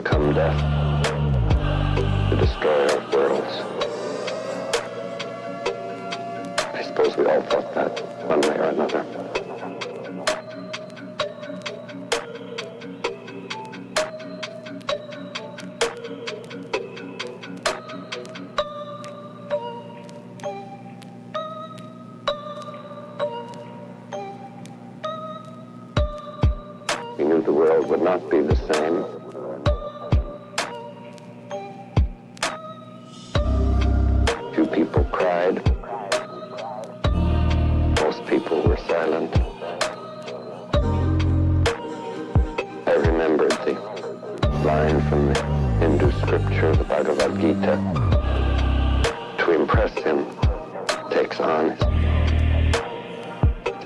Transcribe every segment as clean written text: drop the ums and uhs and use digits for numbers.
become death, the destroyer of worlds. I suppose we all thought that, one way or another. We knew the world would not be the same. Few people cried. Most people were silent. I remembered the line from the Hindu scripture, the Bhagavad Gita. To impress him takes on his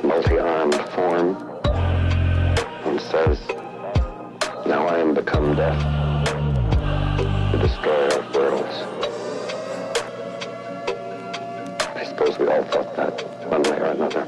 multi-armed form and says, now I am become death, the destroyer of worlds. I suppose we all thought that, one way or another.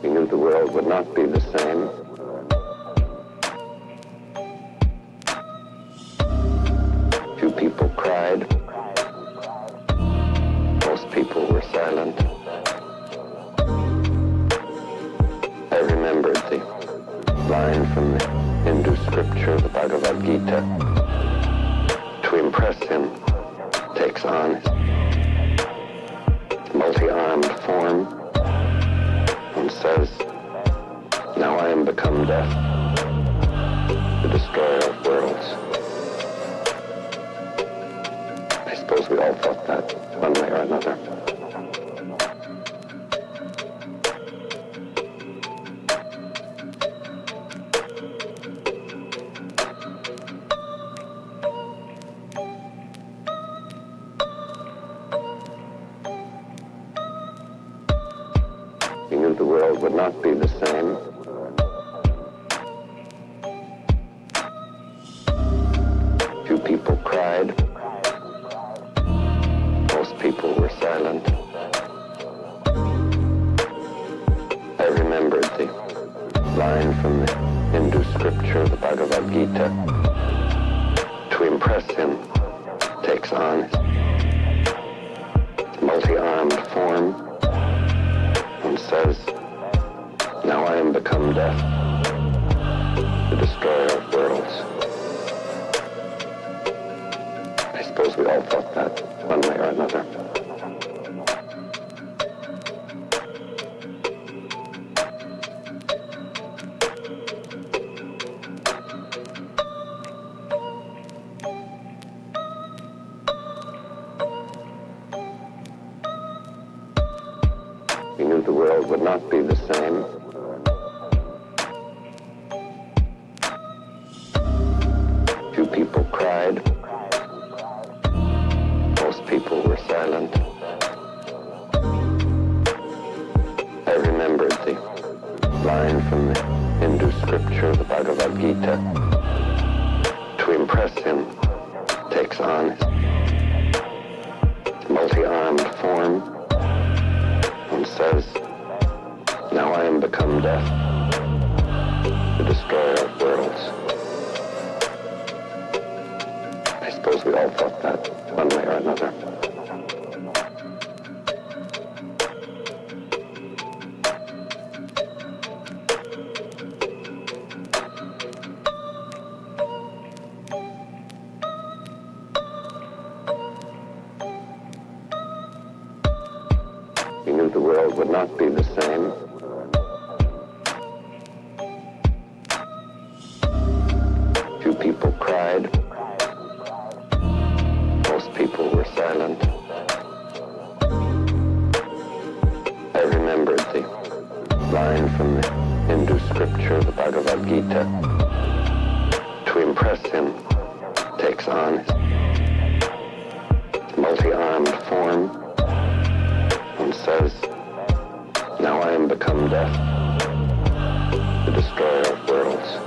We knew the world would not be the same. Few people cried. Most people were silent. I remembered the line from the Hindu scripture, the Bhagavad Gita. To impress him takes on his multi-armed form and says, now I am become death, the destroyer of worlds. I suppose we all thought that, one way or another. We knew the world would not be the same. Few people cried. Most people were silent. I remembered the line from the Hindu scripture, the Bhagavad Gita. To impress him takes on his multi-armed form and says, now I am become death, the destroyer of worlds. I suppose we all thought that, one way or another. We knew the world would not be the same. Few people cried. Most people were silent. I remembered the line from the Hindu scripture, the Bhagavad Gita. To impress him takes on his multi-armed form and says, now I am become death, the destroyer of worlds. I suppose we all thought that, one way or another. We knew the world would not be the same. Few people cried. Most people were silent. I remembered the line from the Hindu scripture, the Bhagavad Gita. To impress him takes on his multi-armed form and says, now I am become death, the destroyer of worlds. I suppose we all thought that, one way or another. We knew the world would not be the same. Few people cried. Most people were silent. I remembered the line from the Hindu scripture, the Bhagavad Gita. To impress him takes on his multi-armed form and says, now I am become death, the destroyer of worlds.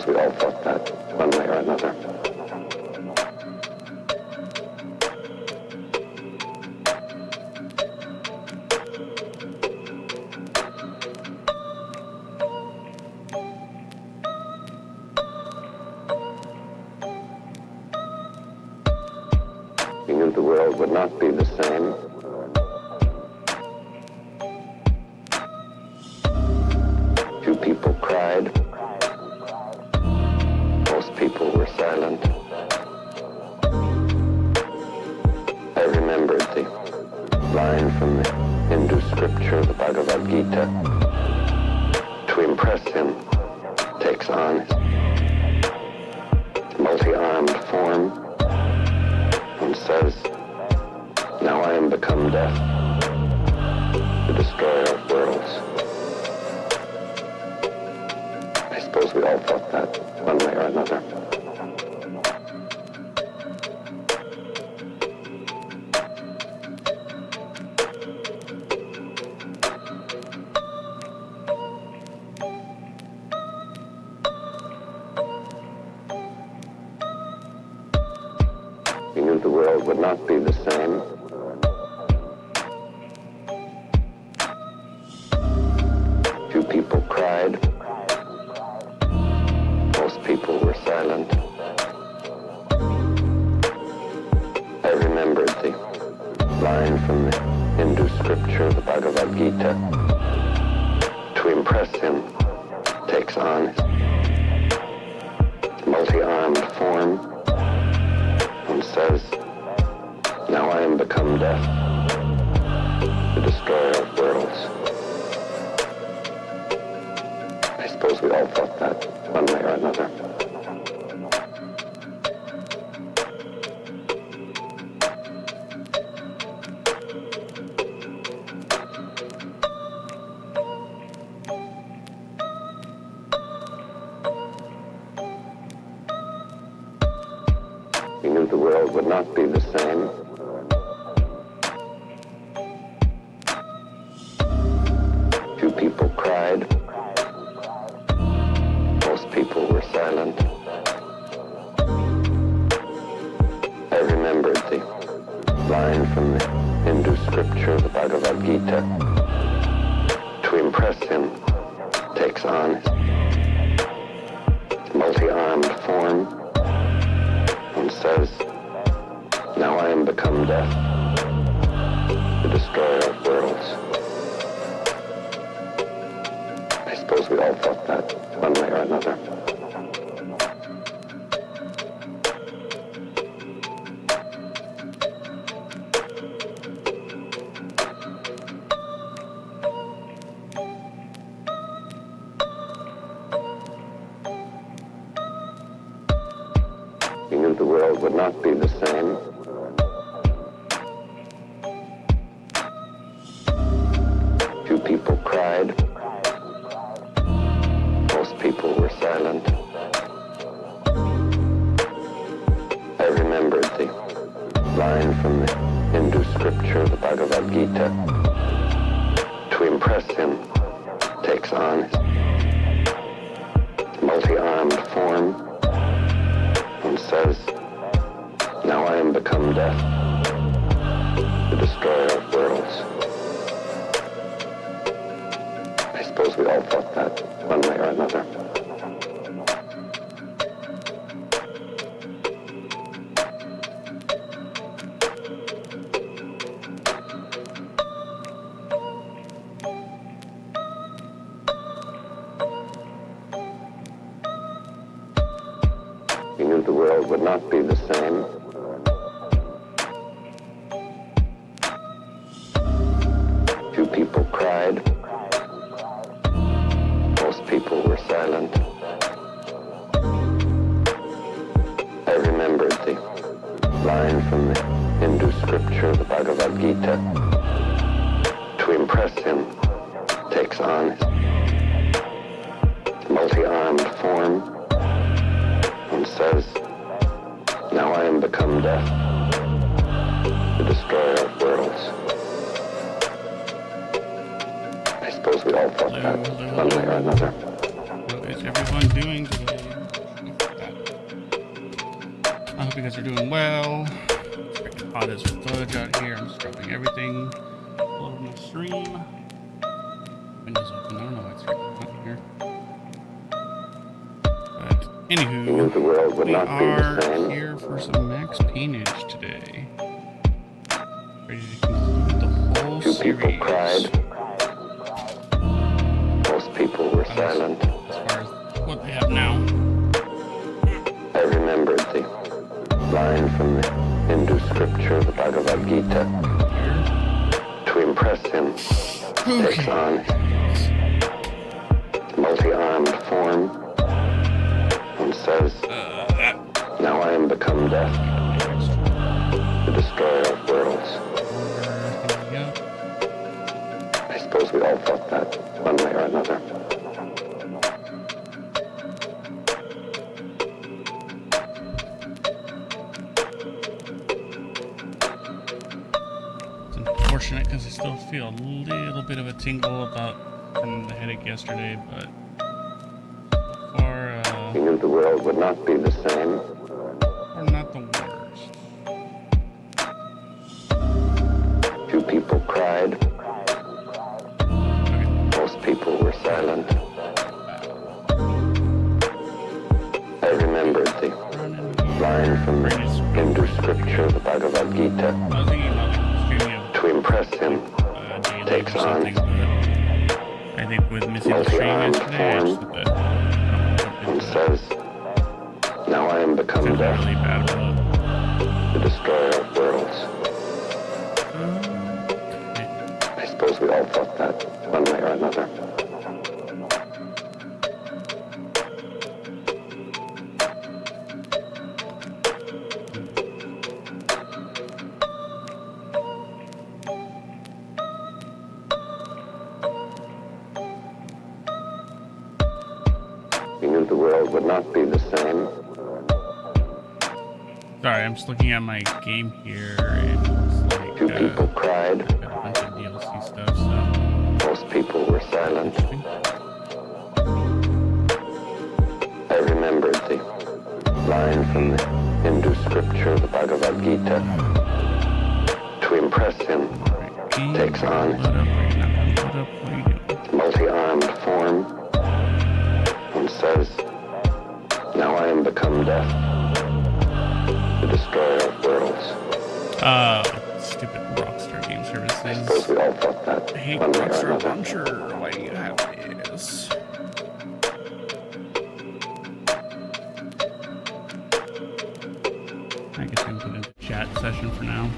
suppose we all thought that, one way or another. We knew the world would not be the same. Few people cried. Most people were silent. I remembered the line from the Hindu scripture, the Bhagavad Gita. To impress him takes on his multi-armed form and says, now I am become death, the destroyer of worlds. I suppose we all thought that, one way or another. We knew the world would not be the same. Few people cried. Most people were silent. I remembered the line from the Hindu scripture, the Bhagavad Gita. To impress him takes on his multi-armed form and says, now I am become death, the destroyer of worlds. I suppose we all thought that, one way or another. We knew the world would not be the same. Few people cried. Most people were silent. I remembered the line from the Hindu scripture, the Bhagavad Gita. To impress him takes on his multi-armed form and says, now I am become death, the destroyer of worlds. I suppose we all thought that, one way or another. We knew the world would not be the same. Few people cried. Most people were silent. I remembered the line from the Hindu scripture, the Bhagavad Gita. To impress him takes on his multi-armed form and says, now I am become death, the destroyer of worlds. I suppose we all thought that, one way or another. We knew the world would not be the same. Few people cried. Most people were silent. I remembered the line from the Hindu scripture, the Bhagavad Gita. To impress him takes on his multi-armed form and says, now I am become death, the destroyer of worlds. I suppose we all thought that, one way or another. What is everyone doing today? Hope you guys are doing well. It's freaking hot as fudge out here. I'm just dropping everything. Loading my stream. Windows open. I don't know why it's freaking hot in here. But anywho, the world would we not be the are same. here for some max Payneage today. Ready to conclude the whole Few series. people cried. Most people were silent. As far as what they have now. I remembered the line from the Hindu scripture, the Bhagavad Gita. To impress him, takes on multi-armed form and says, now I am become death, the destroyer of worlds. I suppose we all thought that one way or another. Unfortunate because I still feel a little bit of a tingle from the headache yesterday, but so far, He knew the world would not be the same. we're not the worst. Few people cried. Okay. Most people were silent. I remembered the line from the Hindu scripture, the Bhagavad Gita. I was thinking about streaming of To impress him, daily takes or on something, but I think with missing the stream yesterday, I just thought that I don't and want to jump into says, now I am it. become Feels death, really bad about the destroyer of worlds. it. I suppose we all thought that one way or another. He knew the world would not be the same. Sorry, I'm just looking at my game here, and it looks like Few people cried. got a bunch of DLC stuff, so Most people were silent. interesting. I remembered the line from the Hindu scripture, the Bhagavad Gita. To impress him, takes on Load up, right now. Load up, what are you doing? multi-armed form and says, now I am become death, the destroyer of worlds. Stupid Rockstar Game I suppose Services. we all thought that I hate one way or Rockstar another. Launcher. Why do you have this? I guess I can put in a chat session for now,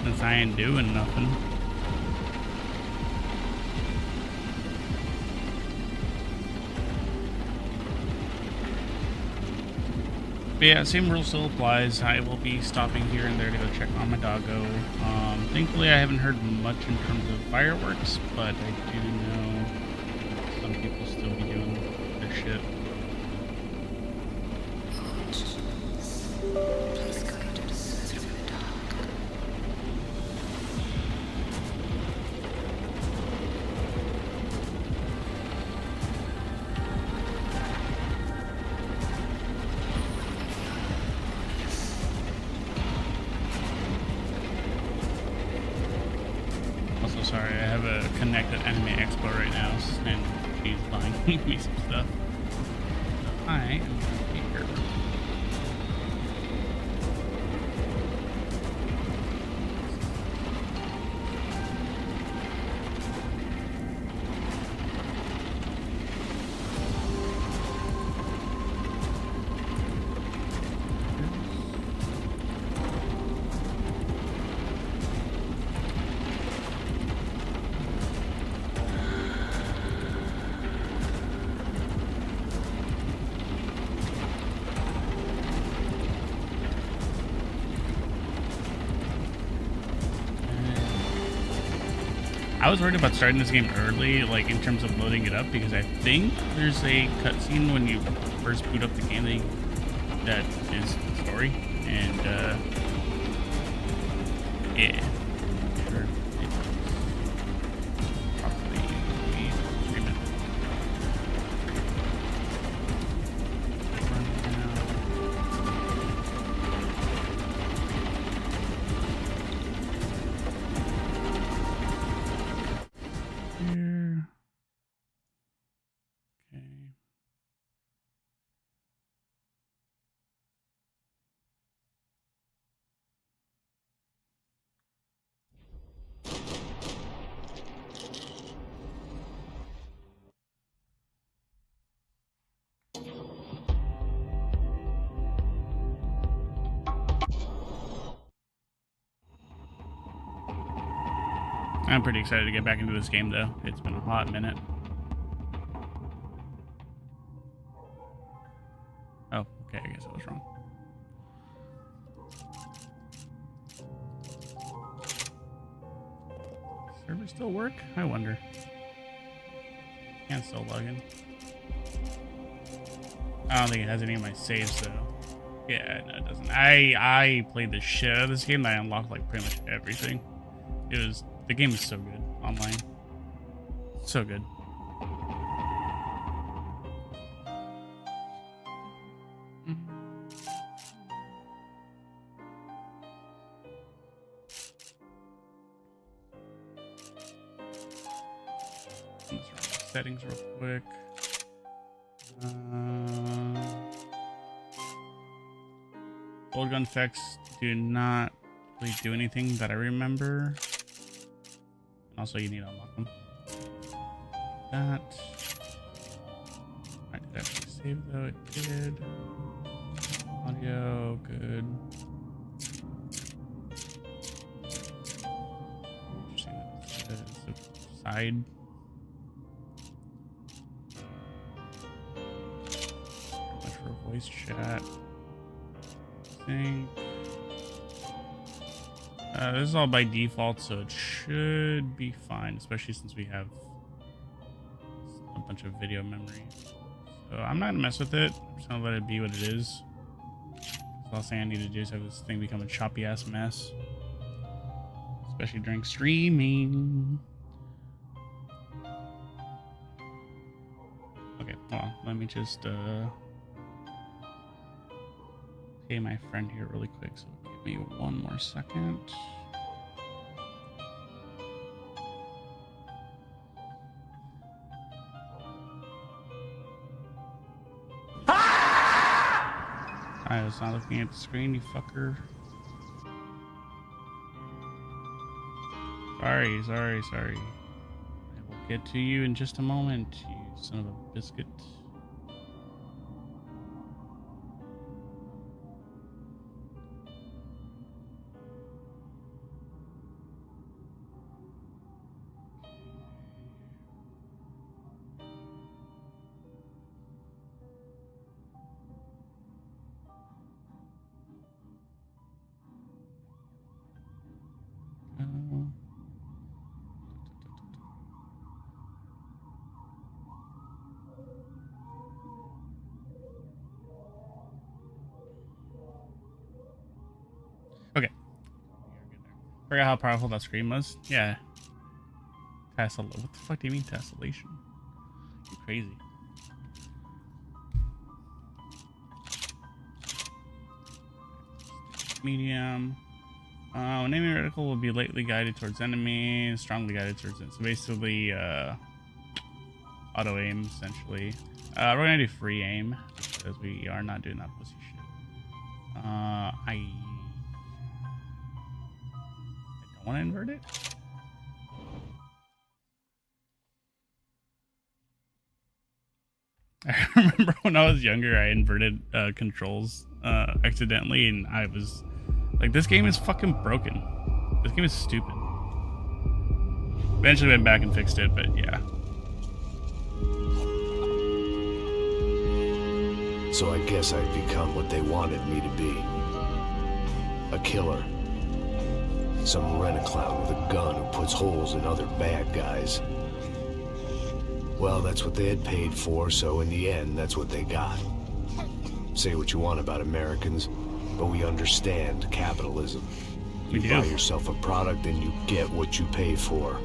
since I ain't doing nothing. But yeah, same rule still applies. I will be stopping here and there to go check on my doggo. Thankfully, I haven't heard much in terms of fireworks, but I do know some people still be doing their shit. Also, sorry, I have a Connect at Anime Expo right now, and she's buying me some stuff. I am here. I was worried about starting this game early, like in terms of loading it up, because I think there's a cutscene when you first boot up the game that is the story, and yeah, sure it's probably stream it. I'm pretty excited to get back into this game, though. It's been a hot minute. Oh, okay, I guess I was wrong. Server still work? I wonder. Can't still log in. I don't think it has any of my saves, though. Yeah, no, it doesn't. I played the shit out of this game. And I unlocked like pretty much everything. The game is so good online. So good. Let's run the settings real quick. Old gun effects do not really do anything that I remember. Also, you need to unlock them. That. I did actually save though. It did. Audio, good. Side. Much for voice chat. Think. This is all by default, so it should be fine, especially since we have a bunch of video memory. So I'm not gonna mess with it. I'm just gonna let it be what it is. The last thing I need to do is have this thing become a choppy ass mess, especially during streaming. Okay, well, let me just pay my friend here really quick, so give me one more second. I was not looking at the screen, you fucker. Sorry. I will get to you in just a moment, you son of a biscuit. Okay. Forgot how powerful that screen was. Yeah. What the fuck do you mean tessellation? You're crazy. Medium. When aiming reticle will be lightly guided towards enemies, strongly guided towards it. So basically, auto aim essentially. We're gonna do free aim because we are not doing that pussy shit. I don't want to invert it. I remember when I was younger, I inverted controls accidentally, and I was like, this game is fucking broken. This game is stupid. Eventually went back and fixed it, but yeah. So I guess I've become what they wanted me to be. A killer. Some rent-a-clown with a gun who puts holes in other bad guys. Well, that's what they had paid for, so in the end, that's what they got. Say what you want about Americans, but we understand capitalism. You buy yourself a product and you get what you pay for.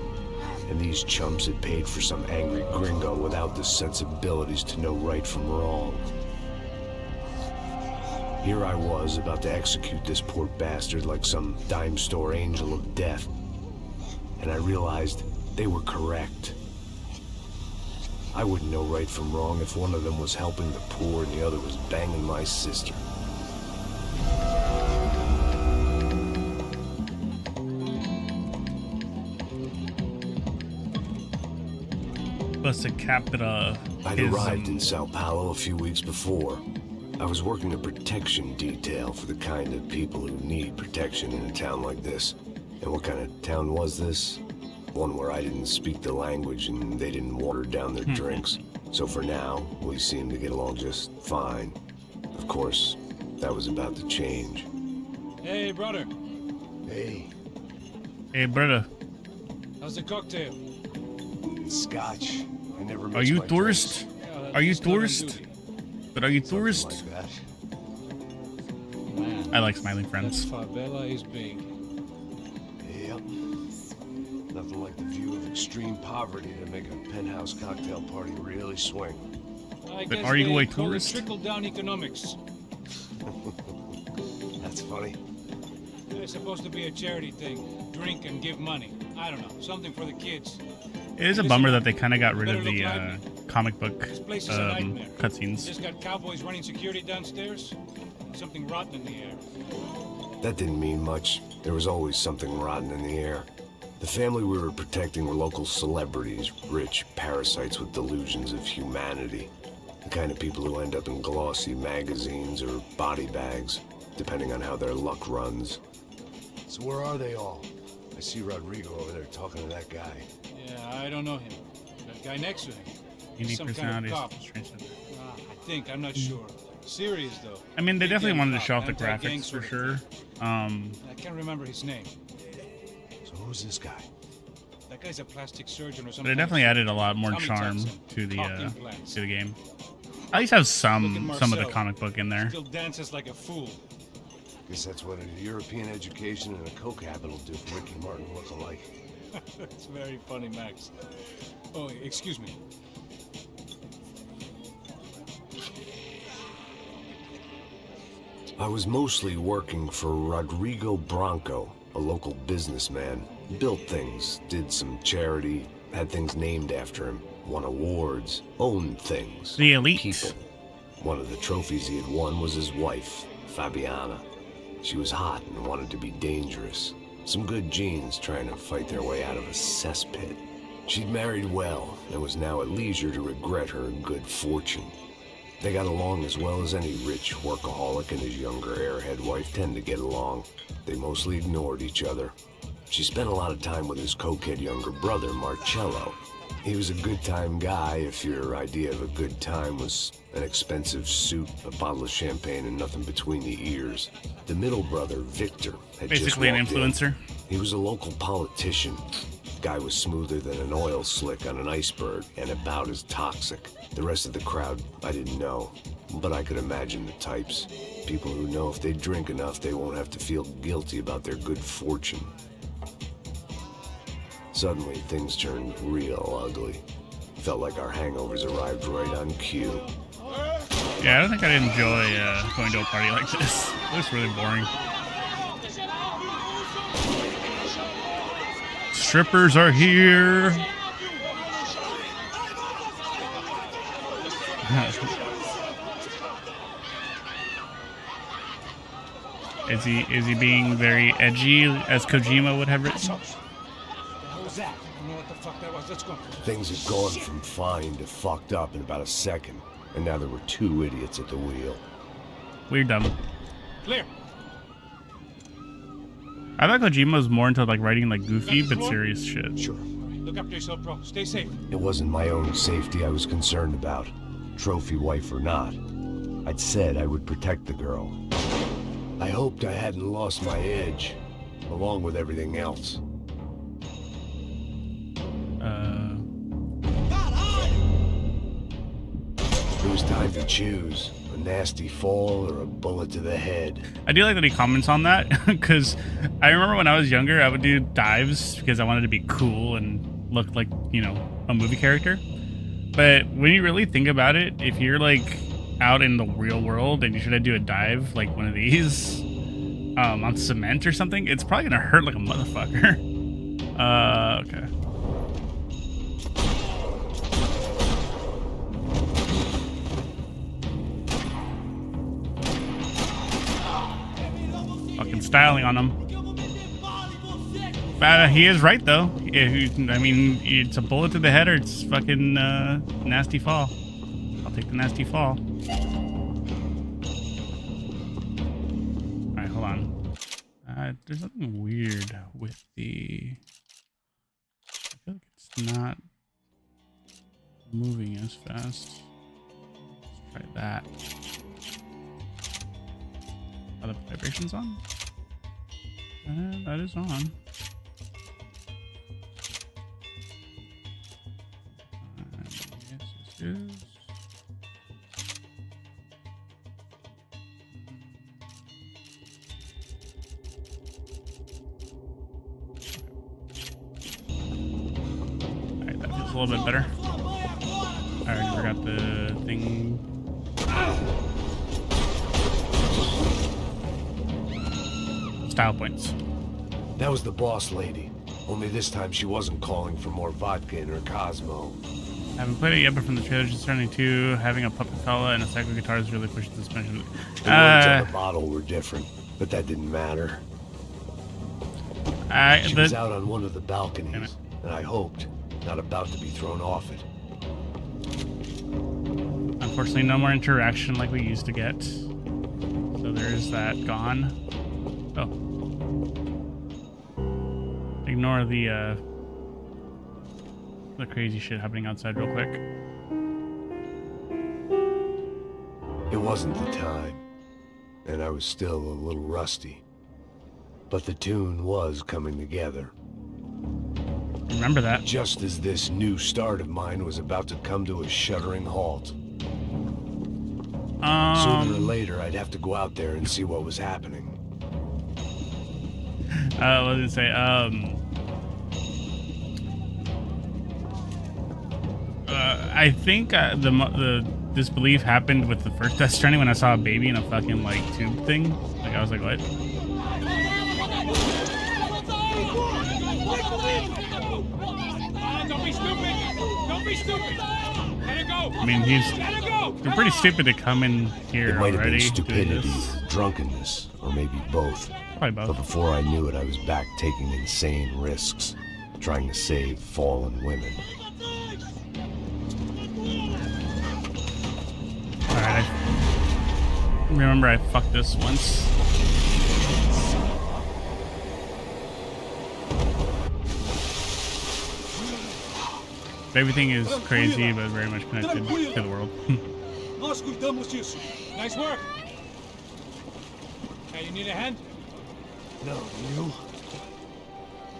And these chumps had paid for some angry gringo without the sensibilities to know right from wrong. Here I was, about to execute this poor bastard like some dime store angel of death. And I realized they were correct. I wouldn't know right from wrong if one of them was helping the poor and the other was banging my sister. Plus a capita. I'd arrived in Sao Paulo a few weeks before. I was working a protection detail for the kind of people who need protection in a town like this. And what kind of town was this? One where I didn't speak the language and they didn't water down their drinks. So for now, we seem to get along just fine. Of course, that was about to change. Hey, brother. Hey, Hey, brother. How's the cocktail? it's Scotch. I never Are miss you my tourist? Yeah, Are you that's not on tourist? duty. But are you drinks. Something tourist? like that. Man, I like smiling that friends. favela is big. Yep. Nothing like the view of extreme poverty to make a penthouse cocktail party really swing. I But guess are you they a call it tourist? trickle-down economics. That's funny. It's supposed to be a charity thing. Drink and give money. I don't know, something for the kids. It is a Listen, bummer that they kind of got rid of better the look comic book This place is a nightmare. cutscenes. Just got cowboys running security downstairs. Something rotten in the air. That didn't mean much. There was always something rotten in the air. The family we were protecting were local celebrities, rich parasites with delusions of humanity. The kind of people who end up in glossy magazines or body bags, depending on how their luck runs. So where are they all? I see Rodrigo over there talking to that guy. Yeah, I don't know him. That guy next to him. He's Unique some kind of personalities. cop. Strange stuff. I think, I'm not sure. Serious though. I mean, they Big definitely gang wanted to cop, show off the anti-gang graphics sort for of sure. thing. I can't remember his name. So who's this guy? That guy's a plastic surgeon or something. But it definitely added a lot more Tommy charm Thompson, to the cock implants. game. At least have Look some at of the Marcel. comic book in there. Still dances like a fool. Guess that's what a European education and a coke habit will do for Ricky Martin look alike. It's very funny, Max. Oh, excuse me. I was mostly working for Rodrigo Bronco, a local businessman. Built things, did some charity, had things named after him, won awards, owned things. The elite. People. One of the trophies he had won was his wife, Fabiana. She was hot and wanted to be dangerous. Some good genes trying to fight their way out of a cesspit. She'd married well and was now at leisure to regret her good fortune. They got along as well as any rich workaholic and his younger airhead wife tend to get along. They mostly ignored each other. She spent a lot of time with his cokehead younger brother, Marcello. He was a good-time guy if your idea of a good time was an expensive suit, a bottle of champagne, and nothing between the ears. The middle brother, Victor, had Basically an just walked in. influencer. He was a local politician. Guy was smoother than an oil slick on an iceberg and about as toxic. The rest of the crowd, I didn't know, but I could imagine the types. People who know if they drink enough, they won't have to feel guilty about their good fortune. Suddenly, things turned real ugly. Felt like our hangovers arrived right on cue. Yeah, I don't think I'd enjoy going to a party like this. It looks really boring. Strippers are here. Is he being very edgy as Kojima would have written? What was that? I don't know what the fuck that was. Let's go. Things had gone from fine to fucked up in about a second, and now there were two idiots at the wheel. We're dumb. Clear. I thought Kojima was more into like writing like goofy but serious shit. Sure. Look after yourself, bro. Stay safe. It wasn't my own safety I was concerned about, trophy wife or not. I'd said I would protect the girl. I hoped I hadn't lost my edge, along with everything else. It was time to choose, a nasty fall or a bullet to the head. I do like that he comments on that because I remember when I was younger, I would do dives because I wanted to be cool and look like, you know, a movie character. But when you really think about it, if you're like out in the real world and you should do a dive like one of these on cement or something, it's probably gonna hurt like a motherfucker. Okay. Fucking styling on him. He is right though. I mean, it's a bullet to the head or it's fucking nasty fall. I'll take the nasty fall. Alright, hold on. There's something weird with the It's not moving as fast. Let's try that. Are the vibrations on? That is on. Yes, it is. Alright, that feels a little bit better. I already forgot the thing. Style points. That was the boss lady. Only this time she wasn't calling for more vodka in her Cosmo. I haven't played it yet, but from the trailer, just turning to having a puppet fella and a cycle guitar is really pushing the suspension. The words on the bottle were different, but that didn't matter. She was out on one of the balconies, and I hoped not about to be thrown off it. Unfortunately, no more interaction like we used to get. So there's that gone. Oh. Ignore the crazy shit happening outside real quick. It wasn't the time, and I was still a little rusty. But the tune was coming together. Remember that. Just as this new start of mine was about to come to a shuddering halt. Sooner or later, I'd have to go out there and see what was happening. What did it say? I think the disbelief happened with the first Death Stranding when I saw a baby in a fucking like tube thing. Like I was like, what? Don't be stupid! Don't be stupid! Let it go! I mean, they're pretty stupid to come in here It might have already. been stupidity, drunkenness, or maybe both. Probably both. But before I knew it, I was back taking insane risks, trying to save fallen women. Alright, remember I fucked this once. Everything is crazy, but very much connected to the world. Nice work! Hey, you need a hand? No, you?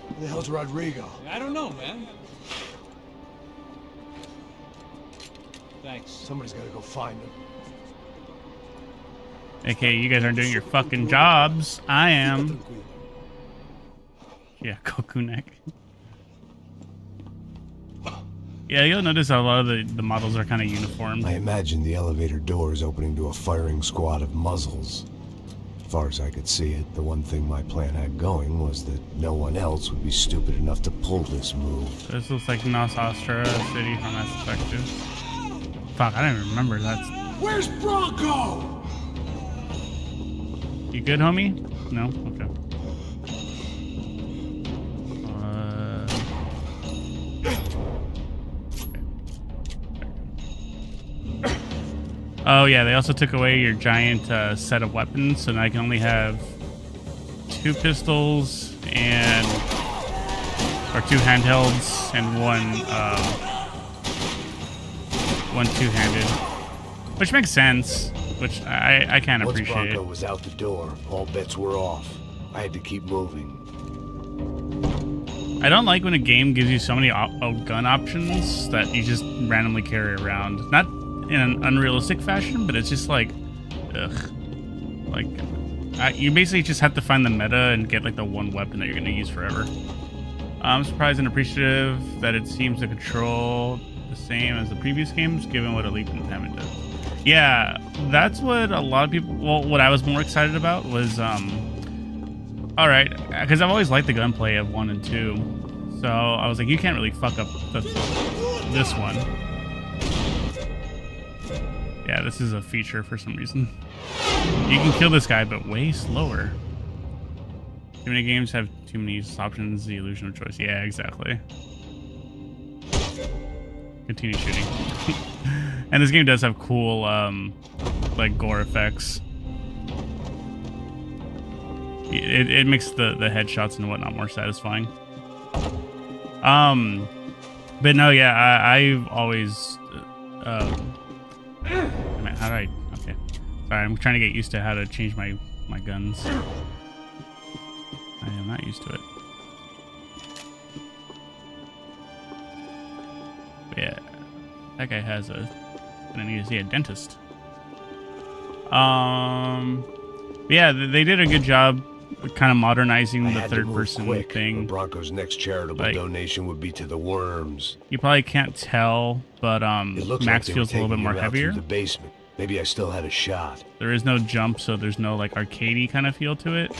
Where the hell's Rodrigo? I don't know, man. Thanks. Somebody's gotta go find him. Okay, you guys aren't doing your fucking jobs. I am. Yeah, Goku neck. Yeah, you'll notice a lot of the models are kind of uniform. I imagine the elevator doors opening to a firing squad of muzzles. As far as I could see it, the one thing my plan had going was that no one else would be stupid enough to pull this move. So this looks like Nos Astra City from Mass Effect 2. Fuck, I don't even remember that. Where's Bronco? You good, homie? No? Okay. Oh yeah, they also took away your giant set of weapons, so now I can only have 2 pistols and or 2 handhelds and one two-handed, which makes sense. Which I can appreciate. Once Bronco was out the door, all bets were off. I had to keep moving. I don't like when a game gives you so many gun options that you just randomly carry around. Not in an unrealistic fashion, but it's just like, ugh. Like, you basically just have to find the meta and get like the one weapon that you're going to use forever. I'm surprised and appreciative that it seems to control the same as the previous games, given what a leap in time it does. Yeah, that's what a lot of people, well, what I was more excited about was, alright, because I've always liked the gunplay of 1 and 2, so I was like, you can't really fuck up this one. Yeah, this is a feature for some reason. You can kill this guy, but way slower. Too many games have too many options, the illusion of choice. Yeah, exactly. Continue shooting. And this game does have cool, like, gore effects. It makes the headshots and whatnot more satisfying. But no, yeah, I've always. Man, how do I? Okay, sorry, I'm trying to get used to how to change my guns. I am not used to it. But yeah, that guy has a. I need to see a dentist. Yeah, they did a good job kind of modernizing the third-person thing. Bronco's next charitable donation would be to the worms. You probably can't tell, but Max feels a little bit more heavier. The basement. Maybe I still had a shot. There is no jump, so there's no like arcadey kind of feel to it.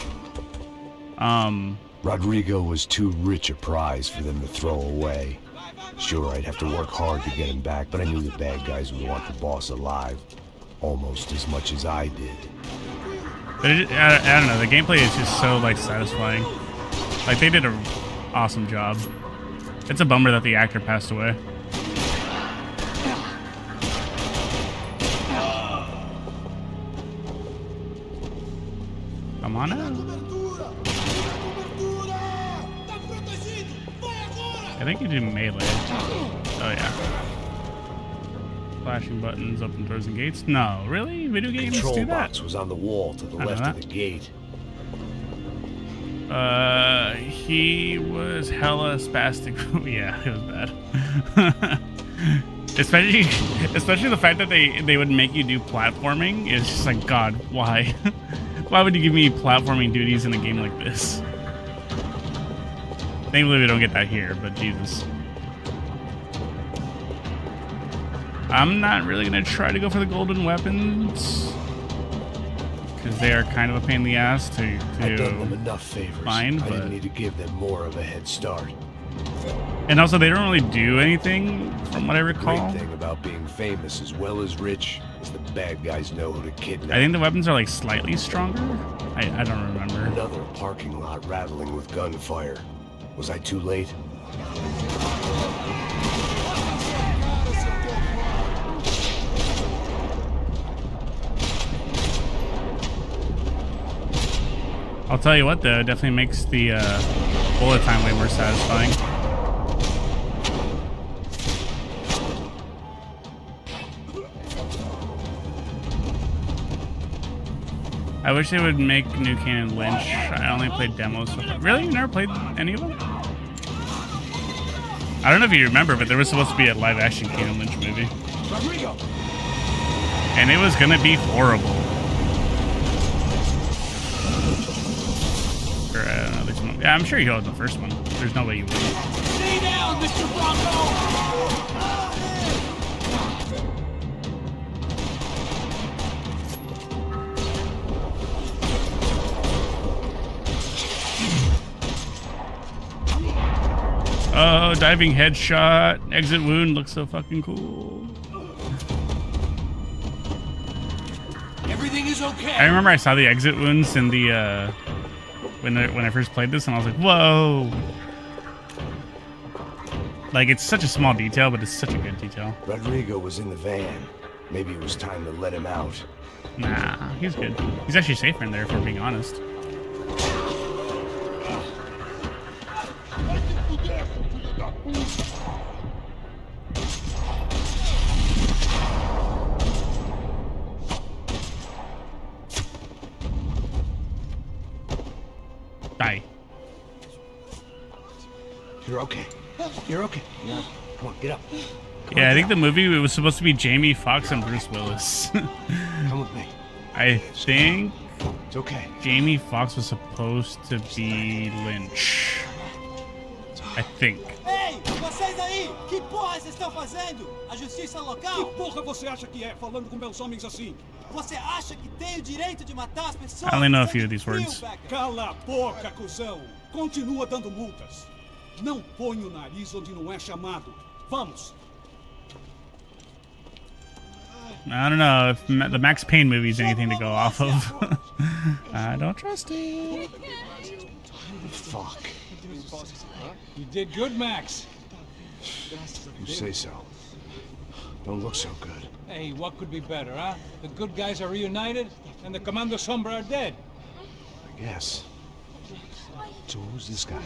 Rodrigo was too rich a prize for them to throw away. Sure, I'd have to work hard to get him back, but I knew the bad guys would want the boss alive, almost as much as I did. But I don't know, the gameplay is just so like satisfying. Like they did an awesome job. It's a bummer that the actor passed away. Come on now. I think you do melee. Oh yeah. Flashing buttons, open doors and gates. No, really? Video games Control do that? box was on the wall to the left of the gate. He was hella spastic. Yeah, it was bad. especially the fact that they would make you do platforming is just like, God, why? Why would you give me platforming duties in a game like this? Thankfully we don't get that here, but Jesus. I'm not really going to try to go for the golden weapons, because they are kind of a pain in the ass to I've done them enough favors. Find, I but... didn't need to give them more of a head start. And also, they don't really do anything, from what I recall. The great thing about being famous as well as rich is the bad guys know who to kidnap. I think the weapons are like slightly stronger. I don't remember. Another parking lot rattling with gunfire. Was I too late? I'll tell you what, though, it definitely makes the bullet time way more satisfying. I wish they would make New Canon Lynch. I only played demos. Really? You never played any of them? I don't know if you remember, but there was supposed to be a live-action Canon Lynch movie. And it was gonna be horrible. Or, I don't know, there's one. Yeah, I'm sure you know the first one. There's no way you would. Stay down, Mr. Bronco! Oh, diving headshot. Exit wound looks so fucking cool. Everything is okay. I remember I saw the exit wounds in the when I first played this, and I was like, whoa. Like, it's such a small detail, but it's such a good detail. Rodrigo was in the van. Maybe it was time to let him out. Nah, he's good. He's actually safer in there, if we're being honest. Die. You're okay. You're okay. Yeah. Come on, get up. Yeah, I think the movie it was supposed to be Jamie Foxx and Bruce Willis. Come with me. I think It's okay. Jamie Foxx was supposed to be Lynch. I think. Ei, vocês aí! Que porra vocês estão fazendo? A justiça local? Que porra você acha que é, falando com meus homens assim? Você acha que tem o direito de matar as pessoas? I only know a few of these words. Cala a boca, cuzão! Continua dando multas. Não põe o nariz onde não é chamado. Vamos! I don't know if the Max Payne movie is anything to go off of. I don't trust it. Fuck. You did good, Max. You say so. Don't look so good. Hey, what could be better, huh? The good guys are reunited, and the Commando Sombra are dead. I guess. So who's this guy?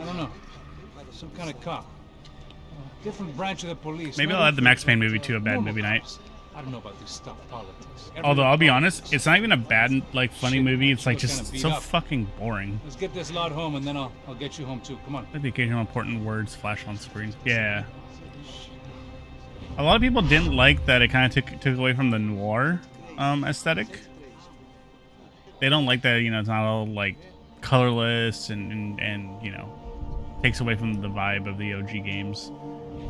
I don't know. Some kind of cop. Different branch of the police. Maybe I'll add the Max Payne movie to a bad movie night. I don't know about this stuff, politics. Although I'll be honest, it's not even a bad, like, funny movie. It's like just so fucking boring. Let's get this lot home, and then I'll get you home too. Come on. Let the occasional important words flash on screen. Yeah. A lot of people didn't like that it kind of took away from the noir aesthetic. They don't like that, you know, it's not all like colorless and you know, takes away from the vibe of the OG games.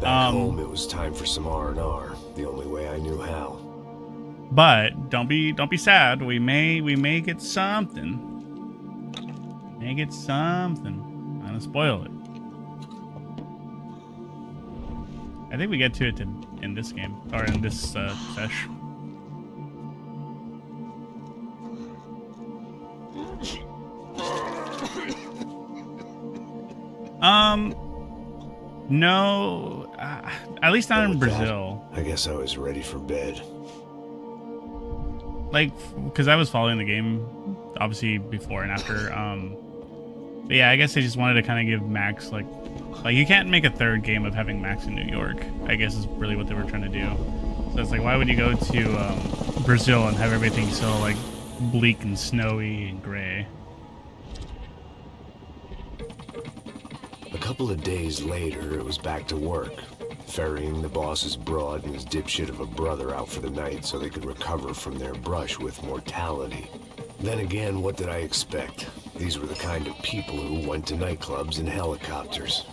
Back home, it was time for some R&R. The only way I knew how. But don't be sad. We may get something. May get something. I'm gonna spoil it. I think we get to it in this game or in this sesh. No, at least not in Brazil. I guess I was ready for bed. Like, because I was following the game, obviously before and after. But yeah, I guess they just wanted to kind of give Max like you can't make a third game of having Max in New York. I guess is really what they were trying to do. So it's like, why would you go to Brazil and have everything so like bleak and snowy and gray? A couple of days later, it was back to work, ferrying the boss's broad and his dipshit of a brother out for the night so they could recover from their brush with mortality. Then again, what did I expect? These were the kind of people who went to nightclubs in helicopters.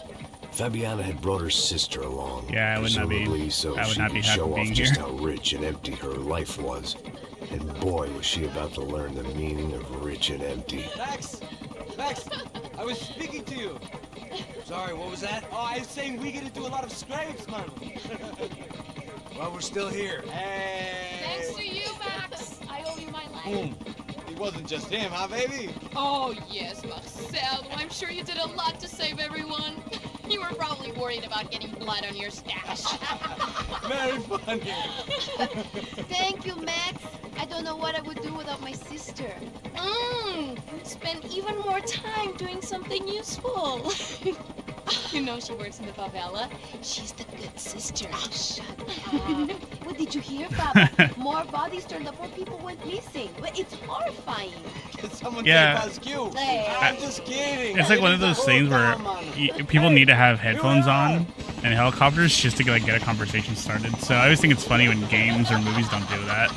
Fabiana had brought her sister along, yeah, presumably so she could show off just how rich and empty her life was. And boy, was she about to learn the meaning of rich and empty. Max, I was speaking to you. Sorry, what was that? Oh, I was saying we get to do a lot of scrapes, man. Well, we're still here. Hey. Thanks to you, Max. I owe you my life. Boom. It wasn't just him, huh, baby? Oh, yes, Marcel. I'm sure you did a lot to save everyone. You were probably worried about getting blood on your stash. Very funny. Thank you, Max. I don't know what I would do without my sister. Spend even more time doing something useful. You know she works in the favela. She's the good sister. Oh, shut up. What did you hear, Baba? More bodies turned up, more people went missing. But it's horrifying. Can someone Yeah. take Pascu? Hey. I'm just kidding. It's like one of those things where people need to have headphones on and helicopters just to like get a conversation started. So I always think it's funny when games or movies don't do that.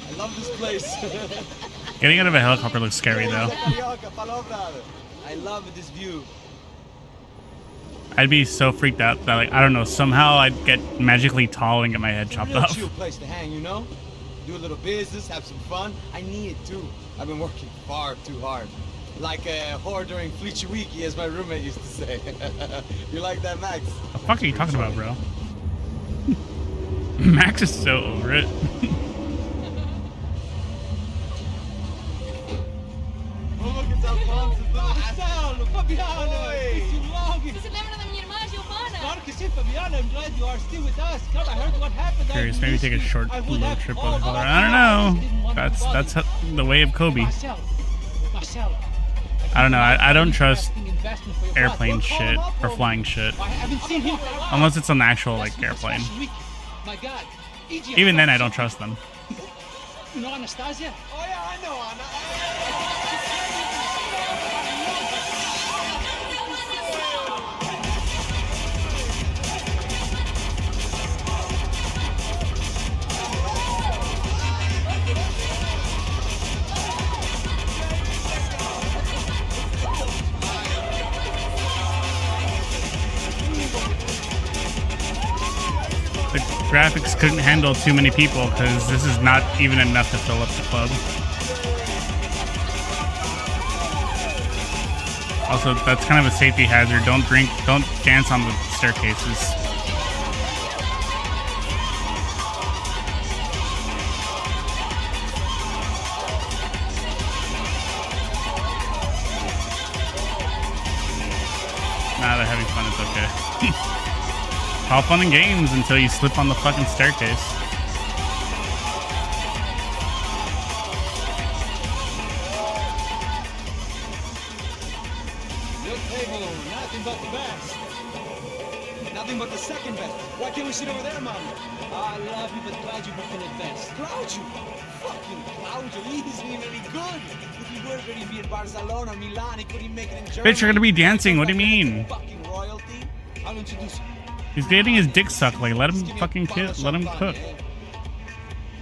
I love this place. Getting out of a helicopter looks scary though. I love this view. I'd be so freaked out that, like, I don't know, somehow I'd get magically tall and get my head chopped Real off. chill place to hang, you know? Do a little business, have some fun. I need it too. I've been working far too hard. Like a whore during Fleechy Weeky, as my roommate used to say. You like that, Max? What the fuck are you talking about, bro? Max is so over it. Oh, look at that Marcelo, Fabiano, it's too long. Você lembra da minha irmã, Giovanna? Claro que sim, Fabiano. I'm glad you are still with us. Come, I heard what happened. Curious, maybe take a short road trip with her. I don't know. That's the way of Kobe. Marcelo. I don't know. I don't trust airplane shit or flying shit I haven't seen him. unless it's an actual like airplane. My God. Even then, I don't trust them. You know Anastasia? Oh, yeah, I know, Anna. The graphics couldn't handle too many people because this is not even enough to fill up the club. Also, that's kind of a safety hazard. Don't dance on the staircases. Nah, they're having fun. It's okay. All fun and games until you slip on the fucking staircase. Your table, nothing but the best. Nothing but the second best. Why can't we sit over there, Mom? I love you, but glad you booked in advance. Claudio? Fucking Claudio, he isn't even any good. If he were going to be in Barcelona or Milan, he couldn't make it in Germany. Bitch, you're gonna be dancing. What do you mean? Fucking royalty. I'll introduce you. He's getting his dick sucked. Like, let him fucking let him cook.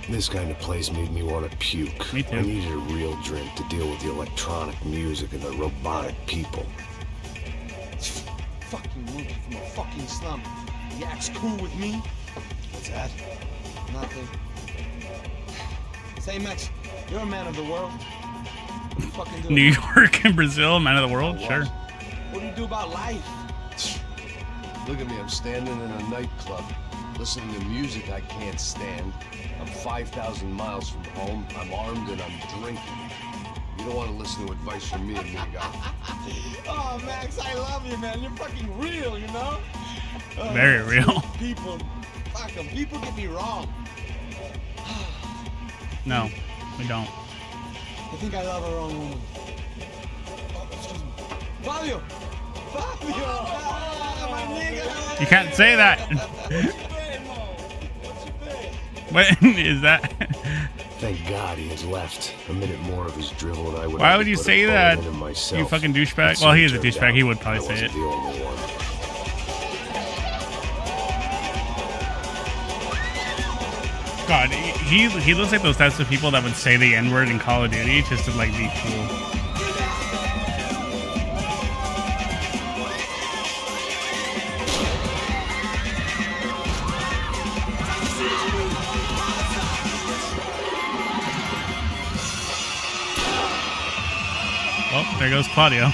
This kind of place made me want to puke. Me too. I needed a real drink to deal with the electronic music and the robotic people. Fucking monkey from a fucking slum. He acts cool with me. What's that? Nothing. Say, Max, you're a man of the world. What do you fucking do? New York and Brazil, man of the world, What? sure. What do you do about life? Look at me, I'm standing in a nightclub, listening to music I can't stand. I'm 5,000 miles from home, I'm armed and I'm drinking. You don't want to listen to advice from me, amigo. Oh, Max, I love you, man. You're fucking real, you know? Very real. People, fuck 'em. People get me wrong. No, we don't. I think I love a wrong woman. Oh, excuse me. Fabio! Fabio! Ah, my nigga! You can't say that. What is that? Thank God he had left. A minute more of his drivel and I would. Why would you say that? Myself. You fucking douchebag. But Well, he is soon a turned douchebag. out He would probably I say wasn't it. the only one. God, he looks like those types of people that would say the N-word in Call of Duty just to like be cool. Oh, there goes Claudio.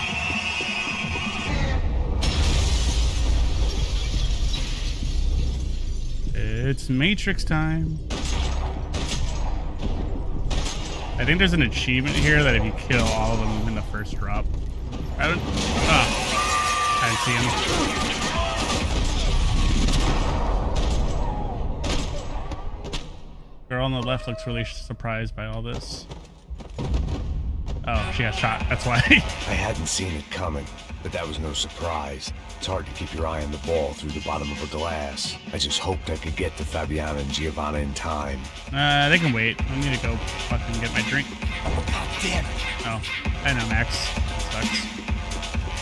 It's Matrix time. I think there's an achievement here that if you kill all of them in the first drop. I don't. Oh. I didn't see him. Girl on the left looks really surprised by all this. Oh, she got shot. That's why. I hadn't seen it coming, but that was no surprise. It's hard to keep your eye on the ball through the bottom of a glass. I just hoped I could get to Fabiana and Giovanna in time. They can wait. I need to go fucking get my drink. God damn it! Oh, I know, Max. That sucks.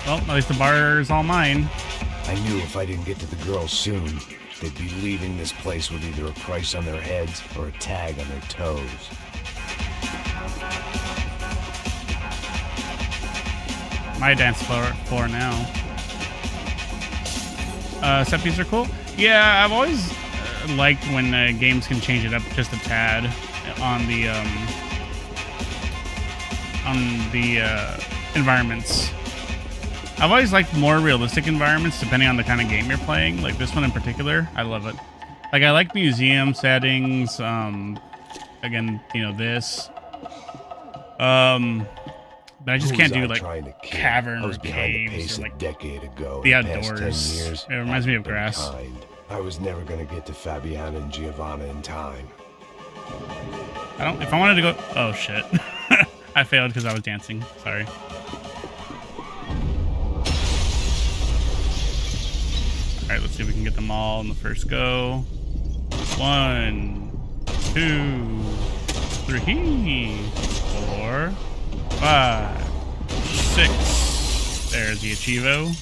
Well, at least the bar's all mine. I knew if I didn't get to the girls soon, they'd be leaving this place with either a price on their heads or a tag on their toes. My dance floor now. Set pieces are cool. Yeah, I've always liked when games can change it up just a tad on the environments. I've always liked more realistic environments depending on the kind of game you're playing. Like this one in particular, I love it. Like I like museum settings. Again, you know this. But I just can't do like cavern or caves or like decade ago. the outdoors. It reminds me of grass. I was never gonna get to Fabiana and Giovanna in time. If I wanted to go, oh shit, I failed because I was dancing. Sorry. All right, let's see if we can get them all in the first go. 1, 2, 3, 4, 5, 6. There's the Achievo.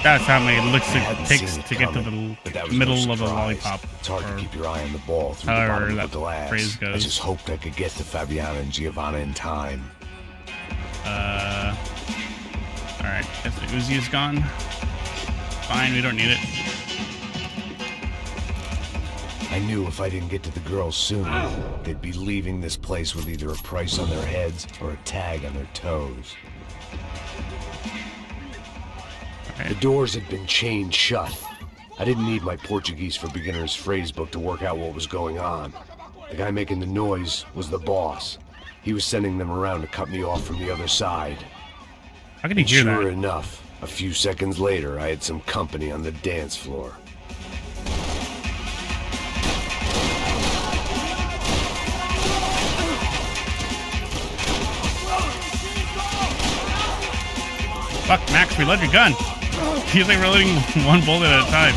That's how many licks it takes to get to the middle of a lollipop. It's hard to keep your eye on the ball through the bottom of the glass. Phrase goes. I just hoped I could get to Fabiana and Giovanna in time. Alright, guess the Uzi is gone. Fine, we don't need it. I knew if I didn't get to the girls soon, they'd be leaving this place with either a price on their heads or a tag on their toes. Right. The doors had been chained shut. I didn't need my Portuguese for Beginners phrase book to work out what was going on. The guy making the noise was the boss. He was sending them around to cut me off from the other side. How can he And hear sure that? enough, a few seconds later, I had some company on the dance floor. Fuck, Max, reload your gun. He's like reloading one bullet at a time.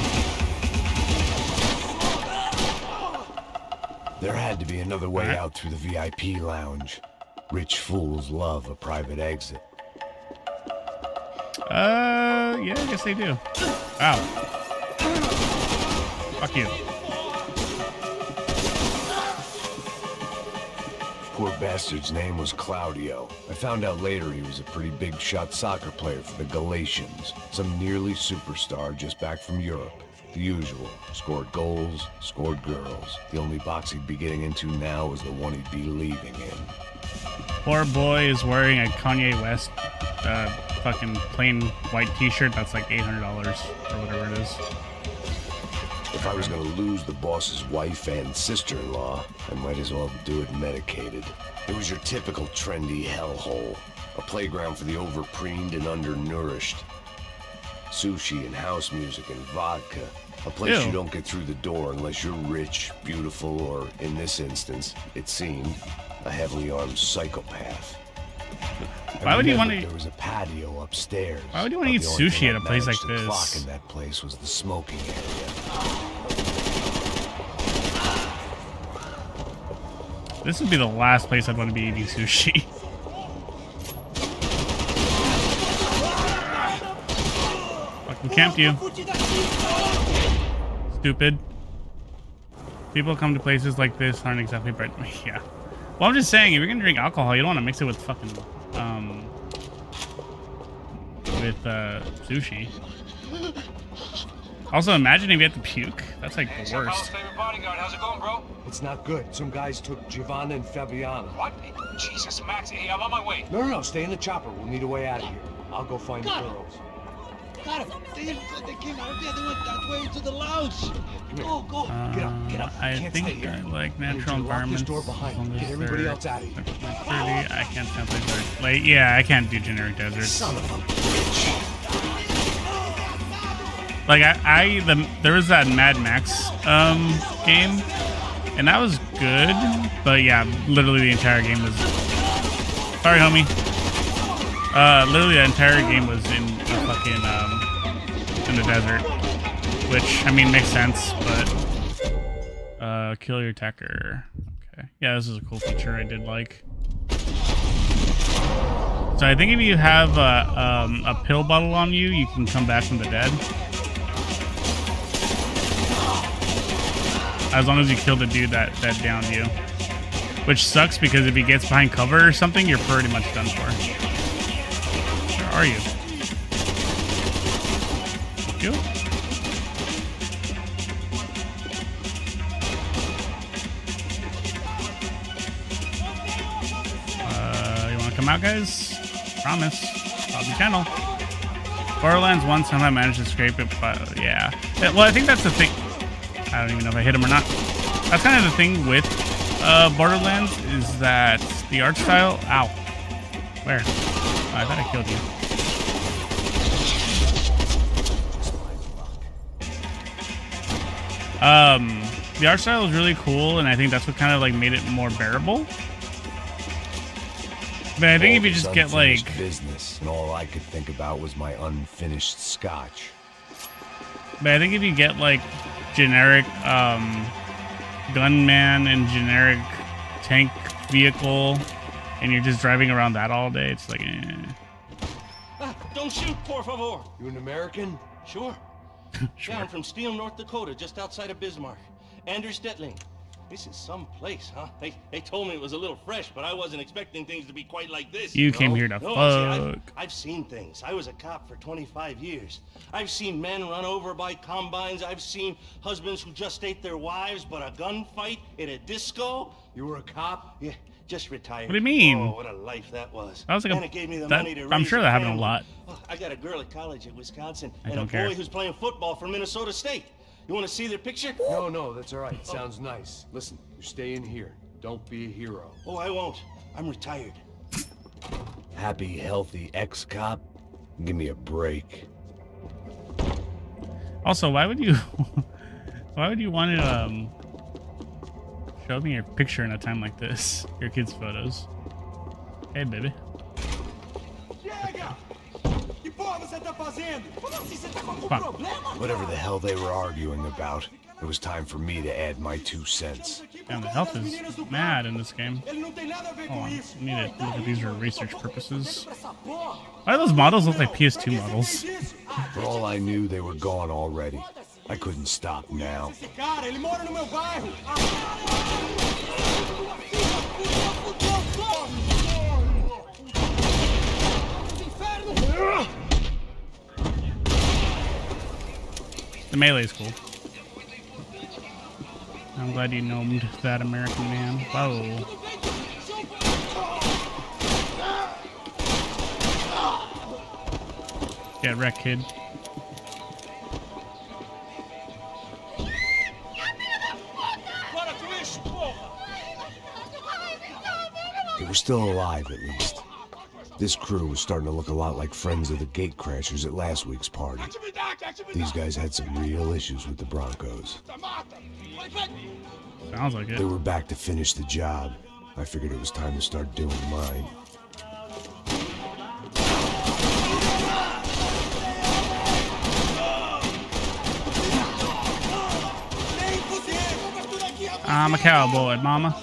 There had to be another way out through the VIP lounge. Rich fools love a private exit. Yeah, I guess they do. Ow. Fuck you. Poor bastard's name was Claudio. I found out later he was a pretty big shot soccer player for the Galatians. Some nearly superstar just back from Europe. The usual. Scored goals, scored girls. The only box he'd be getting into now was the one he'd be leaving in. Poor boy is wearing a Kanye West fucking plain white t-shirt that's like $800 or whatever it is. If I was gonna lose the boss's wife and sister-in-law, I might as well do it medicated. It was your typical trendy hellhole. A playground for the overpreened and undernourished. Sushi and house music and vodka. A place Ew. you don't get through the door unless you're rich, beautiful, or, in this instance, it seemed, a heavily armed psychopath. Why would you want to? There was a patio upstairs. Why would you want to but eat the only sushi thing at a that place like managed to clock this? in that place was the smoking area. This would be the last place I'd want to be eating sushi. Fucking camped you. Stupid. People come to places like this aren't exactly bright. Yeah. Well, I'm just saying, if you're gonna drink alcohol, you don't want to mix it with fucking sushi. Also, imagine if you had to puke. That's like the worst. Favorite bodyguard. How's it going, bro? It's not good. Some guys took Giovanna and Fabiana. What? Jesus, Max. Hey, I'm on my way. No, stay in the chopper. We'll need a way out of here. I'll go find the girls. Got him. They came out of there. They went that way to the lounge. Go, go. Get up. I Can't think stay here. I like I need natural you to lock this environments. door behind as long you. as Get everybody they're else out of here. like pretty. I can't stand places like yeah, I can't do generic deserts. Son of a bitch. Like there was that Mad Max game, and that was good, but yeah, literally the entire game was. Sorry, homie. Literally the entire game was in the fucking in the desert, which I mean makes sense, but kill your attacker. Okay, yeah, this is a cool feature I did like. So I think if you have a pill bottle on you, you can come back from the dead. As long as you kill the dude that downed you. Which sucks because if he gets behind cover or something, you're pretty much done for. Where are you? You? You wanna come out, guys? Promise. I'll be channel. Borderlands 1 somehow managed to scrape it, but yeah. Well, I think that's the thing. I don't even know if I hit him or not. That's kind of the thing with Borderlands is that the art style. Ow. Where? Oh, I thought I killed you. The art style is really cool, and I think that's what kind of like made it more bearable. But I think if you just get like business, and all I could think about was my unfinished scotch. But I think if you get like generic gunman and generic tank vehicle, and you're just driving around that all day, it's like, Don't shoot, por favor. You an American? Sure. Sure. Down from Steele, North Dakota, just outside of Bismarck. Andrew Stetling. This is some place, huh? They told me it was a little fresh, but I wasn't expecting things to be quite like this. You came here to No, fuck. see, I've seen things. I was a cop for 25 years. I've seen men run over by combines. I've seen husbands who just ate their wives, but a gunfight at a disco. You were a cop? Yeah, just retired. What do you mean? Oh, what a life that was. That was like and it gave me the that, money to I'm raise sure a that happened a family. lot. Oh, I got a girl at college at Wisconsin I and a don't boy care. who's playing football for Minnesota State. You want to see their picture? No, that's all right. Sounds nice. Listen, you stay in here. Don't be a hero. Oh, I won't. I'm retired. Happy, healthy ex-cop? Give me a break. Also, why would you want to show me your picture in a time like this? Your kids' photos. Hey, baby. Whatever the hell they were arguing about, it was time for me to add my 2 cents. And the health is mad in this game. Hold on, I need to look at these for research purposes. Why do those models look like PS2 models? For all I knew, they were gone already. I couldn't stop now. The melee is cool. I'm glad you gnomed that American man. Whoa. Get wrecked, kid. They were still alive, at least. This crew was starting to look a lot like friends of the gatecrashers at last week's party. These guys had some real issues with the Broncos. Sounds like it. They were back to finish the job. I figured it was time to start doing mine. I'm a cowboy, mama.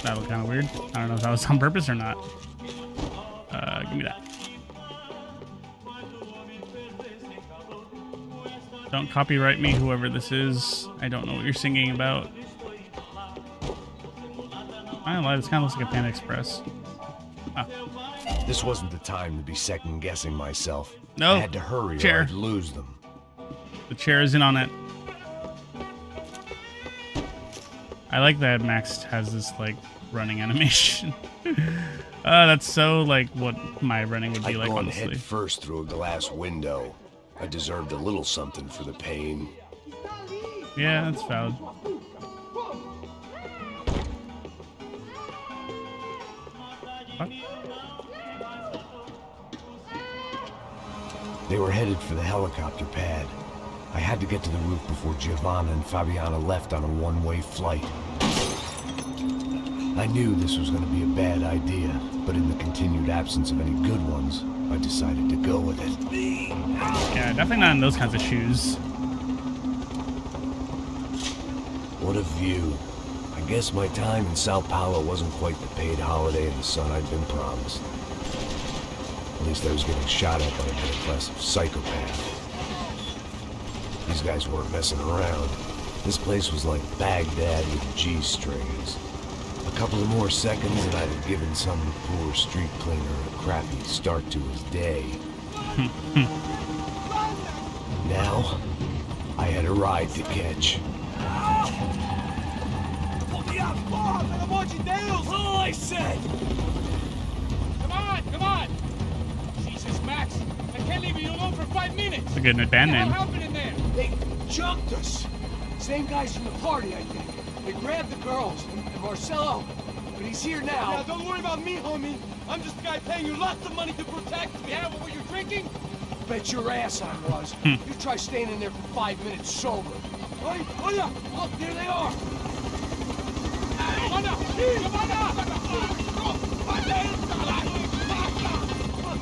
That looked kind of weird. I don't know if that was on purpose or not. Give me that. Don't copyright me, whoever this is. I don't know what you're singing about. I don't lie, this kind of looks like a Panda Express. Oh. This wasn't the time to be second-guessing myself. No. I had to hurry Chair. or I'd lose them. The chair is in on it. I like that Max has this, like, running animation. That's so, like, what my running would be like, honestly. I'd gone head first through a glass window. I deserved a little something for the pain. Yeah, that's valid. What? They were headed for the helicopter pad. I had to get to the roof before Giovanna and Fabiana left on a one-way flight. I knew this was going to be a bad idea, but in the continued absence of any good ones, I decided to go with it. Yeah, definitely not in those kinds of shoes. What a view. I guess my time in Sao Paulo wasn't quite the paid holiday in the sun I'd been promised. At least I was getting shot at by a middle class of psychopaths. These guys weren't messing around. This place was like Baghdad with G-strings. A couple of more seconds and I'd have given some poor street cleaner a crappy start to his day. Now, I had a ride to catch. All I said! Come on! Jesus, Max, I can't leave you alone for 5 minutes! It's a good band name. What happened in there? They jumped us! Same guys from the party, I think. They grabbed the girls, and Marcelo, but he's here now. Yeah, don't worry about me, homie. I'm just a guy paying you lots of money to protect me. Yeah, what were you drinking? Bet your ass I was. You try staying in there for 5 minutes sober. Hey, look, there they are!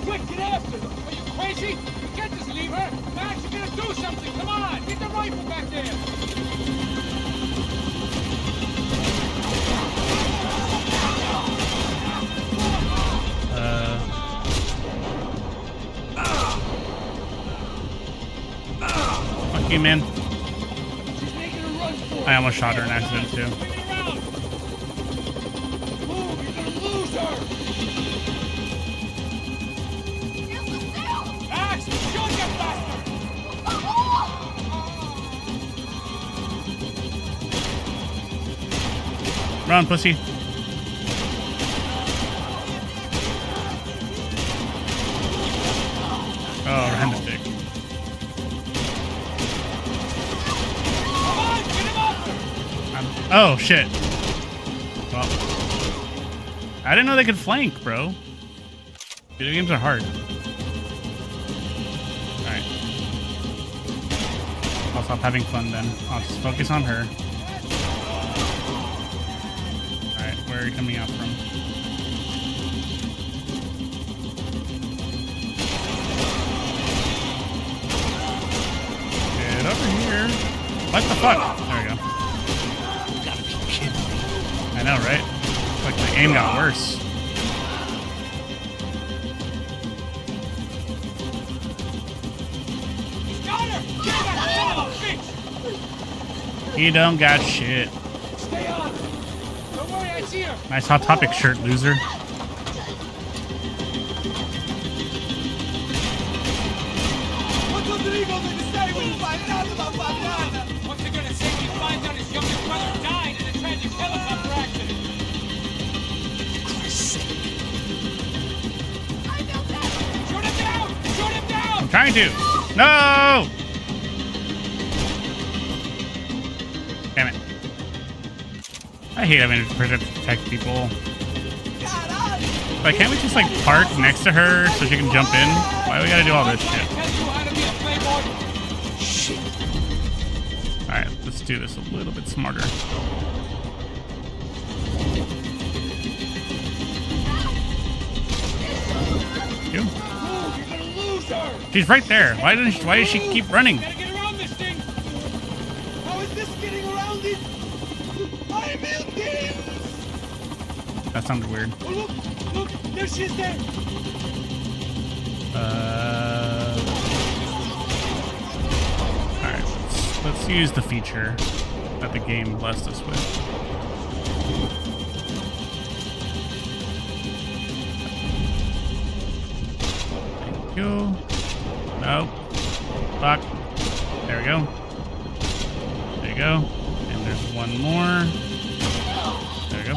Quick, get after them! Are you crazy? You can't just leave her! Max, you're gonna do something! Come on! Get the rifle back there! Fuck you, man. I almost shot her in accident, too. Run, pussy. Oh, random dick. Oh, shit. Well. I didn't know they could flank, bro. Video games are hard. Alright. I'll stop having fun then. I'll just focus on her. Alright, where are you coming out from? Get over here. What the fuck? There we go. You gotta be kidding me. I know, right? Like the aim got worse. He don't got shit. Stay on. Don't worry, I see her. Nice Hot Topic shirt, loser. What's Rodrigo gonna say when you find out about Fabiana? What's he gonna say when he finds out his youngest brother died in a tragic helicopter accident? Shoot him down! Shoot him down! I'm trying to. No! Damn it. I hate having to protect people. Like, can't we just, like, park next to her so she can jump in? Why do we gotta do all this shit? Alright, let's do this a little bit smarter. You? She's right there. Why does she keep running? Gotta get around this thing. How is this getting around it? I'm in. That sounded weird. Oh, look, there she is there. Alright, let's use the feature that the game blessed us with. Thank you. Nope. Fuck. There we go. There you go. And there's one more. There we go.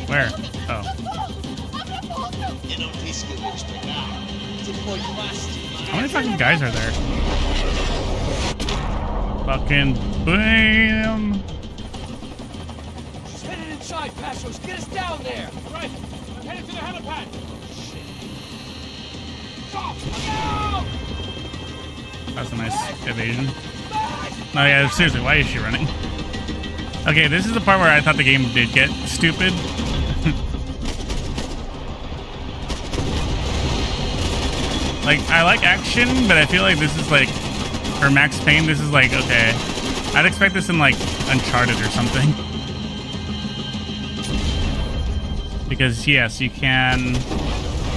Where? Oh. How many fucking guys are there? Fucking bam! She's headed inside, Pashos. Get us down there. Right. I'm headed to the helipad. Stop! Look out! That's a nice evasion. No, yeah, seriously, why is she running? Okay, this is the part where I thought the game did get stupid. Like, I like action, but I feel like this is like, for Max Payne, this is like, okay, I'd expect this in like Uncharted or something. Because yes, you can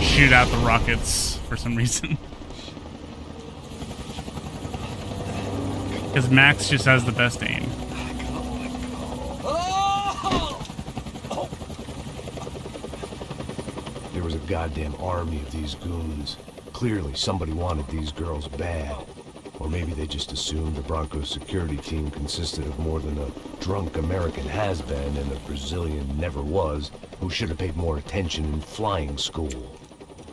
shoot out the rockets for some reason. Because Max just has the best aim. There was a goddamn army of these goons. Clearly, somebody wanted these girls bad. Or maybe they just assumed the Broncos security team consisted of more than a drunk American has-been and a Brazilian never was, who should have paid more attention in flying school.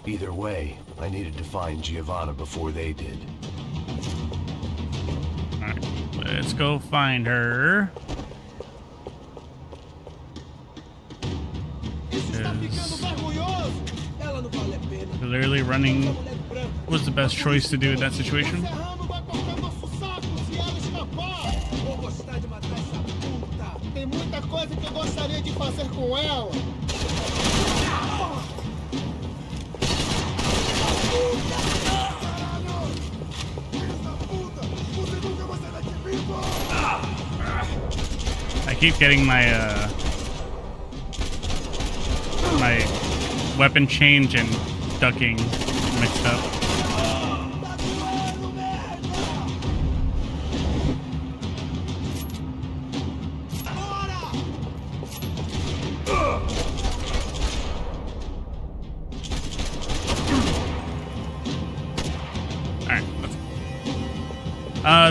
Either way, I needed to find Giovanna before they did. Alright, let's go find her. Clearly running was the best choice to do in that situation. Tem muita coisa que eu gostaria de fazer com ela. I keep getting my my weapon change and ducking mixed up.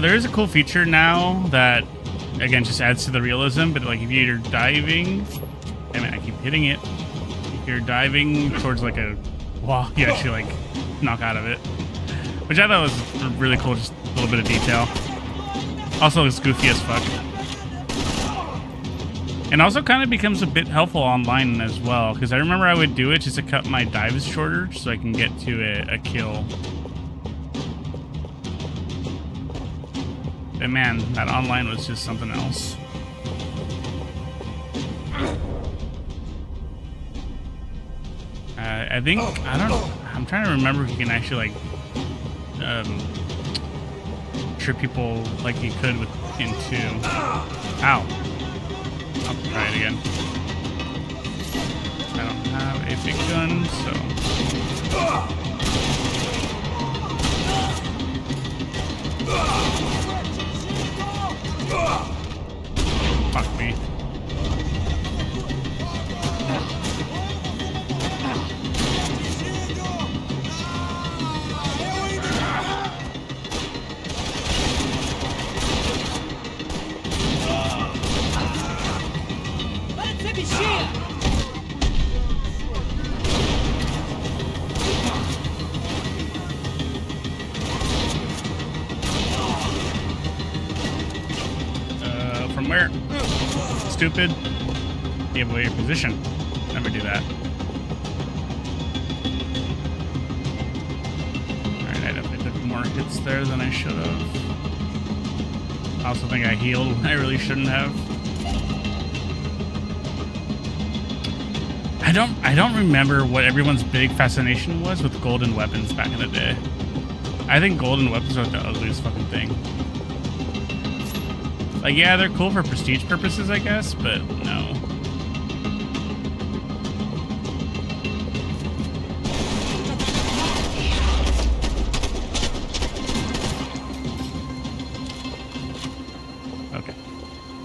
There is a cool feature now that, again, just adds to the realism, but like if you're diving, damn it, I keep hitting it. If you're diving towards like a wall, you actually like knock out of it. Which I thought was really cool, just a little bit of detail. Also, it's goofy as fuck. And also kind of becomes a bit helpful online as well, because I remember I would do it just to cut my dives shorter so I can get to a kill. But man, that online was just something else. I think, I'm trying to remember if you can actually like trip people like you could with in 2. Ow. I'll try it again. I don't have a big gun, so. Fuck me. From where? Stupid. Give away your position. Never do that. Alright, I definitely took more hits there than I should have. I also think I healed when I really shouldn't have. I don't remember what everyone's big fascination was with golden weapons back in the day. I think golden weapons are the ugliest fucking thing. Like, yeah, they're cool for prestige purposes, I guess, but no. Okay.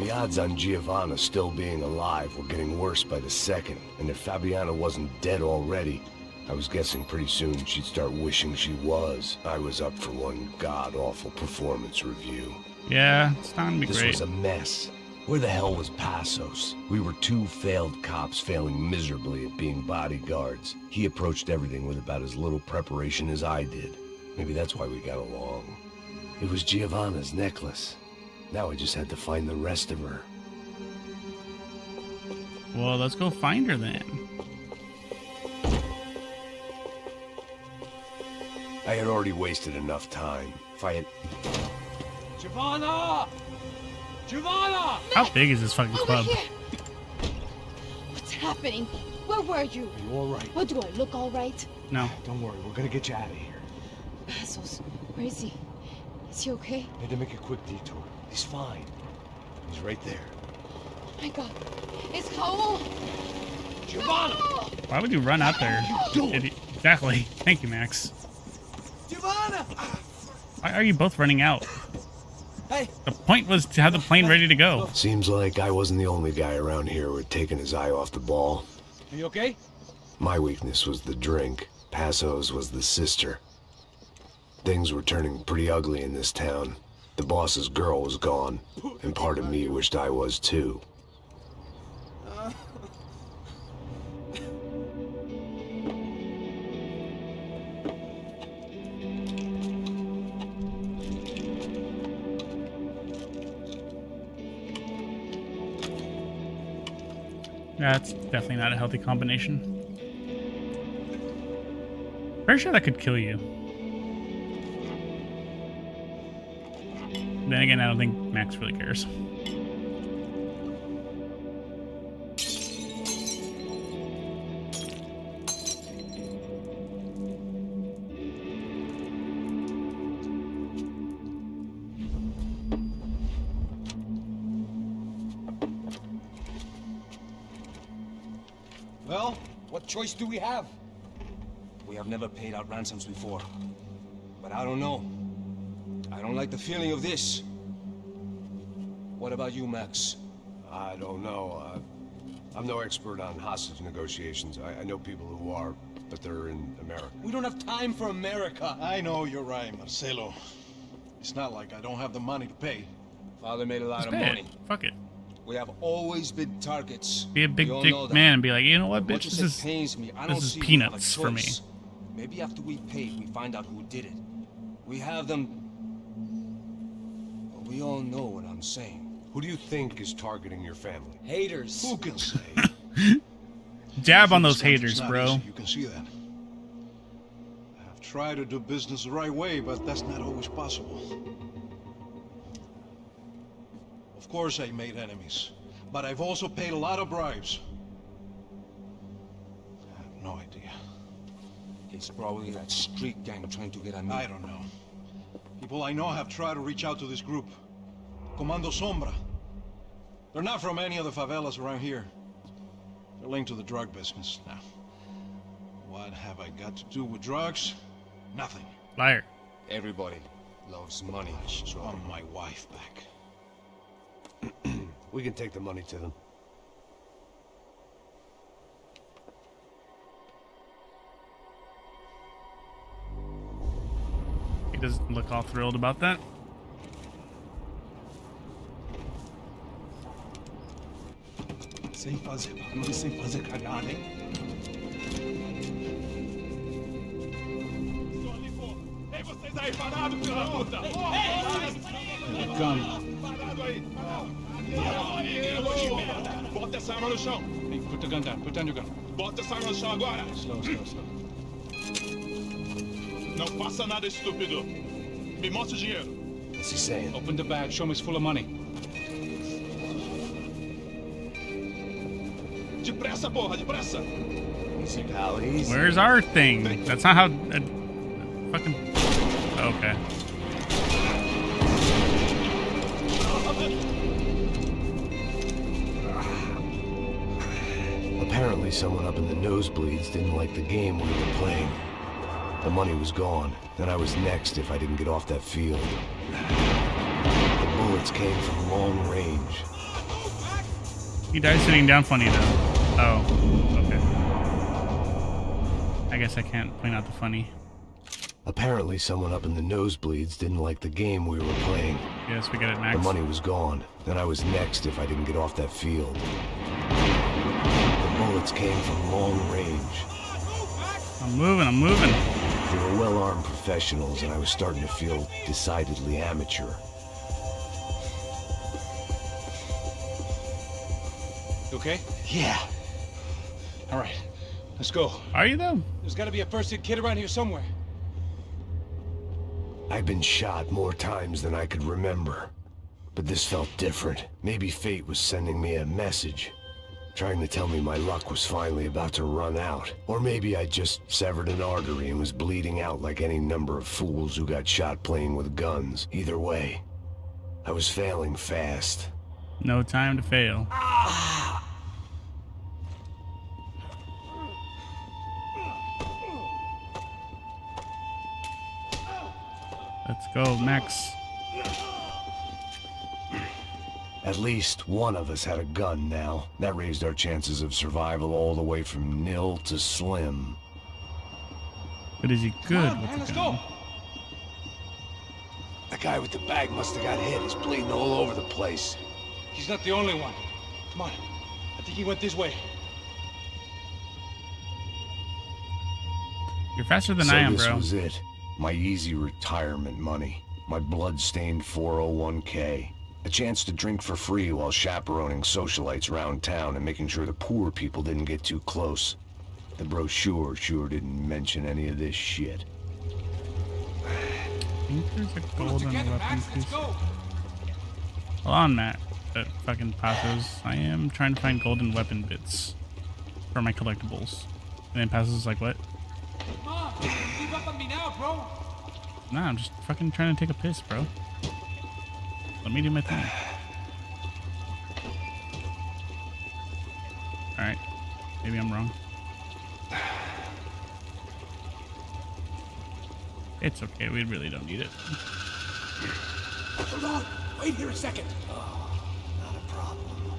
The odds on Giovanna still being alive were getting worse by the second, and if Fabiana wasn't dead already, I was guessing pretty soon she'd start wishing she was. I was up for one god-awful performance review. Yeah, it's not gonna be This great. was a mess. Where the hell was Passos? We were 2 failed cops failing miserably at being bodyguards. He approached everything with about as little preparation as I did. Maybe that's why we got along. It was Giovanna's necklace. Now I just had to find the rest of her. Well, let's go find her then. I had already wasted enough time. If I had... Giovanna! Giovanna! How big is this fucking Over club? here. What's happening? Where were you? Are you all right? What, do I look all right? No. Don't worry, we're gonna get you out of here. Passos, where is he? Is he okay? Had to make a quick detour. He's fine. He's right there. Oh my God. It's Raul. Giovanna! Why would you run out there? doing? Exactly. Thank you, Max. Giovanna! Why are you both running out? Hey! The point was to have the plane ready to go. Seems like I wasn't the only guy around here who had taken his eye off the ball. Are you okay? My weakness was the drink. Passos was the sister. Things were turning pretty ugly in this town. The boss's girl was gone, and part of me wished I was too. That's definitely not a healthy combination. Pretty sure that could kill you. Then again, I don't think Max really cares. Well, what choice do we have? We have never paid out ransoms before. But I don't know. I don't like the feeling of this. What about you, Max? I don't know. I'm no expert on hostage negotiations. I know people who are, but they're in America. We don't have time for America. I know you're right, Marcelo. It's not like I don't have the money to pay. Father made a lot Just of pay it. money. Fuck it. We have always been targets. Be a big We all dick know that. man and be like, you know what, As much bitch, as this it pains me, I this don't is see we have a peanuts for me. choice. Maybe after we paid, we find out who did it. We have them. But we all know what I'm saying. Who do you think is targeting your family? Haters. Who can say? Dab on those This country's haters, not bro. easy, you can see that. I've tried to do business the right way, but that's not always possible. Of course I made enemies, but I've also paid a lot of bribes. I have no idea. It's probably that street gang trying to get at me. I don't know. People I know have tried to reach out to this group. Comando Sombra. They're not from any of the favelas around here. They're linked to the drug business. Now, what have I got to do with drugs? Nothing. Liar. Everybody loves money. I want my wife back. We can take the money to them. He doesn't look all thrilled about that. Sem fazer barulho, sem fazer cagada, hein? Ei, vocês aí parados, filha da puta! Calma. Parado aí! Bota essa arma no chão! Hey, put the gun down. Put down your gun. Bota essa arma no chão agora! Slow. Não faça nada estúpido. Me mostre o dinheiro. What's he saying? Open the bag. Show me it's full of money. Depressa, porra, depressa! Easy, pal, easy. Where's our thing? That's not how... fucking... Okay. Apparently someone up in the nosebleeds didn't like the game we were playing. The money was gone, and I was next if I didn't get off that field. The bullets came from long range. He died sitting down funny, though. Oh, okay. I guess I can't point out the funny. Apparently someone up in the nosebleeds didn't like the game we were playing. Yes, we get it, Max. The money was gone, and I was next if I didn't get off that field. The bullets came from long range. I'm moving. They were well-armed professionals, and I was starting to feel decidedly amateur. You okay? Yeah. All right, let's go. Are you, though? There's got to be a first-aid kit around here somewhere. I've been shot more times than I could remember. But this felt different. Maybe fate was sending me a message, trying to tell me my luck was finally about to run out. Or maybe I just severed an artery and was bleeding out like any number of fools who got shot playing with guns. Either way, I was failing fast. No time to fail. Let's go, Max. At least one of us had a gun now. That raised our chances of survival all the way from nil to slim. But is he good with Man, the let's gun? go. The guy with the bag must have got hit. He's bleeding all over the place. He's not the only one. Come on. I think he went this way. You're faster than So I am, this bro. was it. My easy retirement money. My blood-stained 401k. A chance to drink for free while chaperoning socialites around town and making sure the poor people didn't get too close. The brochure sure didn't mention any of this shit. I think there's a golden Together, weapon Max, let's piece. go. Hold on, Matt. That fucking passes. I am trying to find golden weapon bits for my collectibles. And then passes like, what? Come on, give up on me now, bro. Nah, I'm just fucking trying to take a piss, bro. Let me do my thing. Alright. Maybe I'm wrong. It's okay, we really don't need it. Hold on. Wait here a second. Not a problem.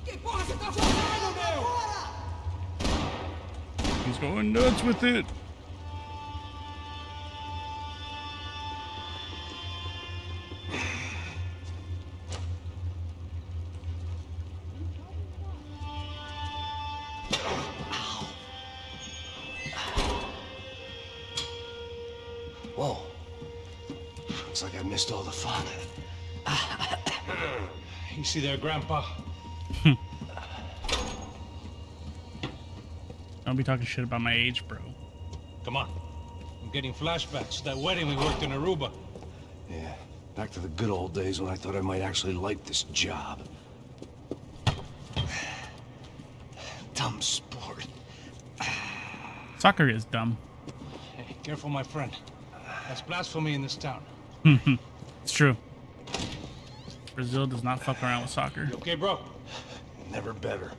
Que porra você tá fazendo, meu? He's going nuts with it. Whoa. Looks like I missed all the fun. Easy there, Grandpa. Don't be talking shit about my age, bro. Come on. I'm getting flashbacks to that wedding we worked in Aruba. Yeah, back to the good old days when I thought I might actually like this job. Dumb sport. Soccer is dumb. Hey, careful, my friend. That's blasphemy in this town. It's true. Brazil does not fuck around with soccer. You okay, bro? Never better.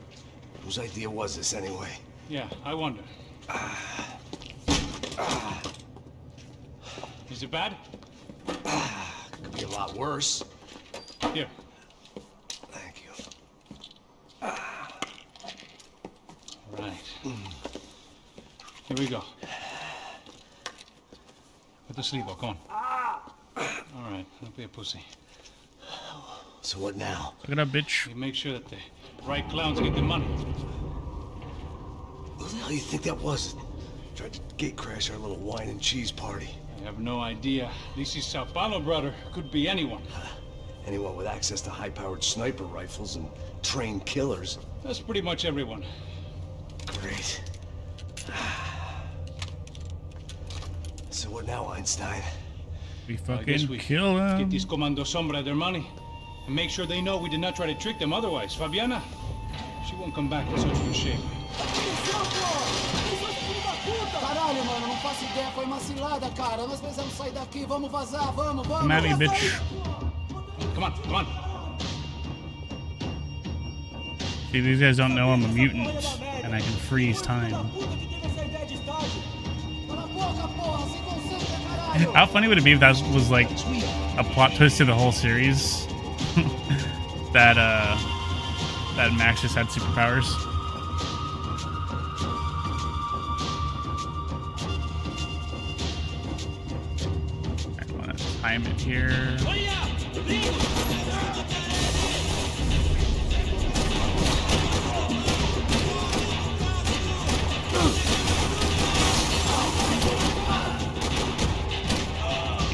Whose idea was this anyway? Yeah, I wonder. Is it bad? Could be a lot worse. Here. Thank you. Right. Here we go. Put the sleeve on, come on. All right, don't be a pussy. So what now? Look it up, bitch. We make sure that the right clowns get the money. Who the hell do you think that was? Tried to gate crash our little wine and cheese party. I have no idea. This is Sao Paulo, brother. Could be anyone. Anyone with access to high-powered sniper rifles and trained killers. That's pretty much everyone. Great. So what now, Einstein? We I guess fucking we kill get him. these Comando Sombra their money. And make sure they know we did not try to trick them otherwise. Fabiana, she won't come back in such good shape. Caralho, mano, não faço ideia, foi uma cilada, cara. Nós precisamos sair daqui, vamos vazar, vamos. Come at me, bitch. Come on, come on. See, these guys don't know I'm a mutant, and I can freeze time. How funny would it be if that was like a plot twist to the whole series? that Max just had superpowers. I want to time it here.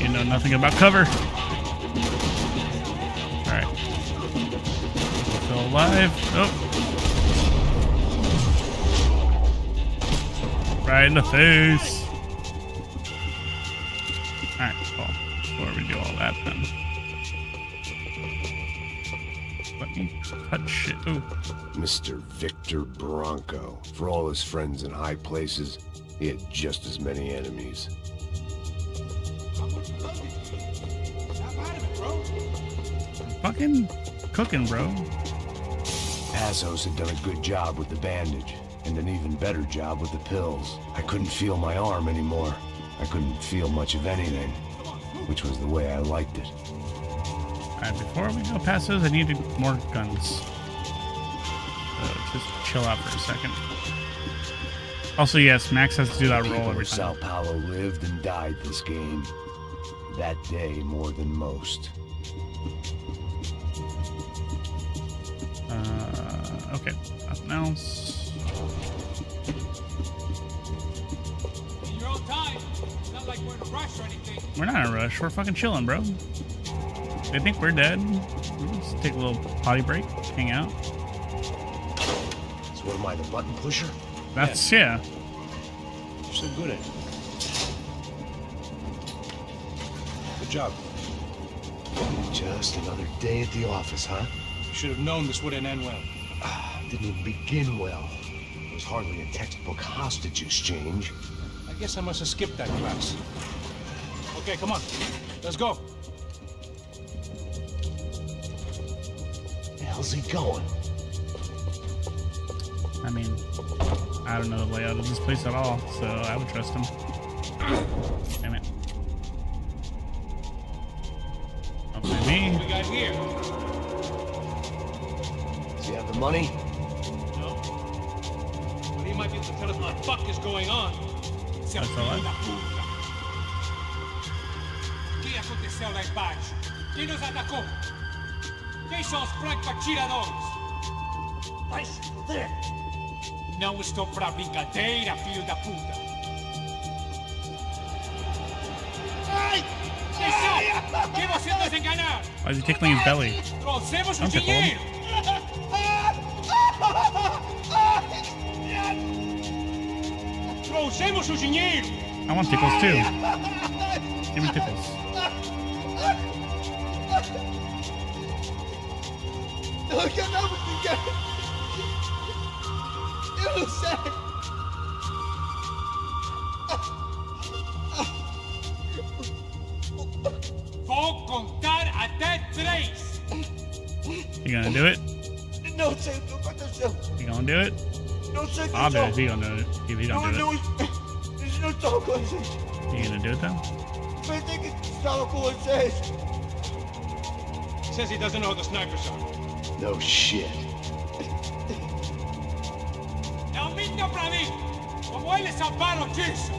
You know nothing about cover. Alright. Still alive. Oh. Right in the face. Alright, cool. Before we do all that then. Let me cut shit. Ooh. Mr. Victor Bronco. For all his friends in high places, he had just as many enemies. Fucking cooking, bro. Passos had done a good job with the bandage, and an even better job with the pills. I couldn't feel my arm anymore. I couldn't feel much of anything, which was the way I liked it. Alright, before we go past those, I needed more guns. So just chill out for a second. Also, yes, Max has to do that roll People every of Sao time. Paulo lived and died this game. That day more than most. Okay, nothing else. In your own time. It's not like we're in a rush or anything. We're not in a rush. We're fucking chilling, bro. They think we're dead. We'll just take a little potty break, hang out. So what am I, the button pusher? That's, yeah. You're so good at it. Good job. Just another day at the office, huh? You should have known this wouldn't end well. Didn't even begin well. It was hardly a textbook hostage exchange. I guess I must have skipped that class. Okay, come on. Let's go. Where the hell's he going? I mean, I don't know the layout of this place at all, so I would trust him. Damn it. Don't blame me. What we got here? Does he have the money? No. But he might be able to tell us what the fuck is going on. That's all right. O que aconteceu lá embaixo? Quem nos atacou? Quem são os francos atiradores? Vai se fuder! Não estou pra brincadeira, filho da puta! Ai! Desceu! Why is he tickling his belly? Don't tickle him. I want tickles too. Give me tickles. Vou contar até 3. You gonna do it? Não sei o que aconteceu. You gonna do it? Não sei o que I'll do it if you don't do it. If you don't do it. Eles não estão com a gente. You gonna do it then? Pensei que estava com vocês. Says he doesn't know who the snipers are. No shit. Não minta pra mim! Como eles salvaram disso?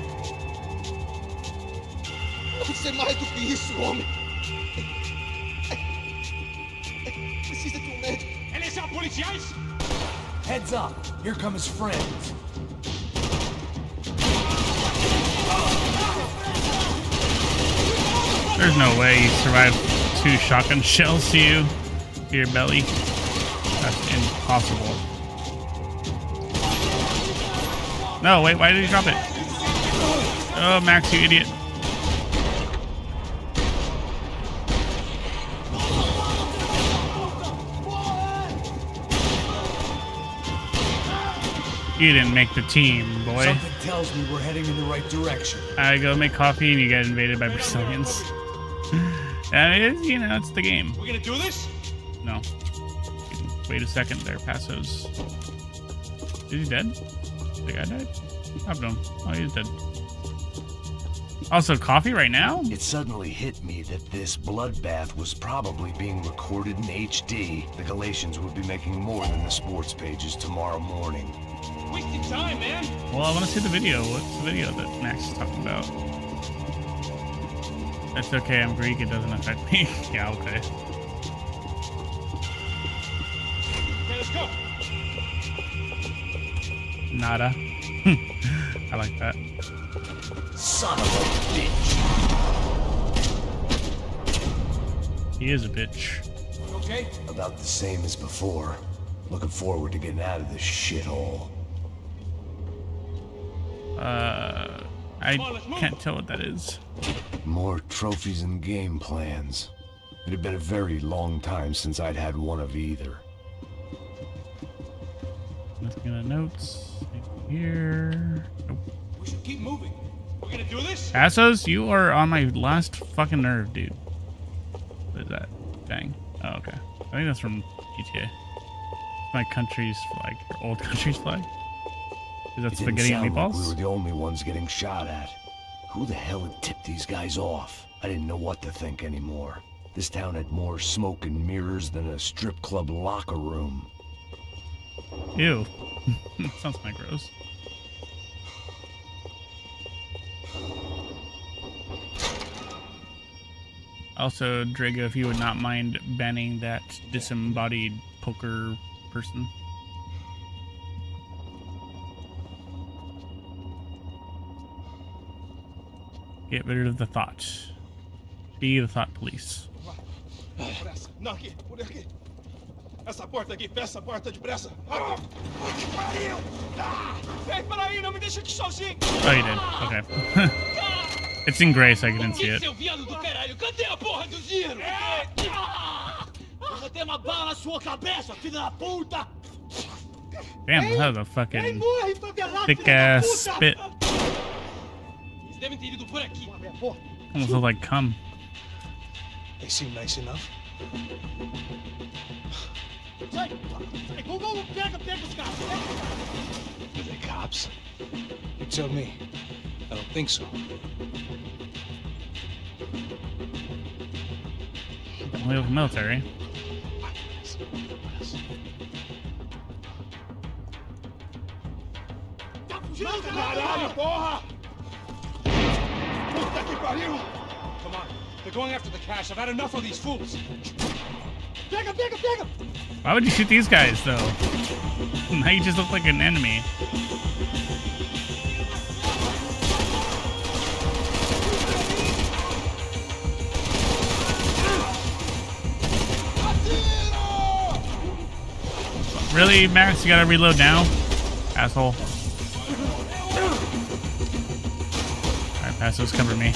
Não sei mais do que isso, homem. Precisa de médico. Eles são policiais? Heads up, here come his friends. There's no way you survived 2 shotgun shells to your belly. That's impossible. No, wait, why did he drop it? Oh, Max, you idiot. You didn't make the team, boy. Something tells me we're heading in the right direction. I go make coffee and you get invaded by Brazilians. And it is, you know, it's the game. We're gonna do this? No. Wait a second there, Passos. Is he dead? The guy died? I don't know. Oh, he's dead. Also, coffee right now? It suddenly hit me that this bloodbath was probably being recorded in HD. The Galatians would be making more than the sports pages tomorrow morning. Wasting time, man. Well, I want to see the video. What's the video that Max is talking about? That's okay, I'm Greek, it doesn't affect me. Yeah, okay. Okay, let's go. Nada. I like that. Son of a bitch. He is a bitch. Okay? About the same as before. Looking forward to getting out of this shithole. I can't tell what that is. More trophies and game plans. It had been a very long time since I'd had one of either. Looking at notes. Here. Nope. We should keep moving. We're gonna do this? Passos, you are on my last fucking nerve, dude. What is that? Bang. Oh, okay. I think that's from GTA. My country's flag. Your old country's flag? Is that spaghetti and meatballs? Like we were the only ones getting shot at. Who the hell had tipped these guys off? I didn't know what to think anymore. This town had more smoke and mirrors than a strip club locker room. Ew. Sounds kind of gross. Also, Drago, if you would not mind banning that disembodied poker person. Get rid of the thought. Be the thought police. Não, aqui, por aqui. Essa porta aqui, fecha essa porta depressa. Ei, peraí, não me deixa aqui sozinho. Oh, you did. Okay. It's in gray, so I couldn't see it. Seu viado do caralho, cadê a porra do dinheiro? Eu vou ter uma bala na sua cabeça, filho da puta! Damn, that was a fucking thick ass spit. Eles devem ter ido por aqui. Almost looked like cum. They seem nice enough. Sai, vamos, pega os caras. Are they cops? You tell me. I don't think so. We look military. Caralho, porra! Puta que pariu! Come on, they're going after the cash. I've had enough of these fools. Pega! Why would you shoot these guys, though? Now you just look like an enemy. Really, Max? You gotta reload now? Asshole. Alright, Passos, cover me.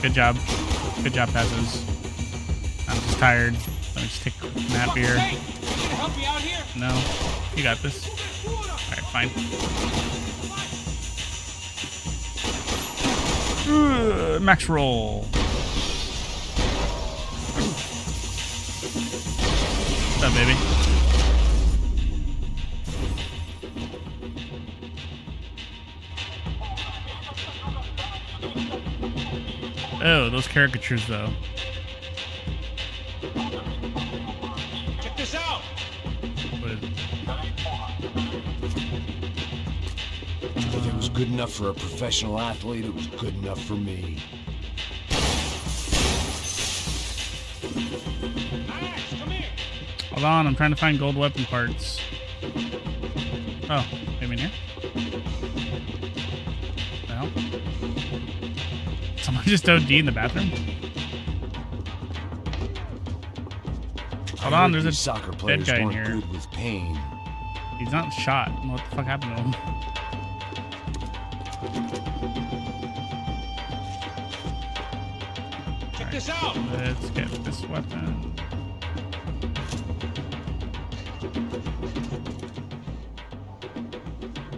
Good job. Good job, Passos. I'm just tired. Let me just take a nap here. Help me out here. No. You got this. Alright, fine. Max roll. What's up, baby? Oh, those caricatures, though. Check this out. What is it? If it was good enough for a professional athlete, it was good enough for me. Hold on, I'm trying to find gold weapon parts. Oh, maybe in here? No. Someone just OD in the bathroom? Hold on, there's a soccer dead players guy in weren't here. good with Payne. He's not shot. What the fuck happened to him? Check this out. Let's get this weapon.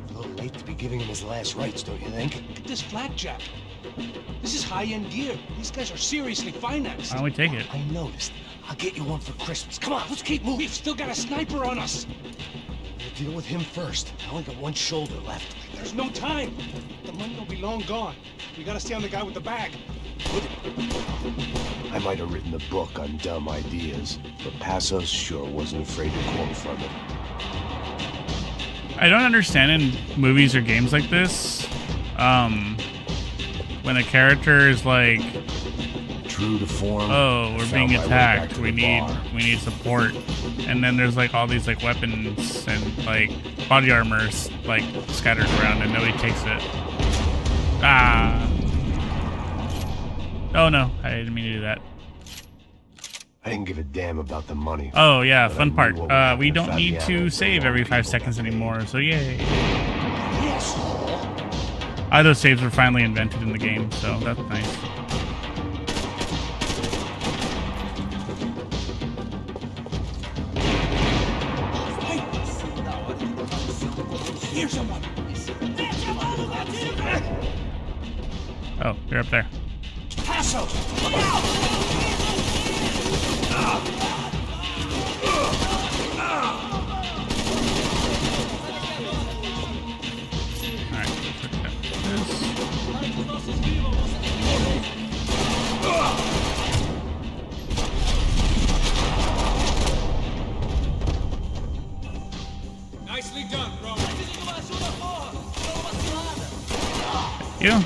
A little late to be giving him his last rites, don't you think? Look at this blackjack. This is high-end gear. These guys are seriously financed. Why don't we take it? I noticed. I'll get you one for Christmas. Come on, let's keep moving. We've still got a sniper on us. We'll deal with him first. I only got one shoulder left. There's no time. The money will be long gone. We gotta stay on the guy with the bag. I might have written a book on dumb ideas, but Passos sure wasn't afraid to quote from it. I don't understand in movies or games like this, when a character is like, true to form. oh, we're being attacked. We need bar. support, and then there's like all these like weapons and like body armors like scattered around, and nobody takes it. Ah. Oh no, I didn't mean to do that. I didn't give a damn about the money. Oh yeah, but fun I part. knew what would happen We if don't need Fabiano to save every 5 people seconds got anymore, so yay. Yes. Those saves were finally invented in the game, so that's nice. Here's someone. Oh, you're up there. Passos. Alright, let's look at this. Nicely done, bro. You?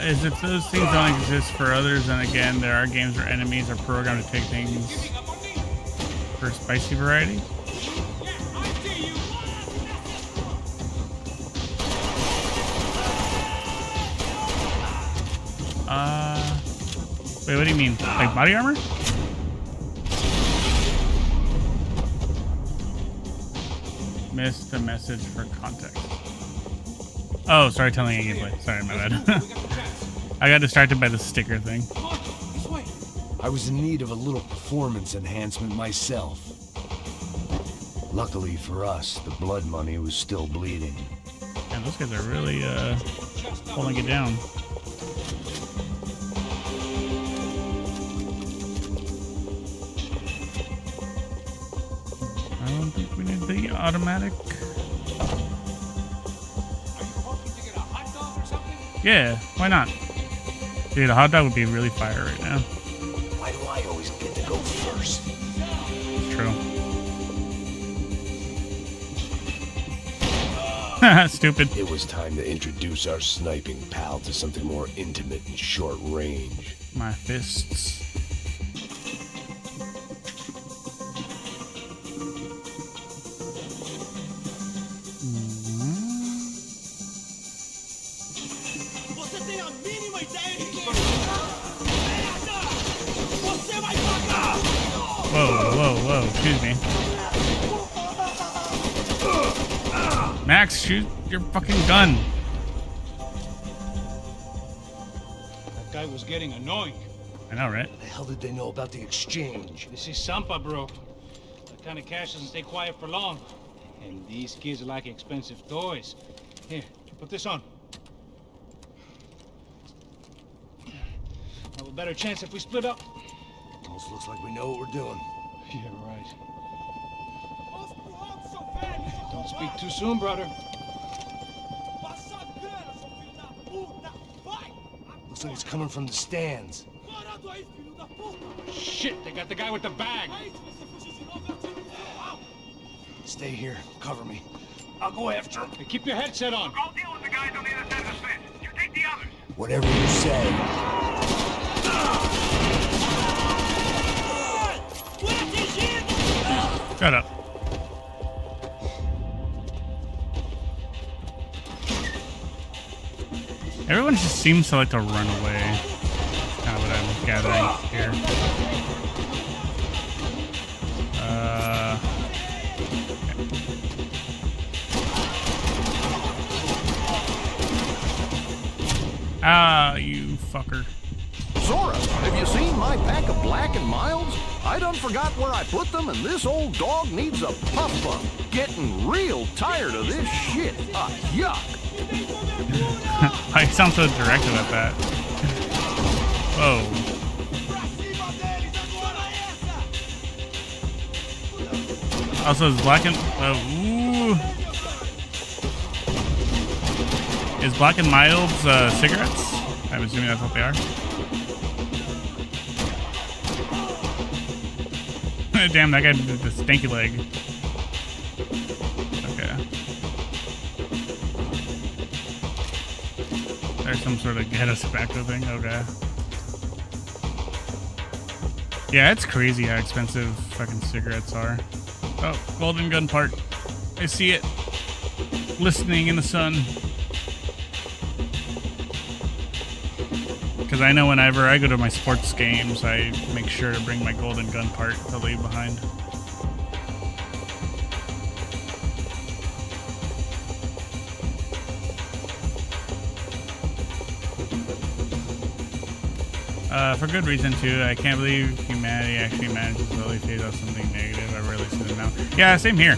Is if those things don't exist for others, then again, there are games where enemies are programmed to take things for spicy variety. Wait, what do you mean? Like body armor? Missed the message for context. Oh, sorry, telling a gameplay. Sorry, my bad. I got distracted by the sticker thing. I was in need of a little performance enhancement myself. Luckily for us, the blood money was still bleeding. And those guys are really holding it down. I don't think we need the automatic. Yeah, why not? Dude, a hot dog would be really fire right now. Why do I always get to go first? It's true. Stupid. It was time to introduce our sniping pal to something more intimate and short range. My fists. Whoa, excuse me. Max, shoot your fucking gun. That guy was getting annoying. I know, right? What the hell did they know about the exchange? This is Sampa, bro. That kind of cash doesn't stay quiet for long. And these kids like expensive toys. Here, put this on. Have a better chance if we split up. Almost looks like we know what we're doing. Yeah, right. Don't speak too soon, brother. Looks like it's coming from the stands. Shit, they got the guy with the bag. Stay here. Cover me. I'll go after him. Hey, keep your headset on. I'll deal with the guys on the other side of the fence. You take the others. Whatever you say. Shut up. Everyone just seems to like to run away. That's kind of what I'm gathering here. Ah, you fucker. Sora, have you seen my pack of Black and Milds? I done forgot where I put them, and this old dog needs a puff-up. Getting real tired of this shit. Yuck. I sound so direct about that. Whoa. Also, is Black and... ooh. Is Black and Milds cigarettes? I'm assuming that's what they are. Damn, that guy did the stinky leg. Okay. There's some sort of ghetto tobacco thing. Okay. Yeah, it's crazy how expensive fucking cigarettes are. Oh, golden gun part. I see it. Listening in the sun. Because I know whenever I go to my sports games, I make sure to bring my golden gun part to leave behind. For good reason too. I can't believe humanity actually managed to slowly phase out something negative. I rarely see them now. Yeah, same here.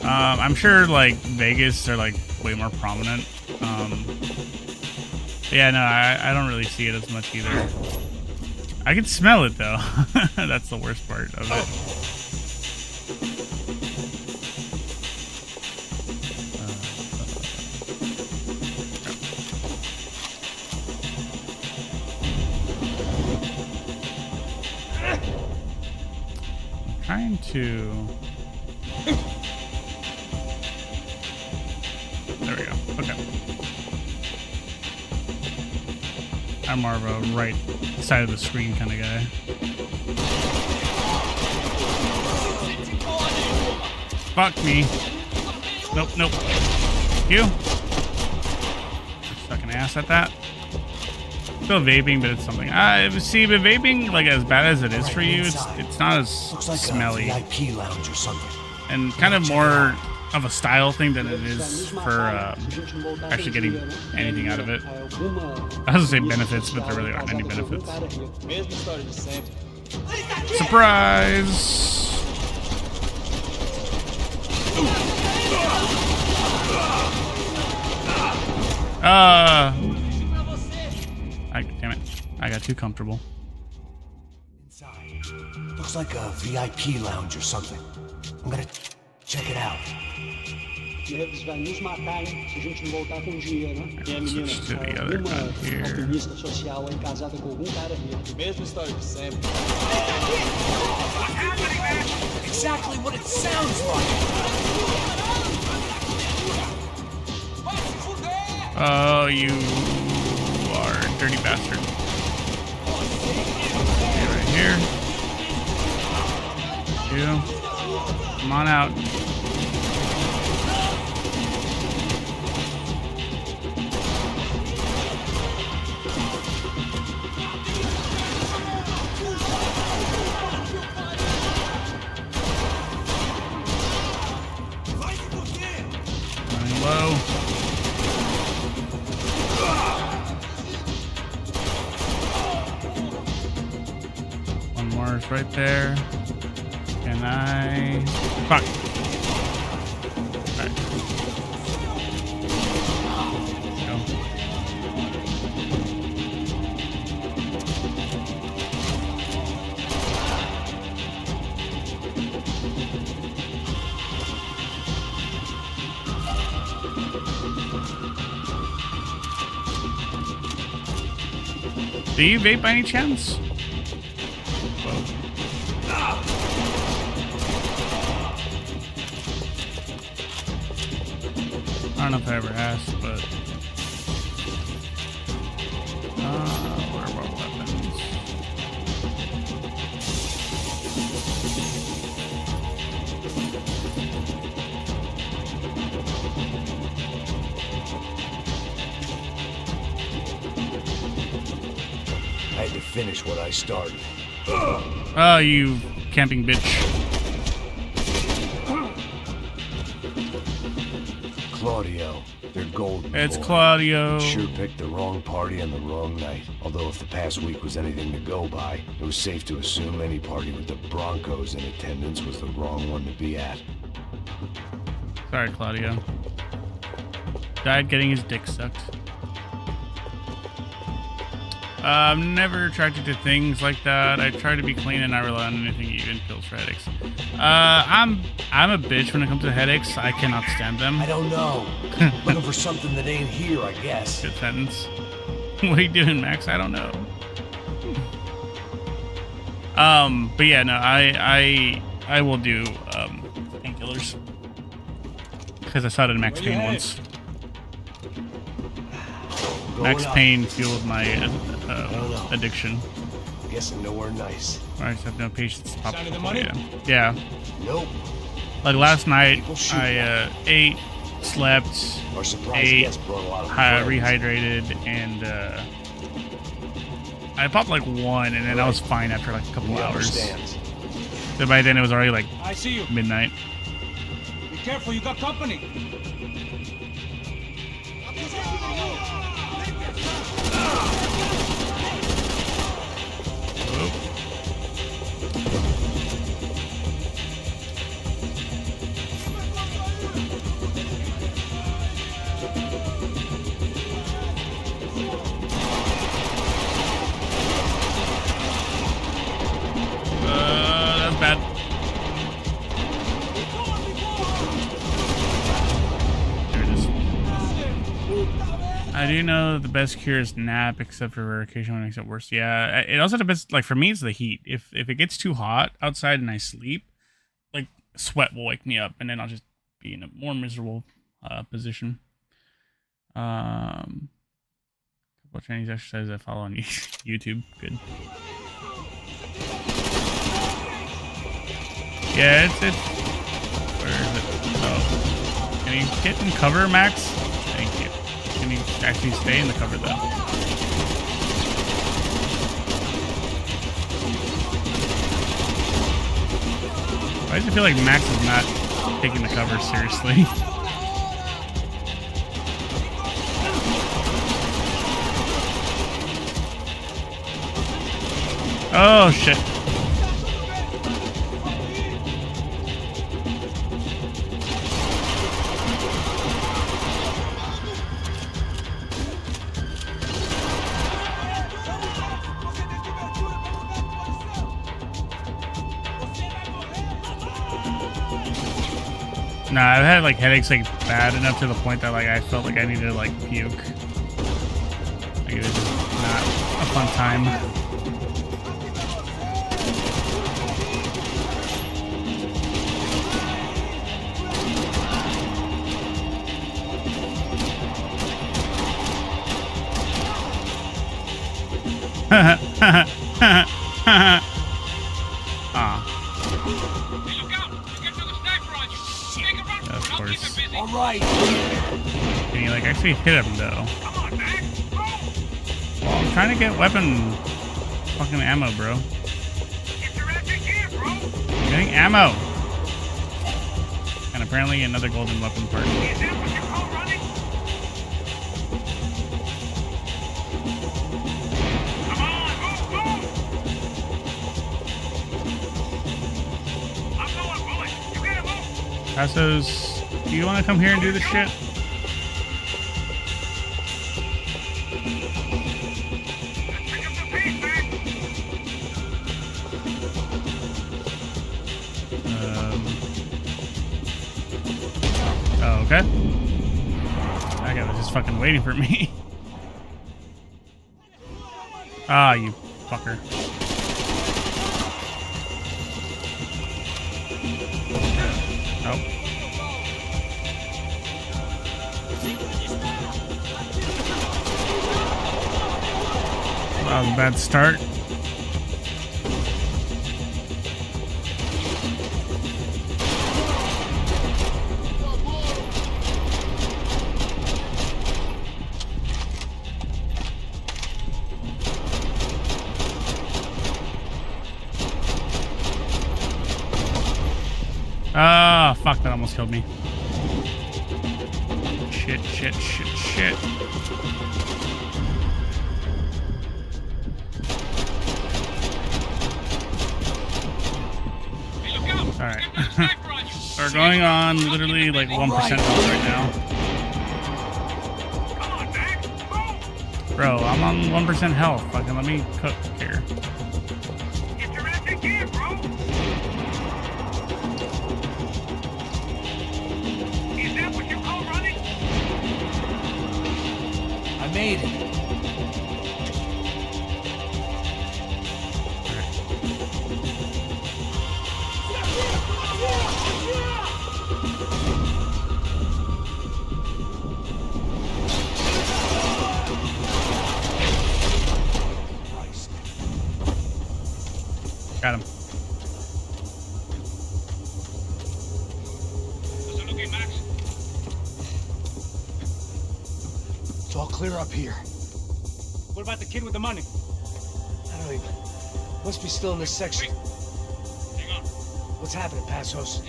I'm sure like Vegas are like way more prominent. Yeah, no, I don't really see it as much either. I can smell it though. That's the worst part of it. I'm trying to... There we go. Okay. I'm more of a right side of the screen kind of guy. Fuck me. Nope, nope. You. Sucking ass at that. Still vaping, but it's something. See, but vaping, like as bad as it is for you, it's not as smelly. VIP lounge or something. And kind of more of a style thing than it is for actually getting anything out of it. I was gonna say benefits, but there really aren't any benefits. Surprise! Damn it. I got too comfortable. Inside. Looks like a VIP lounge or something. I'm gonna check it out. Eles vão nos matar, hein, se a gente não voltar com dinheiro, né? E a menina, uma ativista social aí, casada com algum cara rico. Mesma história de sempre. Exactly what it sounds like. Oh, you are a dirty bastard. Okay, right here. You. Come on out. armor's right there. Can I... Fuck. Alright. Go. Do you vape by any chance? I don't know if I ever asked, but where are weapons? I had to finish what I started. Oh, you camping bitch. Claudio, they're golden. It's boy. Claudio. Sure picked the wrong party on the wrong night. Although if the past week was anything to go by, it was safe to assume any party with the Broncos in attendance was the wrong one to be at. Sorry, Claudio. Died getting his dick sucked. I'm never attracted to things like that. I try to be clean and not rely on anything, even pills for headaches. I'm a bitch when it comes to headaches. I cannot stand them. I don't know. Looking for something that ain't here, I guess. Good sentence. What are you doing, Max? I don't know. But yeah, no, I will do painkillers because I saw it in Max Payne once. Max Payne fueled my addiction. Guessing nowhere nice. I just have no patience to pop Sign of the money? Yeah. Nope. Like last night, I ate, slept, ate, rehydrated, and I popped like one, and then I was fine after like a couple hours. So by then it was already like I see you. midnight. Be careful, you got company. That's bad. There it is. I do know that the best cure is nap, except for occasionally makes it worse. Yeah, it also depends. Like for me, it's the heat. If it gets too hot outside and I sleep, like sweat will wake me up, and then I'll just be in a more miserable position. Couple Chinese exercises I follow on YouTube. Good. Yeah, it's where is it? Oh, can you get in cover, Max? Thank you. Can you actually stay in the cover though? Why does it feel like Max is not taking the cover seriously? Oh shit. Nah, I've had like headaches like bad enough to the point that like I felt like I needed to like puke. Like it was just not a fun time. Of course. All right. Can you like actually hit him though? Well, I'm trying to get weapon fucking ammo, bro. I'm getting ammo. And apparently another golden weapon part. Passos, do you want to come here and do this shit? Oh, okay. That guy was just fucking waiting for me. Ah, you fucker. Nope. That was a bad start. Ah, fuck, that almost killed me. Shit, shit, shit, shit. Alright. We're going on literally like 1% health right now. Bro, I'm on 1% health. Fucking let me cook here. Made it. Got him. It's all clear up here. What about the kid with the money? I don't even... Must be still in this section. What's happening, Passos?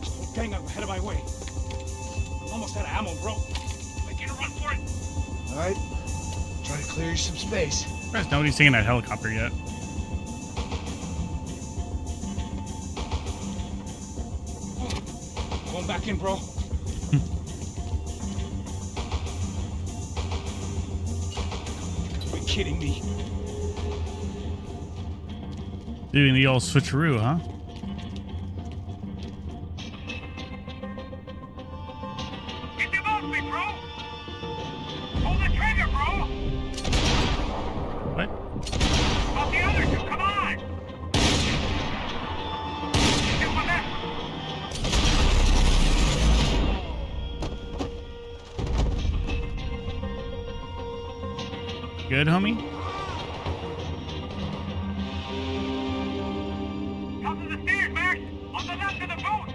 Whole gang up ahead of my way. I'm almost out of ammo, bro. Making a run for it. All right. Try to clear you some space. There's nobody's taking that helicopter yet. Going back in, bro. Are you kidding me? Doing the old switcheroo, huh? Get them off me, bro! Pull the trigger, bro! What? Off the other two, come on! Get one left! Good, homie? Top of the stairs, Max! On the left of the boat!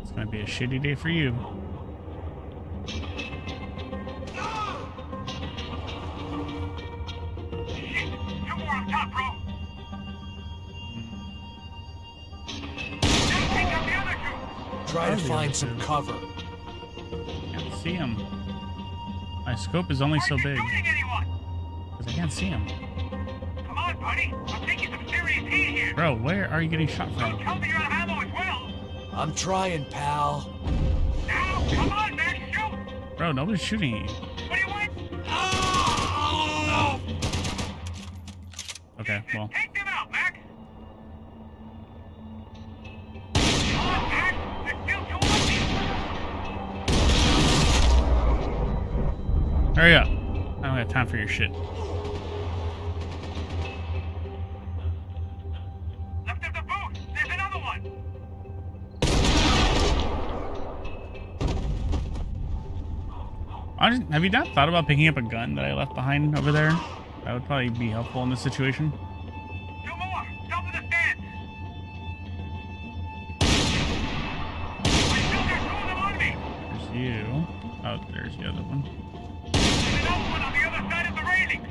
It's gonna be a shitty day for you. Shit! Two more on top, bro! Now take out the other two! Try to find some cover. Can't see him. My scope is only so big. Shooting anyone! Because I can't see him. Come on, buddy! I'm taking some serious heat here! Bro, where are you getting shot from? Tell me you're out of ammo as well! I'm trying, pal. Now, come on, Max, shoot! Bro, nobody's shooting at you. What do you want? Oh. Okay, well. Take them out, Max! Come on, Max! There's still two of Hurry up. I don't have time for your shit. Left of the boat! There's another one! Have you not thought about picking up a gun that I left behind over there? That would probably be helpful in this situation. Two more! Top of the stands! I still got two of them on me! There's you. Oh, there's the other one. There's another one on the other side of the railing!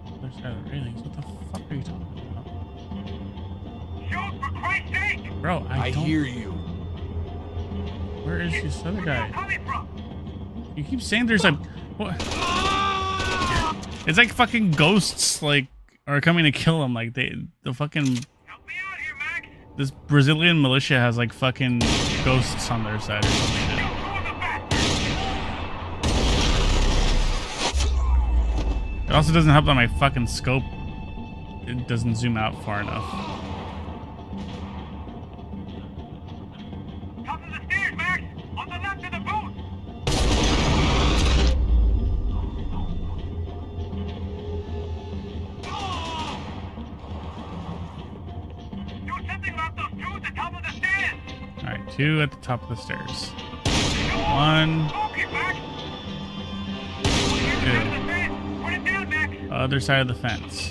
Other side of the railings. What the fuck are you talking about? Shoot, for Christ's sake! Bro, I don't... hear you. Where is this other guy? Coming from? You keep saying there's a... What? It's like fucking ghosts, like, are coming to kill him. Like the fucking this Brazilian militia has like fucking ghosts on their side or some shit. It also doesn't help that my fucking scope, it doesn't zoom out far enough. Top of the stairs, Max! On the left of the boat! Do something about those two at the top of the stairs! Alright, 2 at the top of the stairs. 1. 2. Other side of the fence.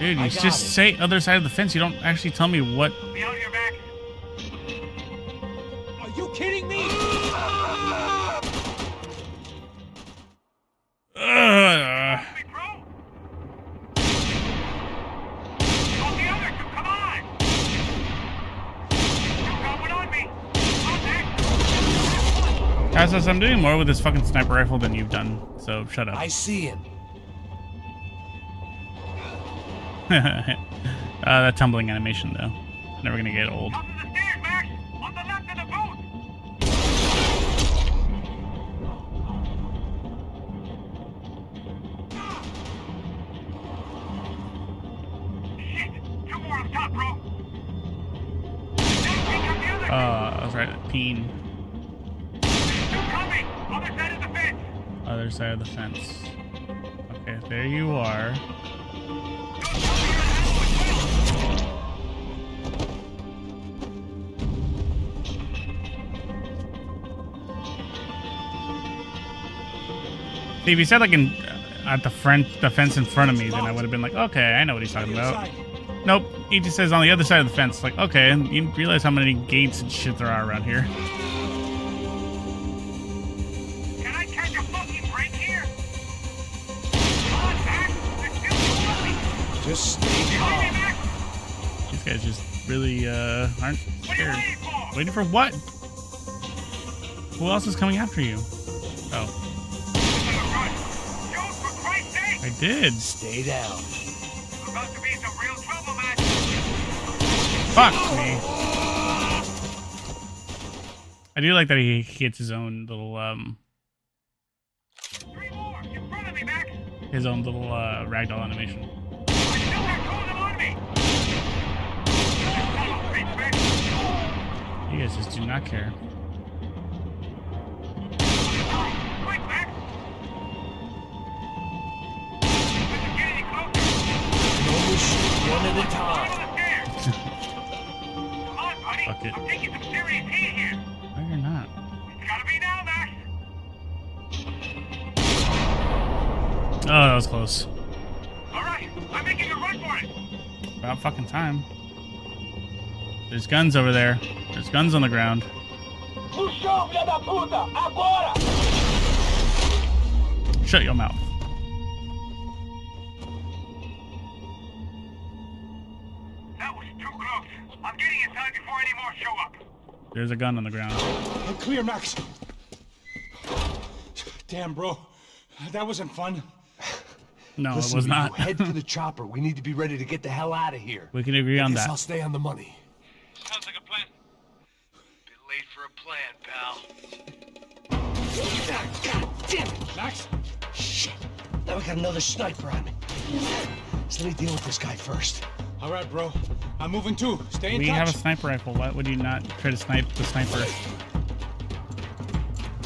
Dude, you just say other side of the fence. You don't actually tell me what. Are you kidding me? Cassis, I'm doing more with this fucking sniper rifle than you've done, so shut up. I see him. That tumbling animation, though. Never gonna get old. I was right at Payne. Other side of the fence. Okay, there you are. See, if he said like at the fence in front of me, then I would have been like, okay, I know what he's talking about. Nope, he just says on the other side of the fence. Like, okay, and you realize how many gates and shit there are around here. Can I catch a fucking break here? Just stay calm. These guys just really aren't scared. Waiting for what? Who else is coming after you? Oh. I did. Stay down. About to be some real trouble, man. Fuck me. I do like that he gets his own little his own little ragdoll animation. You guys just do not care. One at a time. Fuck it. I'm taking some serious heat here. No, you're not. It's gotta be now, Max. Oh, that was close. All right, I'm making a run for it. About fucking time. There's guns over there. There's guns on the ground. Shut your mouth. That was too close. I'm getting inside before any more show up. There's a gun on the ground. I'm clear, Max. Damn, bro. That wasn't fun. No, Listen, it was not. Head for the chopper. We need to be ready to get the hell out of here. We can agree on Guess that. I'll stay on the money. Sounds like a plan. Bit late for a plan, pal. God damn it, Max. Shit. Now we got another sniper on me. So let me deal with this guy first. All right, bro. I'm moving too. Stay in We touch. have a sniper rifle. Why would you not try to snipe the sniper?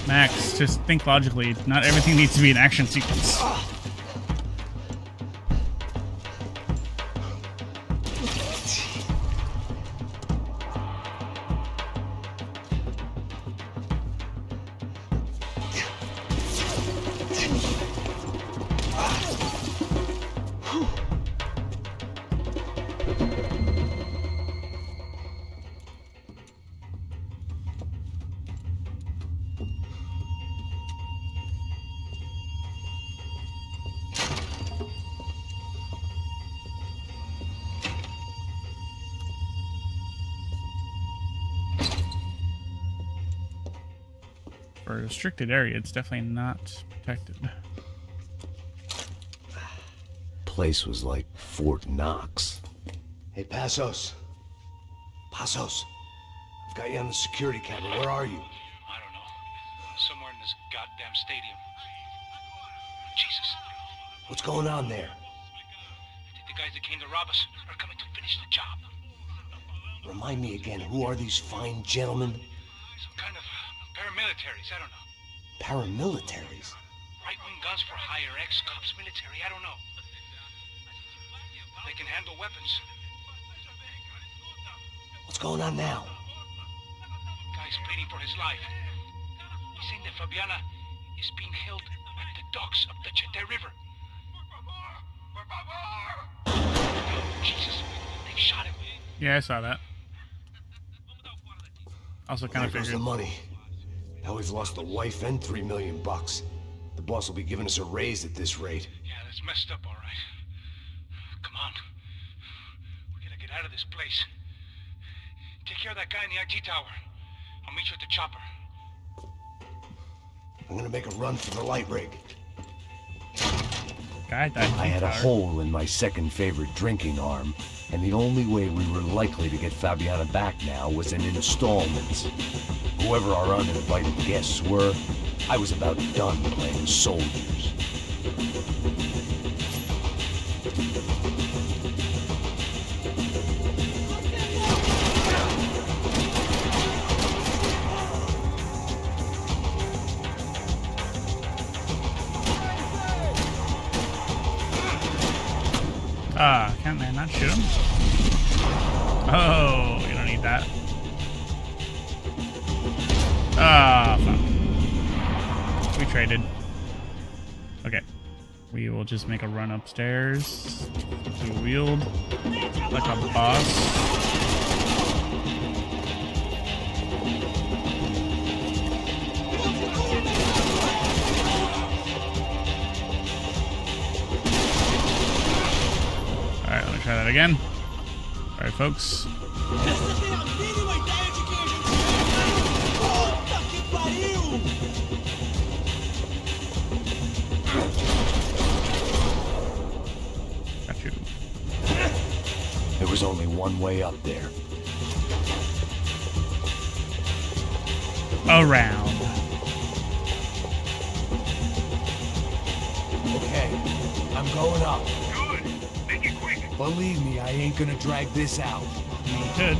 Max, just think logically. Not everything needs to be an action sequence. For a restricted area, it's definitely not protected. place was like Fort Knox. Hey, Passos. Passos. I've got you on the security camera. Where are you? I don't know. Somewhere in this goddamn stadium. Jesus. What's going on there? I think the guys that came to rob us are coming to finish the job. Remind me again, who are these fine gentlemen? Some kind of paramilitaries, I don't know. Paramilitaries? Right-wing guns for hire, ex-cops, military, I don't know. They can handle weapons. What's going on now? Guy's pleading for his life. He's saying that Fabiana is being held at the docks of the Chete River. Jesus, they shot him. Yeah, I saw that. Also kind of There goes figured. the money. Now we've lost the wife and $3 million. The boss will be giving us a raise at this rate. Yeah, that's messed up, all right. Come on. We gotta get out of this place. Take care of that guy in the IG tower. I'll meet you at the chopper. I'm gonna make a run for the light rig. God, that I had a hole in my second favorite drinking arm, and the only way we were likely to get Fabiana back now was in installments. Whoever our uninvited guests were, I was about done playing soldiers. Can't man not shoot him? Oh, you don't need that. Fuck. We traded. Okay. We will just make a run upstairs. Do wield like a boss. Alright, let me try that again. Alright, folks. Got you. There was only one way up there. Around. Okay, I'm going up. Good. Make it quick. Believe me, I ain't gonna drag this out. You could.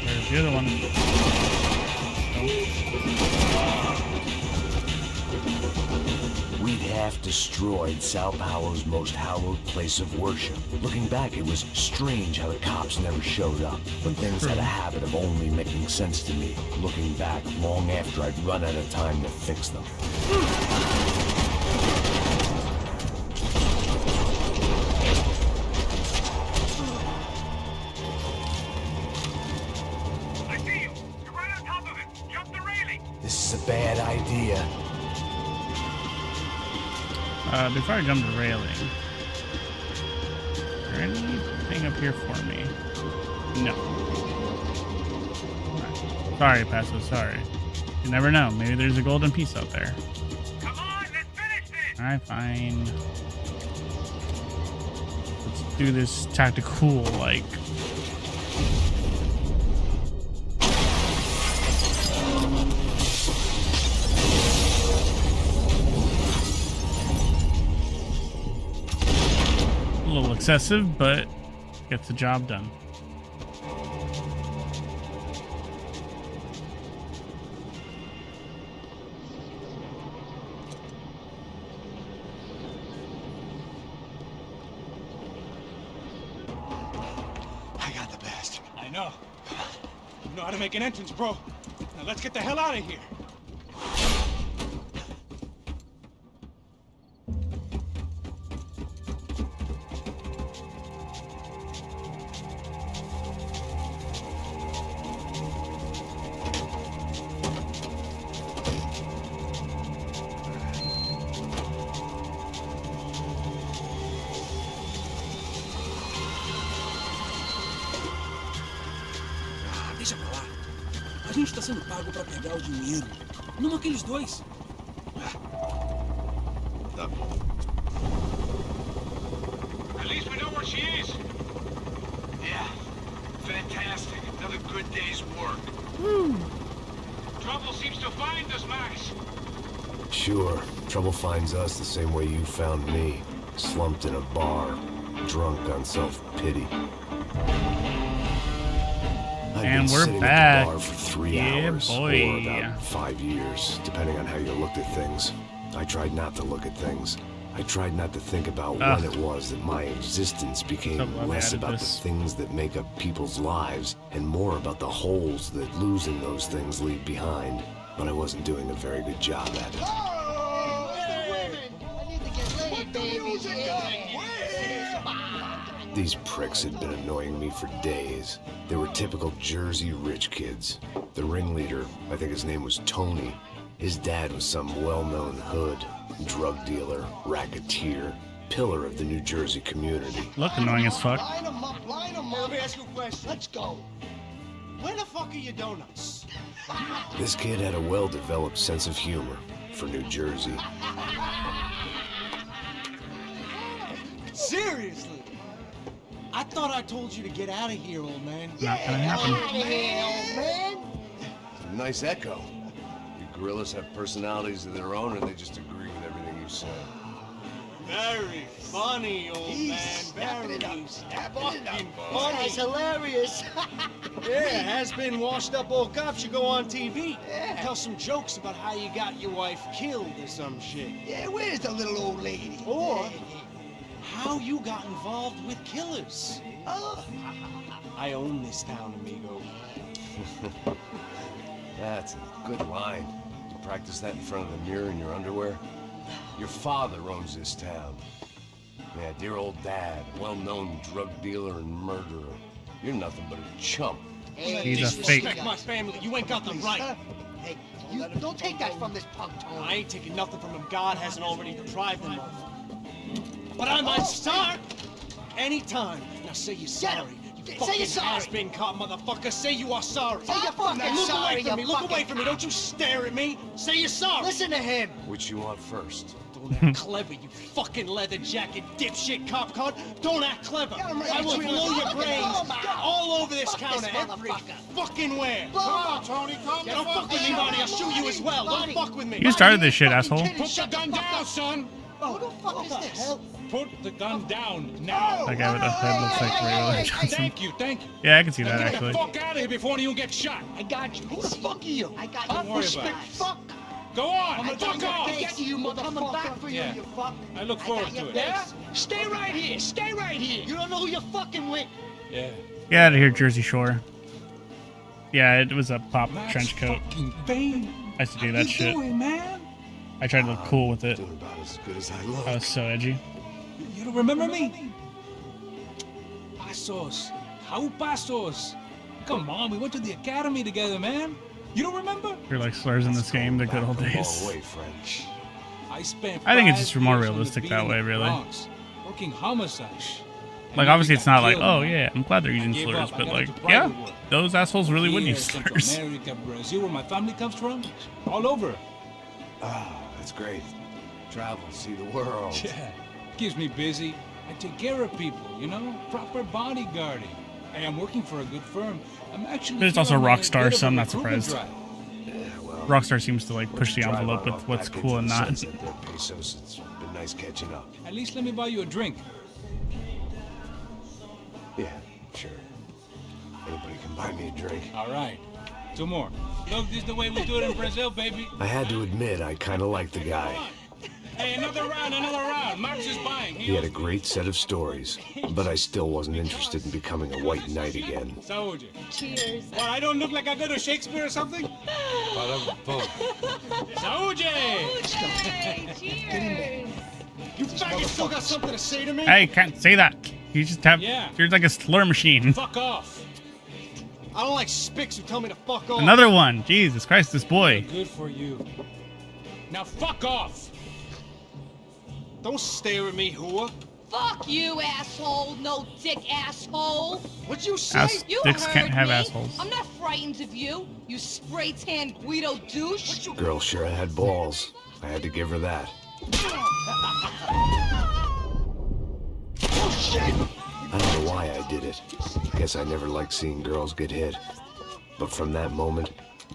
There's the other one. We'd half destroyed Sao Paulo's most hallowed place of worship. Looking back, it was strange how the cops never showed up. But things had a habit of only making sense to me, looking back long after I'd run out of time to fix them. I see you. You're right on top of him. Jump the railing. This is a bad idea. Before I jump the railing, is there anything up here for me? No. Right. Sorry, Paso, sorry. You never know. Maybe there's a golden piece out there. Come on, let's finish this. Alright, fine. Let's do this tactical, like. A little excessive, but gets the job done. I got the bastard. I know. You know how to make an entrance, bro. Now let's get the hell out of here. Deixa pra lá. A gente tá sendo pago pra pegar o dinheiro. No me aqueles dois. At least we know where she is. Yeah. Fantastic. Another good day's work. Trouble seems to find us, Max. Sure, trouble finds us the same way you found me. Slumped in a bar, drunk on self-pity. I've And been we're sitting back. at the bar for 3 Yeah, hours, boy. or about 5 years, depending on how you looked at things. I tried not to look at things. I tried not to think about Ugh. when it was that my existence became So glad they less added about this. the things that make up people's lives and more about the holes that losing those things leave behind. But I wasn't doing a very good job at it. These pricks had been annoying me for days. They were typical Jersey rich kids. The ringleader, I think his name was Tony. His dad was some well-known hood, drug dealer, racketeer, pillar of the New Jersey community. Look annoying as fuck. Line them up, line them up. Let me ask you a question. Let's go. Where the fuck are your donuts? This kid had a well-developed sense of humor for New Jersey. Seriously? I thought I told you to get out of here, old man. Not gonna happen. man. Nice echo. You gorillas have personalities of their own, or they just agree with everything you say? Very funny, old man. Very fucking funny. That's hilarious. Yeah, has-been washed-up old cop should go on TV. Yeah. Tell some jokes about how you got your wife killed or some shit. Yeah, where's the little old lady? Or how you got involved with killers. I own this town, amigo. That's a good line. You practice that in front of the mirror in your underwear? Your father owns this town. Yeah, dear old dad, well-known drug dealer and murderer. You're nothing but a chump. He's a fake. Respect my family. You ain't got them right. Hey, you don't take that from this punk, Tony. I ain't taking nothing from him God hasn't already deprived him of. But I might start anytime. Now say you're sorry. You Say fucking you're sorry. has-been caught, motherfucker. Say you are sorry. Say you're fucking Look sorry, away from you me. Look fucking away from me. Don't you stare at me. Say you're sorry. Listen to him. Which you want first? Don't act clever, you fucking leather jacket dipshit cop card. Don't act clever. Yeah, I'm right I will between blow us. your Look at brains him. all over this Fuck counter this every motherfucker. fucking where. Blow Come him. Tony, calm Don't fuck with me, Marty. I'll shoot you as well. Don't fuck with me. You started this shit, asshole. Put the gun down, son. Who the fuck is this? Put the gun down now. That guy with the head looks like Ray William Johnson. Thank you. Yeah, I can see that Get actually. the fuck out of here before you get shot. I got you. Who the fuck are you? I got Don't you. worry Big about it. fuck. Go on. I'm Fuck off. get you, motherfucker. Coming back for you, Yeah. you fuck. I look forward to it. Yeah? Stay right here. Stay right here. You don't know who you're fucking with. Yeah. Get out of here, Jersey Shore. Yeah, it was a pop trench coat. Payne. I used to do that shit. Doing, man? I tried to look cool with it. Doing about as good as I look. I was so edgy. You don't remember me? Pasos. How Pasos? Come on, we went to the academy together, man. You don't remember? You're like slurs in this game, the good old Long days. way, French. I spent I think it's 5 just more years on the realistic beat that in way, the really. Bronx, working homicide. Like, obviously, it's not like, oh yeah, I'm glad they're using gave slurs, up. I but got like, into private yeah, work. those assholes really would Here, use Central slurs. America, Brazil, where my family comes from, all over. Ah, that's great. Travel, see the world. Yeah, keeps me busy. I take care of people, you know, proper bodyguarding. Hey, I'm working for a good firm. I'm actually. But it's here also on a Rockstar, bit of so a I'm not recruitment surprised. drive. Yeah, well, Rockstar seems to like push the drive envelope on with off what's back cool and into the not. sunset there, Pesos. It's been nice catching up. At least let me buy you a drink. Yeah, sure. Anybody can buy me a drink. All right, 2 more. Look, this is the way we do it in Brazil, baby. I had to admit, I kind of liked the guy. Hey, another round, another round. Max is buying. He had a great set of stories, but I still wasn't interested in becoming a white knight again. Saúde. Cheers. Well, I don't look like I go to Shakespeare or something? Saúde! Cheers. You faggot still got something to say to me? Hey, can't say that. You just have. Yeah. You're like a slur machine. Fuck off. I don't like spics who tell me to fuck off. Another one. Jesus Christ, this boy. Good for you. Now fuck off. Don't stare at me, whore. Fuck you, asshole. No dick, asshole. What'd you say? Ass You dicks heard can't have me. assholes. I'm not frightened of you. You spray-tan Guido douche. Girl sure had balls. I had to give her that. Oh, shit! I don't know why I did it. Guess I never liked seeing girls get hit. But from that moment,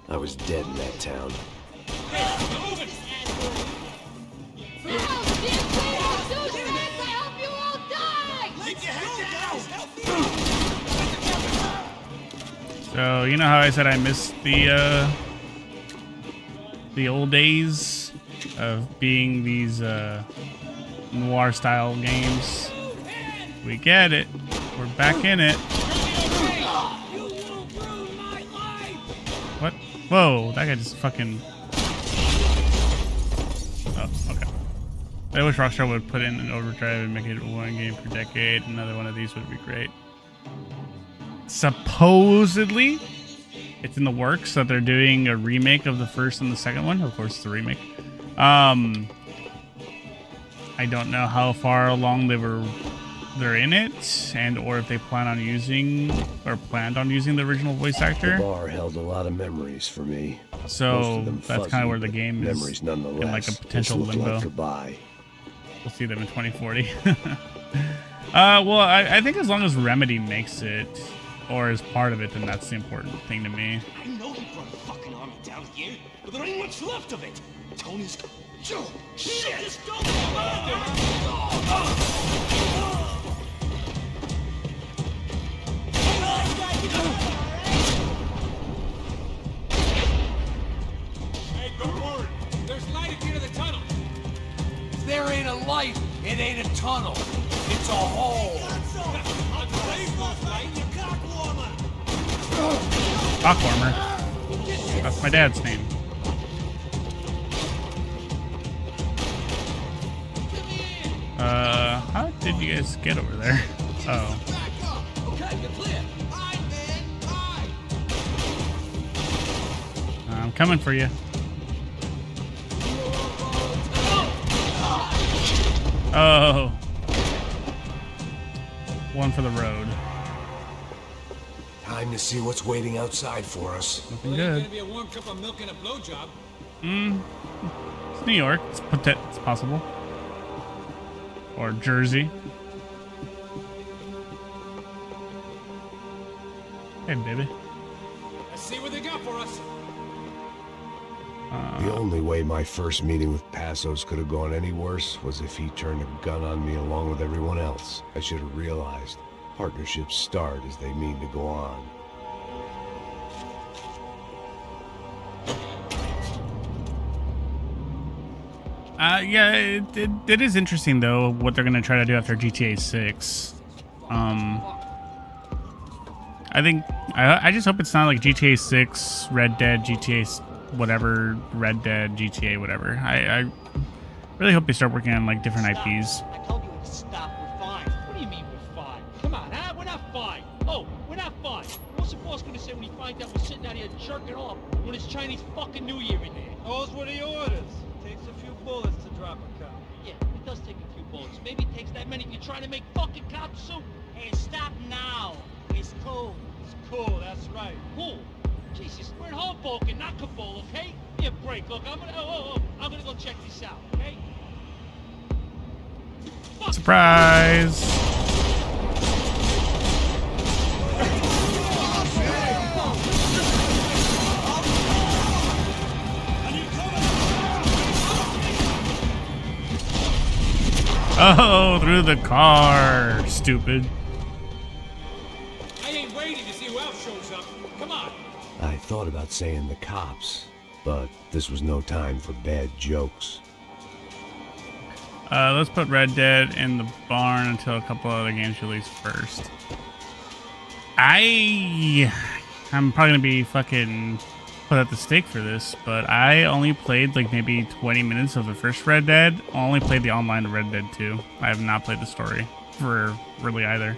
I was dead in that town. So you know how I said I missed the old days of being these noir style games. We get it. We're back in it. What? Whoa, that guy just fucking... Oh, okay. I wish Rockstar would put in an overdrive and make it one game per decade. Another one of these would be great. Supposedly, it's in the works that they're doing a remake of the first and the second one. Of course, it's a remake. I don't know how far along they're in it, and or if they plan on using or planned on using the original voice actor. The bar held a lot of memories for me. So that's kind of where the game is memories nonetheless. in like a potential This looked limbo. like goodbye. We'll see them in 2040. Well, I think as long as Remedy makes it or is part of it, then that's the important thing to me. I know he brought a fucking army down here, but there ain't much left of it. Tony's... Shit! Just go! Hey, don't worry. There's light at the end of the tunnel. There ain't a light, it ain't a tunnel. It's a hole. Cockwarmer. That's my dad's name. How did you guys get over there? Oh. I'm coming for you. Oh. One for the road. Time to see what's waiting outside for us. Looking good. Gonna be a warm cup of milk and a blowjob. It's New York. It's possible. Or Jersey. Hey, baby. Let's see what they got for us. The only way my first meeting with Passos could have gone any worse was if he turned a gun on me along with everyone else. I should have realized partnerships start as they mean to go on. Yeah, it is interesting though what they're gonna try to do after GTA 6. I just hope it's not like GTA 6, Red Dead, GTA whatever, Red Dead, GTA whatever. I really hope they start working on like different IPs. I told you to stop. We're fine. What do you mean we're fine? Come on, huh? We're not fine. Oh, we're not fine. What's the boss gonna say when he finds out we're sitting out here jerking off when it's Chinese fucking New Year in there? Those were the orders. Takes a few bullets to drop a cop. Yeah, it does take a few bullets. Maybe it takes that many if you're trying to make fucking cop soup. Hey, stop now. It's cool. It's cool, that's right. Cool? Jesus, we're in Hoboken, not Kabul, okay? Give me a break. Look, I'm gonna go check this out, okay? Surprise! Oh, through the car, stupid. I ain't waiting to see who else shows up. Come on. I thought about saying the cops, but this was no time for bad jokes. Let's put Red Dead in the barn until a couple other games release first. I'm probably gonna be fucking put at the stake for this, but I only played like maybe 20 minutes of the first Red Dead. I only played the online of Red Dead 2. I have not played the story for really either.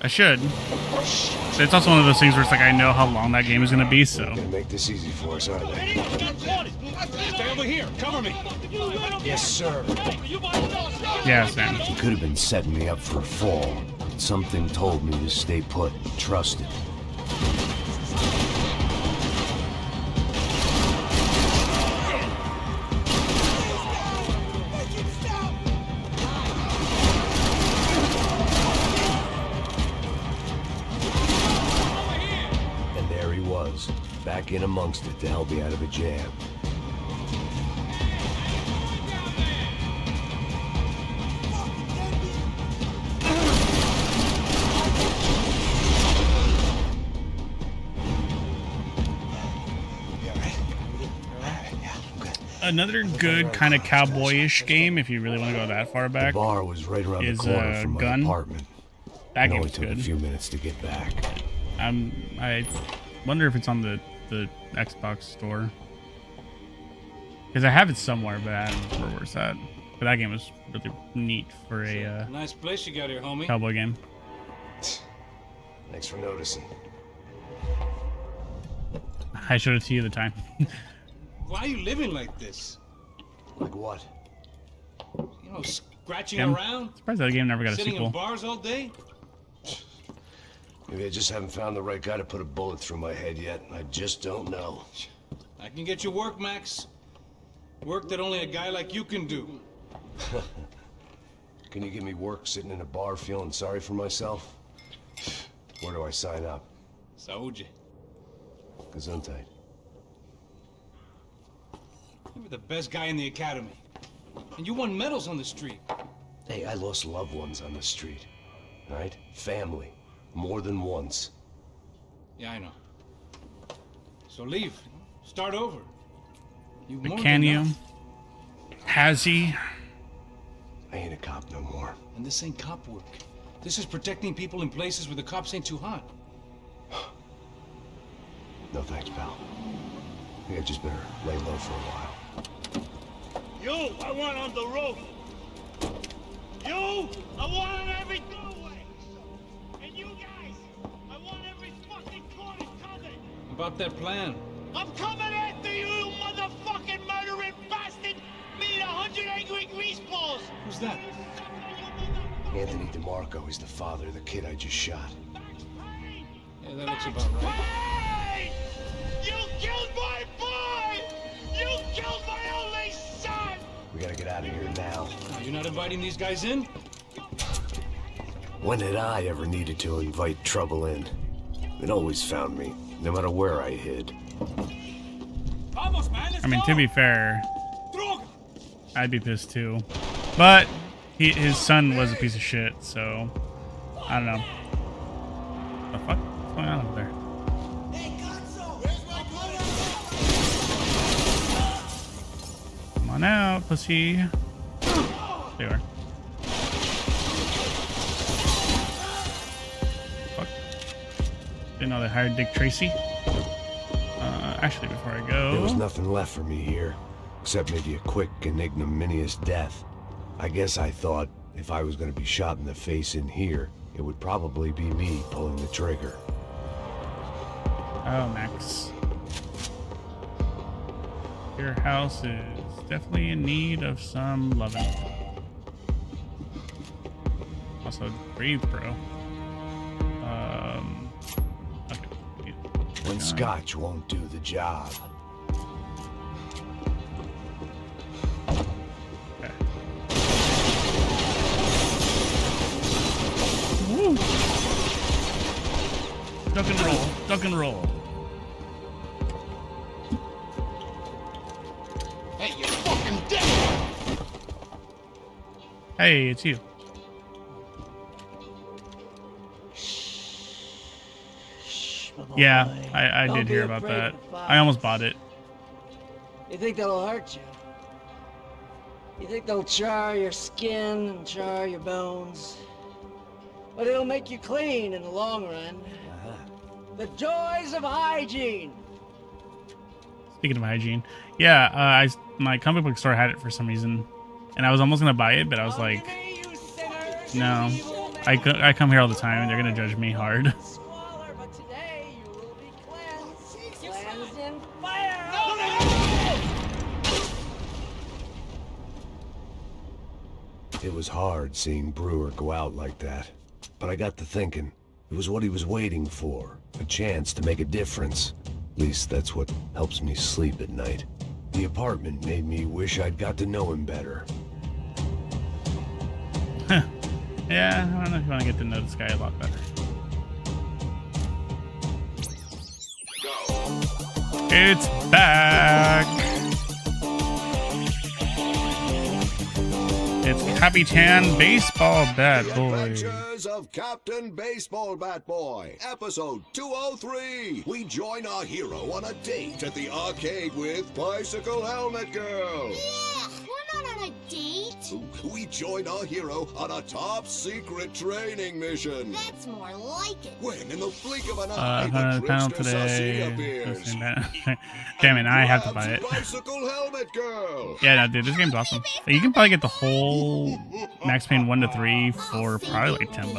I should. But it's also one of those things where it's like I know how long that game is going to be, so. Gonna make this easy for us, aren't they? Stay over here. Cover me. Yes, sir. Yeah, Sam. He could have been setting me up for a fall. But something told me to stay put and trust it. And there he was, back in amongst it to help me out of a jam. Another good kind of cowboyish game, if you really want to go that far back, The bar was right around the is corner from my Gun. apartment. That It game only was took good. a few minutes to get back. I wonder if it's on the Xbox store. Because I have it somewhere, but I don't remember where it's at. But that game was really neat for a Nice place you got here, homie. cowboy game. Thanks for noticing. I showed it to you at the time. Why are you living like this? Like what? You know, scratching Yeah, I'm around, surprised that game never got a sitting sequel. in bars all day. Maybe I just haven't found the right guy to put a bullet through my head yet. I just don't know. I can get you work, Max. Work that only a guy like you can do. Can you give me work sitting in a bar feeling sorry for myself? Where do I sign up? Saúde. Gesundheit. You were the best guy in the academy. And you won medals on the street. Hey, I lost loved ones on the street. Right? Family. More than once. Yeah, I know. So leave. Start over. You've more Can than you? enough. Has he? I ain't a cop no more. And this ain't cop work. This is protecting people in places where the cops ain't too hot. No thanks, pal. I think I just better lay low for a while. You, I want on the roof. You, I want on every doorway. And you guys, I want every fucking corner covered. About that plan. I'm coming after you, you motherfucking murdering bastard! Me and 100 angry greaseballs! Who's that? Anthony DeMarco, he's the father of the kid I just shot. Yeah, that looks about right. Hey! You killed my boy! You killed my only son! We gotta get out of here now. You're not inviting these guys in? When had I ever needed to invite trouble in? It always found me, no matter where I hid. Vamos, man, let's I mean, go! to be fair, I'd be pissed too. But his son was a piece of shit, so I don't know. The fuck? What's going on over there? Come on out, pussy. There you are. Fuck. Didn't know they hired Dick Tracy. Actually, before I go... There was nothing left for me here, except maybe a quick and ignominious death. I guess I thought if I was going to be shot in the face in here, it would probably be me pulling the trigger. Oh, Max. Your house is definitely in need of some loving. Also, breathe, bro. Okay. When scotch won't do the job. Okay. Woo! Duck and roll. Duck and roll. Hey, you fucking dick! Hey, it's you. Yeah, I Don't did be hear about afraid that. of fire. I almost bought it. You think that'll hurt you? You think they'll char your skin and char your bones? But it'll make you clean in the long run. The joys of hygiene. Speaking of hygiene, yeah, my comic book store had it for some reason, and I was almost gonna buy it, but I was like, no, I come here all the time, and they're gonna judge me hard. Squalor, but today you will be cleansed. Cleansed in fire. It was hard seeing Brewer go out like that, but I got to thinking, it was what he was waiting for, a chance to make a difference. At least that's what helps me sleep at night. The apartment made me wish I'd got to know him better. Huh. Yeah, I don't know if you want to get to know this guy a lot better. It's back! It's Capitan Baseball Bat Boy. Adventures of Captain Baseball Bat Boy, episode 203. We join our hero on a date at the arcade with Bicycle Helmet Girl. Yeah, we're not on a date. We join our hero on a top secret training mission. That's more like it. When in the blink of an eye, the Panel trickster Sassy today. appears. Damn it, I have to buy it. Bicycle Helmet Girl. Yeah, no, dude, this game's awesome. You can probably get the whole Max Payne 1 to 3 for probably like $10.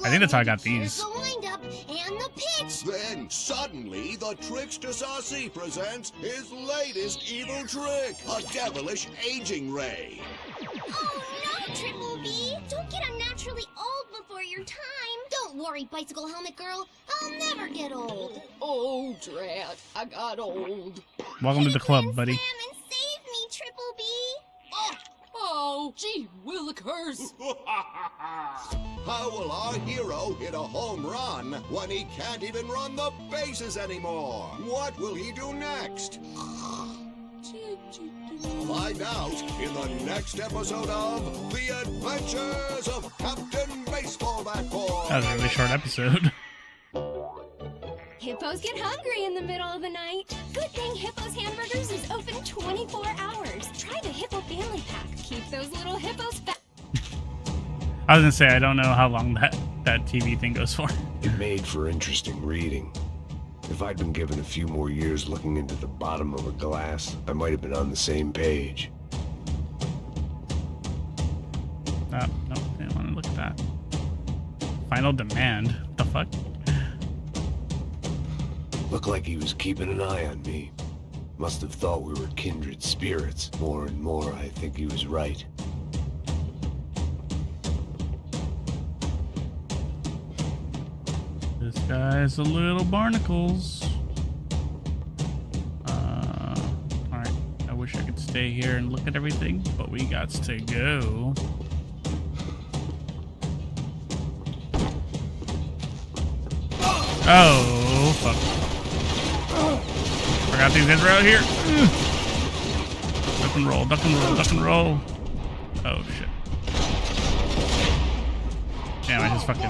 I think that's how I got these. The windup and the pitch. Then suddenly, the trickster Sassy presents his latest evil trick: a devilish aging ray. Oh no, Triple B! Don't get unnaturally old before your time. Don't worry, Bicycle Helmet Girl. I'll never get old. Oh, drat. I got old. Welcome to the club, buddy. Sam and save me, Triple B. Oh, gee willikers. How will our hero hit a home run when he can't even run the bases anymore? What will he do next? Find out in the next episode of The Adventures of Captain Baseball Bat Boy. That was a really short episode. Hippos get hungry in the middle of the night. Good thing Hippo's Hamburgers is open 24 hours. Try the Hippo Family Pack. Keep those little hippos fat. I was gonna say, I don't know how long that TV thing goes for. It made for interesting reading. If I'd been given a few more years looking into the bottom of a glass, I might have been on the same page. No, didn't want to look at that. Final Demand? What the fuck? Looked like he was keeping an eye on me. Must have thought we were kindred spirits. More and more, I think he was right. This guy's a little barnacles. Alright. I wish I could stay here and look at everything, but we got to go. Oh, fuck. Forgot these guys were out here. Duck and roll, duck and roll, duck and roll. Oh, shit. Damn, I just fucking...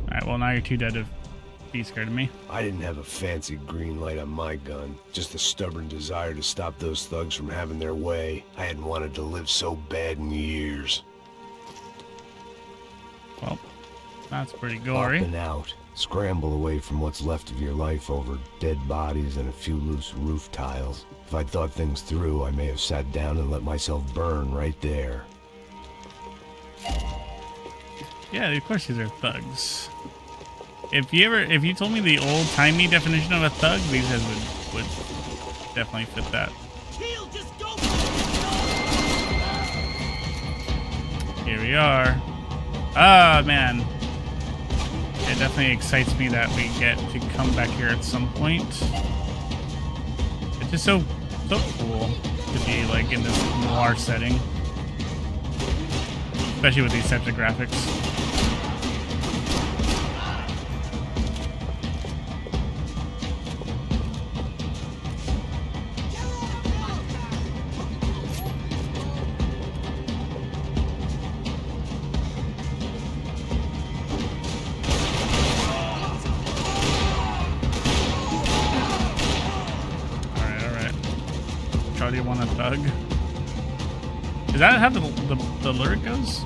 Alright, well now you're too dead to be scared of me. I didn't have a fancy green light on my gun, just a stubborn desire to stop those thugs from having their way. I hadn't wanted to live so bad in years. Well, that's pretty gory. Up and out. Scramble away from what's left of your life over dead bodies and a few loose roof tiles. If I'd thought things through, I may have sat down and let myself burn right there. Yeah, of course these are thugs. If you told me the old-timey definition of a thug, these guys would definitely fit that. Here we are. Ah, man. It definitely excites me that we get to come back here at some point. It's just so cool to be like in this noir setting, especially with these types of graphics. Do you want a thug? Is that how the lyric goes?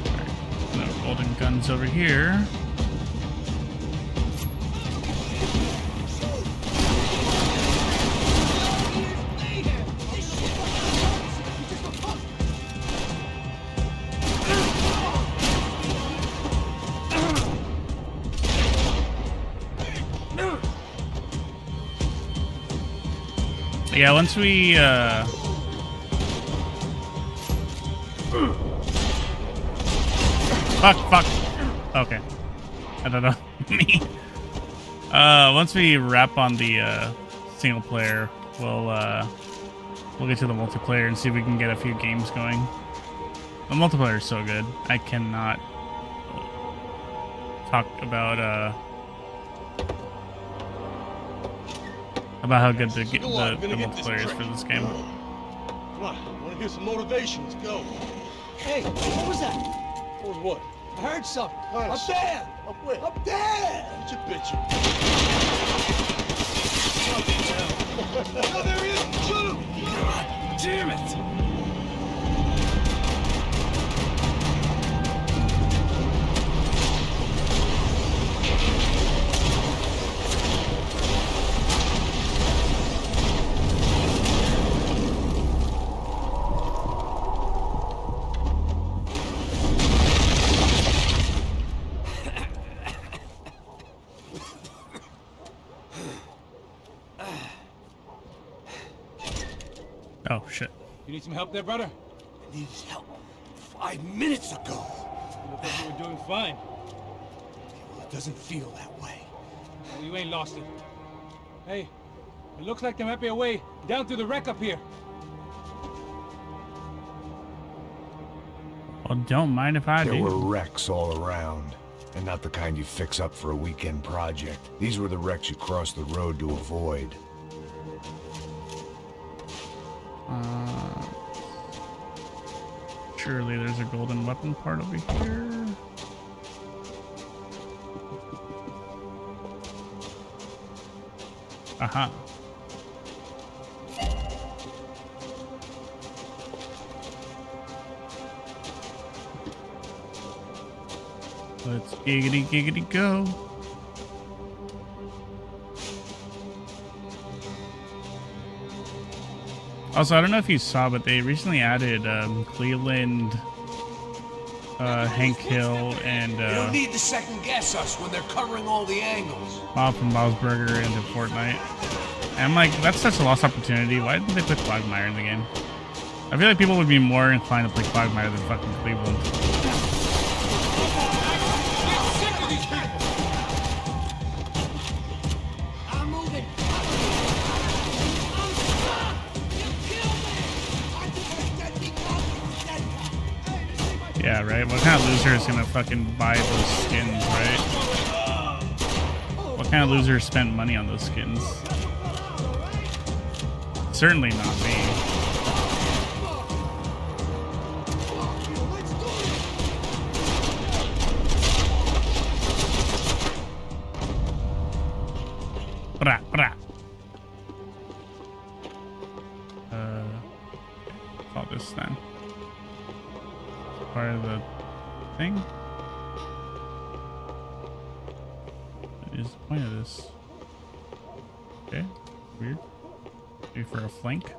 Alright, no golden guns over here. Yeah, once we fuck. Okay. I don't know. Me. Once we wrap on the single player, we'll get to the multiplayer and see if we can get a few games going. The multiplayer is so good. I cannot talk about how good the multiplayer is for this game. Come on, I want to hear some motivation. Let's go. Hey, what was that? What was what? I heard something. Up there! Up where? Up there! Get your bitch. Oh, there he is! Shoot him! God damn it! Oh shit. You need some help there, brother? I needed help 5 minutes ago. You look like you were doing fine. Well, it doesn't feel that way. Well, you ain't lost it. Hey, it looks like there might be a way down through the wreck up here. Well, don't mind if I do. There were wrecks all around, and not the kind you fix up for a weekend project. These were the wrecks you crossed the road to avoid. Surely there's a golden weapon part over here. Aha. Let's giggity go. Also, I don't know if you saw, but they recently added Cleveland, Hank Hill, and You don't need to second guess us when they're covering all the angles. Bob from Bob's Burger into Fortnite. And I'm like, that's such a lost opportunity. Why didn't they put Quagmire in the game? I feel like people would be more inclined to play Quagmire than fucking Cleveland. Yeah, right? What kind of loser is gonna fucking buy those skins, right? What kind of loser spent money on those skins? Certainly not me. Brah, brah. All this then. Part of the thing. What is the point of this? Okay, weird. Maybe for a flank.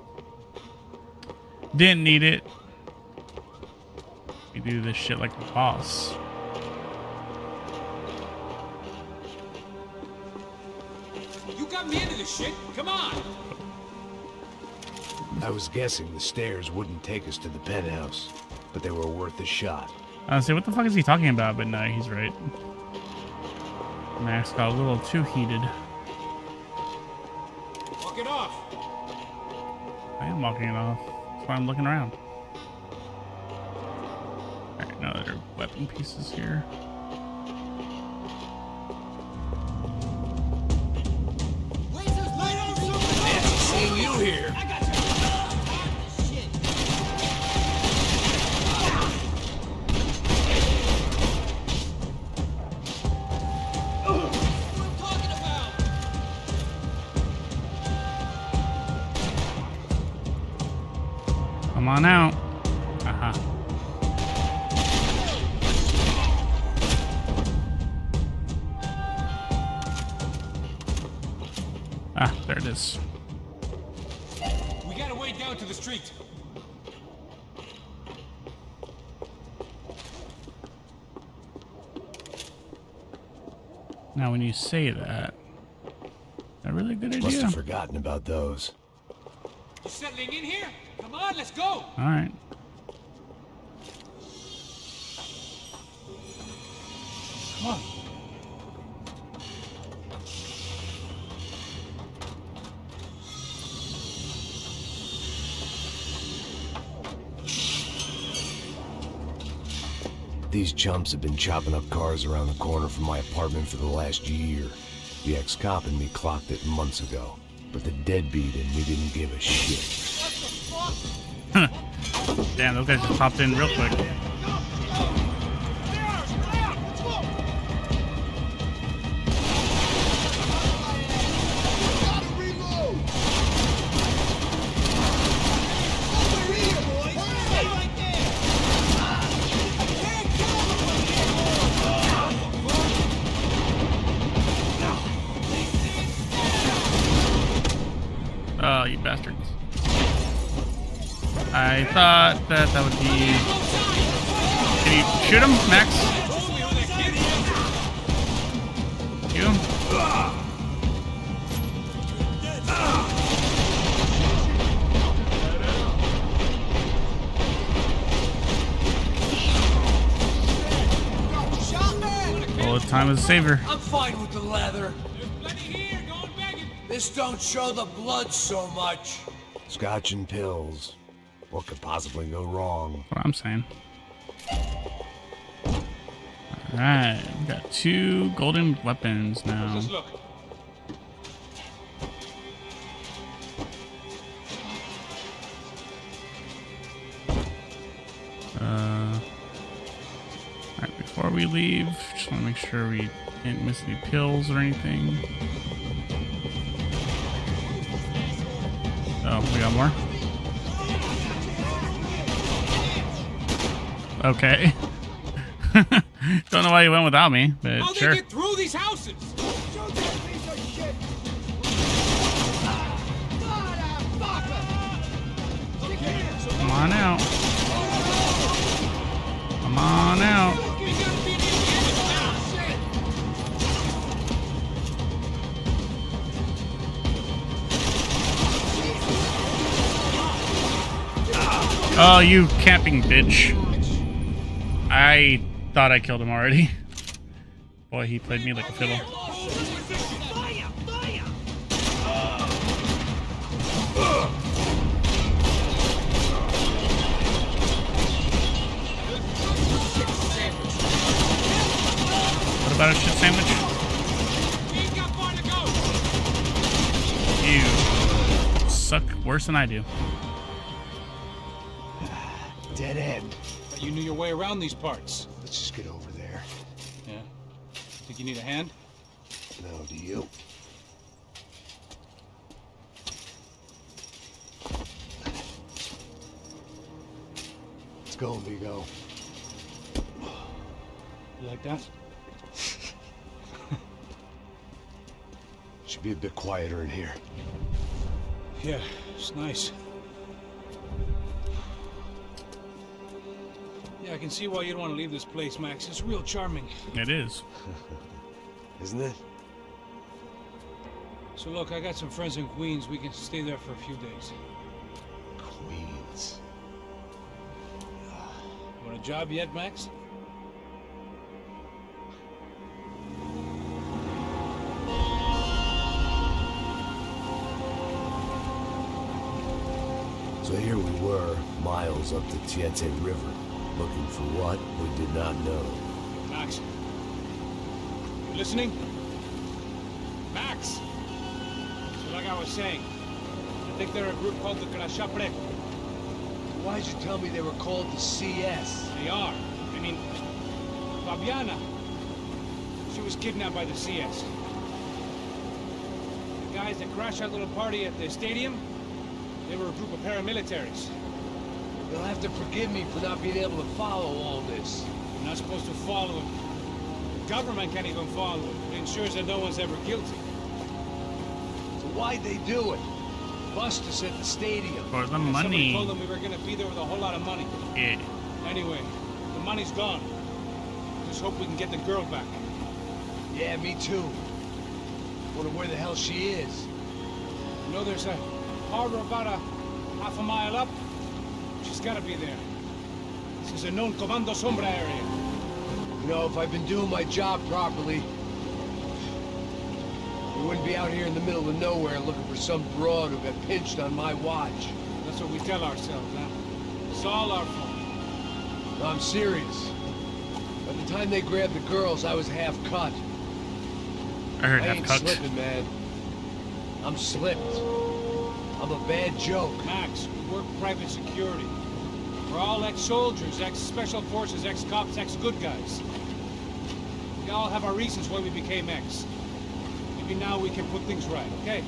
Didn't need it. We do this shit like a boss. You got me into this shit. Come on. I was guessing the stairs wouldn't take us to the penthouse, but they were worth a shot. Honestly, what the fuck is he talking about? But no, he's right. Max got a little too heated. Walk it off. I am walking it off. That's why I'm looking around. Alright, now there are weapon pieces here. Fancy seeing you here. Come on out. Aha. Ah, there it is. We gotta wade down to the street. Now, when you say that, a really good idea. Must have forgotten about those. You settling in here? Come on, let's go. All right. Come on. These chumps have been chopping up cars around the corner from my apartment for the last year. The ex-cop in me clocked it months ago, but the deadbeat in me didn't give a shit. Damn, those guys just popped in real quick. Oh, you bastards. I thought that would be... Can you shoot him, Max? Shoot him? Bullet time is a savior. I'm fine with the leather. This don't show the blood so much. Scotch and pills. What could possibly go wrong? What I'm saying. Alright, we got 2 golden weapons now. Let's look. Alright, before we leave, just want to make sure we didn't miss any pills or anything. Oh, we got more? Okay. Don't know why you went without me, but How sure. they get through these houses? Come on out. Come on out. Oh, you camping bitch. I thought I killed him already. Boy, he played me like a fiddle. What about a shit sandwich? You suck worse than I do. Dead end. But you knew your way around these parts. Let's just get over there. Yeah? Think you need a hand? No, do you? Let's go, Vigo. You like that? Should be a bit quieter in here. Yeah, it's nice. Yeah, I can see why you don't want to leave this place, Max. It's real charming. It is. Isn't it? So look, I got some friends in Queens. We can stay there for a few days. Queens. Want a job yet, Max? So here we were, miles up the Tietze River, looking for what we did not know. Max. You listening? Max! So like I was saying, I think they're a group called the Crashapre. Why'd you tell me they were called the CS? They are. I mean, Fabiana. She was kidnapped by the CS. The guys that crashed that little party at the stadium, they were a group of paramilitaries. You'll have to forgive me for not being able to follow all this. You're not supposed to follow them. The government can't even follow them. It ensures that no one's ever guilty. So why'd they do it? Bust us at the stadium. For the Somebody money. told them we were gonna be there with a whole lot of money. Yeah. Anyway, the money's gone. Just hope we can get the girl back. Yeah, me too. Wonder where the hell she is. You know, there's a harbor about a half a mile up. She's gotta be there. This is a known Comando Sombra area. You know, if I'd been doing my job properly, we wouldn't be out here in the middle of nowhere looking for some broad who got pinched on my watch. That's what we tell ourselves, huh? It's all our fault. No, I'm serious. By the time they grabbed the girls, I was half cut. I heard I half ain't cut. slipping, man. I'm slipped. I'm a bad joke. Max, we work private security. We're all ex-soldiers, ex-special forces, ex-cops, ex-good guys. We all have our reasons why we became ex. Maybe now we can put things right, okay?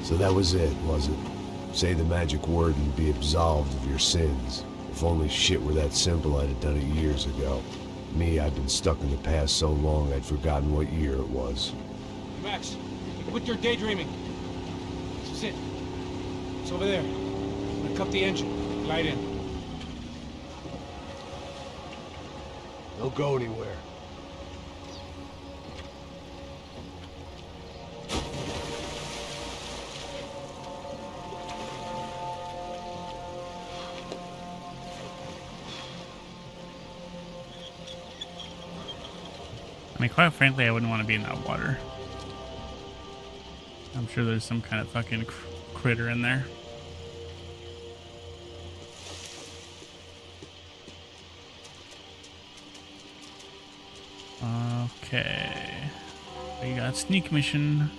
So that was it, was it? Say the magic word and be absolved of your sins. If only shit were that simple, I'd have done it years ago. Me, I've been stuck in the past so long I'd forgotten what year it was. Max, quit your daydreaming. This is it. It's over there. I'm gonna cut the engine. Glide in. Don't go anywhere. I mean, quite frankly, I wouldn't want to be in that water. I'm sure there's some kind of fucking critter in there. Okay. We got sneak mission.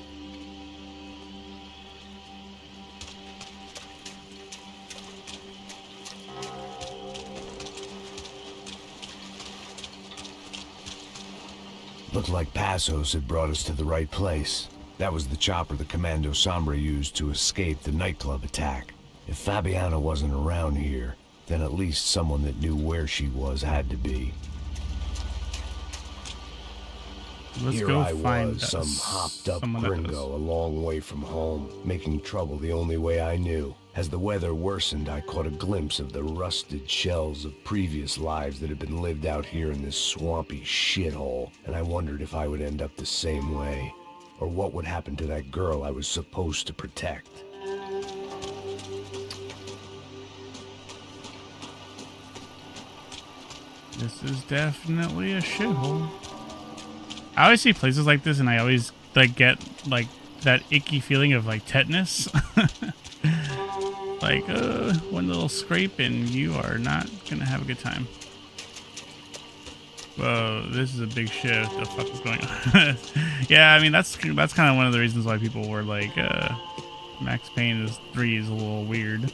Looked like Passos had brought us to the right place. That was the chopper the Comando Sombra used to escape the nightclub attack. If Fabiana wasn't around here, then at least someone that knew where she was had to be. Let's Here go I find was, some hopped-up someone that gringo a long way from home, making trouble the only way I knew. As the weather worsened, I caught a glimpse of the rusted shells of previous lives that had been lived out here in this swampy shithole, and I wondered if I would end up the same way, or what would happen to that girl I was supposed to protect. This is definitely a shithole. I always see places like this and I always like get like that icky feeling of like tetanus. Like one little scrape and you are not gonna have a good time. Whoa, this is a big shift. What the fuck is going on? Yeah, I mean that's kind of one of the reasons why people were like Max Payne 3 is a little weird.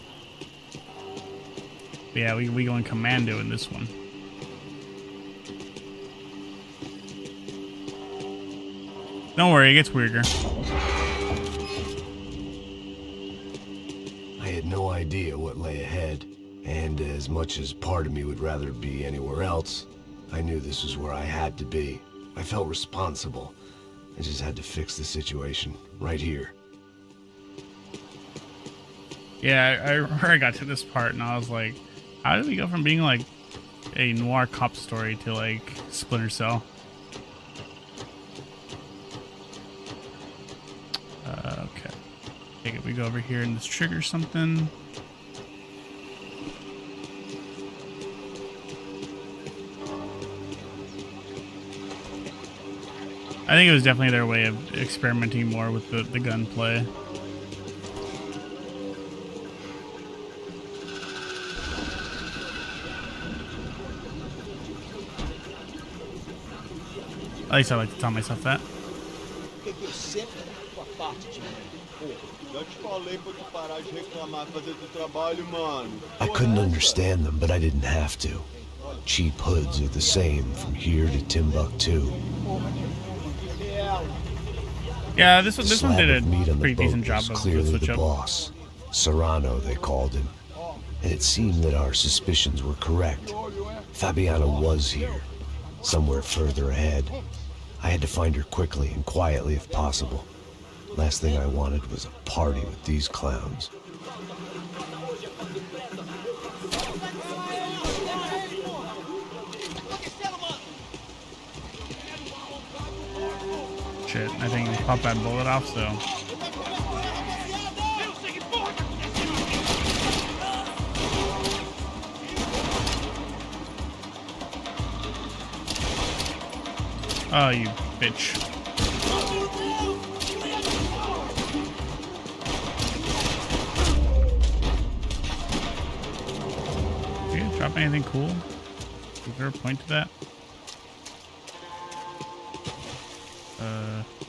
But yeah, we going commando in this one. Don't worry, it gets weirder. I had no idea what lay ahead, and as much as part of me would rather be anywhere else, I knew this was where I had to be. I felt responsible. I just had to fix the situation right here. Yeah, I remember I got to this part and I was like, how did we go from being like a noir cop story to like Splinter Cell? Okay. Take it. We go over here and this triggers something. I think it was definitely their way of experimenting more with the gunplay. At least I like to tell myself that. I couldn't understand them, but I didn't have to. Cheap hoods are the same from here to Timbuktu. Yeah, this one did a meat on the pretty boat decent job was of clearly switch the up. boss. Serrano, they called him. And it seemed that our suspicions were correct. Fabiana was here, somewhere further ahead. I had to find her quickly and quietly if possible. Last thing I wanted was a party with these clowns. Shit, I think we popped that bullet off, so. Oh, you bitch. Did you drop anything cool? Is there a point to that?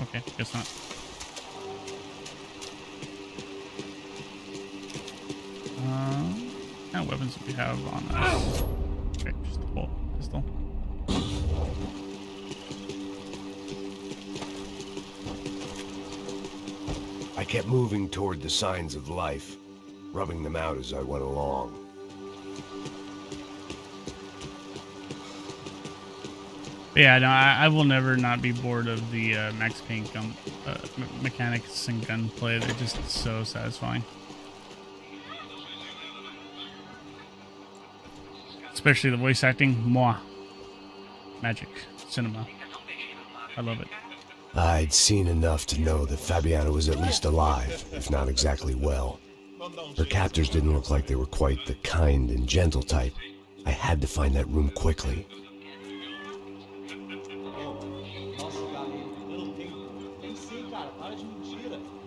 Okay, guess not. What kind of weapons do we have on us? Okay, just a bolt pistol. I kept moving toward the signs of life, rubbing them out as I went along. Yeah, no, I will never not be bored of the Max Payne mechanics and gunplay. They're just so satisfying. Especially the voice acting. Mwah. Magic. Cinema. I love it. I'd seen enough to know that Fabiana was at least alive, if not exactly well. Her captors didn't look like they were quite the kind and gentle type. I had to find that room quickly.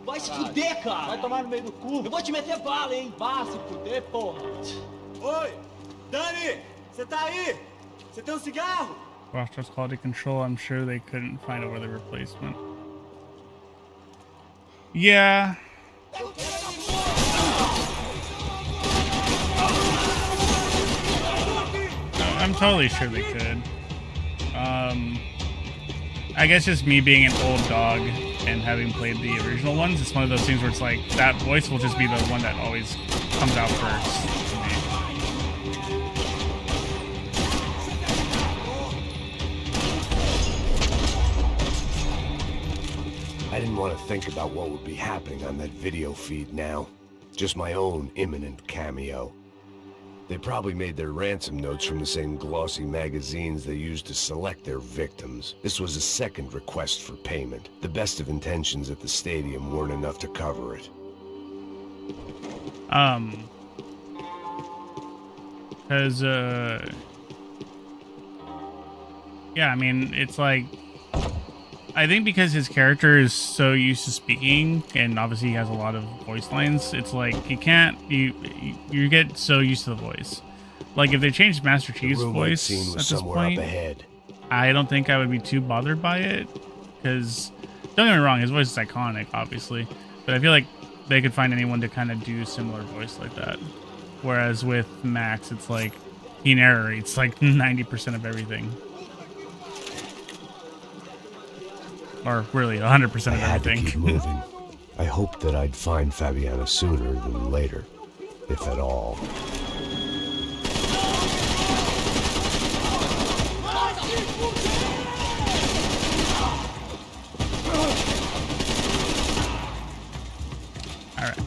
Vai se fuder, cara! Vai tomar no meio do cu! Eu vou te meter bala, hein? Vá se fuder, porra! Oi! Dani! Você tá aí? Você tem cigarro? Watchdogs quality control, I'm sure they couldn't find a worthy replacement. Yeah. I'm totally sure they could. I guess just me being an old dog and having played the original ones, it's one of those things where it's like, that voice will just be the one that always comes out first to me. I didn't want to think about what would be happening on that video feed now. Just my own imminent cameo. They probably made their ransom notes from the same glossy magazines they used to select their victims. This was a second request for payment. The best of intentions at the stadium weren't enough to cover it. Because, yeah, I mean, it's like, I think because his character is so used to speaking, and obviously he has a lot of voice lines, it's like you can't, you get so used to the voice. Like if they changed Master Chief's voice at this point, I don't think I would be too bothered by it. Because don't get me wrong, his voice is iconic, obviously, but I feel like they could find anyone to kind of do a similar voice like that. Whereas with Max, it's like he narrates like 90% of everything. Or really, 100% of everything. I had to keep moving. I hoped that I'd find Fabiana sooner than later, if at all. All right.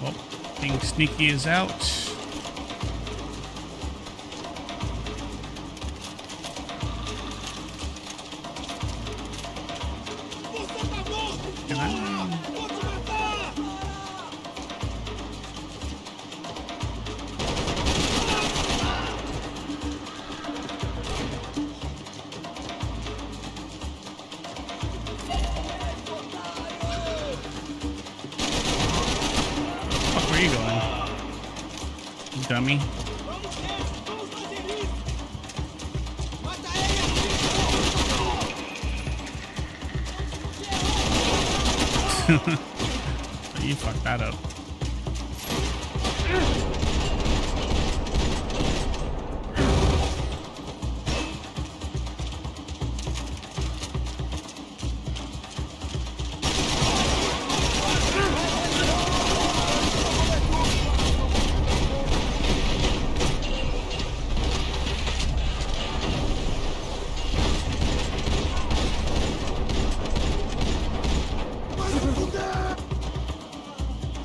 Well, being sneaky is out. Where are you going? Dummy. You fucked that up.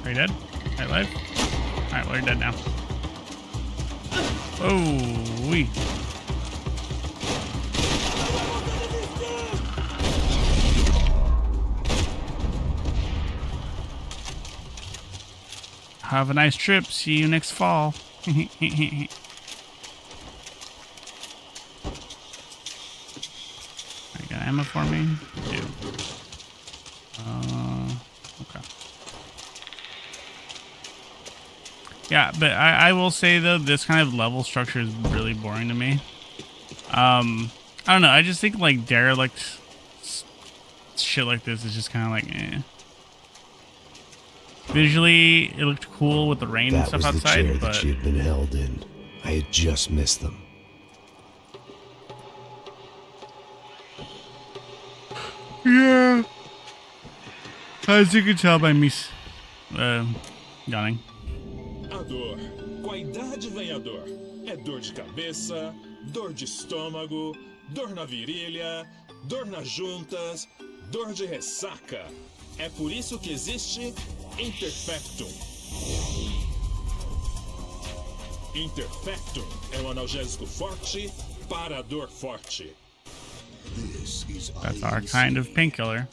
Are you dead? Are you alive? Alright, well, you're dead now. Oh, wee. Have a nice trip. See you next fall. I got ammo for me? I do. Okay. Yeah, but I will say though, this kind of level structure is really boring to me. I don't know. I just think like derelict shit like this is just kind of like, eh. Visually, it looked cool with the rain and stuff outside, that was the chair but that she had been held in. I had just missed them. yeah. As you can tell by me yawning. A dor. Com a idade vem a dor. É dor de cabeça, dor de estômago, dor na virilha, dor nas juntas, dor de ressaca. É por isso que existe Interfectum. Interfectum é um analgésico forte para a dor forte. That's our kind of painkiller.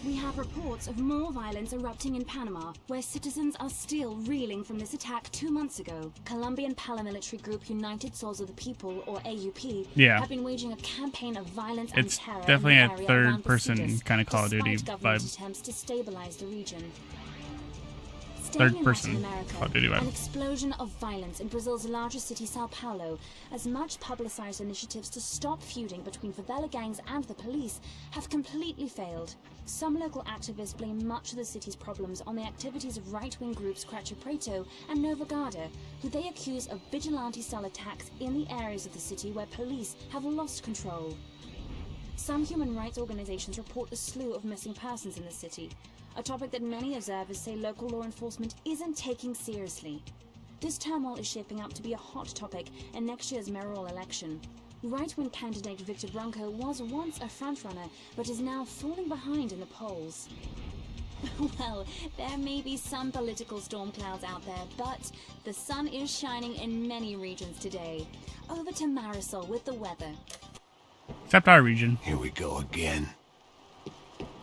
We have reports of more violence erupting in Panama, where citizens are still reeling from this attack 2 months ago. Colombian paramilitary group United Souls of the People, or AUP, have been waging a campaign of violence and terror. It's definitely a third-person kind of Call of Duty vibe. Attempts to stabilize the region. Third-person Call of Duty vibe. An explosion of violence in Brazil's largest city, Sao Paulo, as much publicized initiatives to stop feuding between favela gangs and the police have completely failed. Some local activists blame much of the city's problems on the activities of right-wing groups Cracha Preto and Nova Garda, who they accuse of vigilante-style attacks in the areas of the city where police have lost control. Some human rights organizations report a slew of missing persons in the city, a topic that many observers say local law enforcement isn't taking seriously. This turmoil is shaping up to be a hot topic in next year's mayoral election. Right-wing candidate Victor Branco was once a frontrunner, but is now falling behind in the polls. Well, there may be some political storm clouds out there, but the sun is shining in many regions today. Over to Marisol with the weather. Except our region. Here we go again.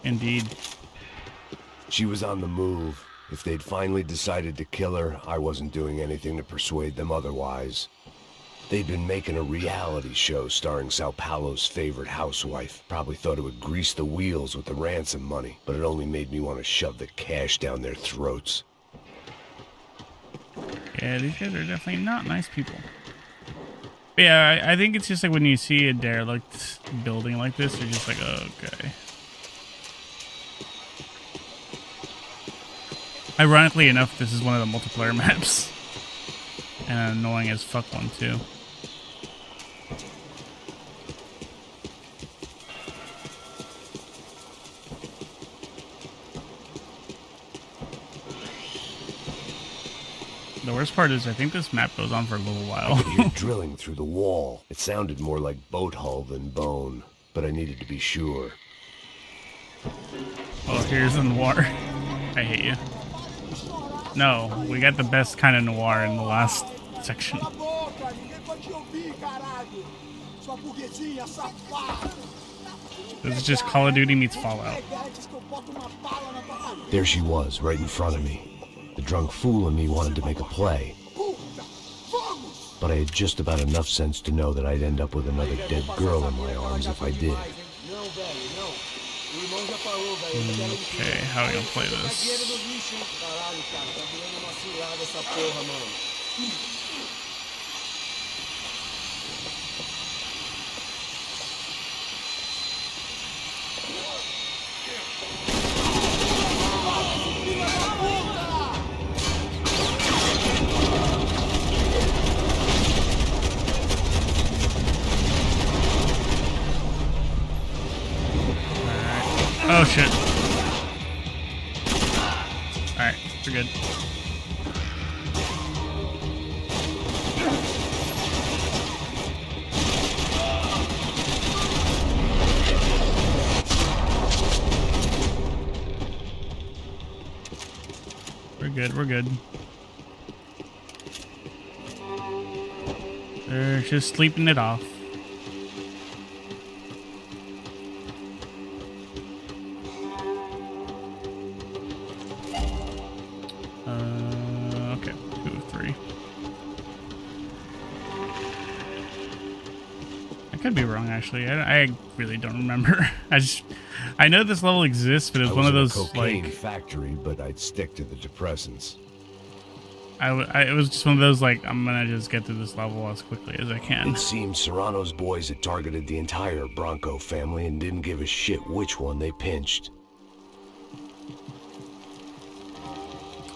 Indeed. She was on the move. If they'd finally decided to kill her, I wasn't doing anything to persuade them otherwise. They'd been making a reality show starring Sao Paulo's favorite housewife. Probably thought it would grease the wheels with the ransom money, but it only made me want to shove the cash down their throats. Yeah, these guys are definitely not nice people. But yeah, I think it's just like when you see a derelict building like this, you're just like, oh, okay. Ironically enough, this is one of the multiplayer maps. And an annoying as fuck one, too. The worst part is I think this map goes on for a little while. I could hear drilling through the wall. It sounded more like boat hull than bone, but I needed to be sure. Oh, here's the noir. I hate you. No, we got the best kind of noir in the last section. This is just Call of Duty meets Fallout. There she was, right in front of me. The drunk fool in me wanted to make a play. But I had just about enough sense to know that I'd end up with another dead girl in my arms if I did. Okay, how are we gonna play this? Oh shit. Alright, we're good. We're good. They're just sleeping it off. could be wrong, actually. I really don't remember. I know this level exists, but it's one of those, a cocaine like... factory, but I'd stick to the depressants. it was just one of those, like, I'm gonna just get through this level as quickly as I can. It seems Serrano's boys had targeted the entire Bronco family and didn't give a shit which one they pinched.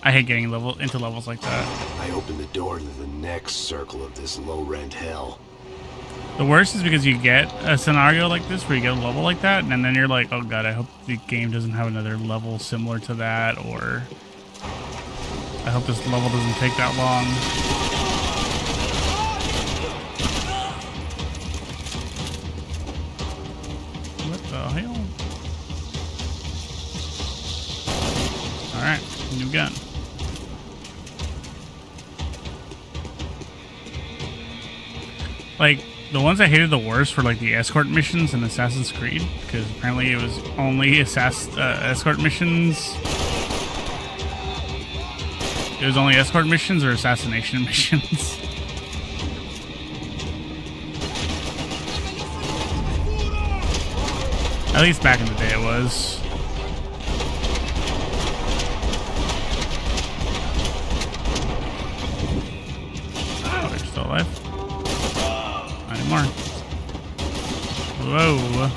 I hate getting into levels like that. I opened the door to the next circle of this low-rent hell. The worst is because you get a scenario like this where you get a level like that, and then you're like, oh god, I hope the game doesn't have another level similar to that, or I hope this level doesn't take that long. What the hell? Alright, new gun. Like, the ones I hated the worst were like the escort missions in Assassin's Creed, because apparently it was only escort missions. It was only escort missions or assassination missions. At least back in the day it was. Oh, they're still alive. Not anymore. Whoa.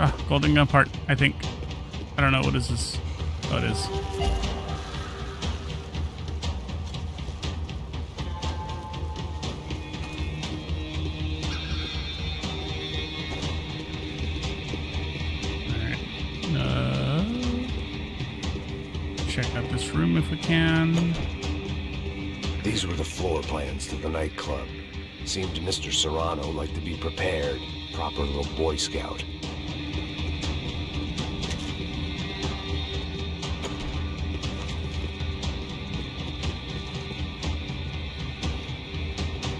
Ah, golden gun part, I think. I don't know, what is this? Oh, it is. Check out this room if we can. These were the floor plans to the nightclub. Seemed Mr. Serrano liked to be prepared. Proper little Boy Scout.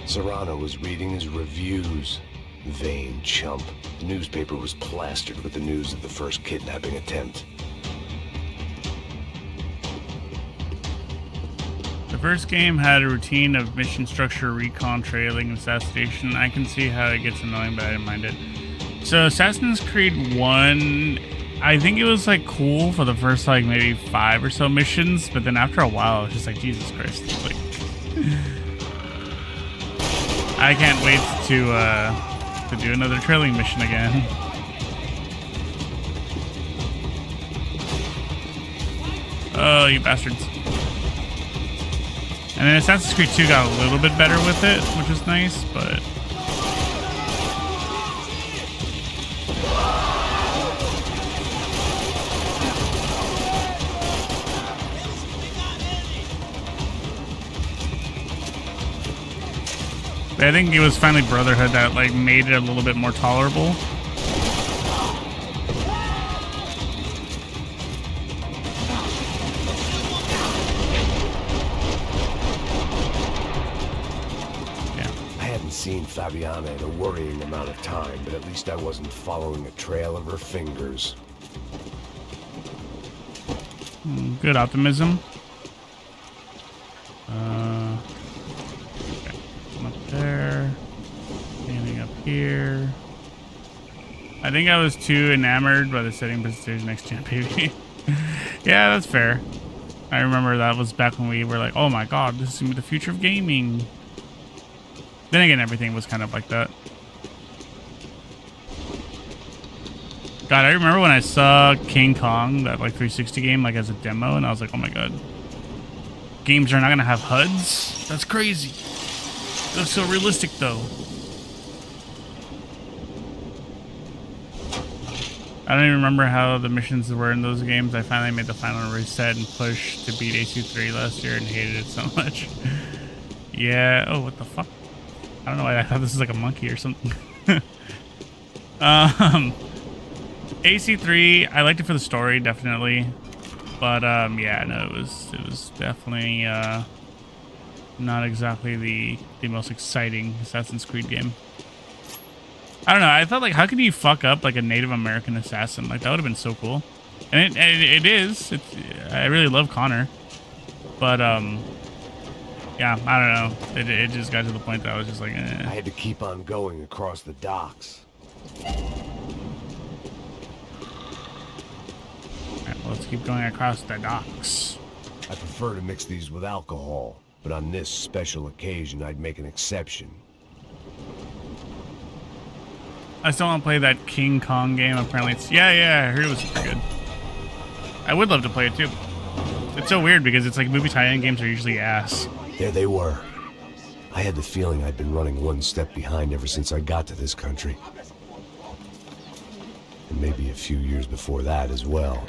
Serrano was reading his reviews. Vain chump. The newspaper was plastered with the news of the first kidnapping attempt. The first game had a routine of mission structure, recon, trailing, assassination. I can see how it gets annoying, but I didn't mind it. So Assassin's Creed 1, I think it was like cool for the first like maybe 5 or so missions, but then after a while, it's just like, Jesus Christ. Like, I can't wait to do another trailing mission again. Oh, you bastards. And then Assassin's Creed 2 got a little bit better with it, which is nice, but... I think it was finally Brotherhood that like made it a little bit more tolerable. Seen Fabiana in a worrying amount of time, but at least I wasn't following a trail of her fingers. Good optimism. Okay. Come up there. Standing up here. I think I was too enamored by the setting presentation next gen, baby. Yeah, that's fair. I remember that was back when we were like, oh my god, this is gonna be the future of gaming. Then again, everything was kind of like that. God, I remember when I saw King Kong, that like 360 game, like as a demo, and I was like, oh my god. Games are not gonna have HUDs? That's crazy. It looks so realistic though. I don't even remember how the missions were in those games. I finally made the final reset and push to beat AC3 last year and hated it so much. Yeah, oh, what the fuck? I don't know why I thought this was like a monkey or something. AC3, I liked it for the story, definitely. But yeah, no, it was definitely not exactly the most exciting Assassin's Creed game. I don't know, I thought like, how could you fuck up like a Native American assassin? Like that would have been so cool. And it is. I really love Connor. But yeah, I don't know. It just got to the point that I was just like, eh. I had to keep on going across the docks. Alright, well, let's keep going across the docks. I prefer to mix these with alcohol, but on this special occasion, I'd make an exception. I still want to play that King Kong game. Apparently, it's yeah, I heard it was pretty good. I would love to play it too. It's so weird because it's like movie tie-in games are usually ass. There they were. I had the feeling I'd been running one step behind ever since I got to this country. And maybe a few years before that as well.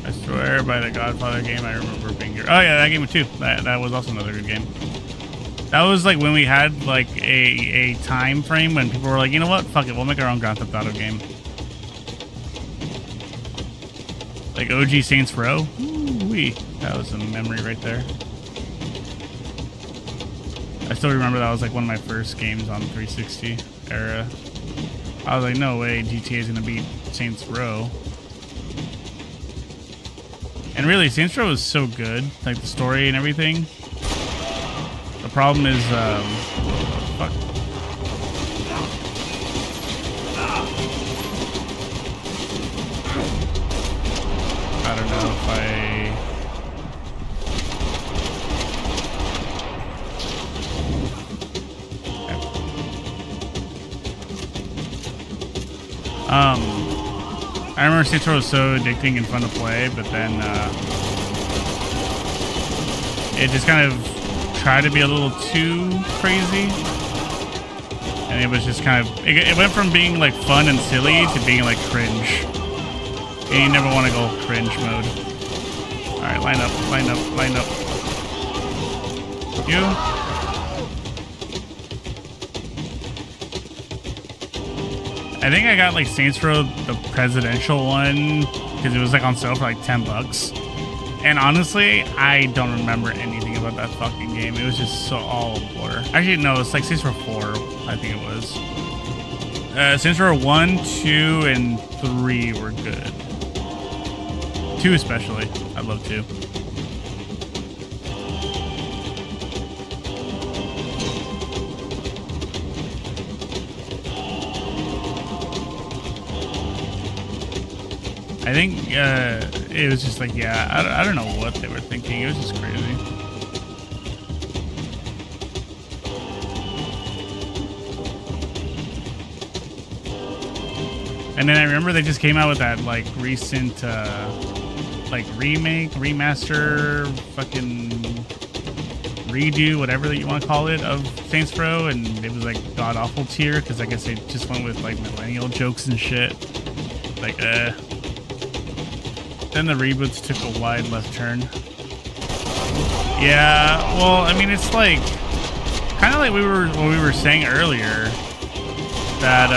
I swear by the Godfather game, I remember being here. Oh yeah, that game too. That was also another good game. That was like when we had like a time frame when people were like, you know what, fuck it, we'll make our own Grand Theft Auto game. Like OG Saints Row. Ooh-wee. That was a memory right there. I still remember that was like one of my first games on 360 era. I was like, no way, GTA is gonna beat Saints Row. And really, Saints Row was so good, like the story and everything. The problem is, fuck. I don't know if I remember Saints Row was so addicting and fun to play, but then it just kind of tried to be a little too crazy, and it was just kind of it went from being like fun and silly to being like cringe, and you never want to go cringe mode. All right, line up, line up, line up. You. I think I got like Saints Row, the presidential one, because it was like on sale for like $10. And honestly, I don't remember anything about that fucking game. It was just so all a blur. Actually, no, it's like Saints Row 4, I think it was. Saints Row 1, 2, and 3 were good. 2 especially. I love 2. I think it was just like, yeah, I don't know what they were thinking. It was just crazy. And then I remember they just came out with that like recent like remake, remaster, fucking redo, whatever that you want to call it, of Saints Row, and it was like god awful tier because I guess they just went with like millennial jokes and shit. Like then the reboots took a wide left turn. Yeah, well, I mean, it's like kind of like what we were saying earlier, that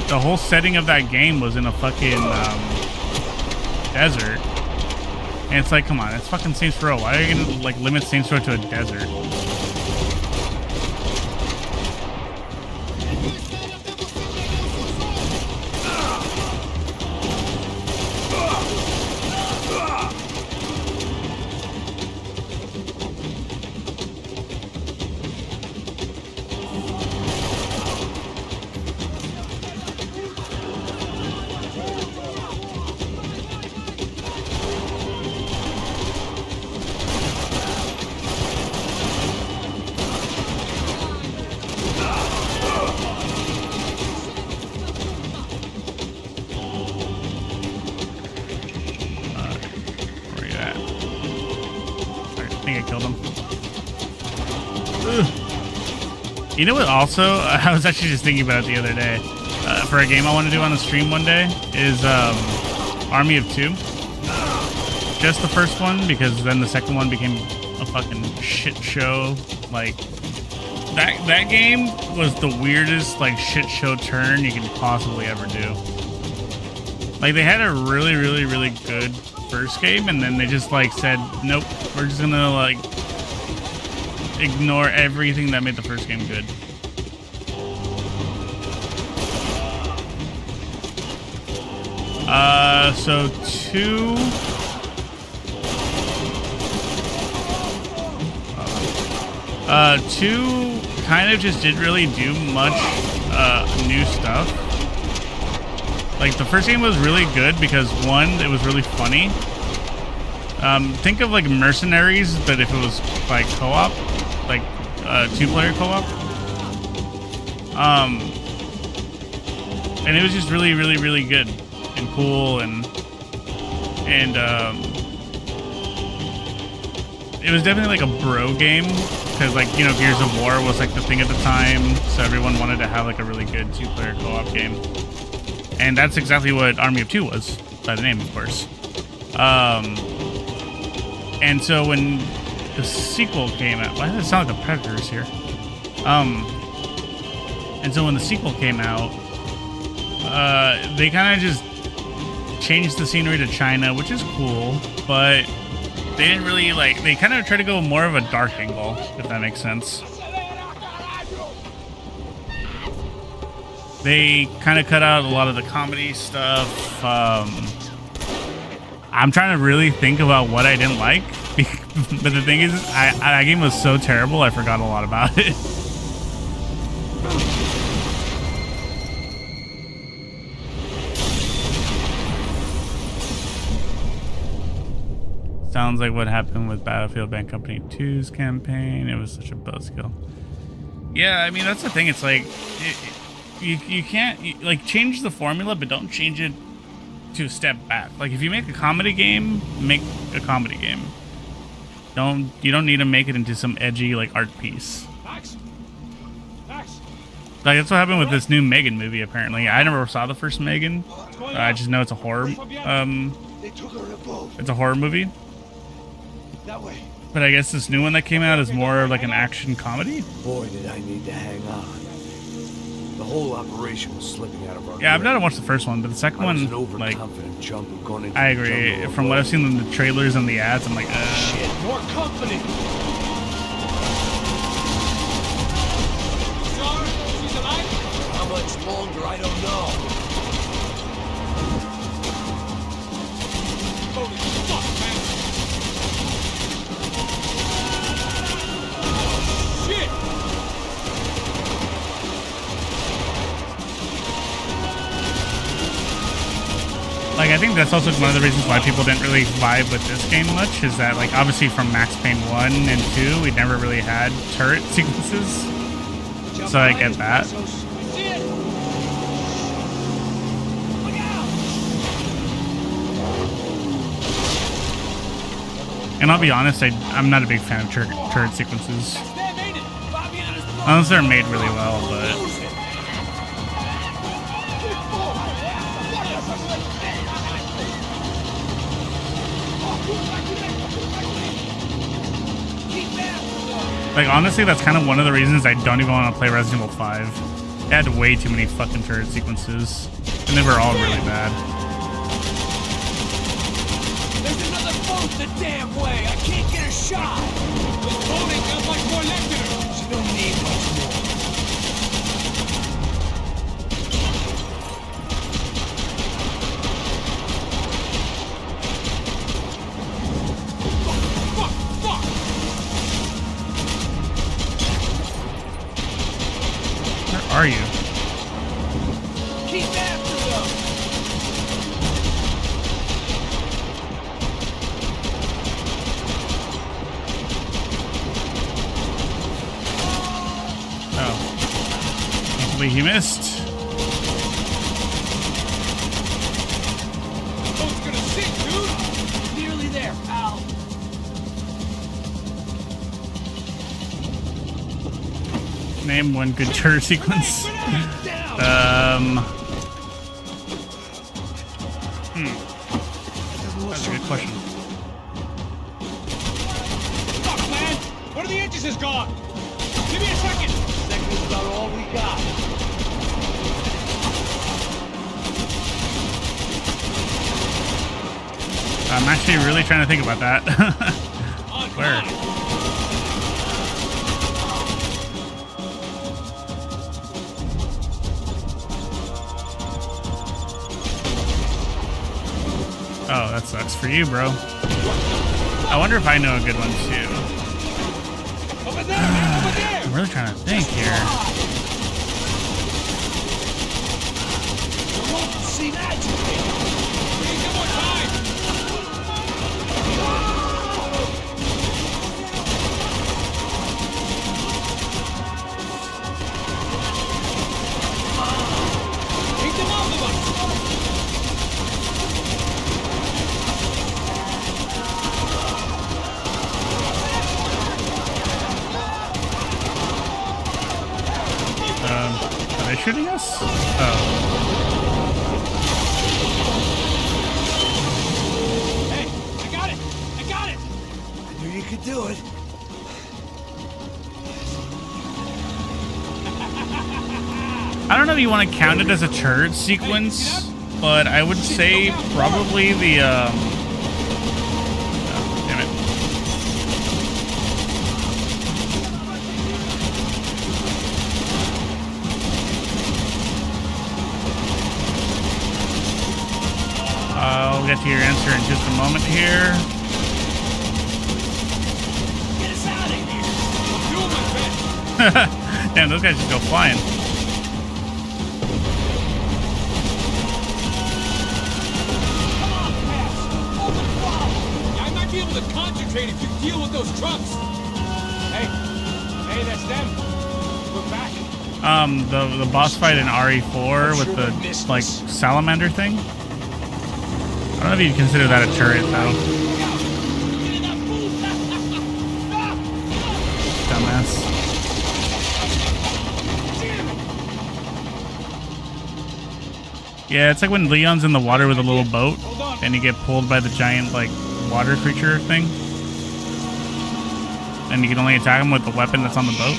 the whole setting of that game was in a fucking desert, and it's like, come on, it's fucking Saints Row. Why are you gonna like limit Saints Row to a desert? You know what also, I was actually just thinking about it the other day, for a game I want to do on the stream one day, is Army of Two. Just the first one, because then the second one became a fucking shit show. Like, that game was the weirdest, like, shit show turn you can possibly ever do. Like, they had a really, really, really good first game, and then they just, like, said, nope, we're just gonna, like, ignore everything that made the first game good. So two kind of just didn't really do much new stuff. Like the first game was really good because one, it was really funny. Think of like Mercenaries, but if it was like co-op, like two-player co-op. And it was just really, really, really good and cool, and it was definitely like a bro game because, like, you know, Gears of War was like the thing at the time, so everyone wanted to have like a really good two-player co-op game, and that's exactly what Army of Two was, by the name, of course. And so when the sequel came out, why does it sound like the Predators here? And so when the sequel came out, they kind of just changed the scenery to China, which is cool, but they didn't really like, they kind of tried to go more of a dark angle, if that makes sense. They kind of cut out a lot of the comedy stuff. I'm trying to really think about what I didn't like, but the thing is, that game was so terrible, I forgot a lot about it. Sounds like what happened with Battlefield Bad Company 2's campaign. It was such a buzzkill. Yeah, I mean, that's the thing. It's like, you can't, like, change the formula, but don't change it to a step back. Like, if you make a comedy game, make a comedy game. You don't need to make it into some edgy, like, art piece. Like, that's what happened with this new Megan movie, apparently. I never saw the first Megan. I just know it's a horror, it's a horror movie. That way. But I guess this new one that came out is more like an action comedy. Boy, did I need to hang on. The whole operation was slipping out of our Yeah, I've never watched the first one, but the second one, like, I agree. From what I've seen in the trailers and the ads, I'm like, shit, more company. She's alive? How much longer? I don't know. Holy fuck, man. Shit! like, I think that's also one of the reasons why people didn't really vibe with this game much, is that, like, obviously from Max Payne 1 and 2, we never really had turret sequences. So I get that. And I'll be honest, I'm not a big fan of turret sequences. Unless they're made really well, but... Like, honestly, that's kind of one of the reasons I don't even want to play Resident Evil 5. It had way too many fucking turret sequences. And they were all really bad. There's another boat the damn way! I can't get a shot! The boat ain't got much more left in her! She don't need much more. Where are you? Keep after them! Oh. Can't believe he missed. Boat's gonna sink, dude! Nearly there, pal. Name one good turret sequence. That's a good question. Fuck, man! One of the engines is gone! Give me a second! Second's about all we got. I'm actually really trying to think about that. Where? Oh, that sucks for you, bro. I wonder if I know a good one too. Over there, man, over there. I'm really trying to think here. You won't see that. We need more time. Take them off of us. Are they shooting us? Oh. Hey, I got it! I got it! I knew you could do it. I don't know if you want to count it as a turret sequence, but I would say probably the, oh, damn it. I'll get to your answer in just a moment here. Get us out of here! I'm doing my best! Damn, those guys just go flying. I might be able to concentrate if you deal with those trucks. Hey, that's them. We're back. The boss fight in RE4 with the, like, salamander thing. I don't know if you'd consider that a turret, though. Dumbass. Yeah, it's like when Leon's in the water with a little boat, and you get pulled by the giant, like, water creature thing. And you can only attack him with the weapon that's on the boat.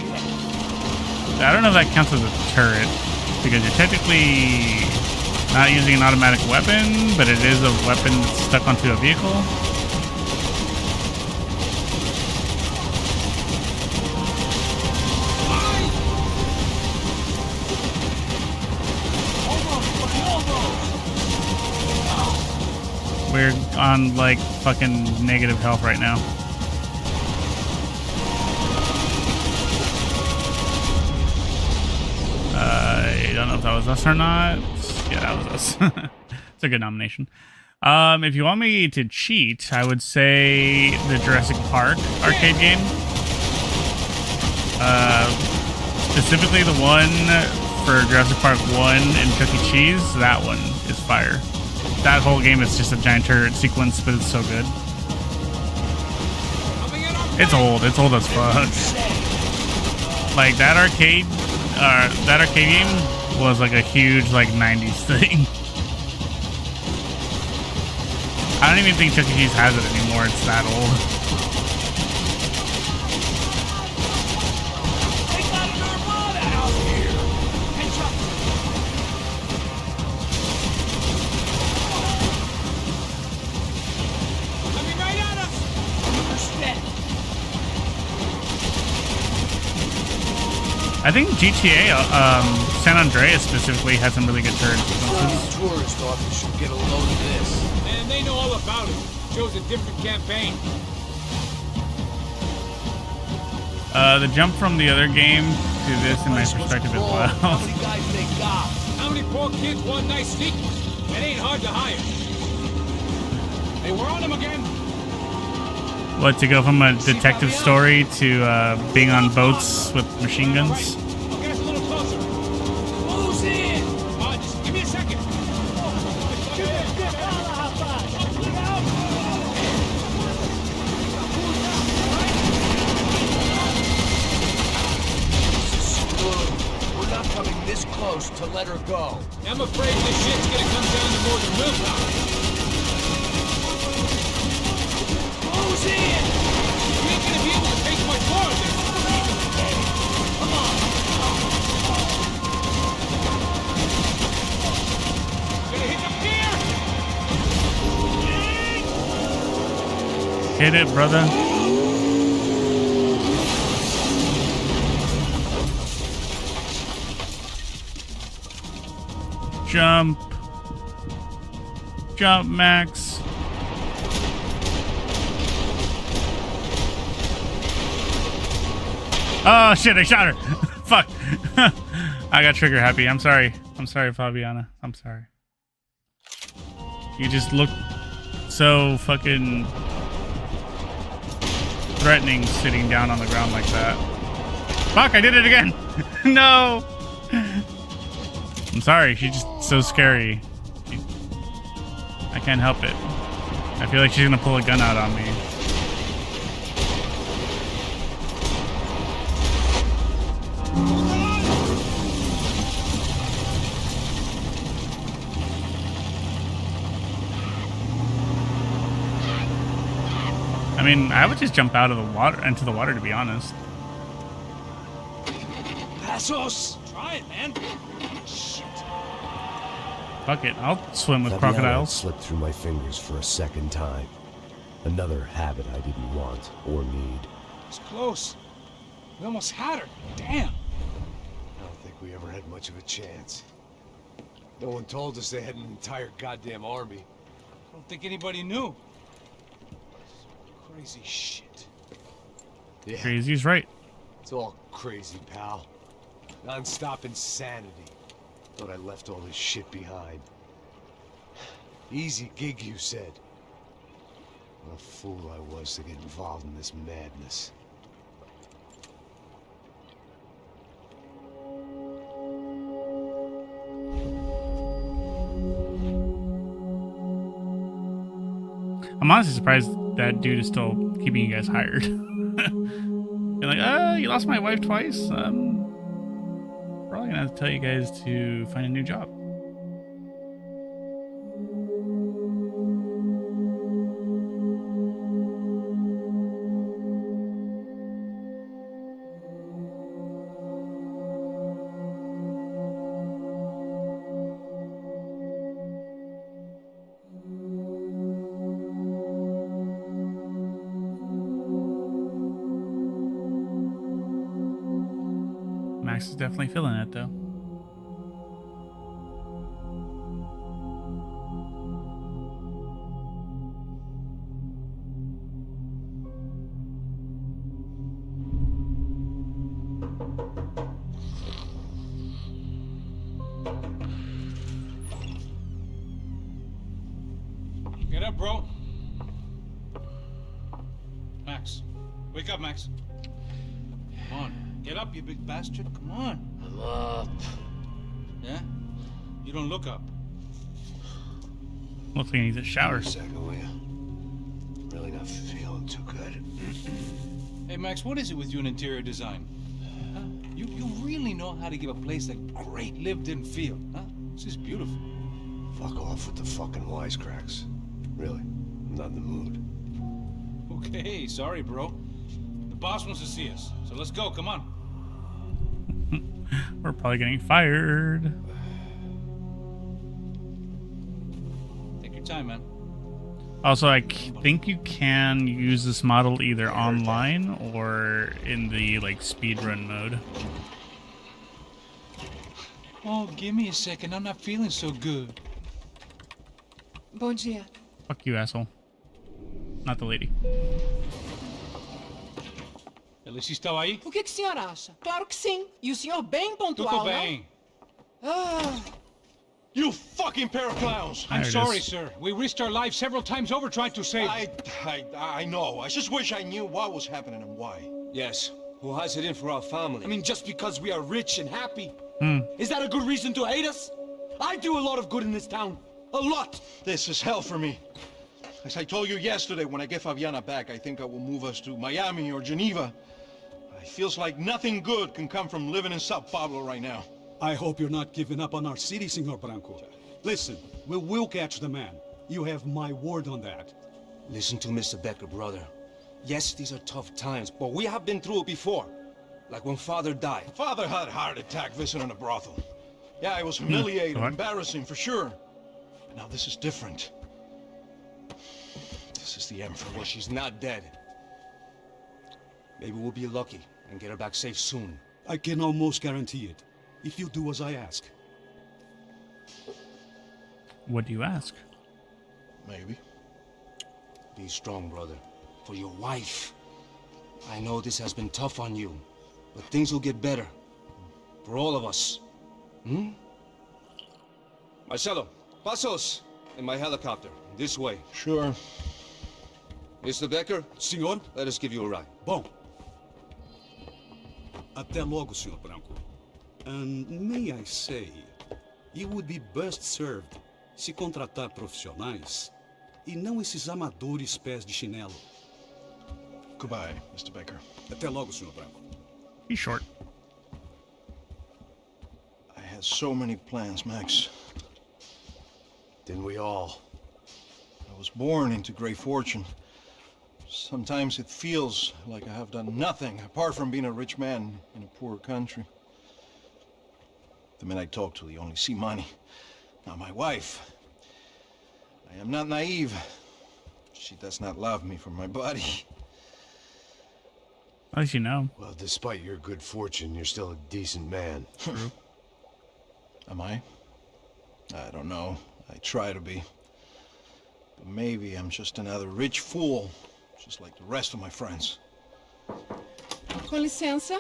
I don't know if that counts as a turret, because you're technically not using an automatic weapon, but it is a weapon that's stuck onto a vehicle. We're on, like, fucking negative health right now. I don't know if that was us or not. Yeah, that was us. It's a good nomination. If you want me to cheat, I would say the Jurassic Park arcade game. Specifically the one for Jurassic Park 1 and Chuck E. Cheese. That one is fire. That whole game is just a giant turret sequence, but it's so good. It's old. It's old as fuck. Like, that arcade game was like a huge, like, 90s thing. I don't even think Chuck E. Cheese has it anymore. It's that old. I think GTA, San Andreas specifically has some really good turret sequences. Tourist office should get a load of this. Man, they know all about it. Shows a different campaign. The jump from the other game to this, in my perspective, as well. How many guys they got? How many poor kids want nice sneakers? It ain't hard to hire. Hey, we're on them again. What, to go from a detective story to being on boats with machine guns? I'll get us a little closer. Who's in? Just give me a second. We're not coming this close to let her go. I'm afraid this shit's gonna come down to more than willpower. Who's in? You ain't gonna be able to take much more of this. Come on. Gonna hit the pier. Hit it, brother. Jump. Jump, Max. Oh shit! I shot her. Fuck. I got trigger happy. I'm sorry. I'm sorry, Fabiana. I'm sorry. You just look so fucking threatening sitting down on the ground like that. Fuck! I did it again. No. I'm sorry. She's just so scary. I can't help it. I feel like she's gonna pull a gun out on me. I mean, I would just jump out of the water into the water, to be honest. Passos! Try it, man. Shit. Fuck it, I'll swim with Fabiana crocodiles. slipped through my fingers for a second time. Another habit I didn't want or need. It's close. We almost had her. Damn. I don't think we ever had much of a chance. No one told us they had an entire goddamn army. I don't think anybody knew. Crazy shit. Yeah, Crazy's right. it's all crazy, pal. Non-stop insanity. Thought I left all this shit behind. Easy gig, you said. What a fool I was to get involved in this madness. I'm honestly surprised that dude is still keeping you guys hired. You're like, you lost my wife twice. Probably gonna have to tell you guys to find a new job. Max is definitely feeling it, though. Get up, bro. Max. Wake up, Max. Come on. Get up, you big bastard. Come on. I'm up. Yeah? You don't look up. Looks like he needs a shower. Wait a second, will you? Really not feeling too good. Hey, Max, what is it with you and interior design? Huh? You really know how to give a place a great lived-in feel, huh? This is beautiful. Fuck off with the fucking wisecracks. Really, I'm not in the mood. Okay, sorry, bro. The boss wants to see us, so let's go, come on. We're probably getting fired. Take your time, man. Also, I think you can use this model either online or in the like speedrun mode. Oh, give me a second. I'm not feeling so good. Bom dia. Fuck you, asshole. Not the lady. Ela estava aí? O que o senhor acha? Claro que sim. E o senhor bem pontual, Tudo bem. Ah. You fucking pair of clowns! I'm There it sorry, is. sir. We risked our lives several times over trying to save. I know. I just wish I knew what was happening and why. Yes. Who has it in for our family? I mean, just because we are rich and happy, Hmm. is that a good reason to hate us? I do a lot of good in this town. A lot. This is hell for me. As I told you yesterday, when I get Fabiana back, I think I will move us to Miami or Geneva. It feels like nothing good can come from living in Sao Paulo right now. I hope you're not giving up on our city, Senor Branco. Listen, we will catch the man. You have my word on that. Listen to Mr. Becker, brother. Yes, these are tough times, but we have been through it before. Like when Father died. Father had a heart attack visiting a brothel. Yeah, it was humiliating, What? embarrassing for sure. But now this is different. This is the Emperor. Well, she's not dead. Maybe we'll be lucky and get her back safe soon. I can almost guarantee it, if you do as I ask. What do you ask? Maybe. Be strong, brother. For your wife. I know this has been tough on you, But things will get better. For all of us. Hmm? Marcelo, pasos in my helicopter. This way. Sure. Mr. Becker? Senhor? Let us give you a ride. Bom. Até logo, Sr. Branco. And may I say, you would be best served se contratar profissionais e não esses amadores pés de chinelo. Goodbye, Mr. Becker. Até logo, Sr. Branco. He's short. I had so many plans, Max. Didn't we all? I was born into great fortune. Sometimes it feels like I have done nothing apart from being a rich man in a poor country. The men I talk to, they only see money. Not my wife. I am not naive. She does not love me for my body. At least you know. Well, despite your good fortune, you're still a decent man. True. Am I? I don't know. I try to be. But maybe I'm just another rich fool, just like the rest of my friends. Com licença.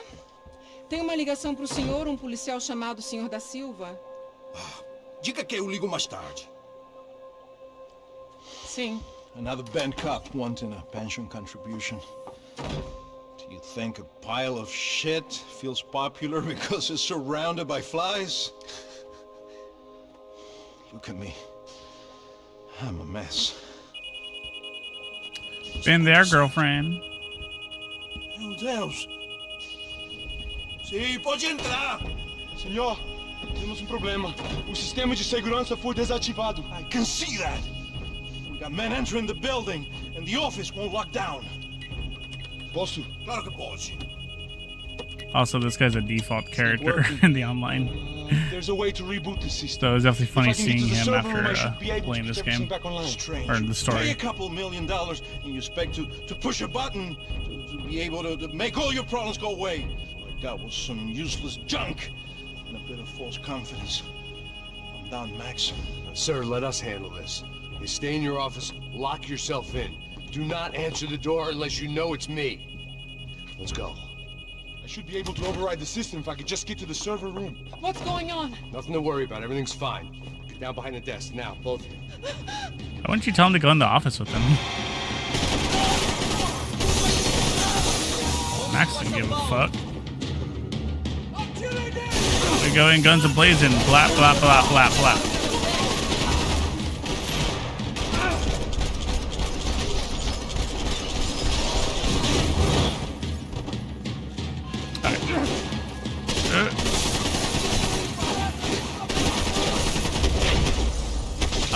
Tem uma ligação para o senhor, policial chamado Sr. da Silva. Diga que eu ligo mais tarde. Sim. Another band cop wanting a pension contribution. Do you think a pile of shit feels popular because it's surrounded by flies? Look at me. I'm a mess. Been there, girlfriend. Meu Deus. Sim, pode entrar. Senhor, temos problema. O sistema de segurança foi desativado. I can see that. We got men entering the building, and the office won't lock down. Posso? Claro que pode. Also, this guy's a default character in the online. There's a way to reboot the system. So it's definitely funny seeing him server room, I after should be able playing to this get everything game. back online. Strange. Or the Pay story. a couple $1 million, and you expect to push a button to be able to make all your problems go away. All I got was some useless junk and a bit of false confidence. I'm down, Max. Sir, let us handle this. You stay in your office, lock yourself in. Do not answer the door unless you know it's me. Let's go. I should be able to override the system if I could just get to the server room. What's going on? Nothing to worry about. Everything's fine. Get down behind the desk now, both of you. Why wouldn't you tell him to go in the office with him? Max doesn't give a fuck. We go in guns a-blazing. Blap, blap, blap, blap, blap.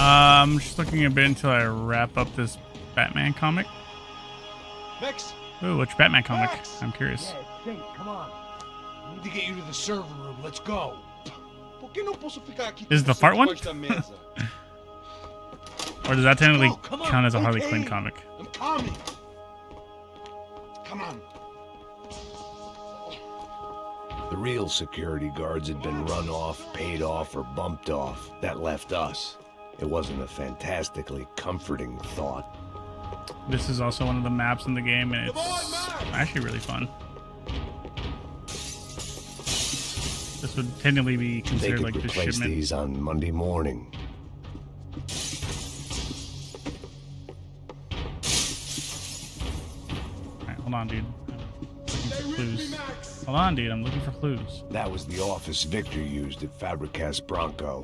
I'm just looking a bit until I wrap up this Batman comic. Max. Ooh, which Batman comic? I'm curious. Yeah, come on. I need to get you to the server room. Let's go. Por que não posso ficar aqui? Is the fart one? debaixo da mesa? Or does that technically Go, come on, count as a Harley okay. Quinn comic? I'm coming. Come on. The real security guards had been run off, paid off, or bumped off. That left us. It wasn't a fantastically comforting thought. This is also one of the maps in the game, and it's actually really fun. This would technically be They considered could like the replace shipment. these on Monday morning. Alright, hold on, dude. I'm looking for clues. Hold on, dude. I'm looking for clues. That was the office Victor used at Fabricas Bronco.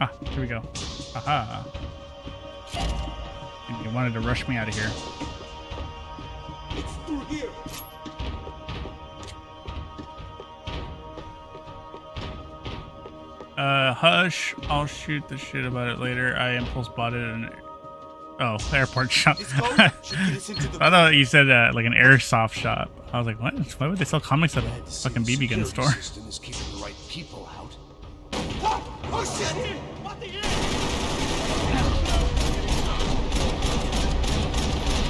Ah, here we go. Aha. And you wanted to rush me out of here. It's through here. Hush. I'll shoot the shit about it later. I impulse botted an airport shop. I thought you said like an airsoft shop. I was like, what? Why would they sell comics at a fucking BB gun store? System is keeping the right people out. Oh shit!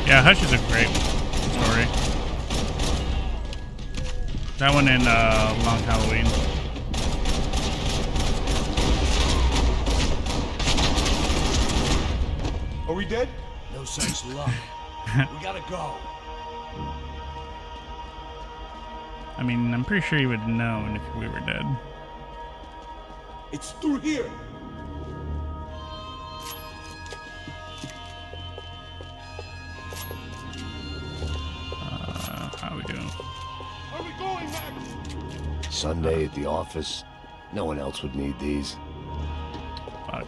Yeah, Hush is a great story. That one in Long Halloween. Are we dead? No such luck. We gotta go. I mean, I'm pretty sure he would have known if we were dead. It's through here. How are we doing? Where are we going, Max? Sunday at the office. No one else would need these. Fuck.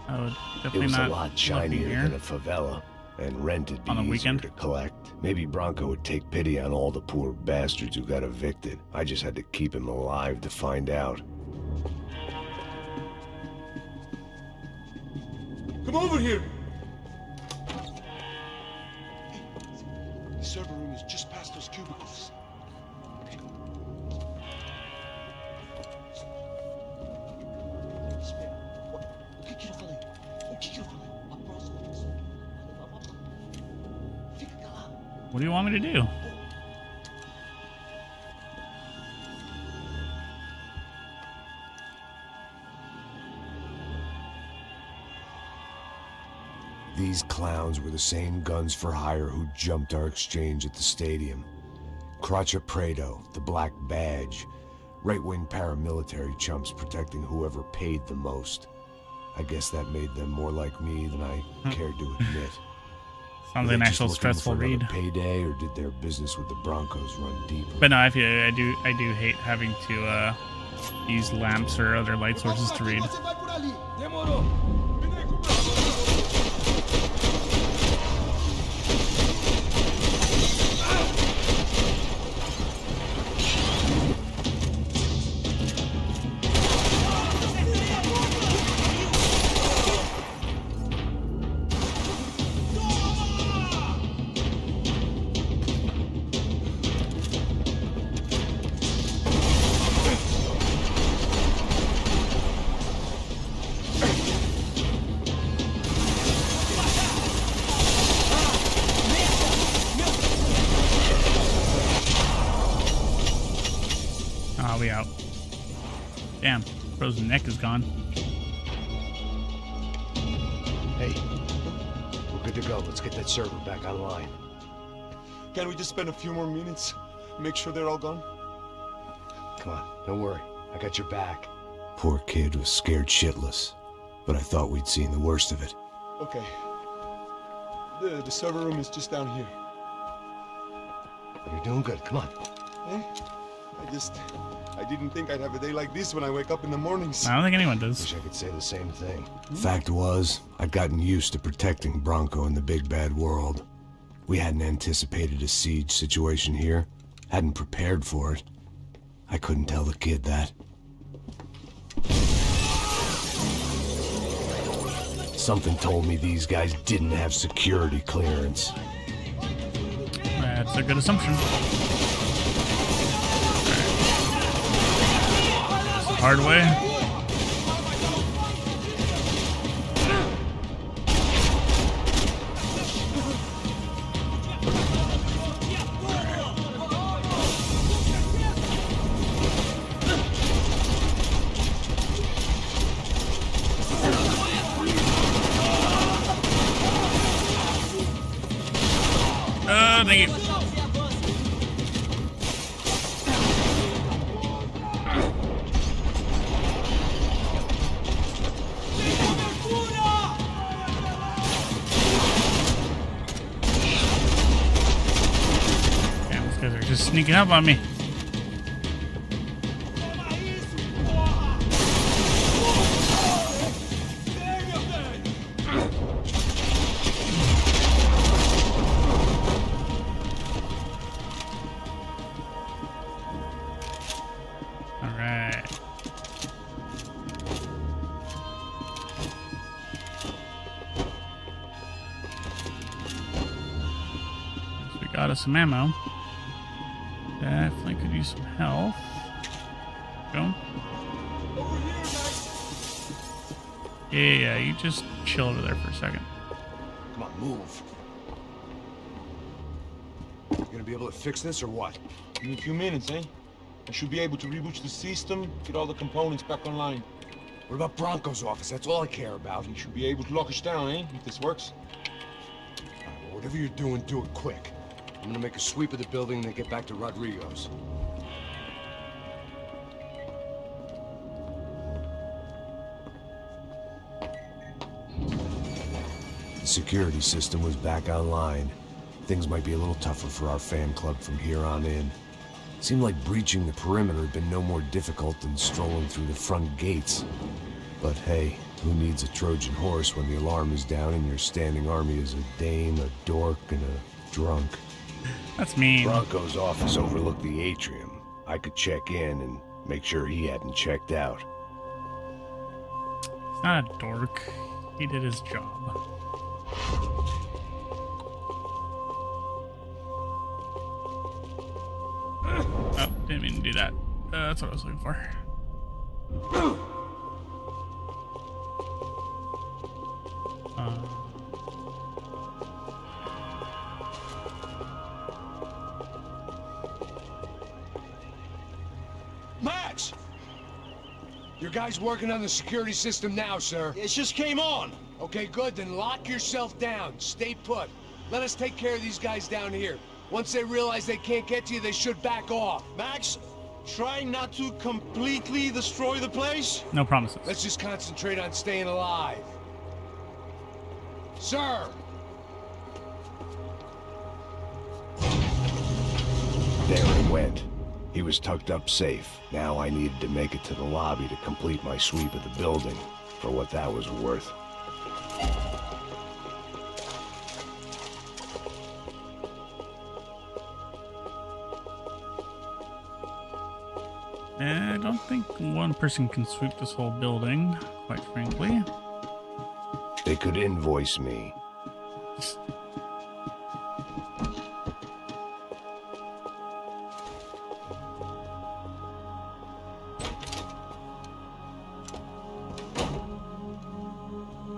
I would It definitely was a not lot looking shinier here. than a favela, and rent would be On the easier weekend? to collect. Maybe Bronco would take pity on all the poor bastards who got evicted. I just had to keep him alive to find out. Come over here. The server room is just past those cubicles. What do you want me to do? These clowns were the same guns for hire who jumped our exchange at the stadium. Crotcha Prado, the Black Badge. Right-wing paramilitary chumps protecting whoever paid the most. I guess that made them more like me than I cared to admit. Sounds like an actual stressful read. Payday, or did their business with the Broncos run deeper? But no, I do hate having to use lamps or other light sources to read. We out. Damn, bro's neck is gone. Hey, we're good to go. Let's get that server back online. Can we just spend a few more minutes? Make sure they're all gone? Come on, don't worry. I got your back. Poor kid was scared shitless, but I thought we'd seen the worst of it. Okay. The server room is just down here. You're doing good. Come on. Hey, I didn't think I'd have a day like this when I wake up in the mornings. I don't think anyone does. Wish I could say the same thing. Fact was, I'd gotten used to protecting Bronco in the big bad world. We hadn't anticipated a siege situation here. Hadn't prepared for it. I couldn't tell the kid that. Something told me these guys didn't have security clearance. That's a good assumption. Hard way. Thank you. Damn, these guys are just sneaking up on me. Got us some ammo. Definitely could use some health. Go. Yeah, you just chill over there for a second. Come on, move. You gonna be able to fix this or what? In a few minutes, eh? I should be able to reboot the system, get all the components back online. What about Bronco's office? That's all I care about. He should be able to lock us down, eh? If this works. Well, whatever you're doing, do it quick. I'm gonna make a sweep of the building and then get back to Rodrigo's. The security system was back online. Things might be a little tougher for our fan club from here on in. It seemed like breaching the perimeter had been no more difficult than strolling through the front gates. But hey, who needs a Trojan horse when the alarm is down and your standing army is a dame, a dork, and a drunk? That's mean. Bronco's office overlooked the atrium. I could check in and make sure he hadn't checked out. He's not a dork. He did his job. Oh, didn't mean to do that. That's what I was looking for. Max! Your guy's working on the security system now, sir. It just came on. Okay, good. Then lock yourself down. Stay put. Let us take care of these guys down here. Once they realize they can't get to you, they should back off. Max, try not to completely destroy the place. No promises. Let's just concentrate on staying alive. Sir! There he went. He was tucked up safe. Now I needed to make it to the lobby to complete my sweep of the building, for what that was worth. I don't think one person can sweep this whole building, quite frankly. They could invoice me.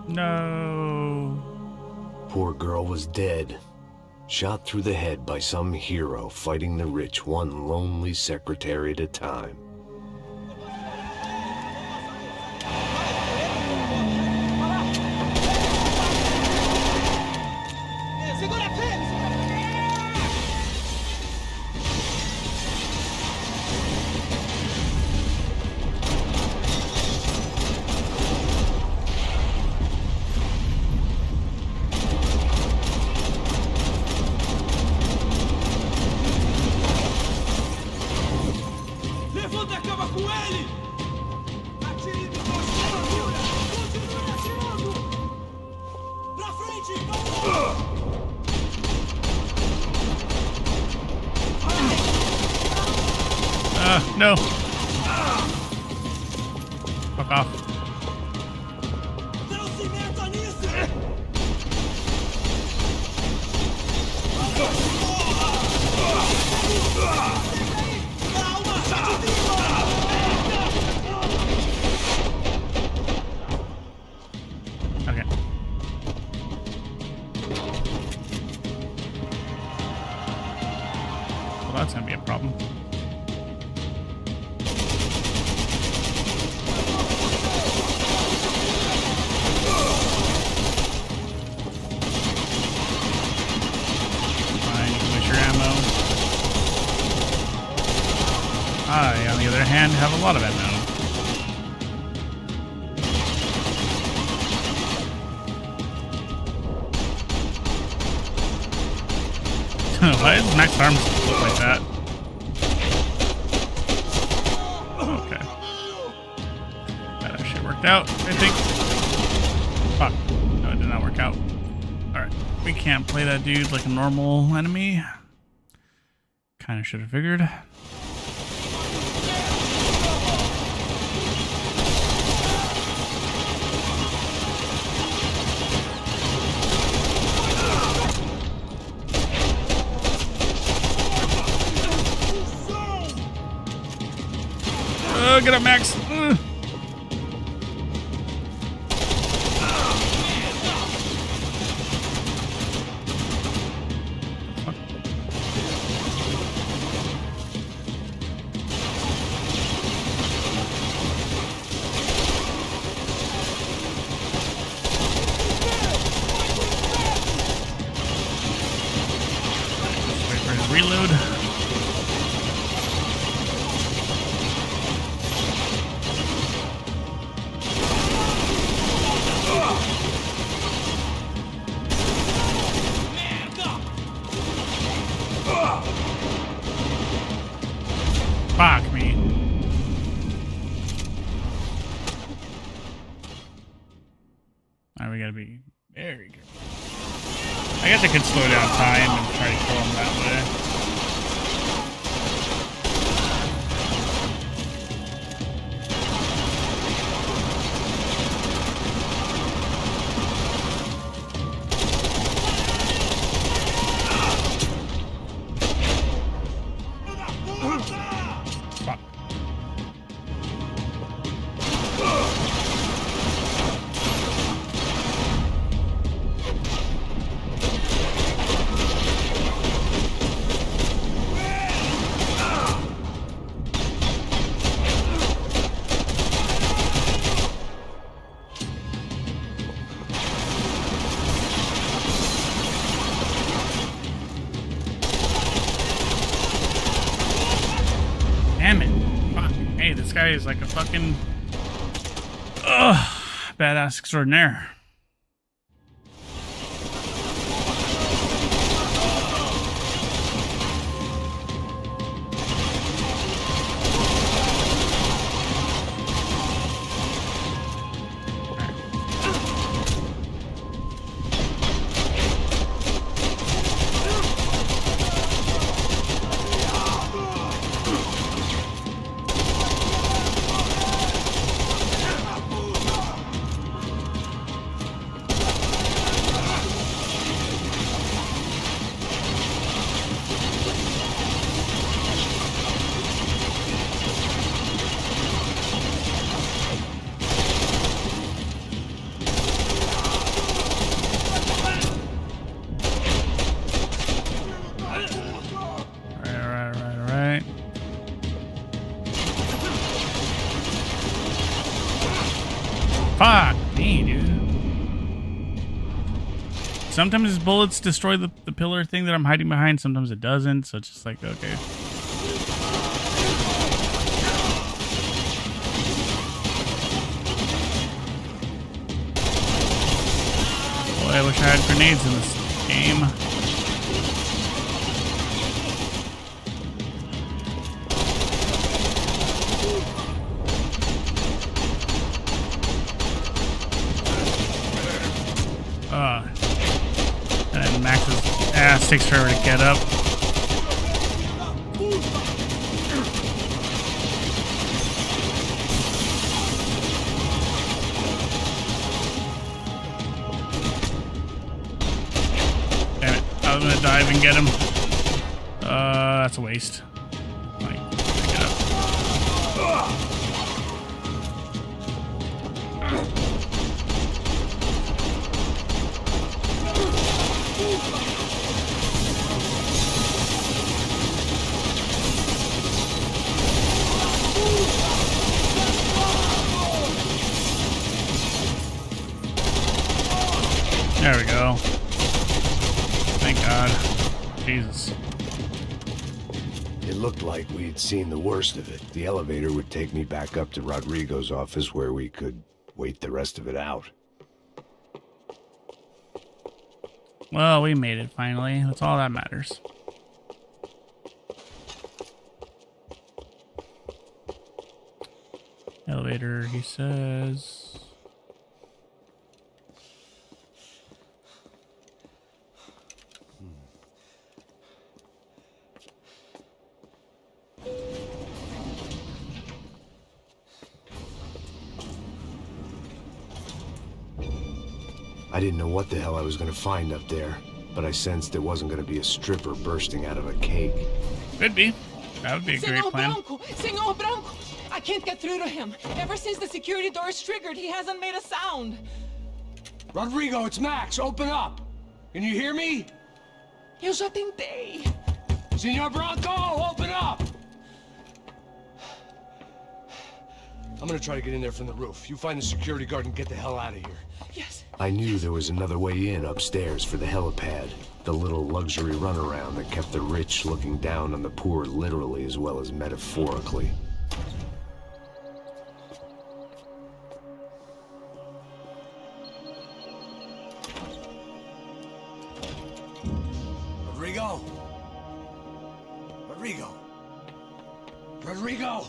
No. Poor girl was dead. Shot through the head by some hero fighting the rich one lonely secretary at a time. No. Fuck off. Okay. Well, that's gonna be a problem. I, on the other hand, have a lot of ammo. Why does Max arms look like that? Okay. That actually worked out, I think. Fuck. No, it did not work out. Alright. We can't play that dude like a normal enemy. Kinda should have figured. Get up, Max. Fuck me. Alright, we gotta be very careful. I guess I could slow down time and try to kill him that way. Damn it. Fuck. Hey, this guy is like a fucking badass extraordinaire. Fuck me, dude. Sometimes his bullets destroy the pillar thing that I'm hiding behind. Sometimes it doesn't. So it's just like, okay. Boy, I wish I had grenades in this game. And Max's ass takes forever to get up. Damn it. I was gonna dive and get him. That's a waste. Like, get up. There we go. Thank God. Jesus. It looked like we'd seen the worst of it. The elevator would take me back up to Rodrigo's office where we could wait the rest of it out. Well, we made it finally. That's all that matters. Elevator, he says. I didn't know what the hell I was going to find up there, but I sensed it wasn't going to be a stripper bursting out of a cake. Could be. That would be a great plan. Senor Branco! I can't get through to him. Ever since the security door is triggered, he hasn't made a sound. Rodrigo, it's Max. Open up. Can you hear me? Eu já tentei. Senor Branco, open up! I'm gonna try to get in there from the roof. You find the security guard and get the hell out of here. Yes. I knew there was another way in upstairs for the helipad. The little luxury runaround that kept the rich looking down on the poor literally as well as metaphorically. Rodrigo! Rodrigo! Rodrigo!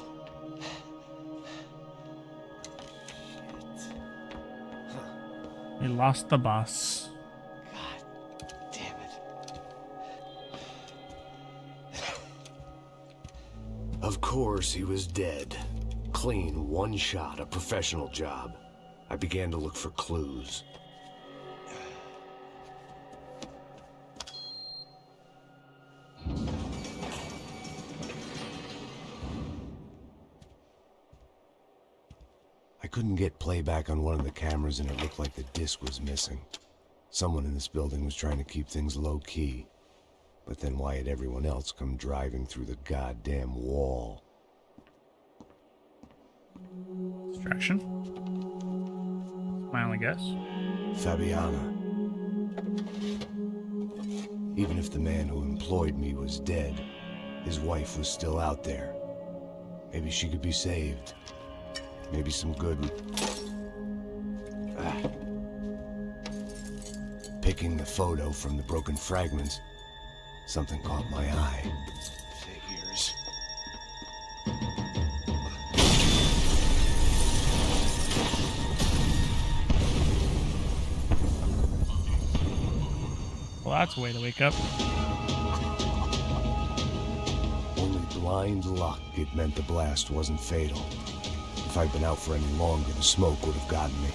We lost the boss. Damn it. Of course, he was dead. Clean, one shot, a professional job. I began to look for clues. I couldn't get playback on one of the cameras and it looked like the disc was missing. Someone in this building was trying to keep things low-key. But then why had everyone else come driving through the goddamn wall? Distraction. My only guess. Fabiana. Even if the man who employed me was dead, his wife was still out there. Maybe she could be saved. Maybe some good... Picking the photo from the broken fragments, something caught my eye. Figures. Well, that's a way to wake up. Only blind luck it meant the blast wasn't fatal. If I'd been out for any longer, the smoke would have gotten me.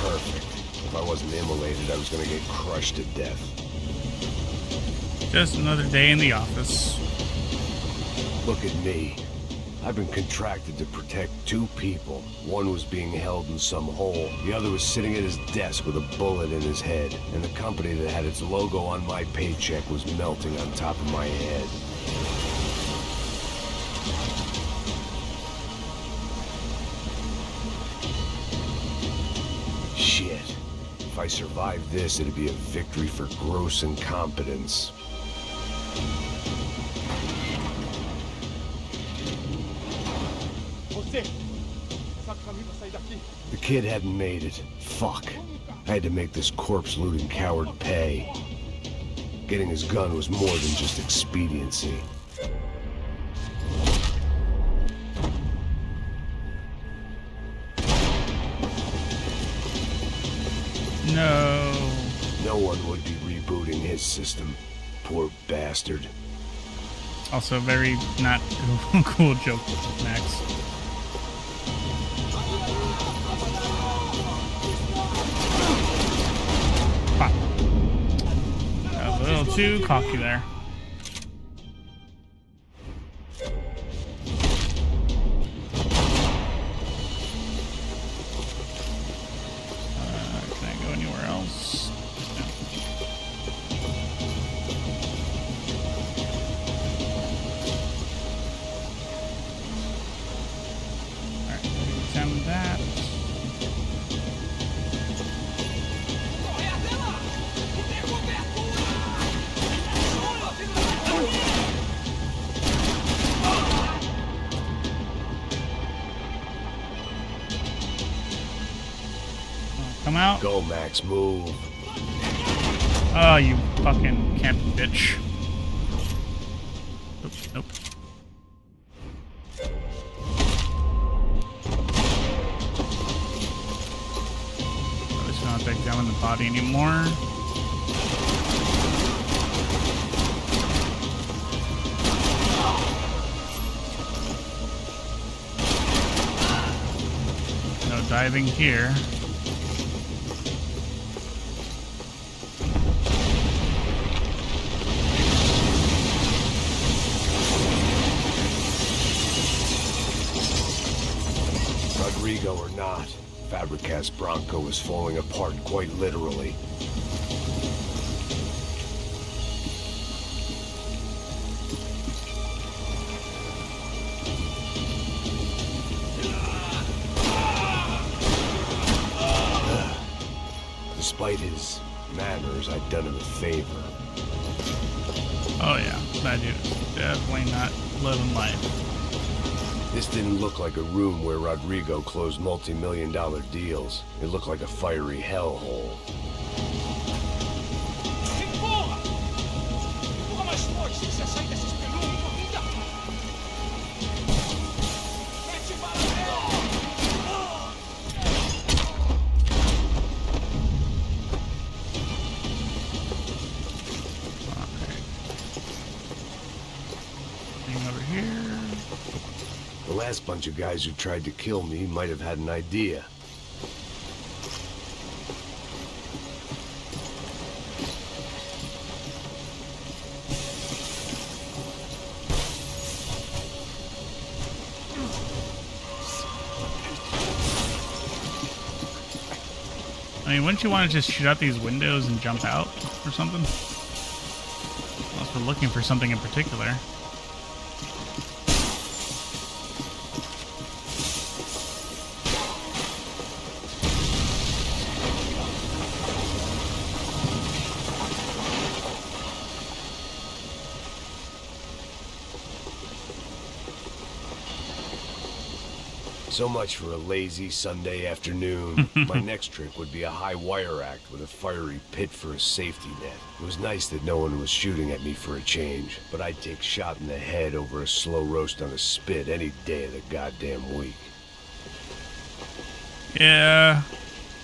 Perfect. If I wasn't immolated, I was gonna get crushed to death. Just another day in the office. Look at me. I've been contracted to protect two people. One was being held in some hole. The other was sitting at his desk with a bullet in his head. And the company that had its logo on my paycheck was melting on top of my head. Shit. If I survived this, it'd be a victory for gross incompetence. The kid hadn't made it. Fuck. I had to make this corpse-looting coward pay. Getting his gun was more than just expediency. No. No one would be rebooting his system. Poor bastard. Also, very not cool joke, Max. Pop. A little too cocky there. Can I go anywhere else? No. Alright, examine that. Come out. Go, Max, move. Oh, you fucking camp bitch. Oops, nope. I just don't have to examine the body anymore. No diving here. Rodrigo or not, Fabricas Bronco is falling apart quite literally. Despite his manners, I'd done him a favor. Oh yeah, that dude is definitely not living life. This didn't look like a room where Rodrigo closed multi-million-dollar deals. It looked like a fiery hellhole. Over here. The last bunch of guys who tried to kill me might have had an idea. I mean, wouldn't you want to just shoot out these windows and jump out or something? Unless we're looking for something in particular. So much for a lazy Sunday afternoon. My next trick would be a high wire act with a fiery pit for a safety net. It was nice that no one was shooting at me for a change, but I'd take shot in the head over a slow roast on a spit any day of the goddamn week. Yeah,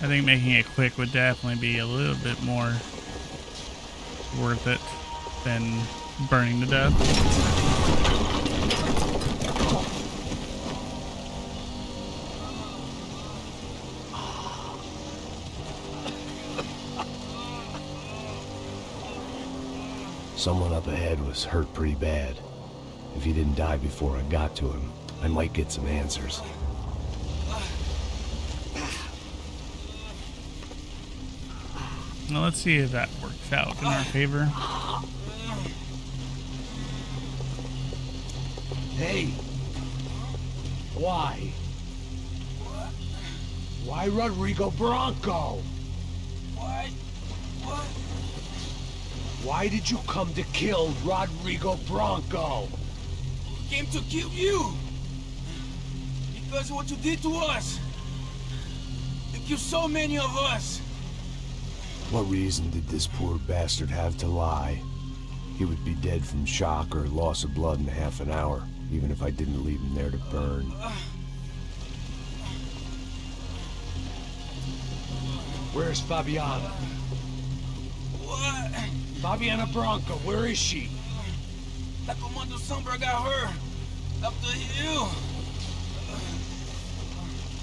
I think making it quick would definitely be a little bit more worth it than burning to death. Someone up ahead was hurt pretty bad. If he didn't die before I got to him, I might get some answers. Well, let's see if that works out in our favor. Hey! Why? Why Rodrigo Bronco? Why? What? Why did you come to kill Rodrigo Bronco? Came to kill you. Because of what you did to us. You killed so many of us. What reason did this poor bastard have to lie? He would be dead from shock or loss of blood in half an hour, even if I didn't leave him there to burn. Where's Fabiana? What? Fabiana Bronco, where is she? La Comando Sombra got her. Up the hill.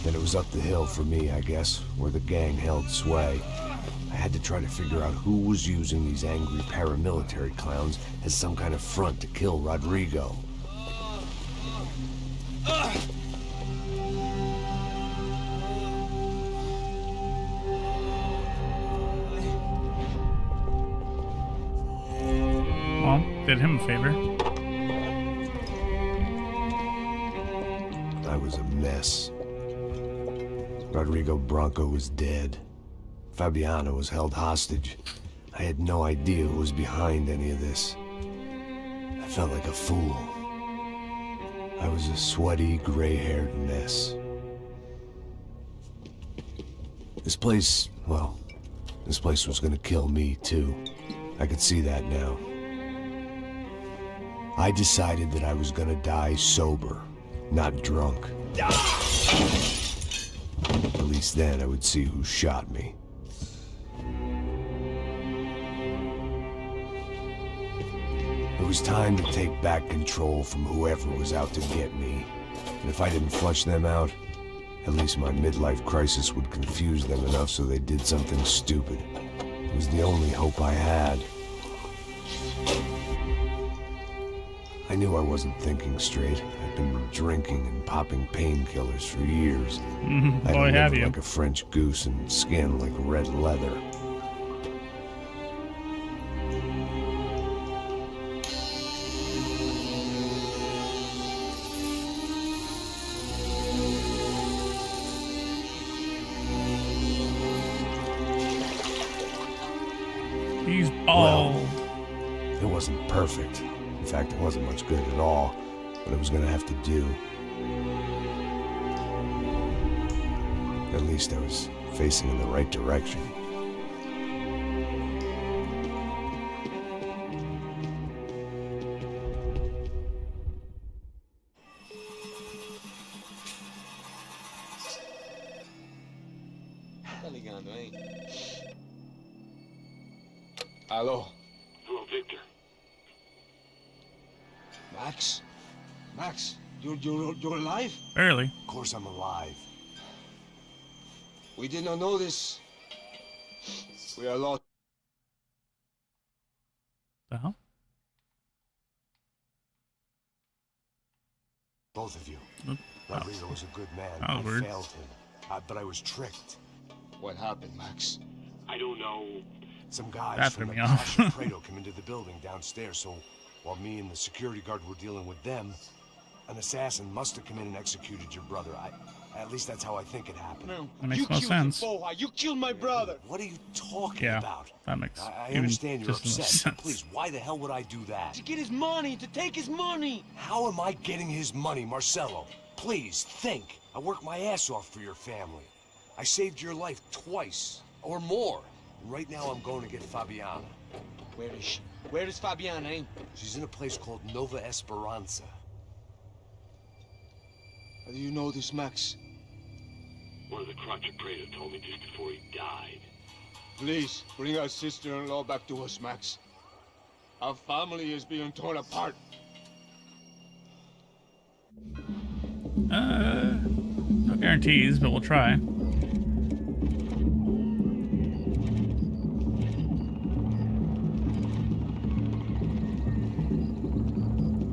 Then it was up the hill for me, I guess, where the gang held sway. I had to try to figure out who was using these angry paramilitary clowns as some kind of front to kill Rodrigo. Well, did him a favor. I was a mess. Rodrigo Bronco was dead. Fabiana was held hostage. I had no idea who was behind any of this. I felt like a fool. I was a sweaty, gray-haired mess. This place, well, this place was gonna kill me, too. I could see that now. I decided that I was gonna die sober, not drunk. At least then I would see who shot me. It was time to take back control from whoever was out to get me. And if I didn't flush them out, at least my midlife crisis would confuse them enough so they did something stupid. It was the only hope I had. I knew I wasn't thinking straight. I'd been drinking and popping painkillers for years. I Boy, had have lived you. like a French goose and skin like red leather. He's bald. Well, it wasn't perfect. In fact, it wasn't much good at all. But it was gonna have to do. At least I was facing in the right direction. Hello. Hello, Victor. Max? Max, you're alive? Barely. Of course I'm alive. We did not know this. We are lost. The hell? Both of you. Oh. Rodrigo was a good man. That was I weird. failed him. But I was tricked. What happened, Max? I don't know. Some guys That from threw the me off. Casa Prado came into the building downstairs, so while me and the security guard were dealing with them, an assassin must have come in and executed your brother. At least that's how I think it happened. No, That makes you no killed sense. him, boy. You killed my brother. What are you talking Yeah, about? that makes I even understand you're just as much upset, but sense. please, why the hell would I do that? To get his money, to take his money. How am I getting his money, Marcelo? Please, think. I worked my ass off for your family. I saved your life twice, or more. And right now I'm going to get Fabiana. Where is she? Where is Fabiana, eh? She's in a place called Nova Esperanza. How do you know this, Max? One of the Crotcha Prado told me just before he died. Please, bring our sister-in-law back to us, Max. Our family is being torn apart. No guarantees, but we'll try.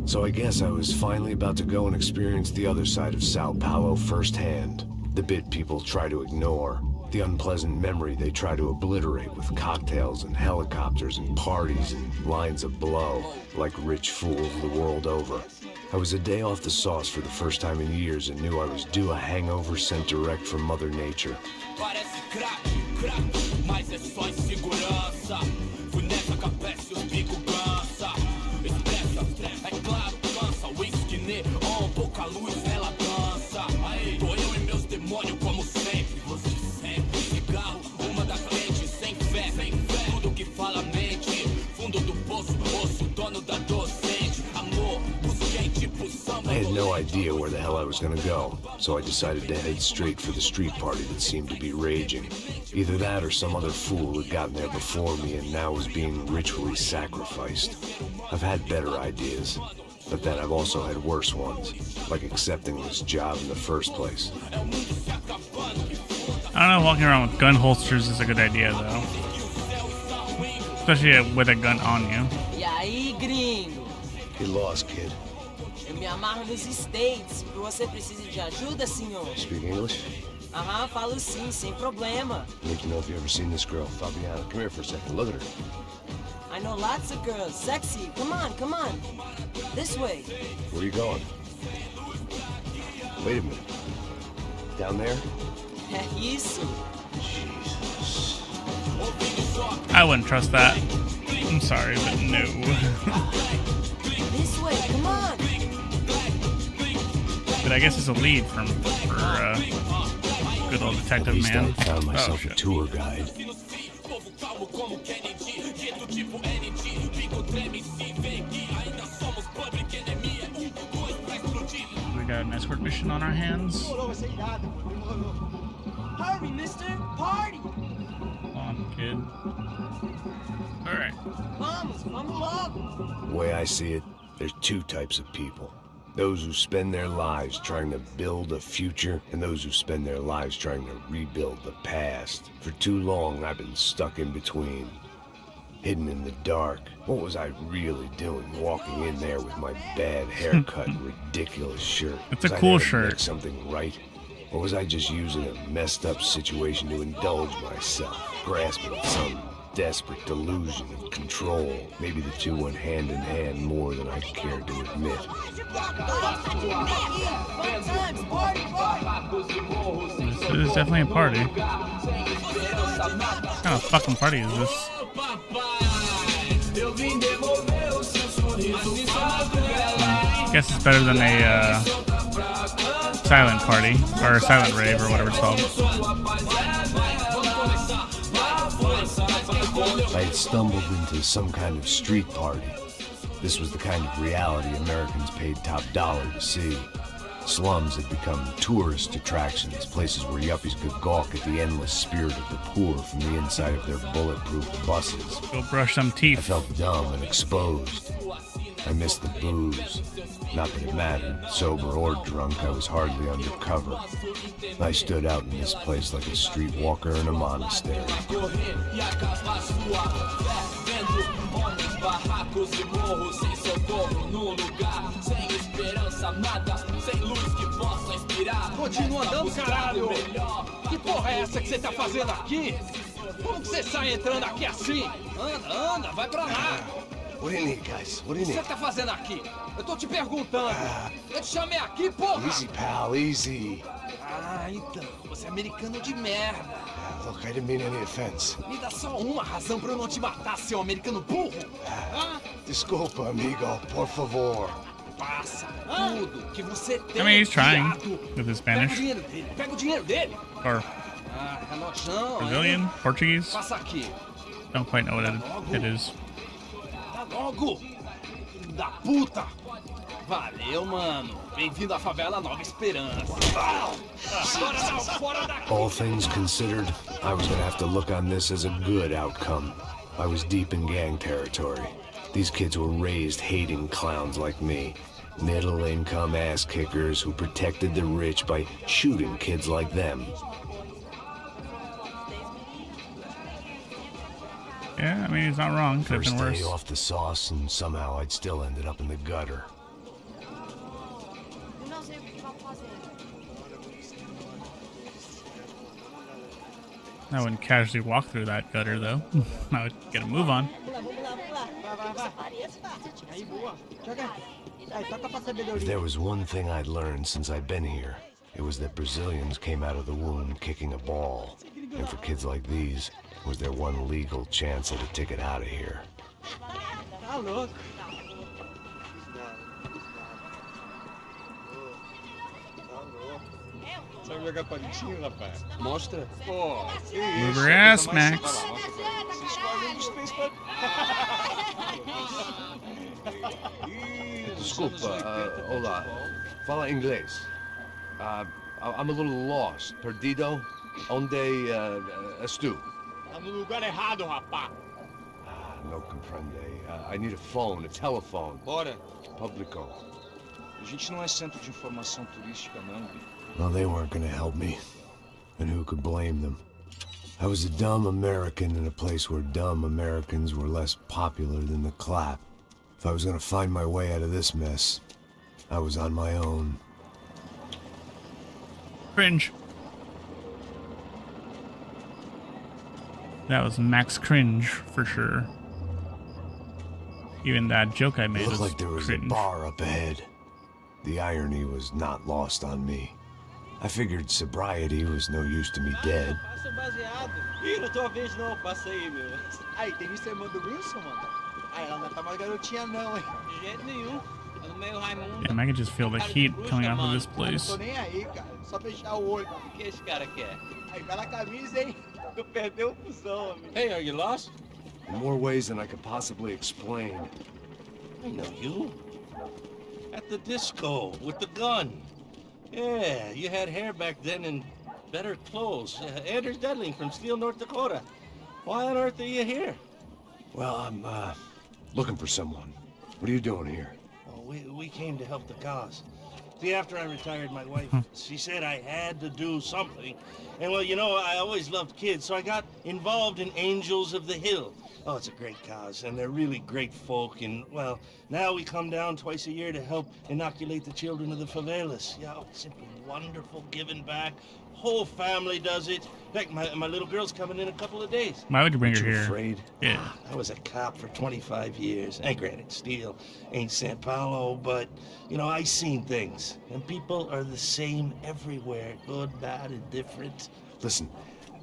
So I guess I was finally about to go and experience the other side of Sao Paulo firsthand. The bit people try to ignore. The unpleasant memory they try to obliterate with cocktails and helicopters and parties and lines of blow, like rich fools the world over. I was a day off the sauce for the first time in years and knew I was due a hangover sent direct from Mother Nature. Parece crack, mas é só insegurança. Fui nessa capeste, os bico cansa. Estressa, é claro, cansa. Whisky neon, pouca luz, ela dança. Aí, tô eu e meus demônios como sempre. Você sempre, cigarro, uma da frente, sem fé. Tudo que fala mente. Fundo do poço, osso, dono da docente. Amor, busquei tipo samba. I had no idea where the hell I was gonna go, so I decided to head straight for the street party that seemed to be raging. Either that or some other fool who had gotten there before me and now was being ritually sacrificed. I've had better ideas, but then I've also had worse ones, like accepting this job in the first place. I don't know, walking around with gun holsters is a good idea, though. Especially with a gun on you. E aí, gringo? Get lost, kid. Eu me amarro nos States. Você precisa de ajuda, senhor? Speak English? Aham, falo sim, sem problema. I need to know if you've ever seen this girl, Fabiana. Come here for a second. Look at her. I know lots of girls. Sexy. Come on, come on. This way. Where are you going? Wait a minute. Down there? É isso. Jesus. I wouldn't trust that. I'm sorry, but no. This way, come on. But I guess it's a lead for good old detective At least man. I found myself Oh, a shit. tour guide. We got an escort mission on our hands. Hurry, mister. Party. Come on, kid. Alright. Vamos, vamos logo. The way I see it, there's two types of people. Those who spend their lives trying to build a future, and those who spend their lives trying to rebuild the past. For too long, I've been stuck in between. Hidden in the dark. What was I really doing walking in there with my bad haircut and ridiculous shirt? It's a Was I cool there to shirt. make something right? Or was I just using a messed up situation to indulge myself, grasping at some desperate delusion of control? Maybe the two went hand in hand more than I cared to admit. This is definitely a party. What kind of fucking party is this? I guess it's better than a silent party, or silent rave, or whatever it's called. I had stumbled into some kind of street party. This was the kind of reality Americans paid top dollar to see. Slums had become tourist attractions, places where yuppies could gawk at the endless spirit of the poor from the inside of their bulletproof buses. Go brush some teeth. I felt dumb and exposed. I missed the booze. Not that it mattered. Sober or drunk, I was hardly undercover. I stood out in this place like a streetwalker in a monastery. Continua andando, caralho! Que porra é essa que você tá fazendo aqui? Como que você sai entrando aqui assim? Anda, anda, vai pra lá! What do you need, guys? What do O you que você need? tá fazendo aqui? Eu tô te perguntando! Eu te chamei aqui, porra! Easy, pal, easy. Ah, então, você é americano de merda! Look, I didn't mean any offense. Me dá só uma razão pra eu não te matar, seu americano burro! Ah, Desculpa, amigo, por favor. passa tudo que você tem! I mean, he's trying viado. with his Pega o Spanish. dinheiro dele! Pega o dinheiro dele! Or Ah, relojão, Brazilian? hein? Portuguese? Passa aqui! Don't quite know what it is. Tá logo! Filho da puta! Valeu, mano! Bem-vindo à favela Nova Esperança! Agora não, fora daqui! All things considered, I was gonna have to look on this as a good outcome. I was deep in gang territory. These kids were raised hating clowns like me. Middle-income ass-kickers who protected the rich by shooting kids like them. Yeah, I mean, he's not wrong. Could have First been day worse. off the sauce, and somehow I'd still ended up in the gutter. I wouldn't casually walk through that gutter, though. I would get a move on. If there was one thing I'd learned since I'd been here, it was that Brazilians came out of the womb kicking a ball. And for kids like these, was their one legal chance at a ticket out of here. Sabe jogar palitinho, rapaz? Mostra. Pô, que Move isso? your é ass, coisa mais Max. simples. Você escolhe um dos três pra... Desculpa, olá. Fala inglês. I'm a little lost. Perdido? Onde estou? Tá no lugar errado, rapá. No comprende. I need a phone, a telephone. Bora. Publico. A gente não é centro de informação turística, não, Bi. Well, they weren't gonna help me. And who could blame them? I was a dumb American in a place where dumb Americans were less popular than the clap. If I was gonna find my way out of this mess, I was on my own. Cringe. That was max cringe, for sure. Even that joke I It made looked was like there was cringe. a bar up ahead. The irony was not lost on me. I figured sobriety was no use to me dead. Passa baseado. Ih, não tua vez não, passa aí, meu. Aí, tem visto a irmã do Wilson, mano? Ah, ela não tá mais garotinha não, hein? De jeito nenhum. É no meio Raimundo. Damn, I can just feel the heat coming off of this Não place. tô nem aí, cara. Só fechar o olho. O que esse cara quer? Aí, bela camisa, hein? Tu perdeu o fusão, amigo. Hey, are you lost? In more ways than I could possibly explain. I know you. At the disco with the gun. Yeah, you had hair back then and better clothes. Anders Dedling from Steele, North Dakota. Why on earth are you here? Well, I'm looking for someone. What are you doing here? Well, we came to help the cause. See, after I retired, my wife, she said I had to do something. And well, you know, I always loved kids, so I got involved in Angels of the Hill. Oh, it's a great cause, and they're really great folk. And, well, now we come down twice a year to help inoculate the children of the favelas. Yeah, oh, it's simply wonderful giving back. Whole family does it. In fact, my little girl's coming in a couple of days. Why would you bring her Aren't you here? afraid? Yeah. I was a cop for 25 years. And granted, Steele ain't San Paulo, but, you know, I seen things. And people are the same everywhere. Good, bad, and different. Listen,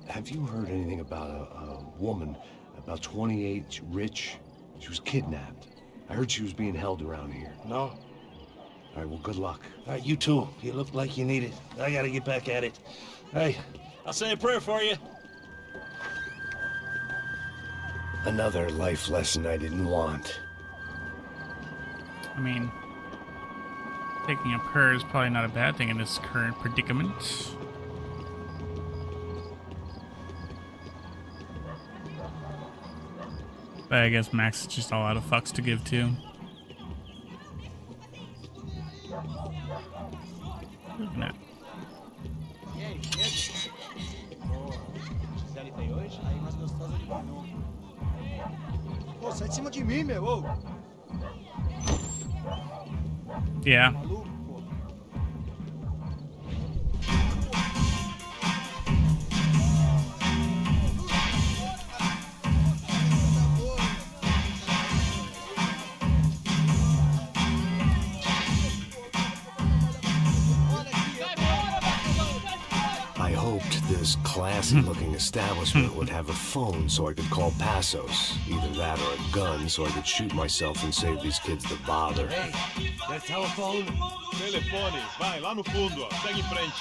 have you heard anything about a woman, about 28, rich? She was kidnapped. I heard she was being held around here. No. All right, well, good luck. All right, you too. You look like you need it. I gotta get back at it. Hey, I'll say a prayer for you. Another life lesson I didn't want. I mean, taking a prayer is probably not a bad thing in this current predicament. But I guess Max is just all out of fucks to give to. Looking at. Pô, sai de cima de mim, meu. Ô. Yeah. I hoped this classy-looking establishment would have a phone so I could call Passos. Either that or a gun so I could shoot myself and save these kids the bother. Hey, that telephone? Telefone, vai, lá no fundo, ó. Segue em frente.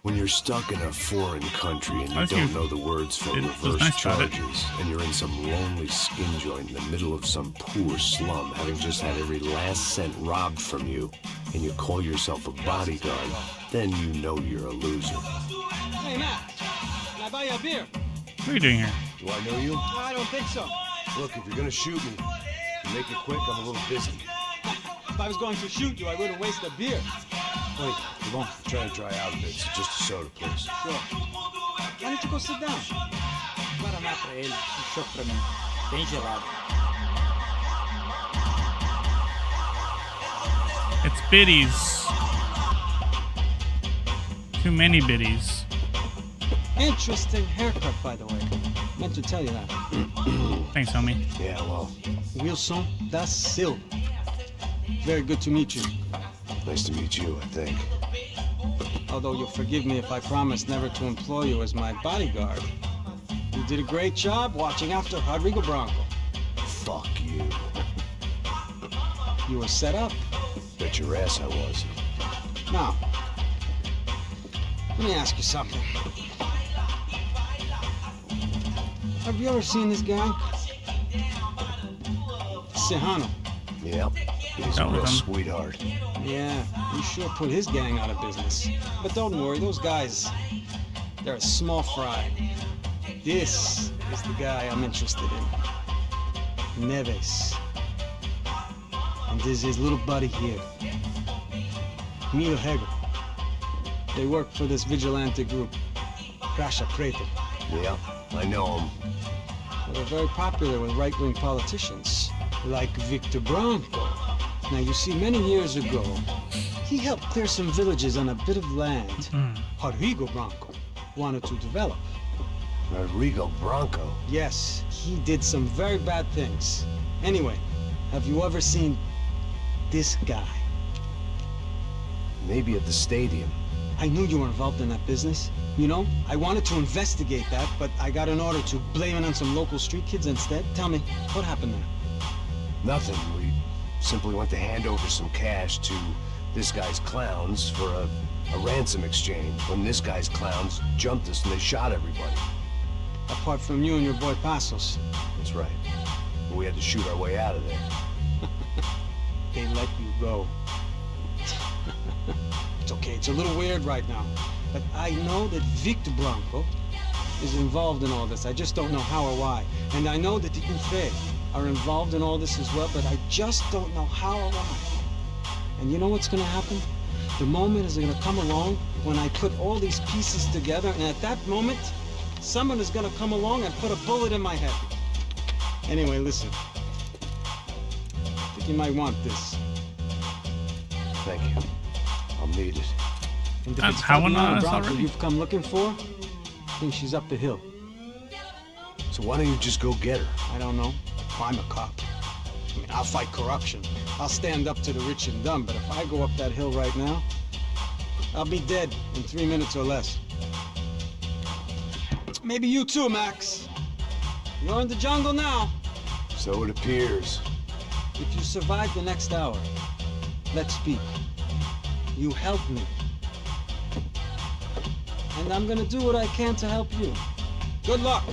When you're stuck in a foreign country and you don't know the words for reverse nice charges, and you're in some lonely skin joint in the middle of some poor slum, having just had every last cent robbed from you, and you call yourself a bodyguard, then you know you're a loser. Hey, Matt. Can I buy you a beer? What are you doing here? Do I know you? I don't think so. Look, if you're gonna shoot me, make it quick, I'm a little busy. If I was going to shoot you, I wouldn't waste a beer. Wait, come on. I'm trying to dry out a bit, so just a soda, please. Sure. Why don't you go sit down? Guaraná pra ele, chopp pra mim. Bem gelado. It's biddies. Too many biddies. Interesting haircut, by the way. Meant to tell you that. Thanks, homie. Yeah, well. Wilson da Silva. Very good to meet you. Nice to meet you, I think. Although you'll forgive me if I promise never to employ you as my bodyguard. You did a great job watching after Rodrigo Branco. Fuck you. You were set up. Bet your ass I was. Now, let me ask you something. Have you ever seen this guy? Sejano. Yep. He's a real sweetheart. Yeah, you sure put his gang out of business. But don't worry, those guys, they're a small fry. This is the guy I'm interested in. Neves. And this is his little buddy here. Milo Hegel. They work for this vigilante group, Crasha Preta. Yeah, I know him. Well, they're very popular with right-wing politicians, like Victor Branco. Now, you see, many years ago, he helped clear some villages on a bit of land Rodrigo Branco wanted to develop. Rodrigo Branco? Yes, he did some very bad things. Anyway, have you ever seen this guy? Maybe at the stadium. I knew you were involved in that business. You know, I wanted to investigate that, but I got an order to blame it on some local street kids instead. Tell me, what happened there? Nothing. We simply went to hand over some cash to this guy's clowns for a ransom exchange when this guy's clowns jumped us and they shot everybody. Apart from you and your boy Passos. That's right. But we had to shoot our way out of there. They let you go. It's okay, it's a little weird right now. But I know that Victor Branco is involved in all this. I just don't know how or why. And I know that the Ufe are involved in all this as well, but I just don't know how or why. And you know what's gonna happen? The moment is gonna come along when I put all these pieces together, and at that moment, someone is gonna come along and put a bullet in my head. Anyway, listen. I think you might want this. Thank you. I'll need it. And if it's Ferdinand Branco you've come looking for, I think she's up the hill. So why don't you just go get her? I don't know. I'm a cop. I mean, I'll fight corruption. I'll stand up to the rich and dumb, but if I go up that hill right now, I'll be dead in 3 minutes or less. Maybe you too, Max. You're in the jungle now. So it appears. If you survive the next hour, let's speak. You helped me. And I'm gonna do what I can to help you. Good luck.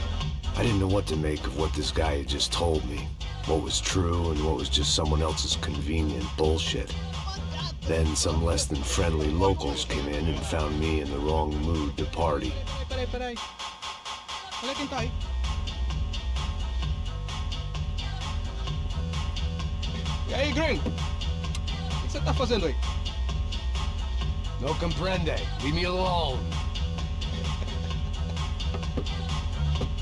I didn't know what to make of what this guy had just told me. What was true and what was just someone else's convenient bullshit. Then some less than friendly locals came in and found me in the wrong mood to party. Peraí. Olha quem tá aí. E aí, gringo? O que você tá fazendo aí? No comprende. Leave me alone.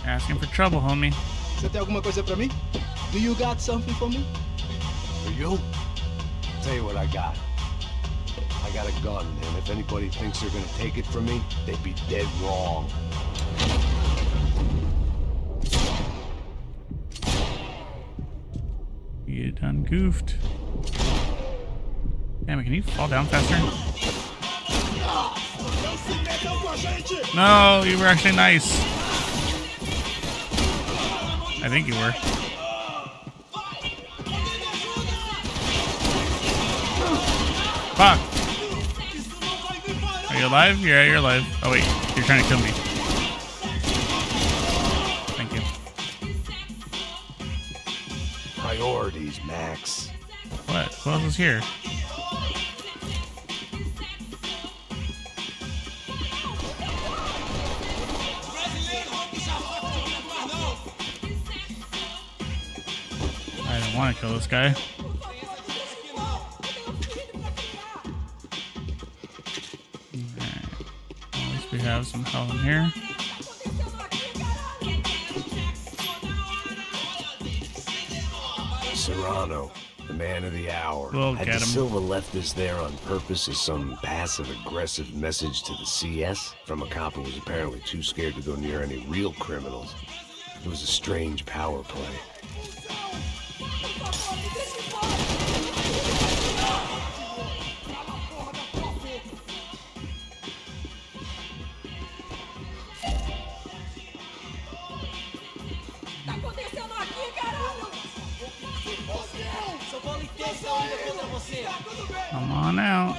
Asking for trouble, homie. Você tem alguma coisa pra mim? Do you got something for me? For you? Tell you what I got. I got a gun, and if anybody thinks they're gonna take it from me, they'd be dead wrong. You done goofed. Damn it, can you fall down faster? No, you were actually nice. I think you were. Fuck. Are you alive? Yeah, you're alive. Oh wait, you're trying to kill me. Thank you. Priorities, Max. What? Who else is here? I don't want to kill this guy. At least we have some health in here. Serrano, the man of the hour. We'll Had get De him. Silva left this there on purpose as some passive-aggressive message to the CS from a cop who was apparently too scared to go near any real criminals. It was a strange power play. Come on out.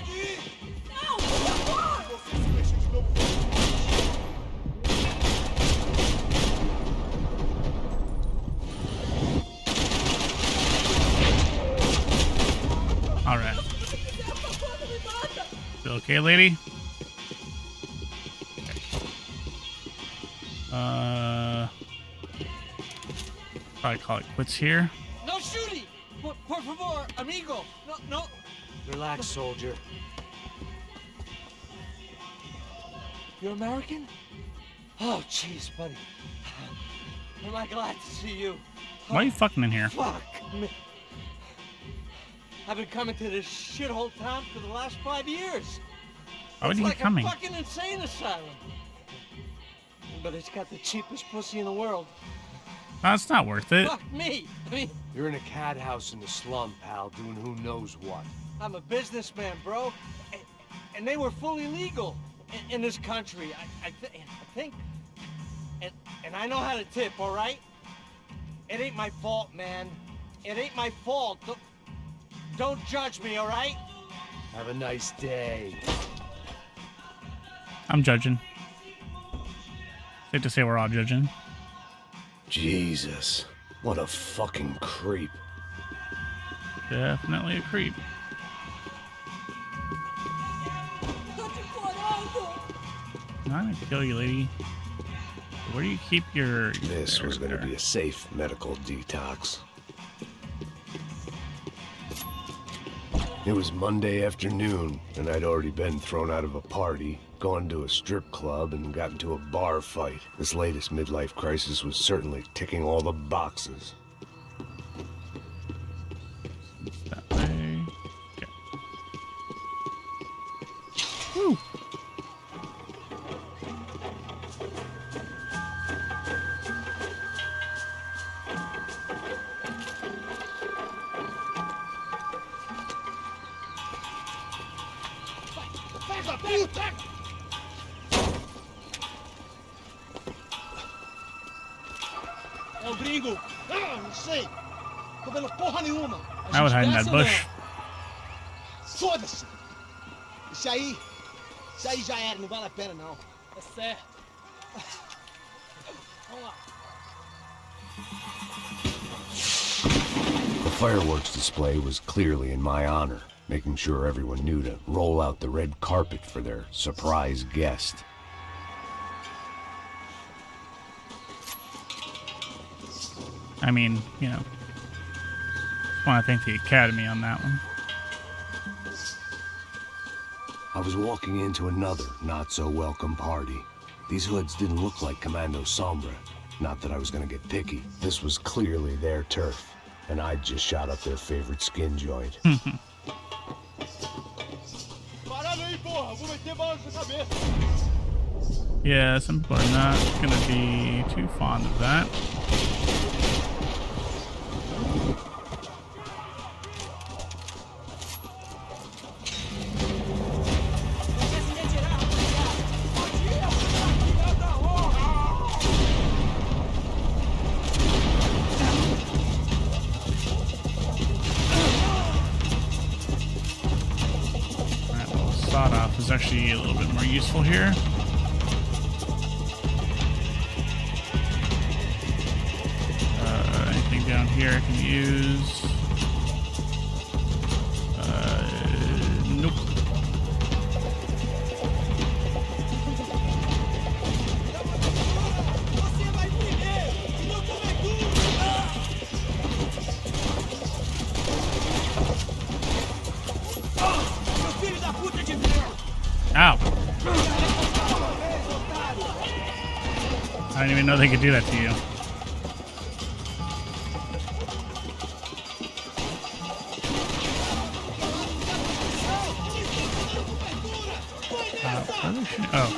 All right. You okay, lady? Probably call it quits here. No shooting! Por favor, amigo! No. Relax, soldier. You're American? Oh, jeez, buddy. Am I glad to see you? Why are you fucking in here? Fuck me. I've been coming to this shithole town for the last 5 years. Why would It's you like keep coming? a fucking insane asylum. But it's got the cheapest pussy in the world. That's not worth it. Fuck me. I mean, You're in a cat house in the slum, pal, doing who knows what. I'm a businessman, bro. And they were fully legal in this country. I think. And I know how to tip, all right? It ain't my fault, man. It ain't my fault. Don't judge me, all right? Have a nice day. I'm judging. Safe to say we're all judging. Jesus, what a fucking creep. Definitely a creep. I'm not gonna kill you, lady. Where do you keep your... This was going to be a safe medical detox. It was Monday afternoon, and I'd already been thrown out of a party, gone to a strip club, and got into a bar fight. This latest midlife crisis was certainly ticking all the boxes. That way. Okay. Woo! É o gringo. Ah, não sei. Tô vendo porra nenhuma. I would hide in that bush. Foda-se. Isso aí já era, não vale a pena não. É certo. Vamos lá. The fireworks display was clearly in my honor, making sure everyone knew to roll out the red carpet for their surprise guest. I mean, you know, want to thank the Academy on that one. I was walking into another not-so-welcome party. These hoods didn't look like Commando Sombra. Not that I was gonna get picky. This was clearly their turf, and I'd just shot up their favorite skin joint. Yeah, some people are not gonna be too fond of that. Is actually a little bit more useful here. Anything down here I can use? Nope. Ow. I didn't even know they could do that to you. Oh.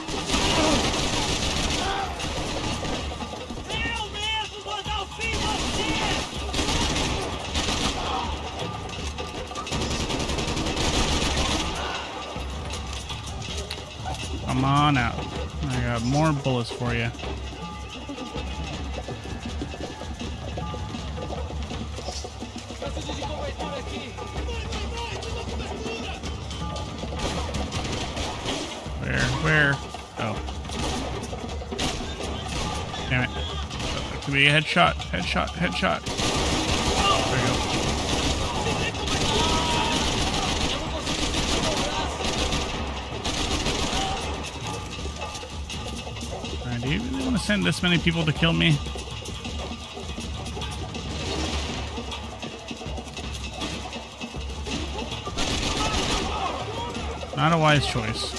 Come on out. I got more bullets for you. Where? Oh. Damn it. That could be a headshot. Headshot. There you go. Do you really want to send this many people to kill me? Not a wise choice.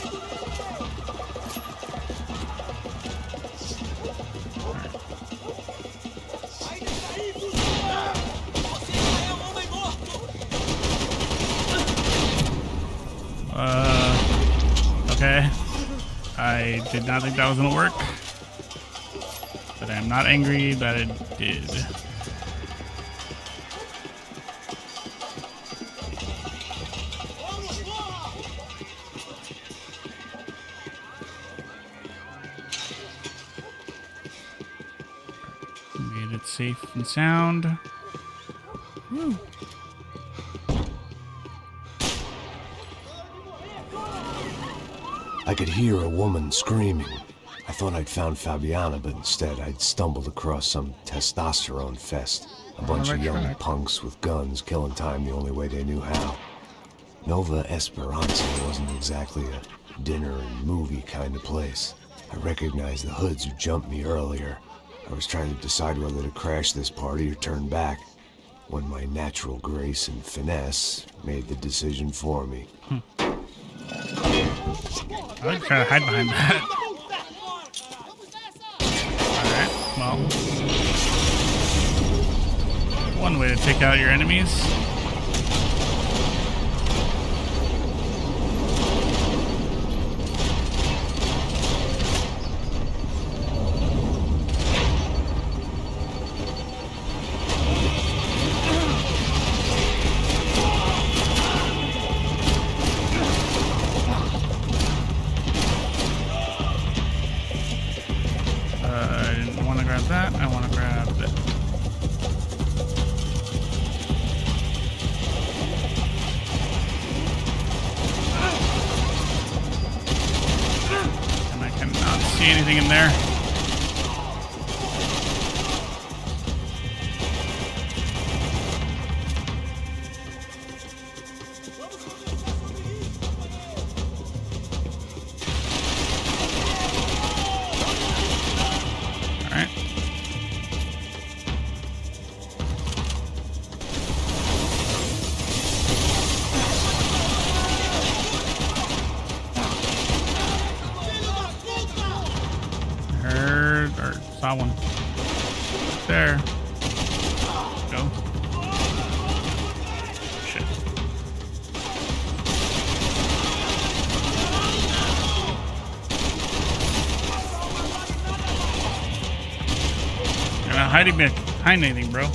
Okay. I did not think that was gonna work. But I'm not angry that it did. Made it safe and sound. Woo. I could hear a woman screaming. I thought I'd found Fabiana, but instead I'd stumbled across some testosterone fest. A bunch of young punks with guns killing time the only way they knew how. Nova Esperanza wasn't exactly a dinner and movie kind of place. I recognized the hoods who jumped me earlier. I was trying to decide whether to crash this party or turn back, when my natural grace and finesse made the decision for me. I would try to hide behind that. Alright, well. One way to take out your enemies. That I want to grab that. anything in there? Saw one. There. Go. Shit. You're not hiding behind anything, bro.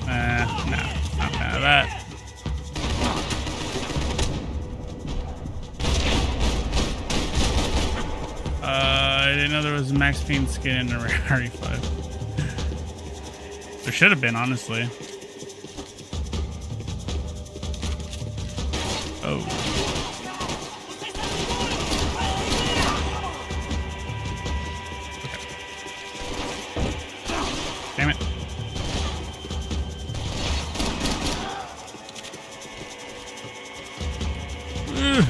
Nah, not fan of that. I didn't know there was a Max Payne skin in the RE5. There should have been, honestly. Oh. Okay. Damn it. Ugh.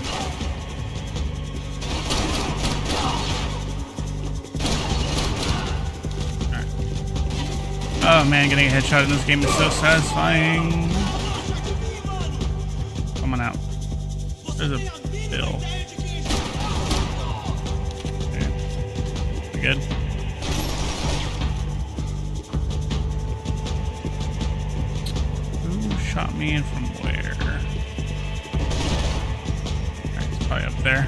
Oh man, getting a headshot in this game is so satisfying. Come on out. There's a bill. Okay. We good? Who shot me and from where? Alright, it's probably up there.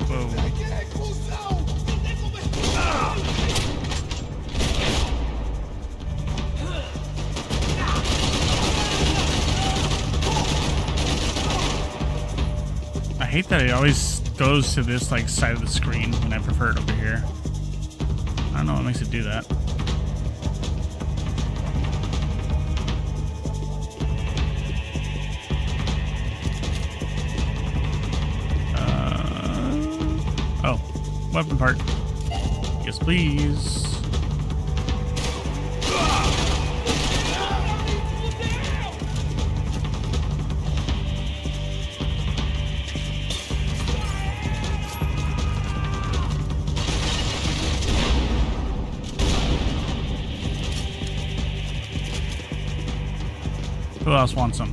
Whoa. I hate that it always goes to this like side of the screen when I prefer it over here. I don't know what makes it do that. Oh, weapon part. Yes, please. Who else wants some?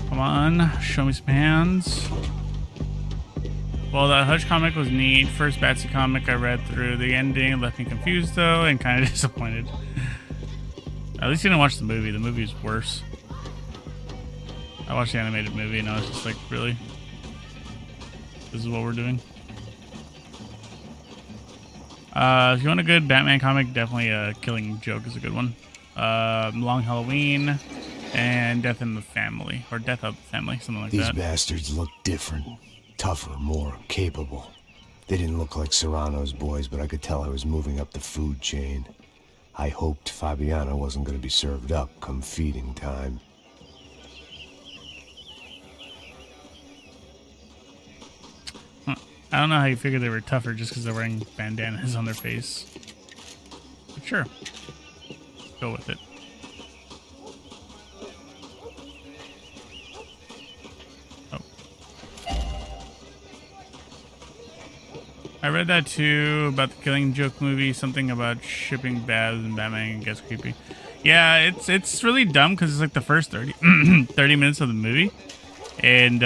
Come on, show me some hands. Well, that Hutch comic was neat. First Batsy comic I read through. The ending left me confused though and kind of disappointed. At least you didn't watch the movie. The movie is worse. I watched the animated movie and I was just like, really? This is what we're doing? If you want a good Batman comic, definitely Killing Joke is a good one. Long Halloween and Death in the Family, or Death of the Family, something like that. These bastards look different, tougher, more capable. They didn't look like Serrano's boys, but I could tell I was moving up the food chain. I hoped Fabiana wasn't going to be served up come feeding time. I don't know how you figured they were tougher just because they're wearing bandanas on their face. But sure. Go with it. Oh. I read that too about the Killing Joke movie, something about shipping Babs and Batman gets creepy. Yeah, it's really dumb because it's like the first 30 minutes of the movie. And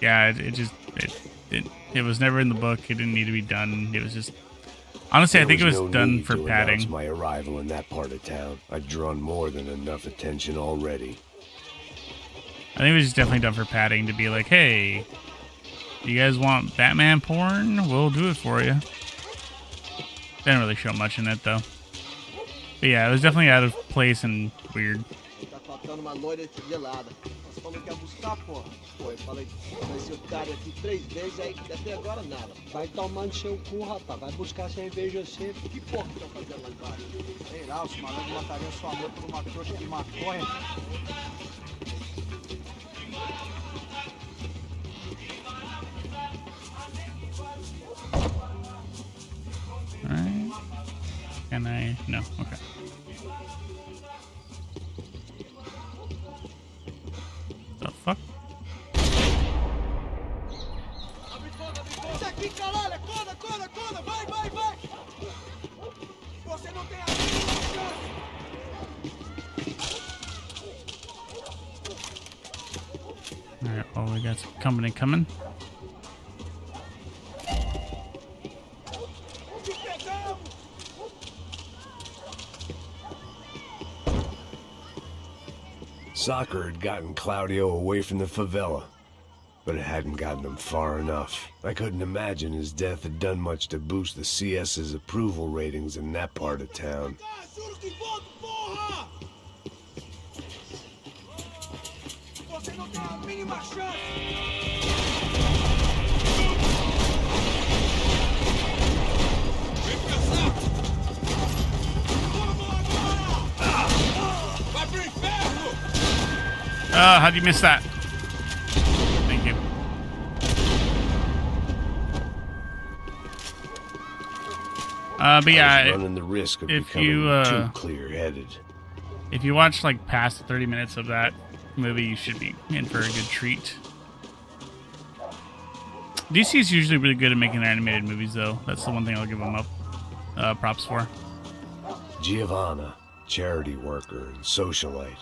yeah, it was never in the book. It didn't need to be done. It was just honestly, I think it was done for padding. My arrival in that part of town. I've drawn more than enough attention already. I think it was just definitely done for padding to be like, hey, you guys want Batman porn? We'll do it for you. Didn't really show much in it though. But yeah, it was definitely out of place and weird. falou que ia buscar, porra. Pô, eu falei com esse otário aqui 3 vezes aí, que até agora nada. Vai tomando seu cu, rapaz. Vai buscar cerveja sempre. Que porra que estão fazendo lá embaixo? Sei lá, os malandros matariam sua mãe por uma trouxa de maconha. Alright. Can I? No. Okay. The fuck? Isso aqui, caralho! Acorda, acorda, acorda! Vai, vai, vai! Você não tem a mínima chance! Alright, well, we got some company coming. Soccer had gotten Claudio away from the favela, but it hadn't gotten him far enough. I couldn't imagine his death had done much to boost the CS's approval ratings in that part of town. Você não tem a mínima chance! How'd you miss that? Thank you. But yeah, running the risk of if becoming you too clear-headed. If you watch like past 30 minutes of that movie, you should be in for a good treat. DC is usually really good at making animated movies, though. That's the one thing I'll give them props for. Giovanna, charity worker and socialite.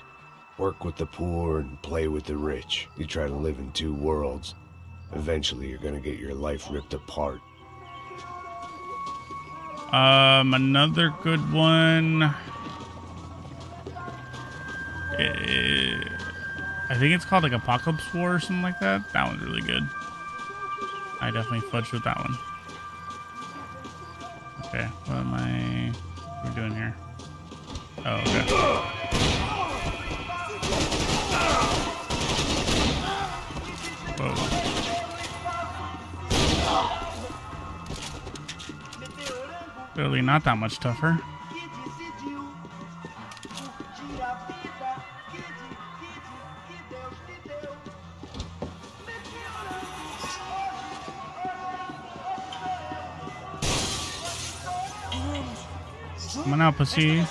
Work with the poor and play with the rich. You try to live in two worlds. Eventually, you're gonna get your life ripped apart. Another good one. I think it's called like Apocalypse War or something like that. That one's really good. I definitely fudged with that one. Okay, what am I doing here? Oh, okay. Whoa. Clearly not that much tougher. Come on out, pussy.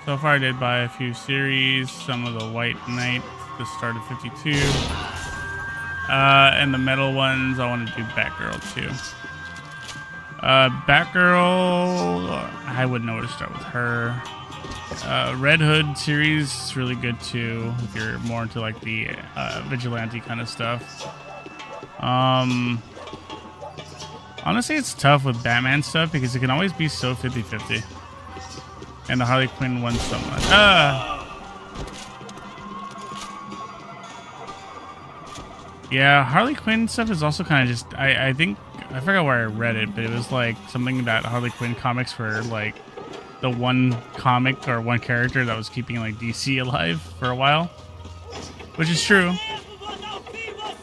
So far I did buy a few series, some of the White Knight, the start of 52. And the metal ones, I want to do Batgirl too. Batgirl, I wouldn't know where to start with her. Red Hood series is really good too, if you're more into like the vigilante kind of stuff. Honestly, it's tough with Batman stuff because it can always be so 50-50. And the Harley Quinn one's so much. Yeah, Harley Quinn stuff is also kind of just, I think, I forgot where I read it, but it was like something that Harley Quinn comics were like the one comic or one character that was keeping like DC alive for a while. Which is true.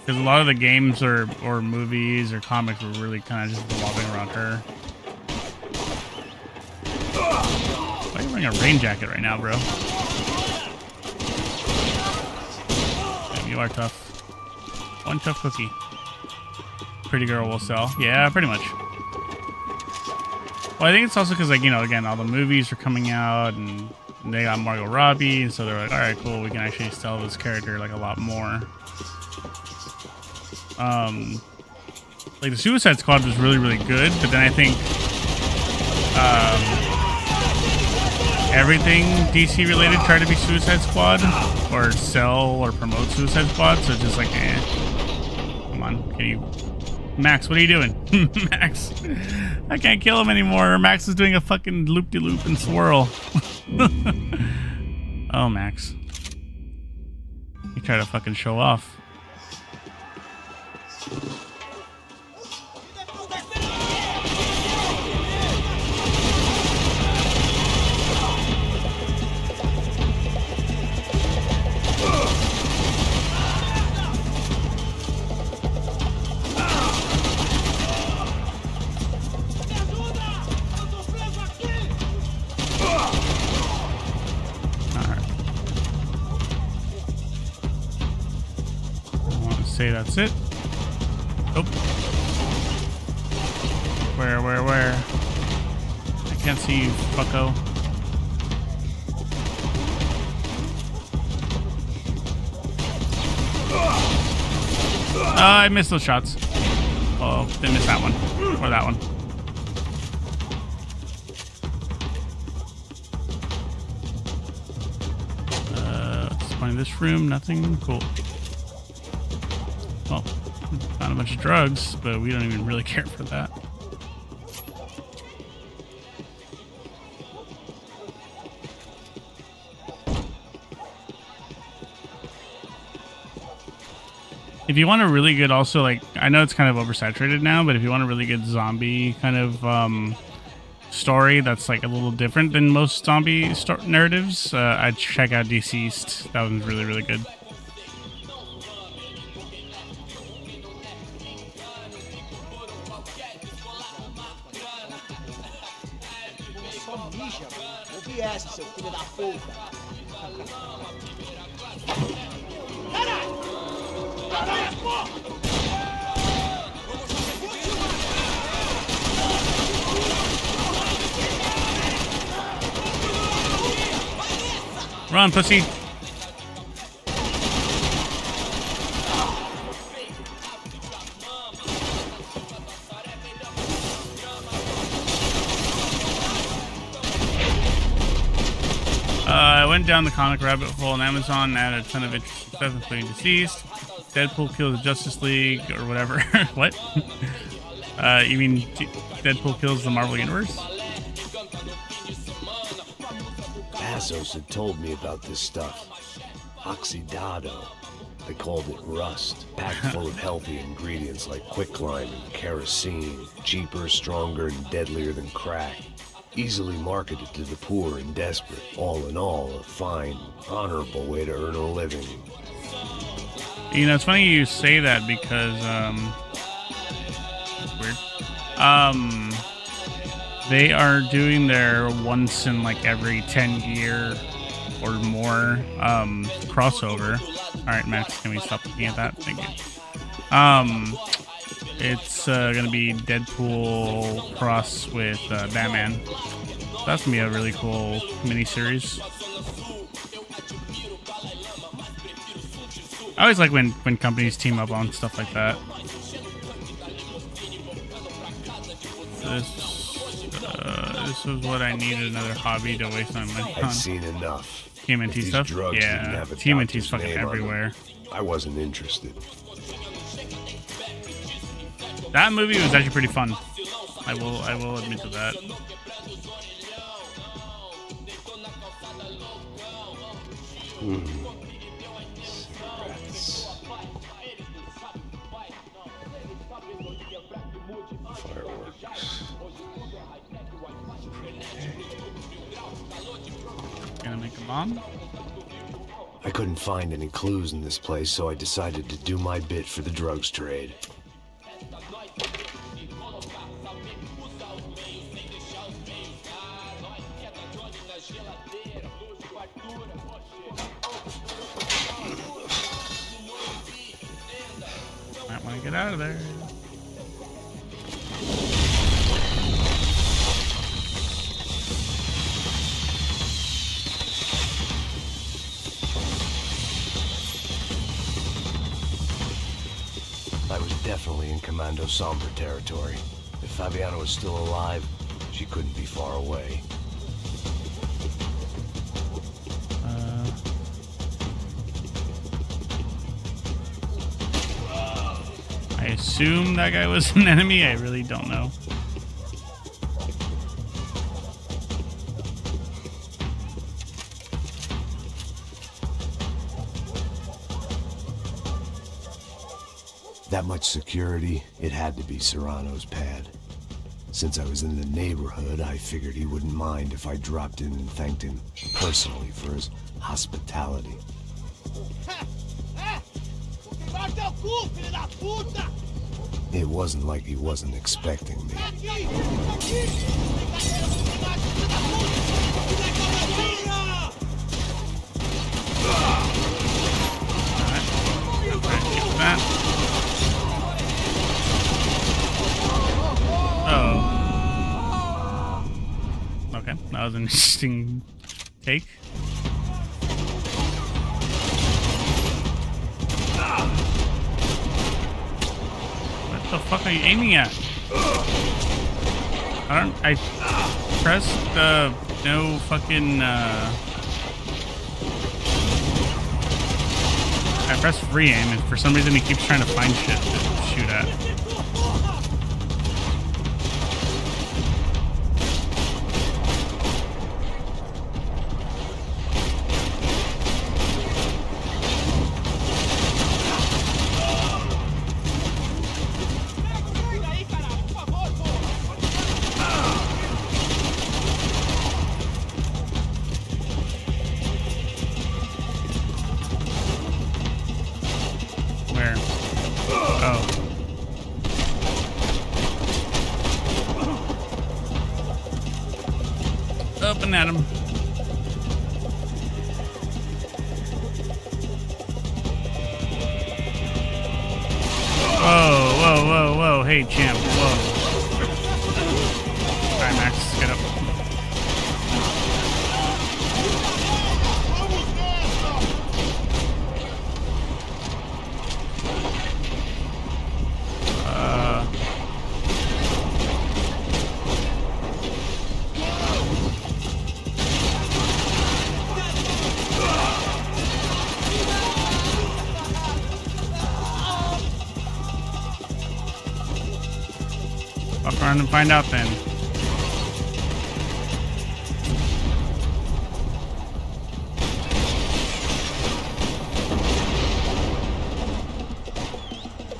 Because a lot of the games or movies or comics were really kind of just revolving around her. Why are you wearing a rain jacket right now, bro? Damn, you are tough. One tough cookie. Pretty girl will sell. Yeah, pretty much. Well, I think it's also because, like, you know, again, all the movies are coming out and they got Margot Robbie, and so they're like, all right, cool, we can actually sell this character like a lot more. Like the Suicide Squad was really, really good, but then I think everything DC related tried to be Suicide Squad or sell or promote Suicide Squad, so it's just like, eh. Come on, can you... Max, what are you doing? Max, I can't kill him anymore. Max is doing a fucking loop-de-loop and swirl. Oh, Max. You try to fucking show off. say that's it. Oh. Where? I can't see you, fucko. I missed those shots. Oh, didn't miss that one. Or that one. Let's find this room. Nothing. Cool. Well, found a bunch of drugs, but we don't even really care for that. If you want a really good, also, like, I know it's kind of oversaturated now, but if you want a really good zombie kind of story that's like a little different than most zombie narratives, I'd check out Deceased. That one's really, really good. Run, pussy. I went down the comic rabbit hole on Amazon and added a ton of interesting stuff, including Deceased, Deadpool kills the Justice League, or whatever. What? You mean Deadpool kills the Marvel Universe? Passos had told me about this stuff. Oxidado. They called it rust. Packed full of healthy ingredients like quicklime and kerosene. Cheaper, stronger, and deadlier than crack. Easily marketed to the poor and desperate. All in all, a fine, honorable way to earn a living. You know, it's funny you say that because, weird. They are doing their once in like every 10 year or more crossover. All right, Max, can we stop looking at that? Thank you. It's gonna be Deadpool cross with Batman. That's gonna be a really cool miniseries. I always like when companies team up on stuff like that. This was what I needed, another hobby to waste my money on. I'd seen enough. TMNT stuff? Yeah, TMNT's fucking everywhere. I wasn't interested. That movie was actually pretty fun. I will admit to that. Gonna make a bomb? I couldn't find any clues in this place, so I decided to do my bit for the drugs trade. Might want to get out of there. I was definitely in Commando Sombra territory. If Fabiana was still alive, she couldn't be far away. I assume that guy was an enemy. I really don't know. That much security, it had to be Serrano's pad. Since I was in the neighborhood, I figured he wouldn't mind if I dropped in and thanked him personally for his hospitality. It wasn't like he wasn't expecting me. That. Okay, that was an interesting take. What the fuck are you aiming at? I pressed the no fucking I pressed free aim and for some reason he keeps trying to find shit to shoot at. Where? Oh. Up and at him. Whoa, whoa, whoa, whoa. Hey, champ. Whoa. Alright, Max, get up. Walk around and find out then.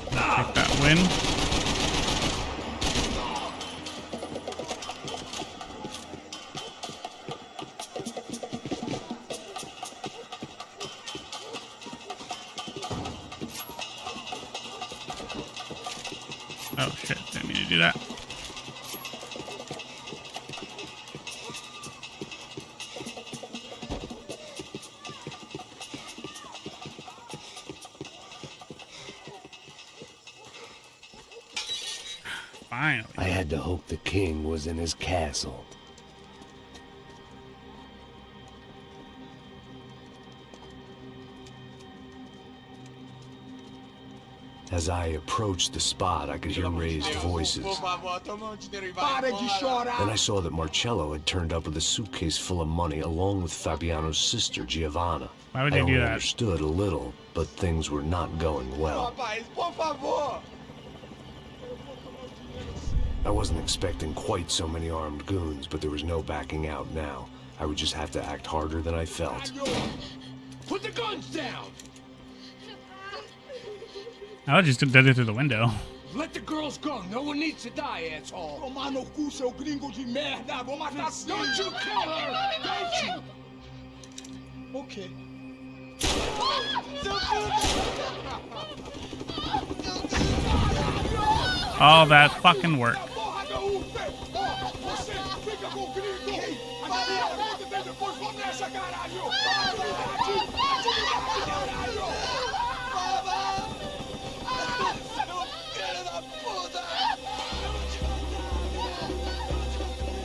Take that win. Oh shit, didn't mean to do that. Finally. I had to hope the king was in his castle. As I approached the spot, I could hear raised voices. Then I saw that Marcello had turned up with a suitcase full of money along with Fabiano's sister, Giovanna. Why would I they do only that? understood a little, but things were not going well. I wasn't expecting quite so many armed goons, but there was no backing out now. I would just have to act harder than I felt. Put the guns down! I just did it through the window. Let the girls go. No one needs to die, asshole. Don't you kill her! Don't you? Okay. All that fucking work.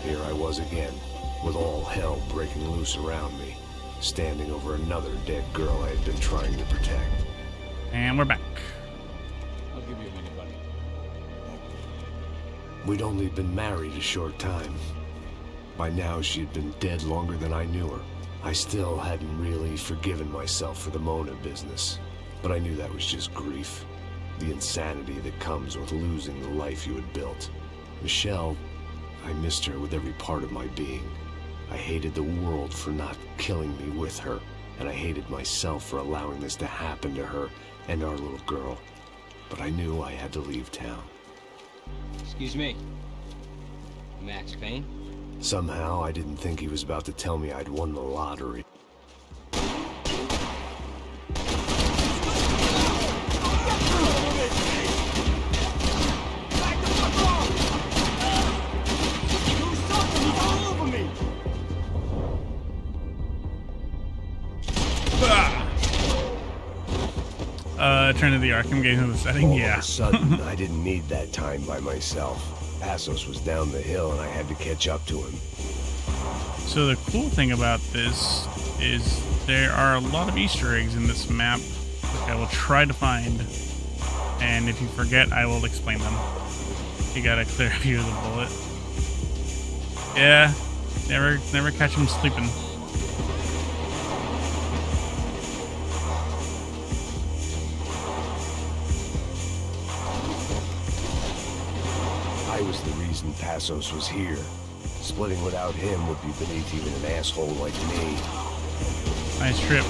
Here I was again, with all hell breaking loose around me, standing over another dead girl I had been trying to protect. And we're back. I'll give you a minute, buddy. We'd only been married a short time. By now, she had been dead longer than I knew her. I still hadn't really forgiven myself for the Mona business, but I knew that was just grief. The insanity that comes with losing the life you had built. Michelle, I missed her with every part of my being. I hated the world for not killing me with her, and I hated myself for allowing this to happen to her and our little girl. But I knew I had to leave town. Excuse me. Max Payne? Somehow, I didn't think he was about to tell me I'd won the lottery. Turn to the Arkham game of the setting, All yeah. of a sudden, I didn't need that time by myself. Passos was down the hill and I had to catch up to him. So the cool thing about this is there are a lot of Easter eggs in this map, which I will try to find. And if you forget, I will explain them. You got a clear view of the bullet. Yeah, never catch him sleeping. I was the reason Passos was here. Splitting without him would be beneath even an asshole like me. Nice trip.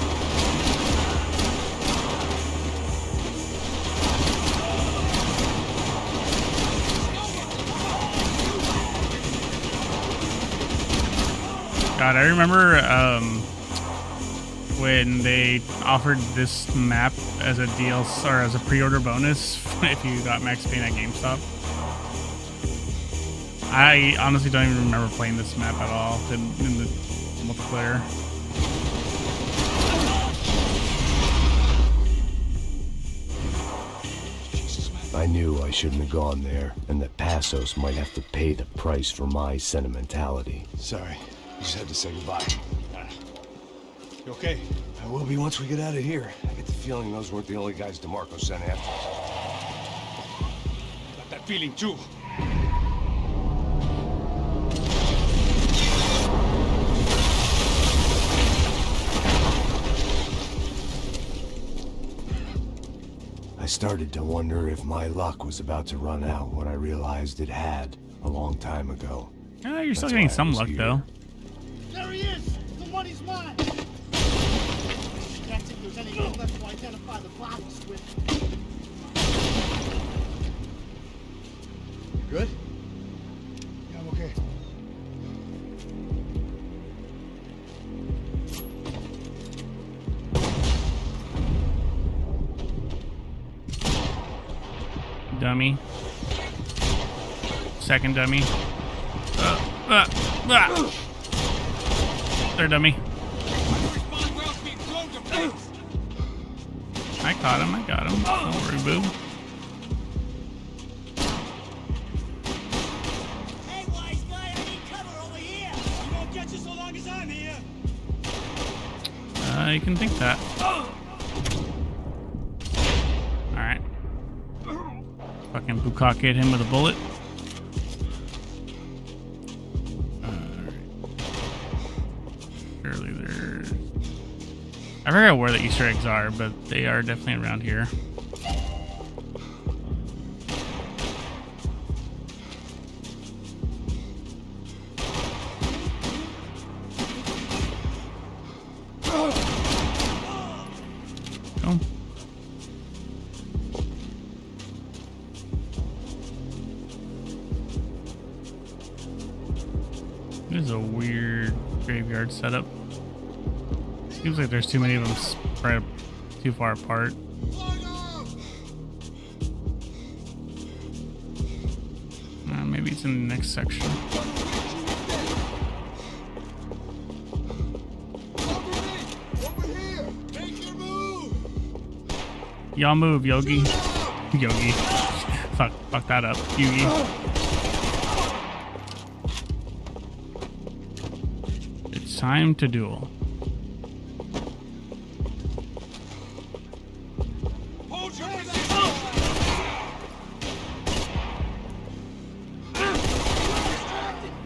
God, I remember when they offered this map as a DLC or as a pre-order bonus if you got Max Payne at GameStop. I honestly don't even remember playing this map at all in the multiplayer. I knew I shouldn't have gone there, and that Passos might have to pay the price for my sentimentality. Sorry, I just had to say goodbye. You okay? I will be once we get out of here. I get the feeling those weren't the only guys DeMarco sent after us. Got that feeling too. I started to wonder if my luck was about to run out when I realized it had a long time ago. You're still getting some luck, though. There he is! The money's mine! That's if there's anything left to identify the bottles with. Good? Yeah, I'm okay. Dummy. Second dummy. Third dummy. I caught him. I got him. Don't worry, boo. Hey, wise guy, I need cover over here! You won't get you so long as I'm here! You can think that. Alright. Fucking Bukak hit him with a bullet. Surely there. I forgot where the Easter eggs are, but they are definitely around here. Oh. This is a weird graveyard setup. Seems like there's too many of them spread too far apart. Maybe it's in the next section. Y'all move, Yogi. Yogi. Fuck that up, Yugi. It's time to duel.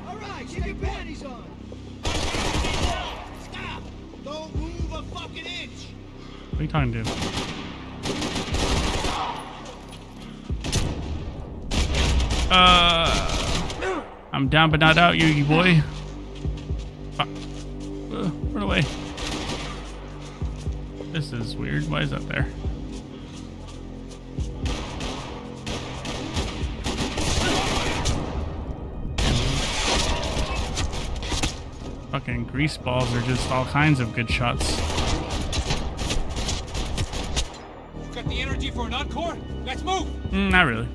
Alright, keep your panties on! Stop! Don't move a fucking inch! What are you talking to? I'm down but not out, Yugi boy. Fuck. Run away. This is weird. Why is that there? Fucking grease balls are just all kinds of good shots. Got the energy for an encore? Let's move! Not really.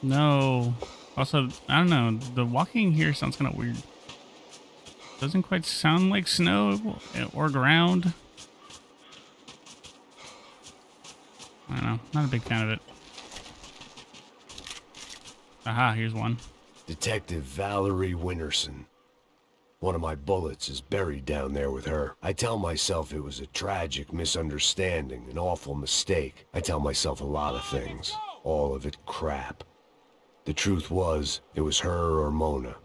No. Also, I don't know. The walking here sounds kind of weird. Doesn't quite sound like snow or ground. I don't know. Not a big fan of it. Aha, here's one. Detective Valerie Winterson. One of my bullets is buried down there with her. I tell myself it was a tragic misunderstanding, an awful mistake. I tell myself a lot of things. All of it crap. The truth was, it was her or Mona.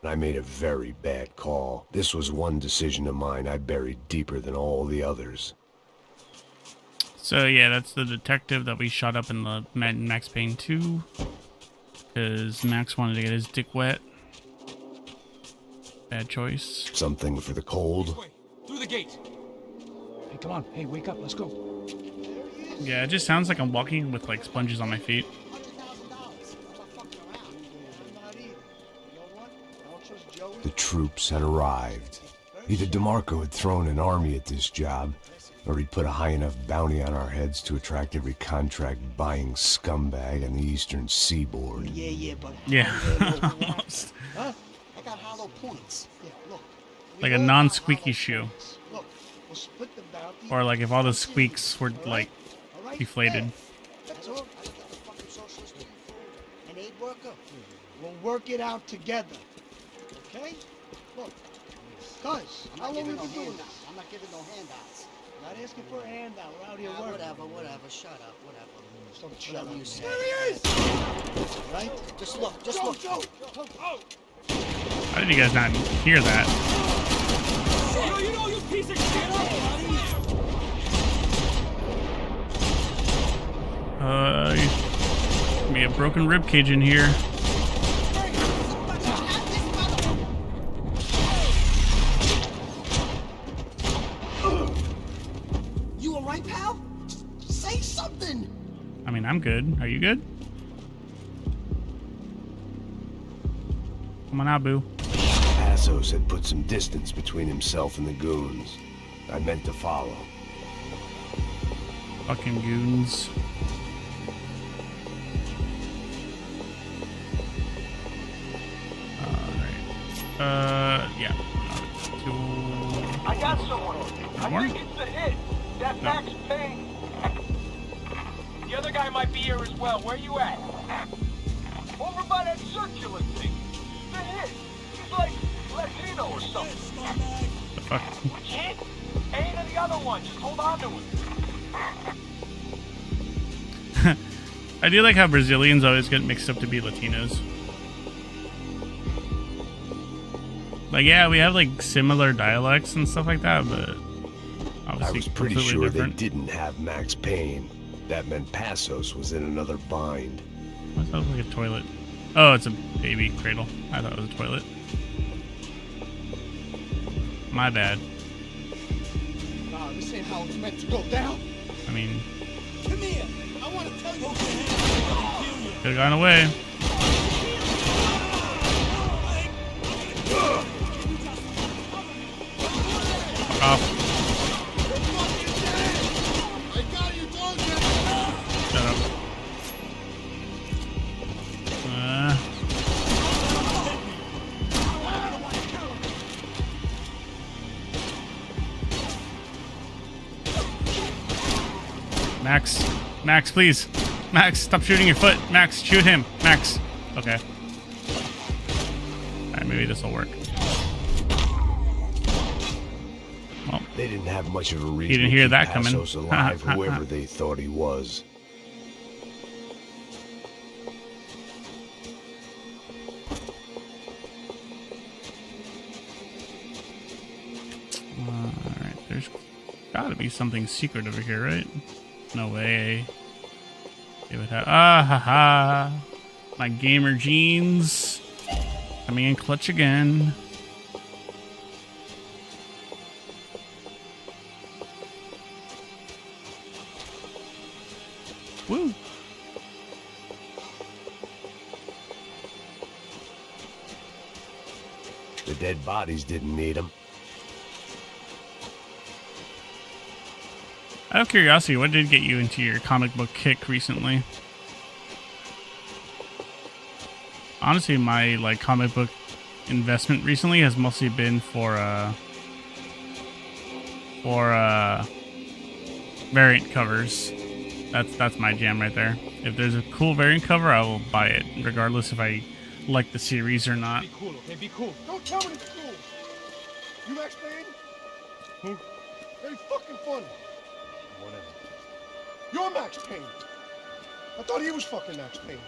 And I made a very bad call. This was one decision of mine I buried deeper than all the others. So yeah, that's the detective that we shot up in the Max Payne 2. Because Max wanted to get his dick wet. Bad choice. Something for the cold. Through the gate. Hey, come on. Hey, wake up. Let's go. Yeah, it just sounds like I'm walking with like sponges on my feet. The troops had arrived. Either DeMarco had thrown an army at this job, or he'd put a high enough bounty on our heads to attract every contract-buying scumbag on the eastern seaboard. Yeah, but... Yeah. Huh? I got hollow points. Yeah, look. Like a non-squeaky shoe. Look, we'll split the bounty. Or like if all the squeaks were like deflated. That's all. I get the fucking socialist and aid worker. We'll work it out together. Okay? Look. Cuz, how long have we been doing this? I'm not giving no handouts. Not asking for a handout. We're out here working. Whatever. Shut up. Whatever. Shut up. You say. There he is! Right? Just look. Go. How did you guys not hear that? You know, you piece of shit. Be a broken rib cage in here. You alright, pal? Say something! I mean, I'm good. Are you good? Come on out, boo. Passos had put some distance between himself and the goons. I meant to follow. Fucking goons. Yeah. I got someone. I think it's the hit. That Max Payne. The other guy might be here as well. Where you at? Over by that circular thing. The hit. He's like Latino or something. The fuck? Cant? Payne and the other one. Just hold on to him. I do like how Brazilians always get mixed up to be Latinos. Like, yeah, we have like similar dialects and stuff like that, but obviously I was pretty sure different. they didn't have Max Payne. That meant Passos was in another bind. That sounds like a toilet. Oh, it's a baby cradle. I thought it was a toilet. My bad. Nah, this ain't how it's meant to go down. I mean, Come here. I want to tell you. could've gone away. Fuck off. Shut up. Max, please. Max, stop shooting your foot. Max, shoot him. Max. Okay. Alright, maybe this will work. Well, They didn't have much of a reason you didn't to hear keep that coming. Passos alive, whoever they thought he was. Alright, there's gotta be something secret over here, right? No way. It would have. Ah ha ha! My gamer jeans coming in clutch again. Woo! The dead bodies didn't need him. Out of curiosity, what did get you into your comic book kick recently? Honestly, my like comic book investment recently has mostly been for variant covers. That's my jam right there. If there's a cool variant cover, I will buy it, regardless if I like the series or not. Be cool, okay? Be cool. Don't tell me it's cool. You Max Payne? Who? Very fucking funny. Whatever. You're Max Payne. I thought he was fucking Max Payne.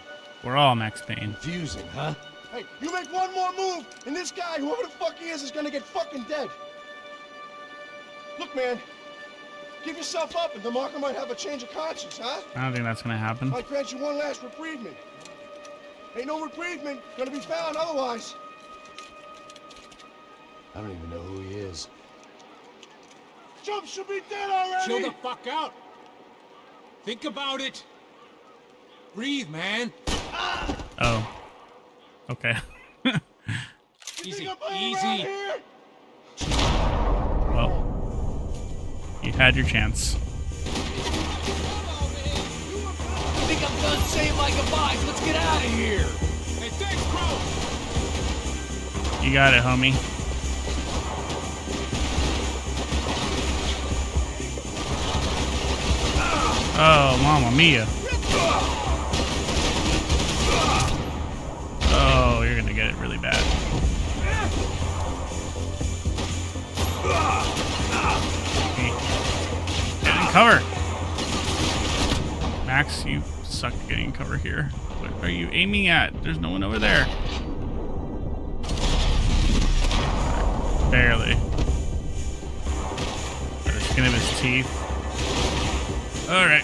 We're all Max Payne. Confusing, huh? Hey, you make one more move, and this guy, whoever the fuck he is gonna get fucking dead. Look, man. Give yourself up, and DeMarco might have a change of conscience, huh? I don't think that's gonna happen. Might grant you one last reprievement. Ain't no reprievement gonna be found otherwise. I don't even know who he is. Chump should be dead already! Chill the fuck out. Think about it. Breathe, man. Oh. Okay. Easy, easy. Well, you had your chance. I think I'm done saying my goodbyes. Let's get out of here. Hey, thanks, bro. You got it, homie. Oh, Mamma Mia. Oh, you're gonna get it really bad. Get in cover. Max, you suck at getting cover here. What are you aiming at? There's no one over there. Barely. By the skin of his teeth. Alright.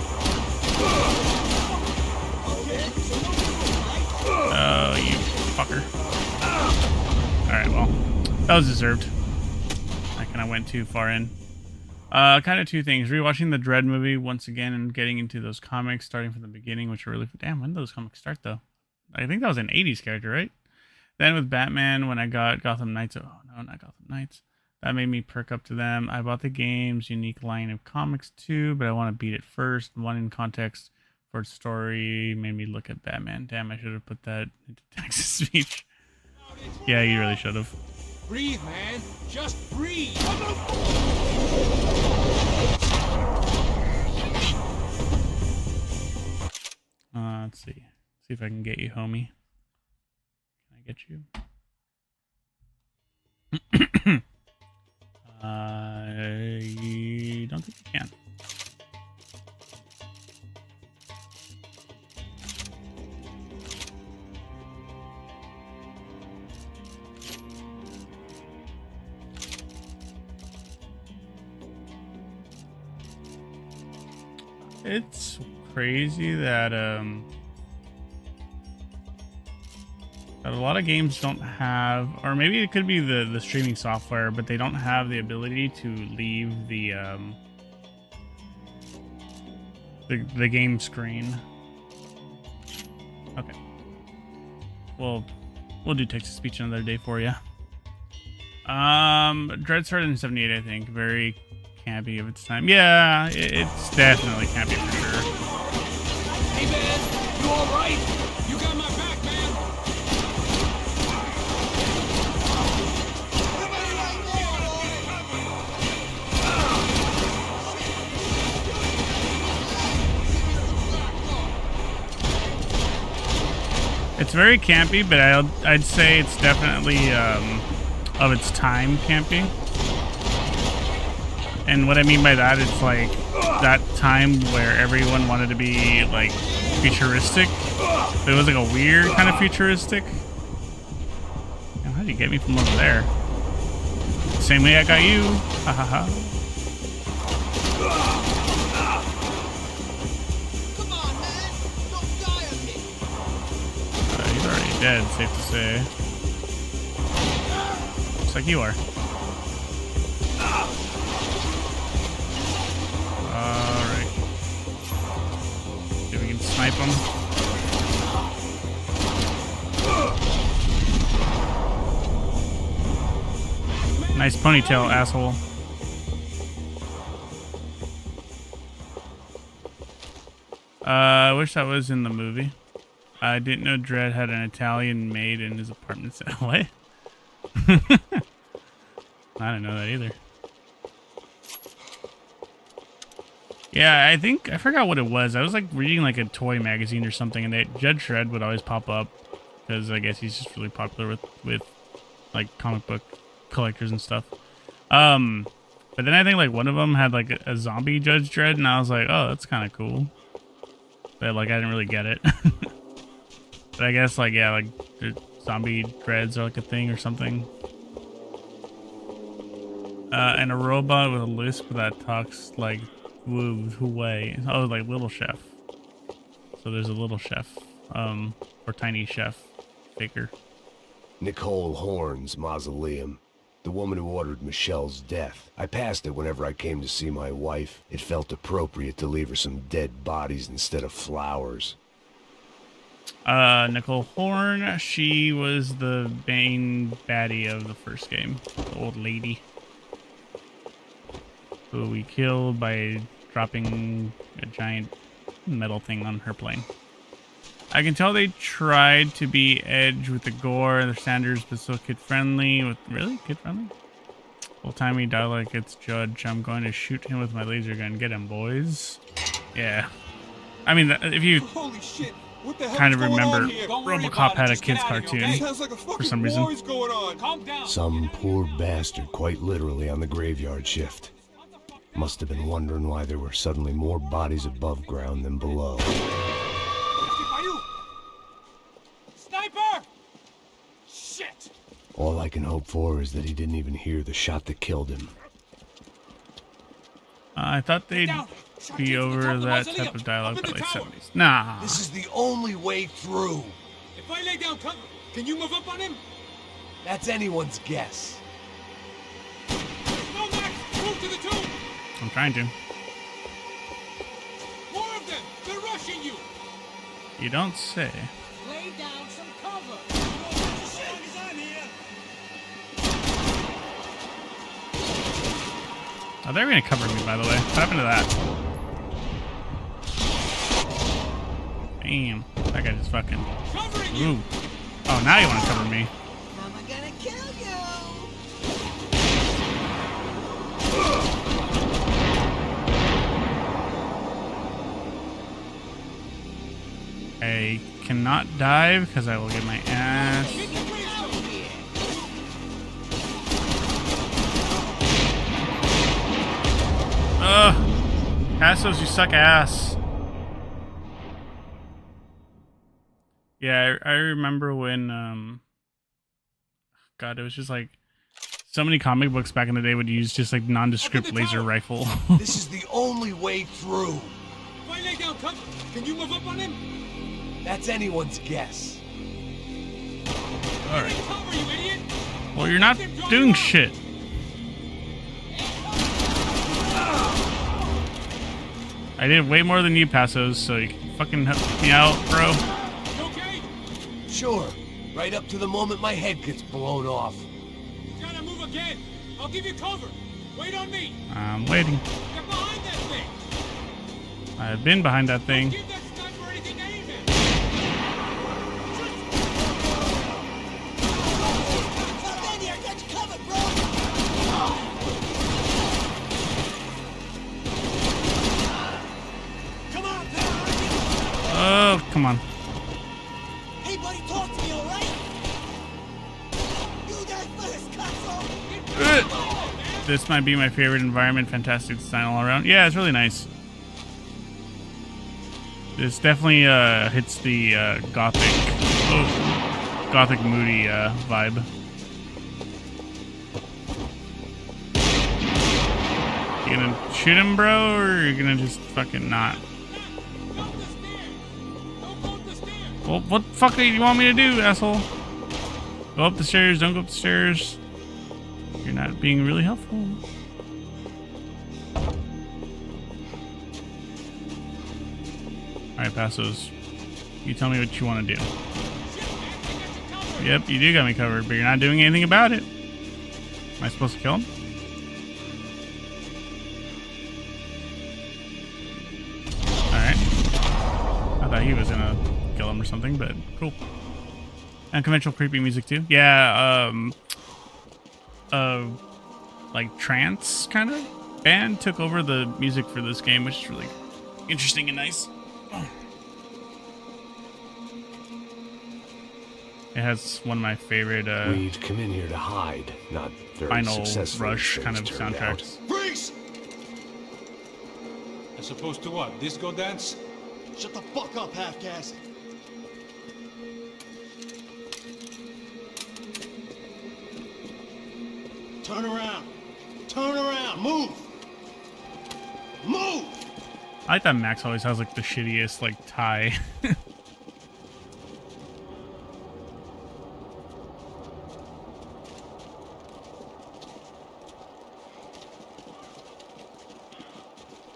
Oh, you fucker. Alright, well. That was deserved. I kind of went too far in. Kind of two things. Rewatching the Dread movie once again and getting into those comics, starting from the beginning, which are really... Damn, when did those comics start, though? I think that was an 80s character, right? Then with Batman, when I got Gotham Knights... Oh, no, not Gotham Knights. That made me perk up to them. I bought the game's unique line of comics, too, but I want to beat it first. One in context for its story made me look at Batman. Damn, I should have put that into text speech. Yeah, you really should have. Breathe, man. Just breathe. Let's see. See if I can get you, homie. Can I get you? I don't think you can. It's crazy that that a lot of games don't have, or maybe it could be the streaming software, but they don't have the ability to leave the game screen. Okay. Well, we'll do text-to-speech another day for you. Dread started in '78, I think. Very campy of its time. Yeah, it's definitely campy for sure. Hey, man. You all right? You got my back, man. It's very campy, but I'd say it's definitely of its time campy. And what I mean by that, it's like that time where everyone wanted to be like futuristic. But it was like a weird kind of futuristic. Now, how did you get me from over there? Same way I got you. Ha ha ha. He's already dead, safe to say. Looks like you are. Alright. See if we can snipe him. Nice ponytail, asshole. I wish that was in the movie. I didn't know Dredd had an Italian maid in his apartment. What? I didn't know that either. Yeah, I forgot what it was. I was like reading like a toy magazine or something, and Judge Dredd would always pop up because I guess he's just really popular with like comic book collectors and stuff. But then I think like one of them had like a zombie Judge Dredd, and I was like, oh, that's kind of cool. But like I didn't really get it. But I guess like yeah, like the zombie dreads are like a thing or something. And a robot with a lisp that talks like woo way. Oh, like Little Chef. So there's a Little Chef, or Tiny Chef figure. Nicole Horn's mausoleum. The woman who ordered Michelle's death. I passed it whenever I came to see my wife. It felt appropriate to leave her some dead bodies instead of flowers. Nicole Horn, she was the main baddie of the first game. The old lady. Who we killed by dropping a giant metal thing on her plane. I can tell they tried to be edge with the gore and the standards, but still kid-friendly. Really? Kid-friendly? Old-timey dialogue gets judged. I'm going to shoot him with my laser gun. Get him, boys. Yeah. I mean, if you kind of remember, RoboCop had a kid's cartoon for some reason. Some poor bastard quite literally on the graveyard shift. Must have been wondering why there were suddenly more bodies above ground than below. Sniper! Shit! All I can hope for is that he didn't even hear the shot that killed him. I thought they'd be over that type of dialogue by the late 70s. Nah. This is the only way through. If I lay down cover, can you move up on him? That's anyone's guess. No, Max! Move to the tomb! I'm trying to. More of them! They're rushing you! You don't say. Lay down some cover! Oh, they're gonna cover me, by the way. What happened to that? Damn. That guy just fucking... Ooh. Oh, now you want to cover me. I'm gonna kill you! I cannot dive because I will get my ass. Ugh. Passos, you suck ass. Yeah, I remember when, God, it was just like, so many comic books back in the day would use just like nondescript laser rifle. This is the only way through. If I lay down cover, can you move up on him? That's anyone's guess. Alright. Well, you're not doing shit. I did way more than you, Passos, so you can fucking help me out, bro. Okay? Sure. Right up to the moment my head gets blown off. You gotta move again. I'll give you cover. Wait on me. I'm waiting. Get behind that thing. I've been behind that thing. Give that sniper anything to aim at. Oh, come on. Hey, buddy, talk to me, all right? You guys first, This might be my favorite environment. Fantastic design all around. Yeah, it's really nice. This definitely hits the gothic moody vibe. You gonna shoot him, bro, or are you gonna just fucking not? Well, what the fuck do you want me to do, asshole? Go up the stairs, don't go up the stairs. You're not being really helpful. Alright, Passos. You tell me what you want to do. Yep, you do got me covered, but you're not doing anything about it. Am I supposed to kill him? Alright. I thought he was gonna kill him or something, but cool. Unconventional creepy music too. Yeah, like trance kind of band took over the music for this game, which is really interesting and nice. It has one of my favorite we'd come in here to hide, not very Final successfully, Rush kind of turned soundtracks. Freeze! As opposed to what? Disco dance? Shut the fuck up, half-caste. Turn around. Turn around. Move. Move! I like that Max always has like the shittiest like tie.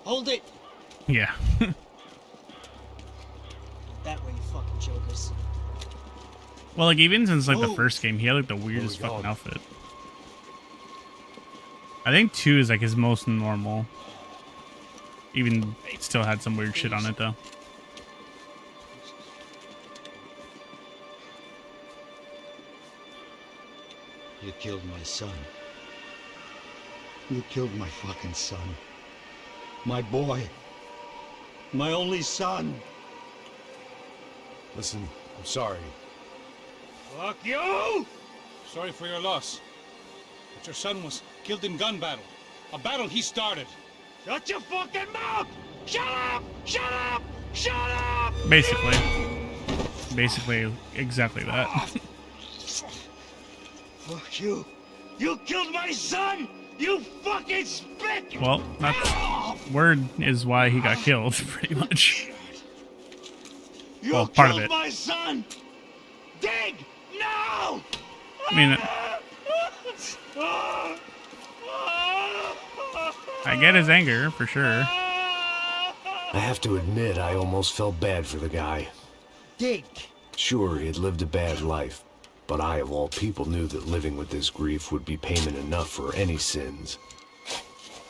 Hold it! Yeah. That way, you fucking jokers. Well, like even since like the first game, he had like the weirdest fucking outfit. I think 2 is like his most normal. Even still had some weird shit on it though. You killed my son. You killed my fucking son. My boy. My only son. Listen, I'm sorry. Fuck you! Sorry for your loss. But your son was killed in gun battle. A battle he started. Shut your fucking mouth! Shut up! Shut up! Shut up! Basically exactly that. Fuck you. You killed my son! You fucking spick! Well, that's word is why he got killed, pretty much. You Well, part of killed it. my son! Dig! No! I mean, I get his anger for sure. I have to admit, I almost felt bad for the guy. Dig! Sure, he had lived a bad life, but I, of all people, knew that living with this grief would be payment enough for any sins.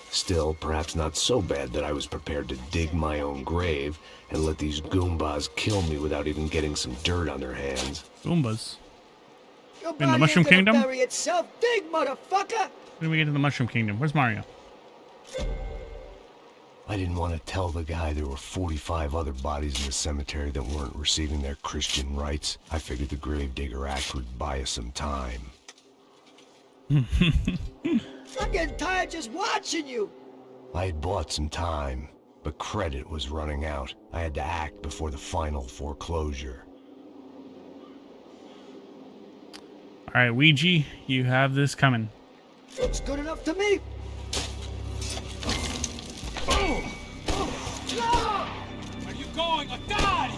Still, perhaps not so bad that I was prepared to dig my own grave and let these Goombas kill me without even getting some dirt on their hands. Goombas? Your In the body Mushroom ain't gonna Kingdom? bury itself. Dig, motherfucker! When do we get to the Mushroom Kingdom? Where's Mario? I didn't want to tell the guy there were 45 other bodies in the cemetery that weren't receiving their Christian rites. I figured the Gravedigger Act would buy us some time. I'm getting tired just watching you. I had bought some time, but credit was running out. I had to act before the final foreclosure. Alright, Ouija, you have this coming. Looks good enough to me. Where you going? I die!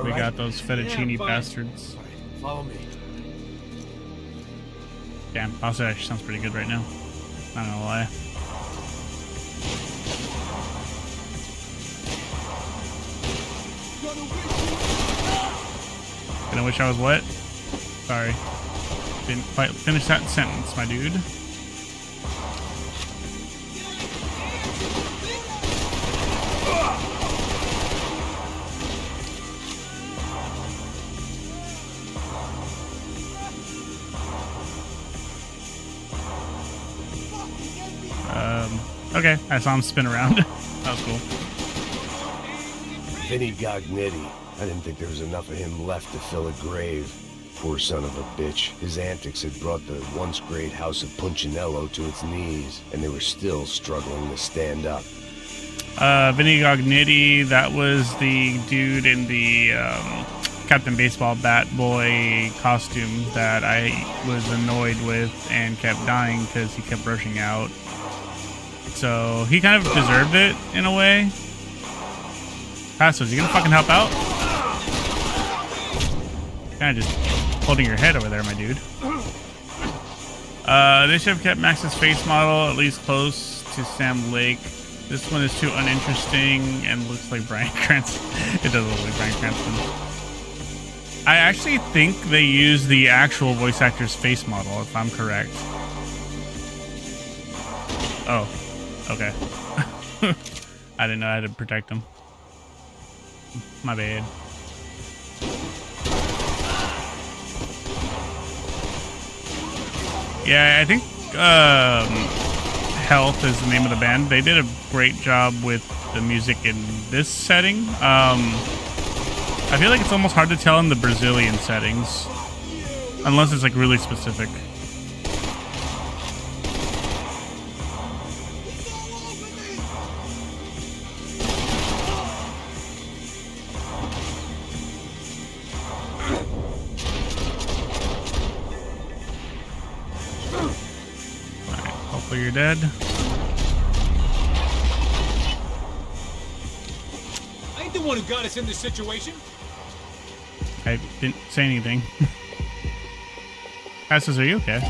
We got those fettuccine fine. bastards. Follow me. Damn, pasta actually sounds pretty good right now. Not gonna lie. Gonna wish I was what? Sorry. Didn't quite finish that sentence, my dude. Okay, I saw him spin around. That was cool. Vinny Gognitti. I didn't think there was enough of him left to fill a grave. Poor son of a bitch. His antics had brought the once great house of Punchinello to its knees, and they were still struggling to stand up. Vinny Gognitti, that was the dude in the Captain Baseball Bat Boy costume that I was annoyed with and kept dying because he kept rushing out. So he kind of deserved it in a way. Pastos, you gonna fucking help out? Kind of just holding your head over there, my dude. They should have kept Max's face model at least close to Sam Lake. This one is too uninteresting and looks like Bryan Cranston. It does look like Bryan Cranston. I actually think they used the actual voice actor's face model, if I'm correct. Oh, okay. I didn't know I had to protect him. My bad. Yeah, I think Health is the name of the band. They did a great job with the music in this setting. I feel like it's almost hard to tell in the Brazilian settings, unless it's like really specific. Alright, hopefully you're dead. I ain't the one who got us in this situation. I didn't say anything. Passes, are you okay?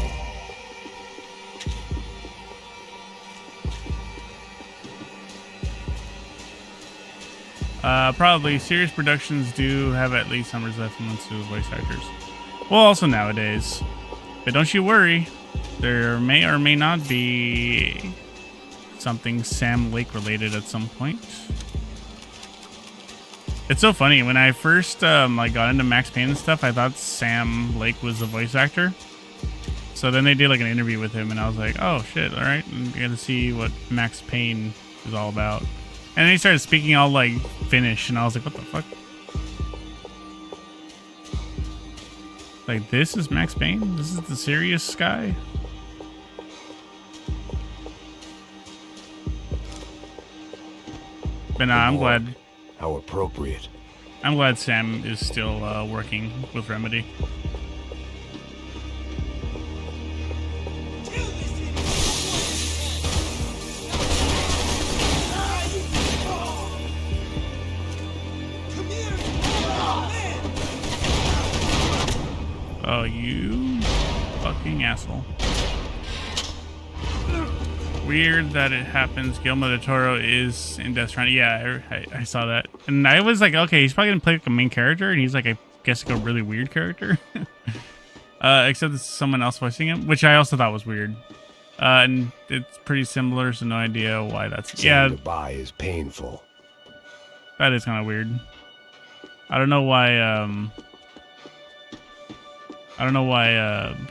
Probably. Serious productions do have at least some resemblance to voice actors. Well, also nowadays. But don't you worry. There may or may not be something Sam Lake related at some point. It's so funny. When I first like got into Max Payne and stuff, I thought Sam Lake was the voice actor. So then they did like an interview with him, and I was like, "Oh shit! All right, I'm gonna see what Max Payne is all about." And then he started speaking all like Finnish, and I was like, "What the fuck?" Like, this is Max Payne? This is the serious guy? But nah, I'm glad. How appropriate. I'm glad Sam is still working with Remedy. Oh, you fucking asshole. Weird that it happens. Guillermo del Toro is in Death Stranding. Yeah, I saw that. And I was like, okay, he's probably going to play like a main character. And he's like, I guess, like a really weird character. Except it's someone else voicing him, which I also thought was weird. And it's pretty similar, so no idea why that's... Saying goodbye is painful. That is kind of weird. I don't know why...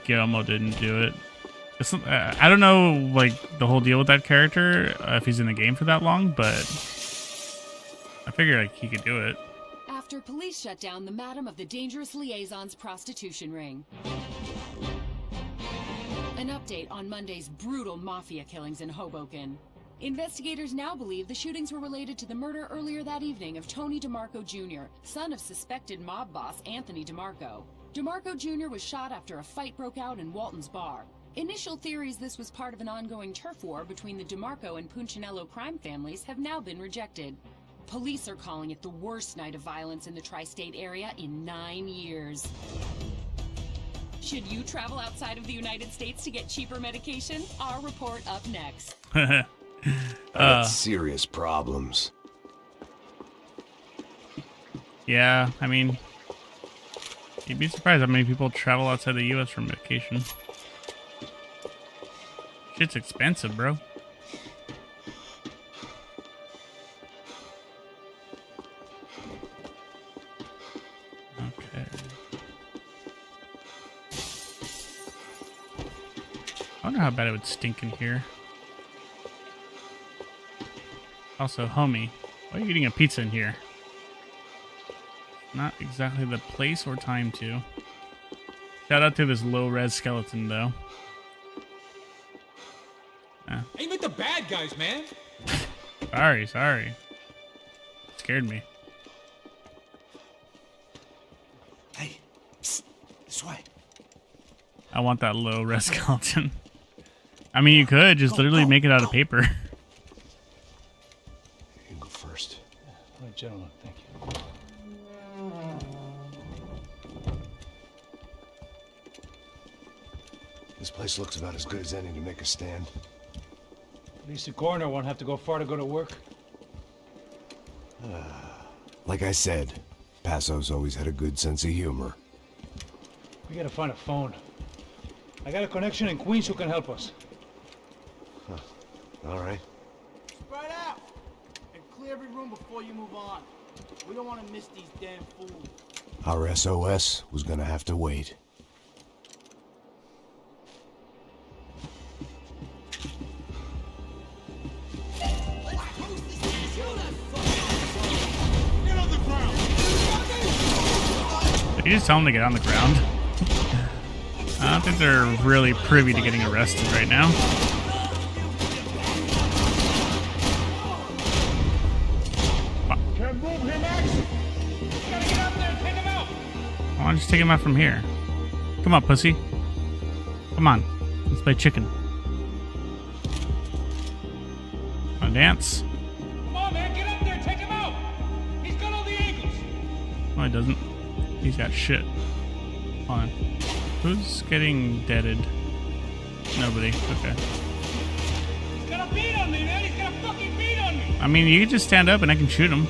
Guillermo didn't do it. I don't know, like, the whole deal with that character, if he's in the game for that long, but I figure, like, he could do it. After police shut down the Madam of the Dangerous Liaison's prostitution ring. An update on Monday's brutal mafia killings in Hoboken. Investigators now believe the shootings were related to the murder earlier that evening of Tony DeMarco Jr., son of suspected mob boss Anthony DeMarco. DeMarco Jr. was shot after a fight broke out in Walton's bar. Initial theories this was part of an ongoing turf war between the DeMarco and Punchinello crime families have now been rejected. Police are calling it the worst night of violence in the tri-state area in 9 years. Should you travel outside of the United States to get cheaper medication? Our report up next. I got serious problems. Yeah, I mean, you'd be surprised how many people travel outside the U.S. for medication. Shit's expensive, bro. Okay. I wonder how bad it would stink in here. Also, homie, why are you eating a pizza in here? Not exactly the place or time to. Shout out to this low-res skeleton, though. Aim at the bad guys, man. Sorry. Scared me. Hey, psst, this way. I want that low-res skeleton. I mean, you could just literally make it out of paper. You go first. All right, gentlemen, thank you. This place looks about as good as any to make a stand. At least the coroner won't have to go far to go to work. Like I said, Passo's always had a good sense of humor. We gotta find a phone. I got a connection in Queens who can help us. Huh. All right. Spread out and clear every room before you move on. We don't want to miss these damn fools. Our SOS was gonna have to wait. You just tell them to get on the ground. I don't think they're really privy to getting arrested right now. Can't move him, Max. You gotta get up there and take him out. Why don't you just take him out from here? Come on, pussy. Come on. Let's play chicken. Wanna dance? Come on, man, get up there and take him out. He's got all the angles. No, he doesn't. He's got shit. Hold on. Who's getting deaded? Nobody. Okay. He's got a beat on me, man. He's got a fucking beat on me. I mean, you can just stand up and I can shoot him.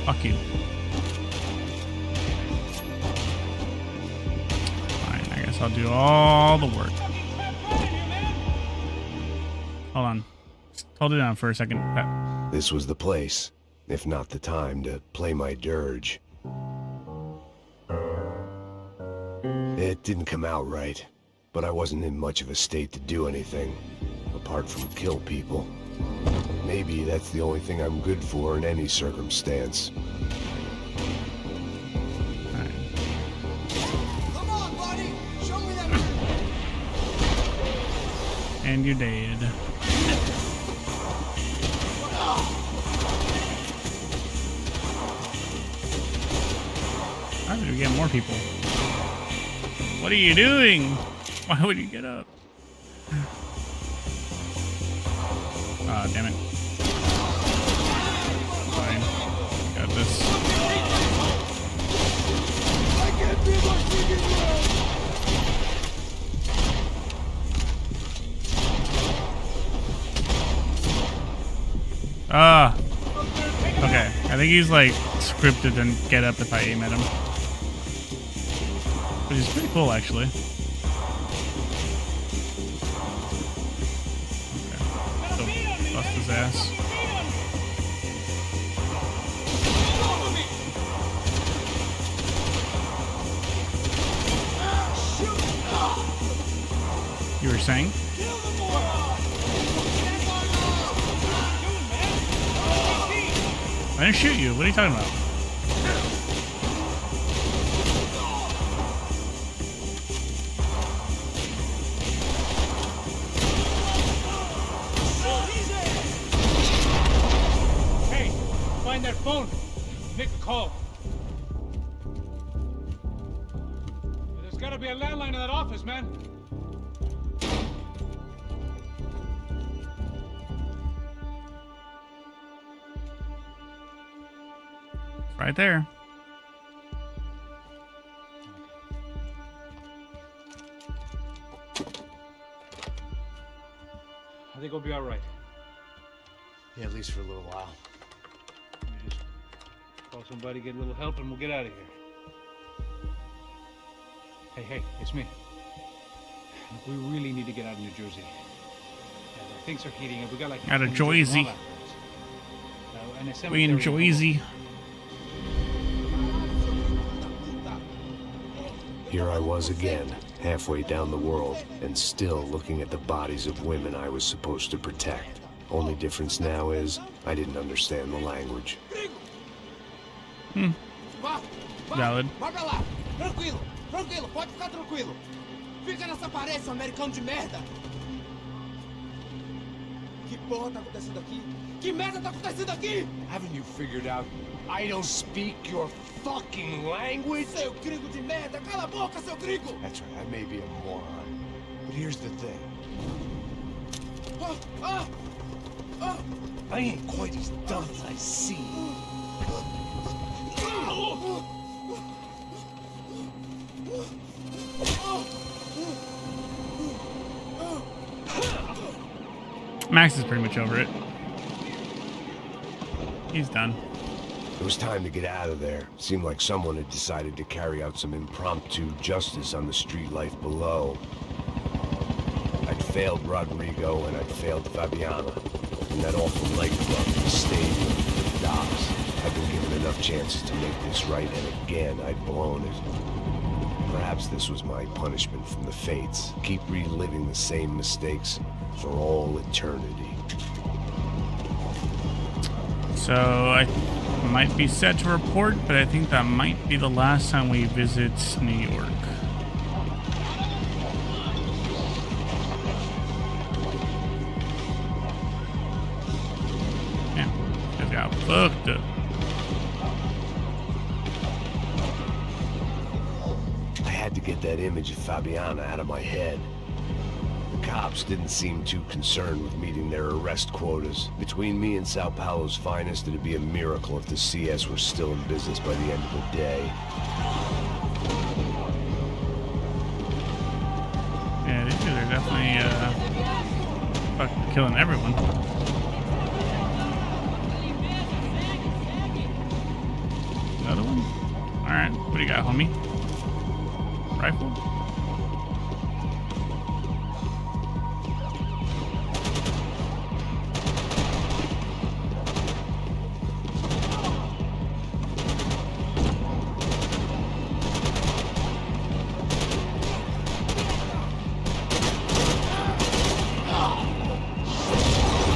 Fuck you. Fine, I guess I'll do all the work. Hold on. Just hold it down for a second, Pat. This was the place, if not the time, to play my dirge. It didn't come out right, but I wasn't in much of a state to do anything, apart from kill people. Maybe that's the only thing I'm good for in any circumstance. Come on, buddy. Show me that. And you're dead. How did we get more people? What are you doing? Why would you get up? Ah, damn it. Fine. Got this. I can't be my freaking world. Ah. Okay. I think he's like scripted and get up if I aim at him. Which is pretty cool, actually. Okay. So, bust his ass. You were saying? I didn't shoot you. What are you talking about? Hey, find that phone. Make a call. There's gotta be a landline in that office, man. Right there. I think we'll be all right. Yeah, at least for a little while. We just call somebody, get a little help, and we'll get out of here. Hey, it's me. Look, we really need to get out of New Jersey. Things are heating up. We got like out of Jersey. We in Jersey. Here I was again, halfway down the world, and still looking at the bodies of women I was supposed to protect. Only difference now is, I didn't understand the language. Valid. Vai pra lá. Tranquilo, pode ficar tranquilo. Fica nessa parede, seu americano de merda. Que porra tá acontecendo aqui? Que merda tá acontecendo aqui? Haven't you figured out I don't speak your fucking language? Seu gringo de merda, cala a boca, seu gringo! That's right, I may be a moron, but here's the thing. I ain't quite as dumb as I seem. Max is pretty much over it. He's done. It was time to get out of there. Seemed like someone had decided to carry out some impromptu justice on the street life below. I'd failed Rodrigo and I'd failed Fabiana. And that awful nightclub, the stadium, the docks. I'd been given enough chances to make this right, and again I'd blown it. Perhaps this was my punishment from the fates. Keep reliving the same mistakes for all eternity. So might be set to report, but I think that might be the last time we visit New York. Yeah, just got fucked up. I had to get that image of Fabiana out of my head. The cops didn't seem too concerned with meeting their arrest quotas. Between me and Sao Paulo's finest, it'd be a miracle if the CS were still in business by the end of the day. Yeah, they're definitely fucking killing everyone. Another one? Alright, what do you got, homie? Rifle?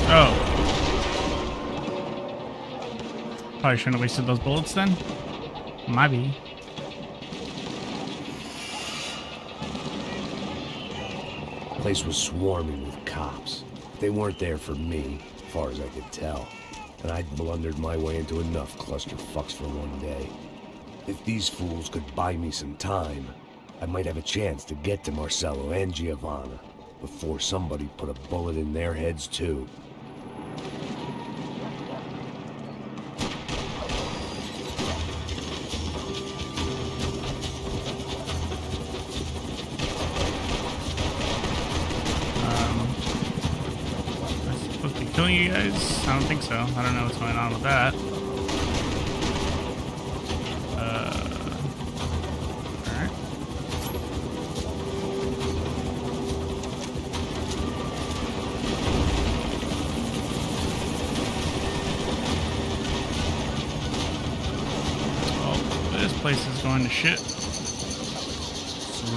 Oh. Probably shouldn't have wasted those bullets then. Maybe. The place was swarming with cops. They weren't there for me, as far as I could tell. And I'd blundered my way into enough clusterfucks for one day. If these fools could buy me some time, I might have a chance to get to Marcello and Giovanna before somebody put a bullet in their heads too. Killing you guys? I don't think so. I don't know what's going on with that. Alright. Well, this place is going to shit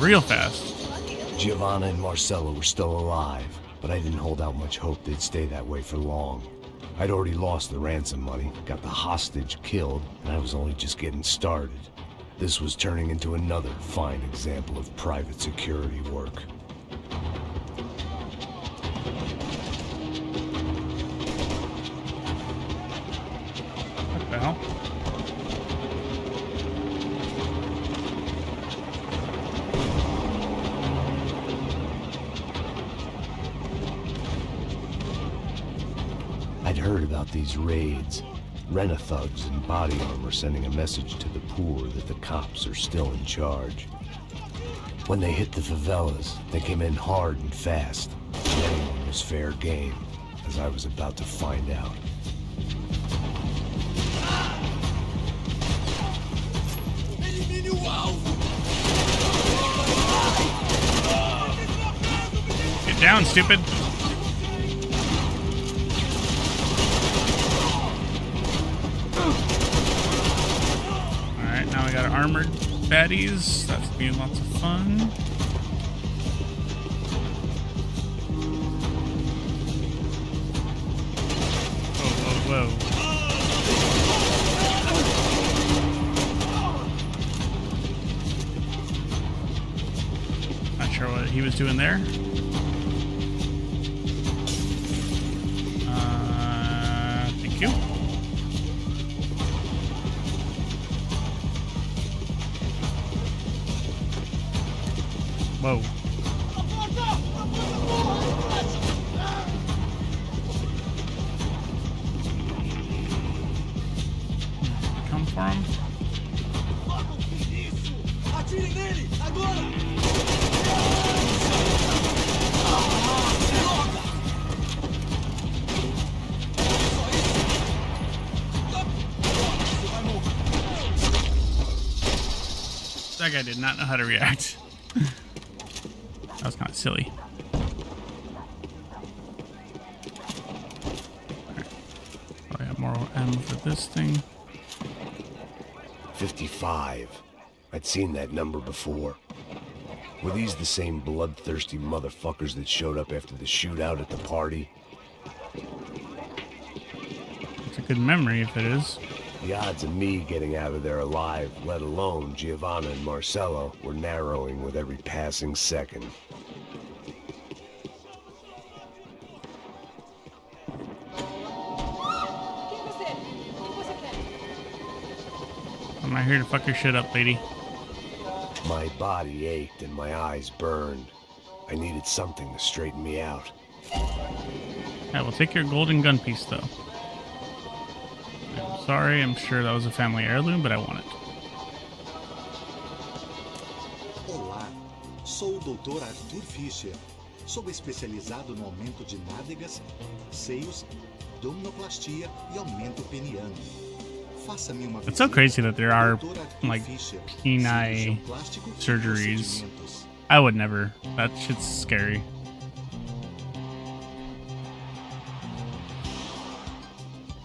real fast. Giovanna and Marcello were still alive, but I didn't hold out much hope they'd stay that way for long. I'd already lost the ransom money, got the hostage killed, and I was only just getting started. This was turning into another fine example of private security work. What the hell? I'd heard about these raids. Rent-a-thugs in body armor sending a message to the poor that the cops are still in charge. When they hit the favelas, they came in hard and fast. Anyone was fair game, as I was about to find out. Get down, stupid! Alright, now we got armored baddies. That's gonna be lots of fun. Whoa, whoa, whoa. Not sure what he was doing there. Thank you. Whoa. Come for him. That guy did not know how to react. That was kind of silly. Right. I have more ammo for this thing. 55. I'd seen that number before. Were these the same bloodthirsty motherfuckers that showed up after the shootout at the party? It's a good memory if it is. The odds of me getting out of there alive, let alone Giovanna and Marcello, were narrowing with every passing second. I'm not here to fuck your shit up, lady. My body ached and my eyes burned. I needed something to straighten me out. Yeah, we'll take your golden gun piece, though. I'm sorry, I'm sure that was a family heirloom, but I want it. Olá, sou o Dr. Arthur Fischer. Sou especializado no aumento de nádegas, seios, abdominoplastia e aumento peniano. Faça-me uma It's so crazy that there are, like, penile surgeries. I would never. That shit's scary.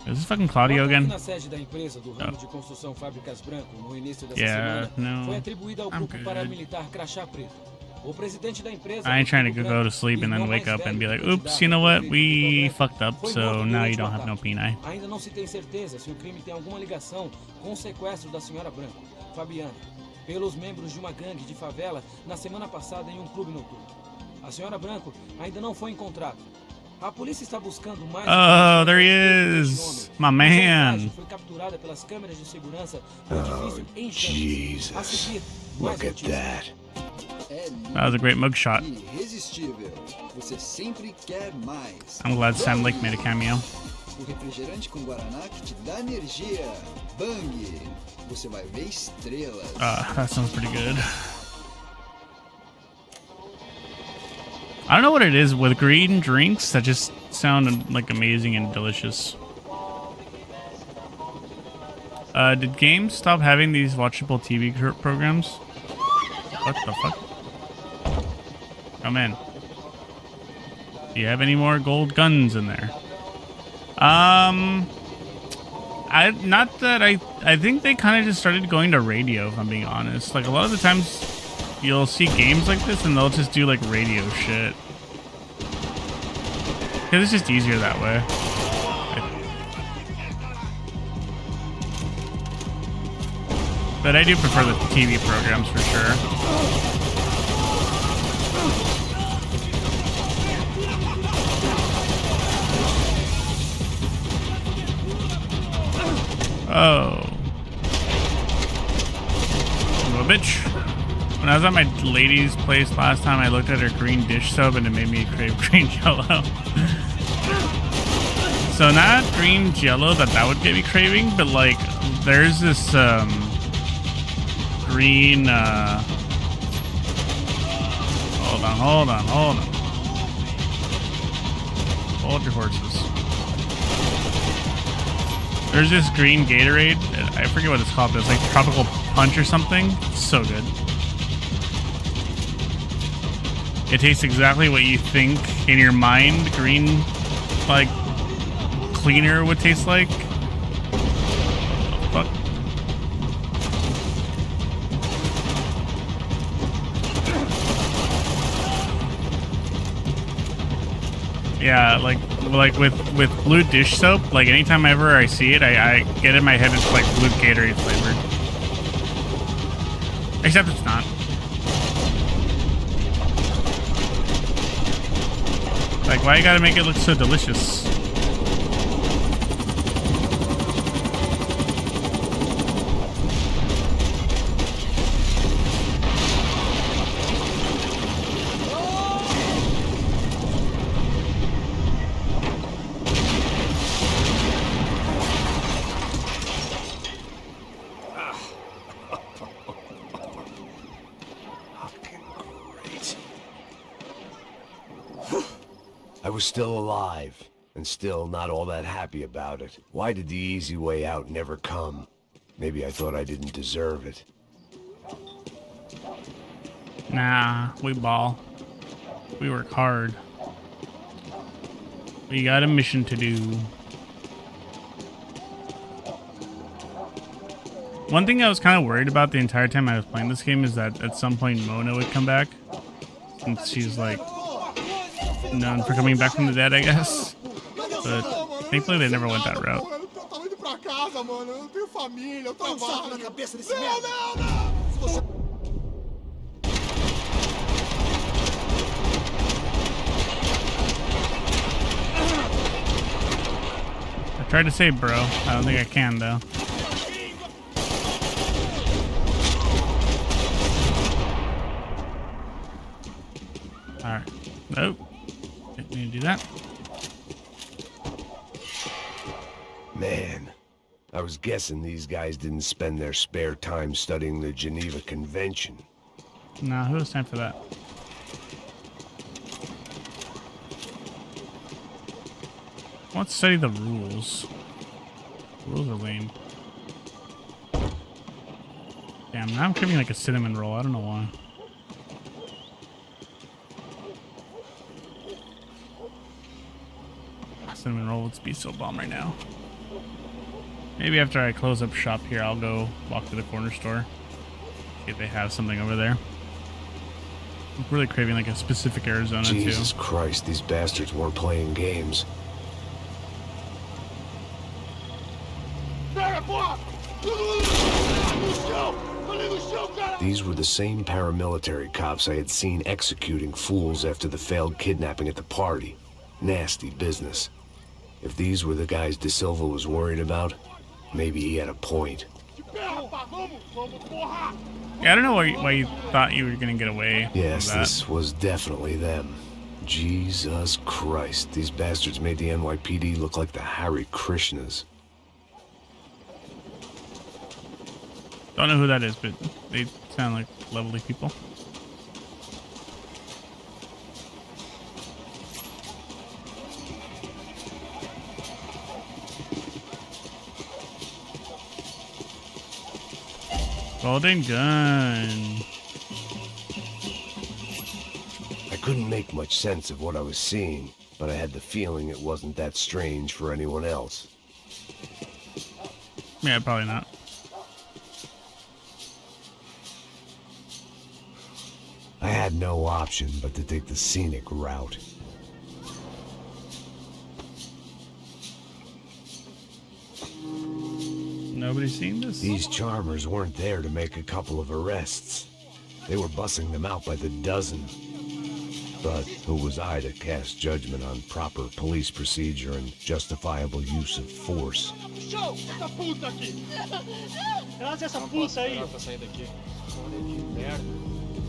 Is this fucking Claudio again? Na sede da empresa do ramo de construção Fábricas Branco, no início dessa Yeah, semana, foi no, atribuída ao I'm grupo good. paramilitar Crachá Preto. O presidente da empresa, I ain't trying to go to sleep and then wake up and be like, oops, you know what? We fucked up, so now you don't have no penile. Ainda não se tem certeza se o crime tem alguma ligação com o sequestro da senhora Branco, Fabiana, pelos membros de uma gangue de favela na semana passada em um clube noturno. A senhora Branco ainda não foi encontrada. A polícia está buscando mais. Oh, there he is, my man. Foi capturada pelas câmeras de segurança Oh, Jesus. Look at that. That was a great mugshot. Irresistível. Você sempre quer mais. I'm glad Sam Lake made a cameo. O refrigerante com guaraná que te dá energia. Bang. Você vai ver estrelas. That sounds pretty good. I don't know what it is with green drinks that just sound like amazing and delicious. Did games stop having these watchable TV programs? What the fuck? Come in. Do you have any more gold guns in there? I think they kind of just started going to radio, if I'm being honest. Like, a lot of the times you'll see games like this and they'll just do like radio shit. Because it's just easier that way. But I do prefer the TV programs for sure. Oh. Little bitch. When I was at my lady's place last time, I looked at her green dish soap and it made me crave green jello. So not green jello that would get me craving, but like there's this green hold on. Hold your horses. There's this green Gatorade. I forget what it's called, but it's like Tropical Punch or something. It's so good. It tastes exactly what you think in your mind green, like, cleaner would taste like. Fuck. Yeah, like with blue dish soap, like anytime ever I see it, I get in my head it's like blue Gatorade flavored. Except it's not. Like, why you gotta make it look so delicious? I was still alive, and still not all that happy about it. Why did the easy way out never come? Maybe I thought I didn't deserve it. Nah, we ball. We work hard. We got a mission to do. One thing I was kind of worried about the entire time I was playing this game is that at some point Mona would come back. Since she's like known for coming back from the dead, I guess. But thankfully they never went that route. casa, mano. Eu tenho família, eu trabalho. Dá um saco na cabeça desse não, merda. não! Se você... I tried to save bro. I don't think I can though. Alright. Nope. Didn't need to do that. Man, I was guessing these guys didn't spend their spare time studying the Geneva Convention. Nah, who has time for that? I want to study the rules. Rules are lame. Damn, now I'm craving like a cinnamon roll. I don't know why. Cinnamon roll would be so bomb right now. Maybe after I close up shop here, I'll go walk to the corner store. See if they have something over there. I'm really craving like a specific Arizona too. Jesus Christ, these bastards weren't playing games. These were the same paramilitary cops I had seen executing fools after the failed kidnapping at the party. Nasty business. If these were the guys De Silva was worried about, maybe he had a point. Yeah, I don't know why you thought you were gonna get away. Yes, from that. this was definitely them. Jesus Christ, these bastards made the NYPD look like the Hare Krishnas. Don't know who that is, but they sound like lovely people. Golden gun. I couldn't make much sense of what I was seeing, but I had the feeling it wasn't that strange for anyone else. Yeah, probably not. I had no option but to take the scenic route. Nobody's seen this? These charmers weren't there to make a couple of arrests. They were bussing them out by the dozen. But who was I to cast judgment on proper police procedure and justifiable use of force? Show! Essa puta aqui! Traz essa puta aí! Pra sair daqui. Olha de merda.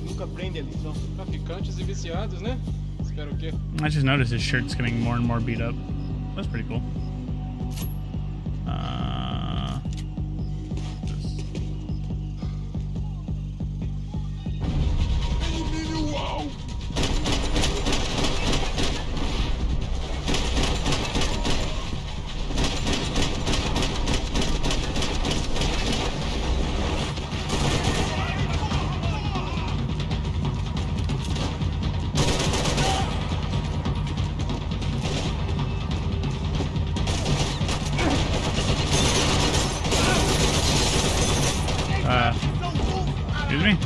Nunca prende a lição. Traficantes e viciados, né? Espero o quê? I just noticed his shirt's getting more and more beat up. That's pretty cool. Excuse me?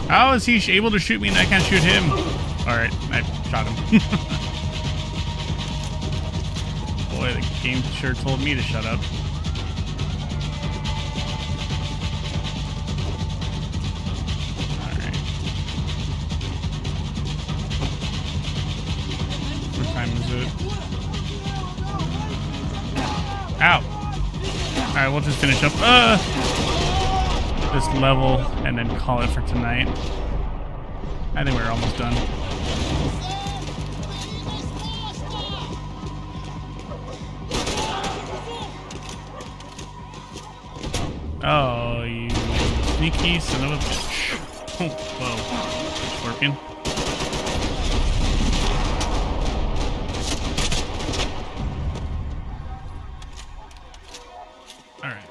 How is he able to shoot me and I can't shoot him? Alright, I shot him. Boy, the game sure told me to shut up. Alright. What time is it? Ow! Alright, we'll just finish up this level and then call it for tonight. I think we're almost done. Oh, you sneaky son of a bitch. Oh, whoa. Scorpion. Alright.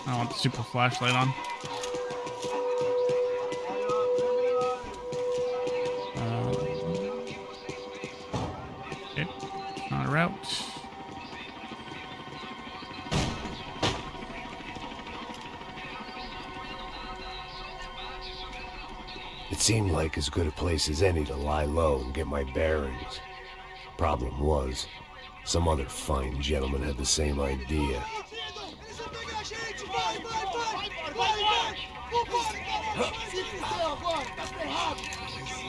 I want the super flashlight on. route. It seemed like as good a place as any to lie low and get my bearings. Problem was, some other fine gentleman had the same idea.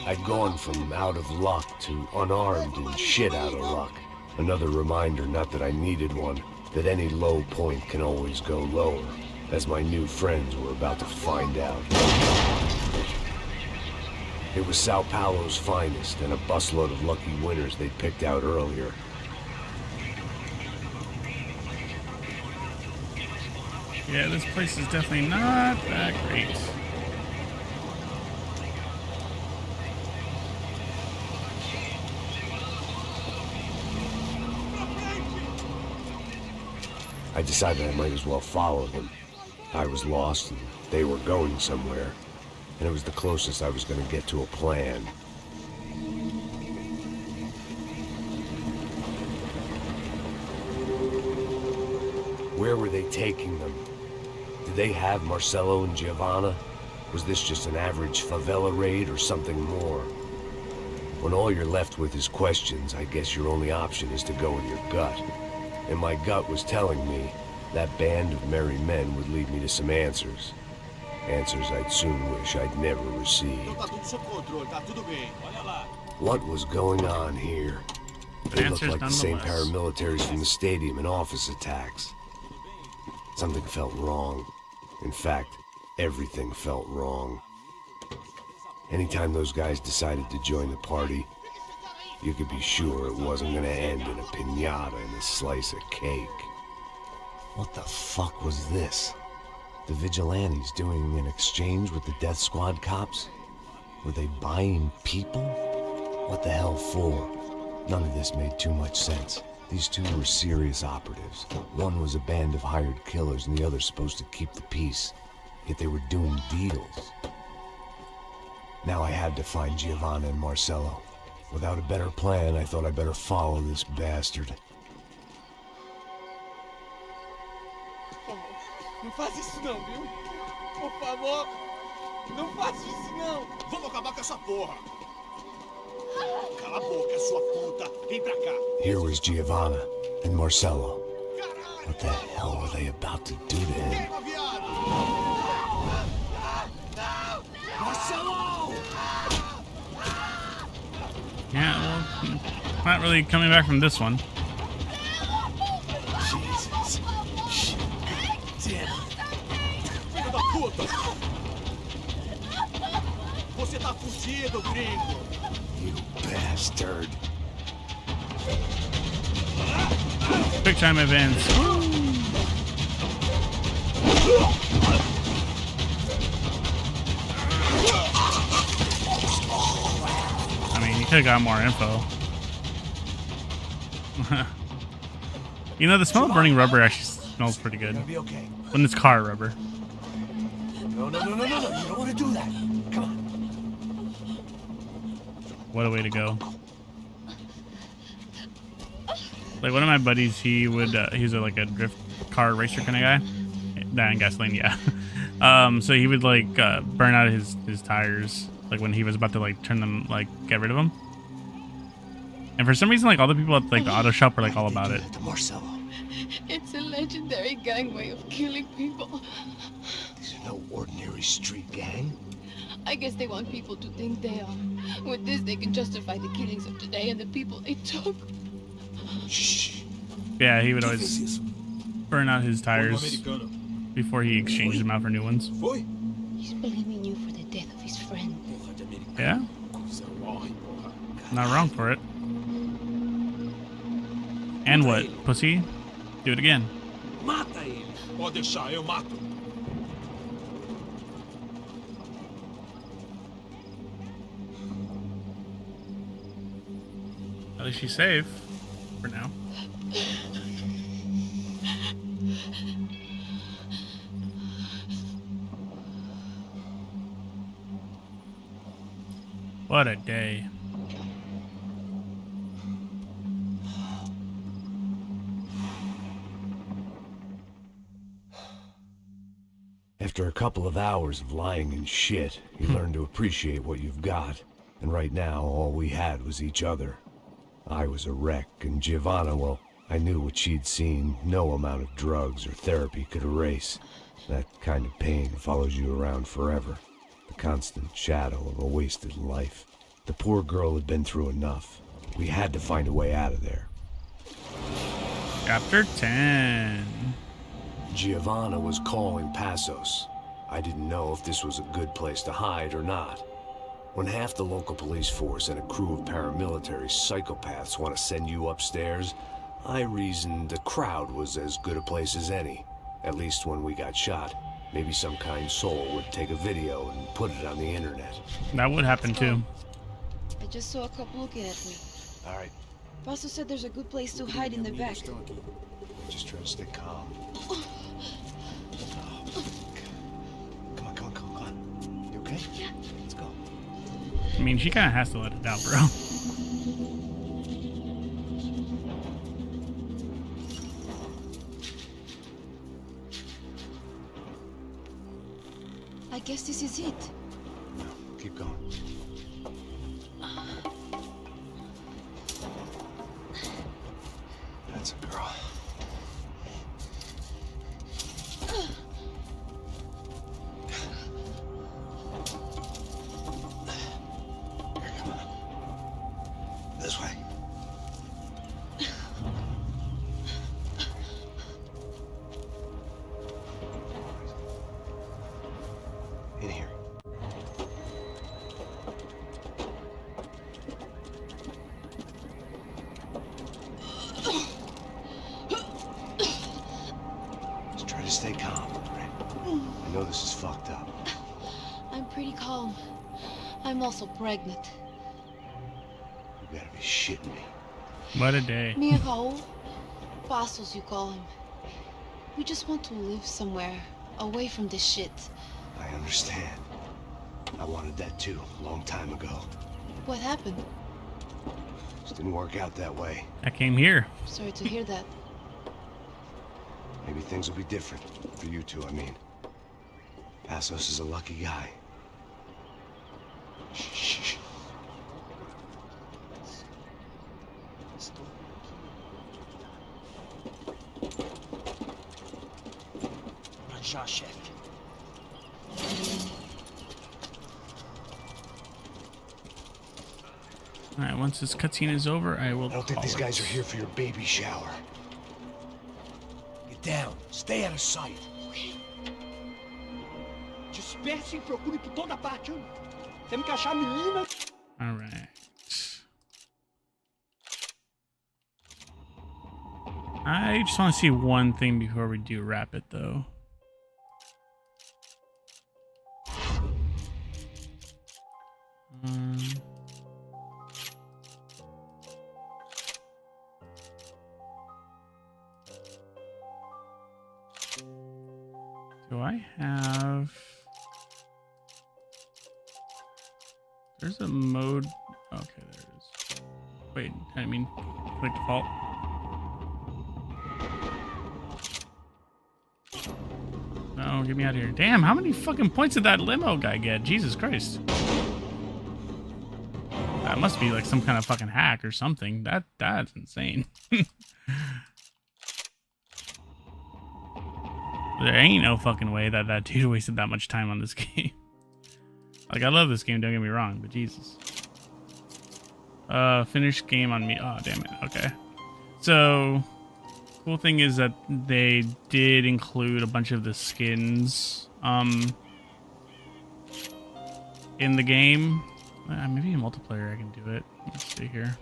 I'd gone from out of luck to unarmed and shit out of luck. Another reminder, not that I needed one, that any low point can always go lower, as my new friends were about to find out. It was Sao Paulo's finest, and a busload of lucky winners they'd picked out earlier. Yeah, this place is definitely not that great. I decided I might as well follow them. I was lost and they were going somewhere, and it was the closest I was going to get to a plan. Where were they taking them? Did they have Marcelo and Giovanna? Was this just an average favela raid or something more? When all you're left with is questions, I guess your only option is to go with your gut. And my gut was telling me that band of merry men would lead me to some answers. Answers I'd soon wish I'd never received. What was going on here? They looked like the same paramilitaries from the stadium and office attacks. Something felt wrong. In fact, everything felt wrong. Anytime those guys decided to join the party, you could be sure it wasn't gonna end in a piñata and a slice of cake. What the fuck was this? The vigilantes doing an exchange with the death squad cops? Were they buying people? What the hell for? None of this made too much sense. These two were serious operatives. One was a band of hired killers and the other supposed to keep the peace. Yet they were doing deals. Now I had to find Giovanna and Marcelo. Without a better plan, I thought I better follow this bastard. Não faz isso não, viu? Por favor, não faça isso não. Vamos acabar com essa porra. Cala a boca, sua puta. Vem pra cá. Here was Giovanna and Marcelo. What the hell were they about to do to him? Marcelo! Yeah, well, not really coming back from this one. Jesus. Shit. Damn. Filho da puta! Você tá fudido, gringo! You bastard. Quick time events. I mean, you could have got more info. You know, the smell of burning rubber actually smells pretty good. When it's car rubber. No. You don't want to do that. Come on. What a way to go. Like one of my buddies, he was like a drift car racer kind of guy. That and gasoline, yeah. So he would like burn out his tires like when he was about to like turn them, like get rid of them. And for some reason, like all the people at like the auto shop were like all about it. Marcelo. It's a legendary gang way of killing people. These are no ordinary street gang. I guess they want people to think they are. With this, they can justify the killings of today and the people they took. Shh. Yeah, he would always burn out his tires before he exchanged them out for new ones. He's blaming you for the death of his friend. Yeah? Not wrong for it. And what, pussy? Do it again. Mata ele. Pode deixar, eu mato. At least she's safe for now. What a day. After a couple of hours of lying and shit, you learn to appreciate what you've got. And right now, all we had was each other. I was a wreck, and Giovanna, well, I knew what she'd seen no amount of drugs or therapy could erase. That kind of pain follows you around forever. The constant shadow of a wasted life. The poor girl had been through enough. We had to find a way out of there. Chapter 10. Giovanna was calling Passos. I didn't know if this was a good place to hide or not. When half the local police force and a crew of paramilitary psychopaths want to send you upstairs, I reasoned the crowd was as good a place as any. At least when we got shot. Maybe some kind soul would take a video and put it on the internet. That would happen too. I just saw a cop looking at me. All right. Paso said there's a good place to hide in the back. Just try to stay calm. Come on. You okay? Yeah. Let's go. I mean, she kind of has to let it out, bro. I guess this is it. No, keep going. That's a girl. Here, come on. This way. In here. Just try to stay calm, right? I know this is fucked up. I'm pretty calm. I'm also pregnant. You gotta be shitting me. What a day. Me and Raul, Passos you call him. We just want to live somewhere, away from this shit. I understand. I wanted that too, a long time ago. What happened? Just didn't work out that way. I came here. Sorry to hear that. Maybe things will be different. For you two, I mean. Passos is a lucky guy. Shh. Chef. Alright, once this cutscene is over, I will. I don't think these guys are here for your baby shower. Get down. Stay out of sight. Disperse e procure por toda parte. Temos que achar a menina. Alright. I just want to see one thing before we do wrap it, though. Do I have... There's a mode... Okay, there it is. Wait, I mean, click default. No, get me out of here. Damn, how many fucking points did that limo guy get? Jesus Christ. That must be like some kind of fucking hack or something. That's insane. There ain't no fucking way that dude wasted that much time on this game. Like, I love this game, don't get me wrong, but Jesus. Finish game on me. Oh, damn it. Okay. So, cool thing is that they did include a bunch of the skins, in the game. Maybe in multiplayer I can do it. Let's see here.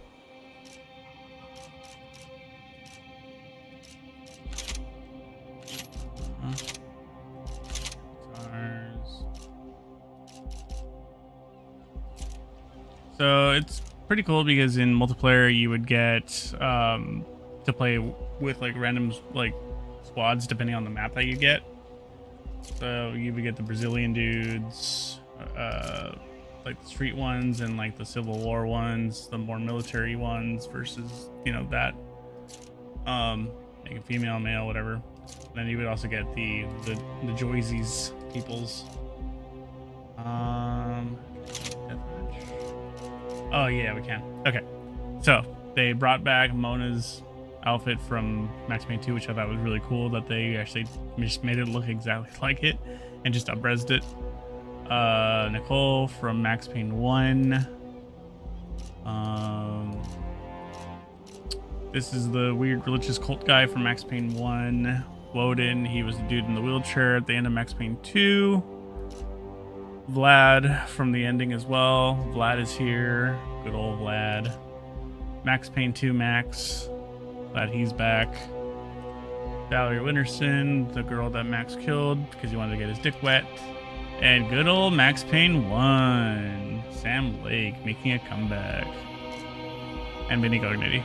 So it's pretty cool because in multiplayer you would get to play with like random like squads depending on the map that you get. So you would get the Brazilian dudes, like the street ones, and like the Civil War ones, the more military ones versus, you know, that like a female, male, whatever. Then you would also get the Joyzies peoples. Oh yeah, we can. Okay, so they brought back Mona's outfit from Max Payne 2, which I thought was really cool. That they actually just made it look exactly like it and just up-resed it. Nicole from Max Payne 1. This is the weird religious cult guy from Max Payne 1. Woden, he was the dude in the wheelchair at the end of Max Payne 2. Vlad from the ending as well. Vlad is here. Good old Vlad. Max Payne 2 Max. Glad he's back. Valerie Winterson, the girl that Max killed because he wanted to get his dick wet. And good old Max Payne 1. Sam Lake making a comeback. And Vinny Gognitti.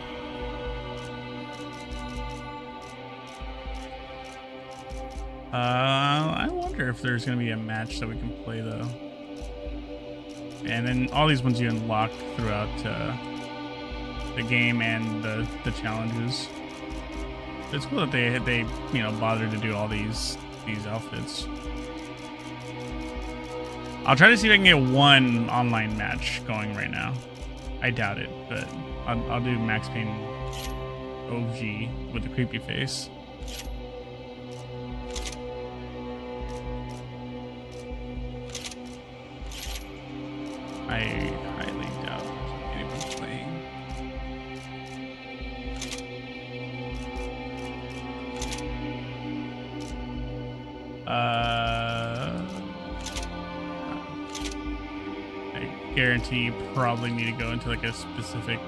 I wonder if there's going to be a match that we can play, though. And then all these ones you unlock throughout the game and the challenges. It's cool that they bothered to do all these outfits. I'll try to see if I can get one online match going right now. I doubt it, but I'll do Max Payne OG with the creepy face. I highly doubt anyone's playing. I guarantee you probably need to go into like a specific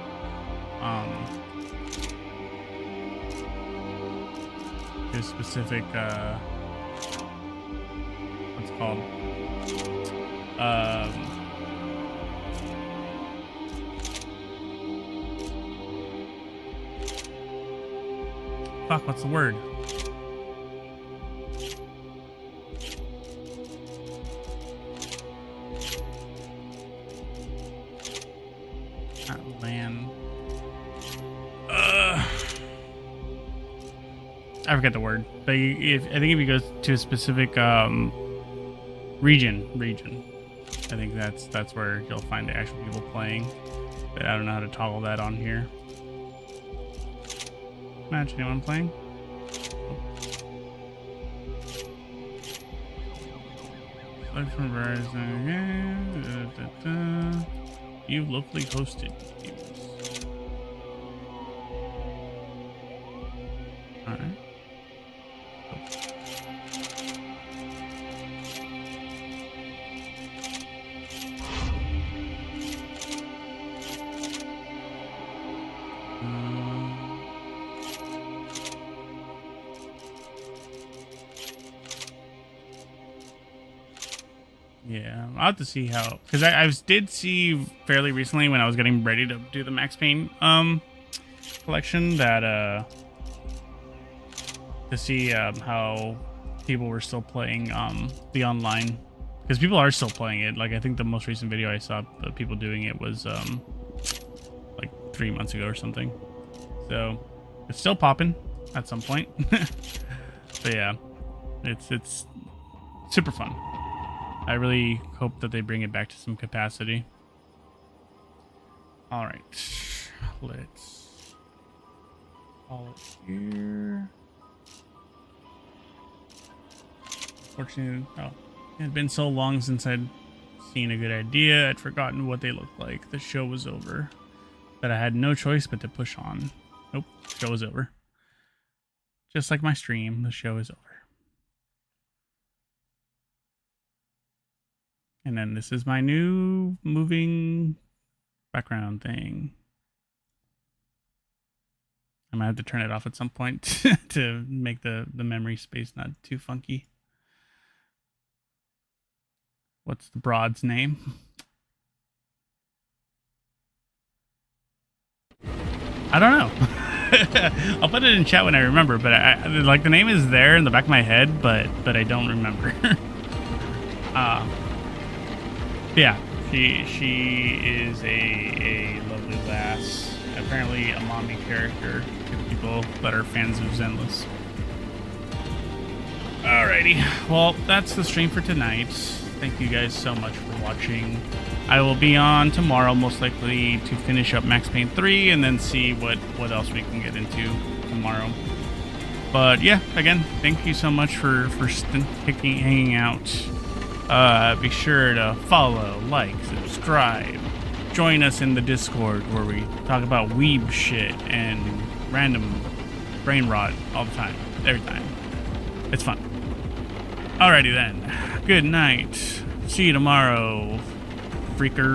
what's it called? Fuck, what's the word? Man. I forget the word. But I think if you go to a specific region, I think that's where you'll find the actual people playing. But I don't know how to toggle that on here. Match, anyone playing? Select from Verizon. You've locally hosted. Alright. Yeah, I'll have to see how, because I did see fairly recently when I was getting ready to do the Max Payne collection that to see how people were still playing the online, because people are still playing it. Like I think the most recent video I saw of people doing it was like 3 months ago or something. So it's still popping at some point. But yeah, it's super fun. I really hope that they bring it back to some capacity. All right, let's call it here. Fortunately, it had been so long since I'd seen a good idea. I'd forgotten what they looked like. The show was over. But I had no choice but to push on. Nope, show was over. Just like my stream, the show is over. And then this is my new moving background thing. I might have to turn it off at some point to make the memory space not too funky. What's the broad's name? I don't know. I'll put it in chat when I remember, but I like the name is there in the back of my head, but I don't remember. Yeah, she is a lovely lass. Apparently a mommy character to people that are fans of Zenless. Alrighty, well, that's the stream for tonight. Thank you guys so much for watching. I will be on tomorrow, most likely, to finish up Max Payne 3 and then see what else we can get into tomorrow. But yeah, again, thank you so much for hanging out. Be sure to follow, like, subscribe. Join us in the Discord where we talk about weeb shit and random brain rot all the time, every time. It's fun. Alrighty then. Good night. See you tomorrow, freaker.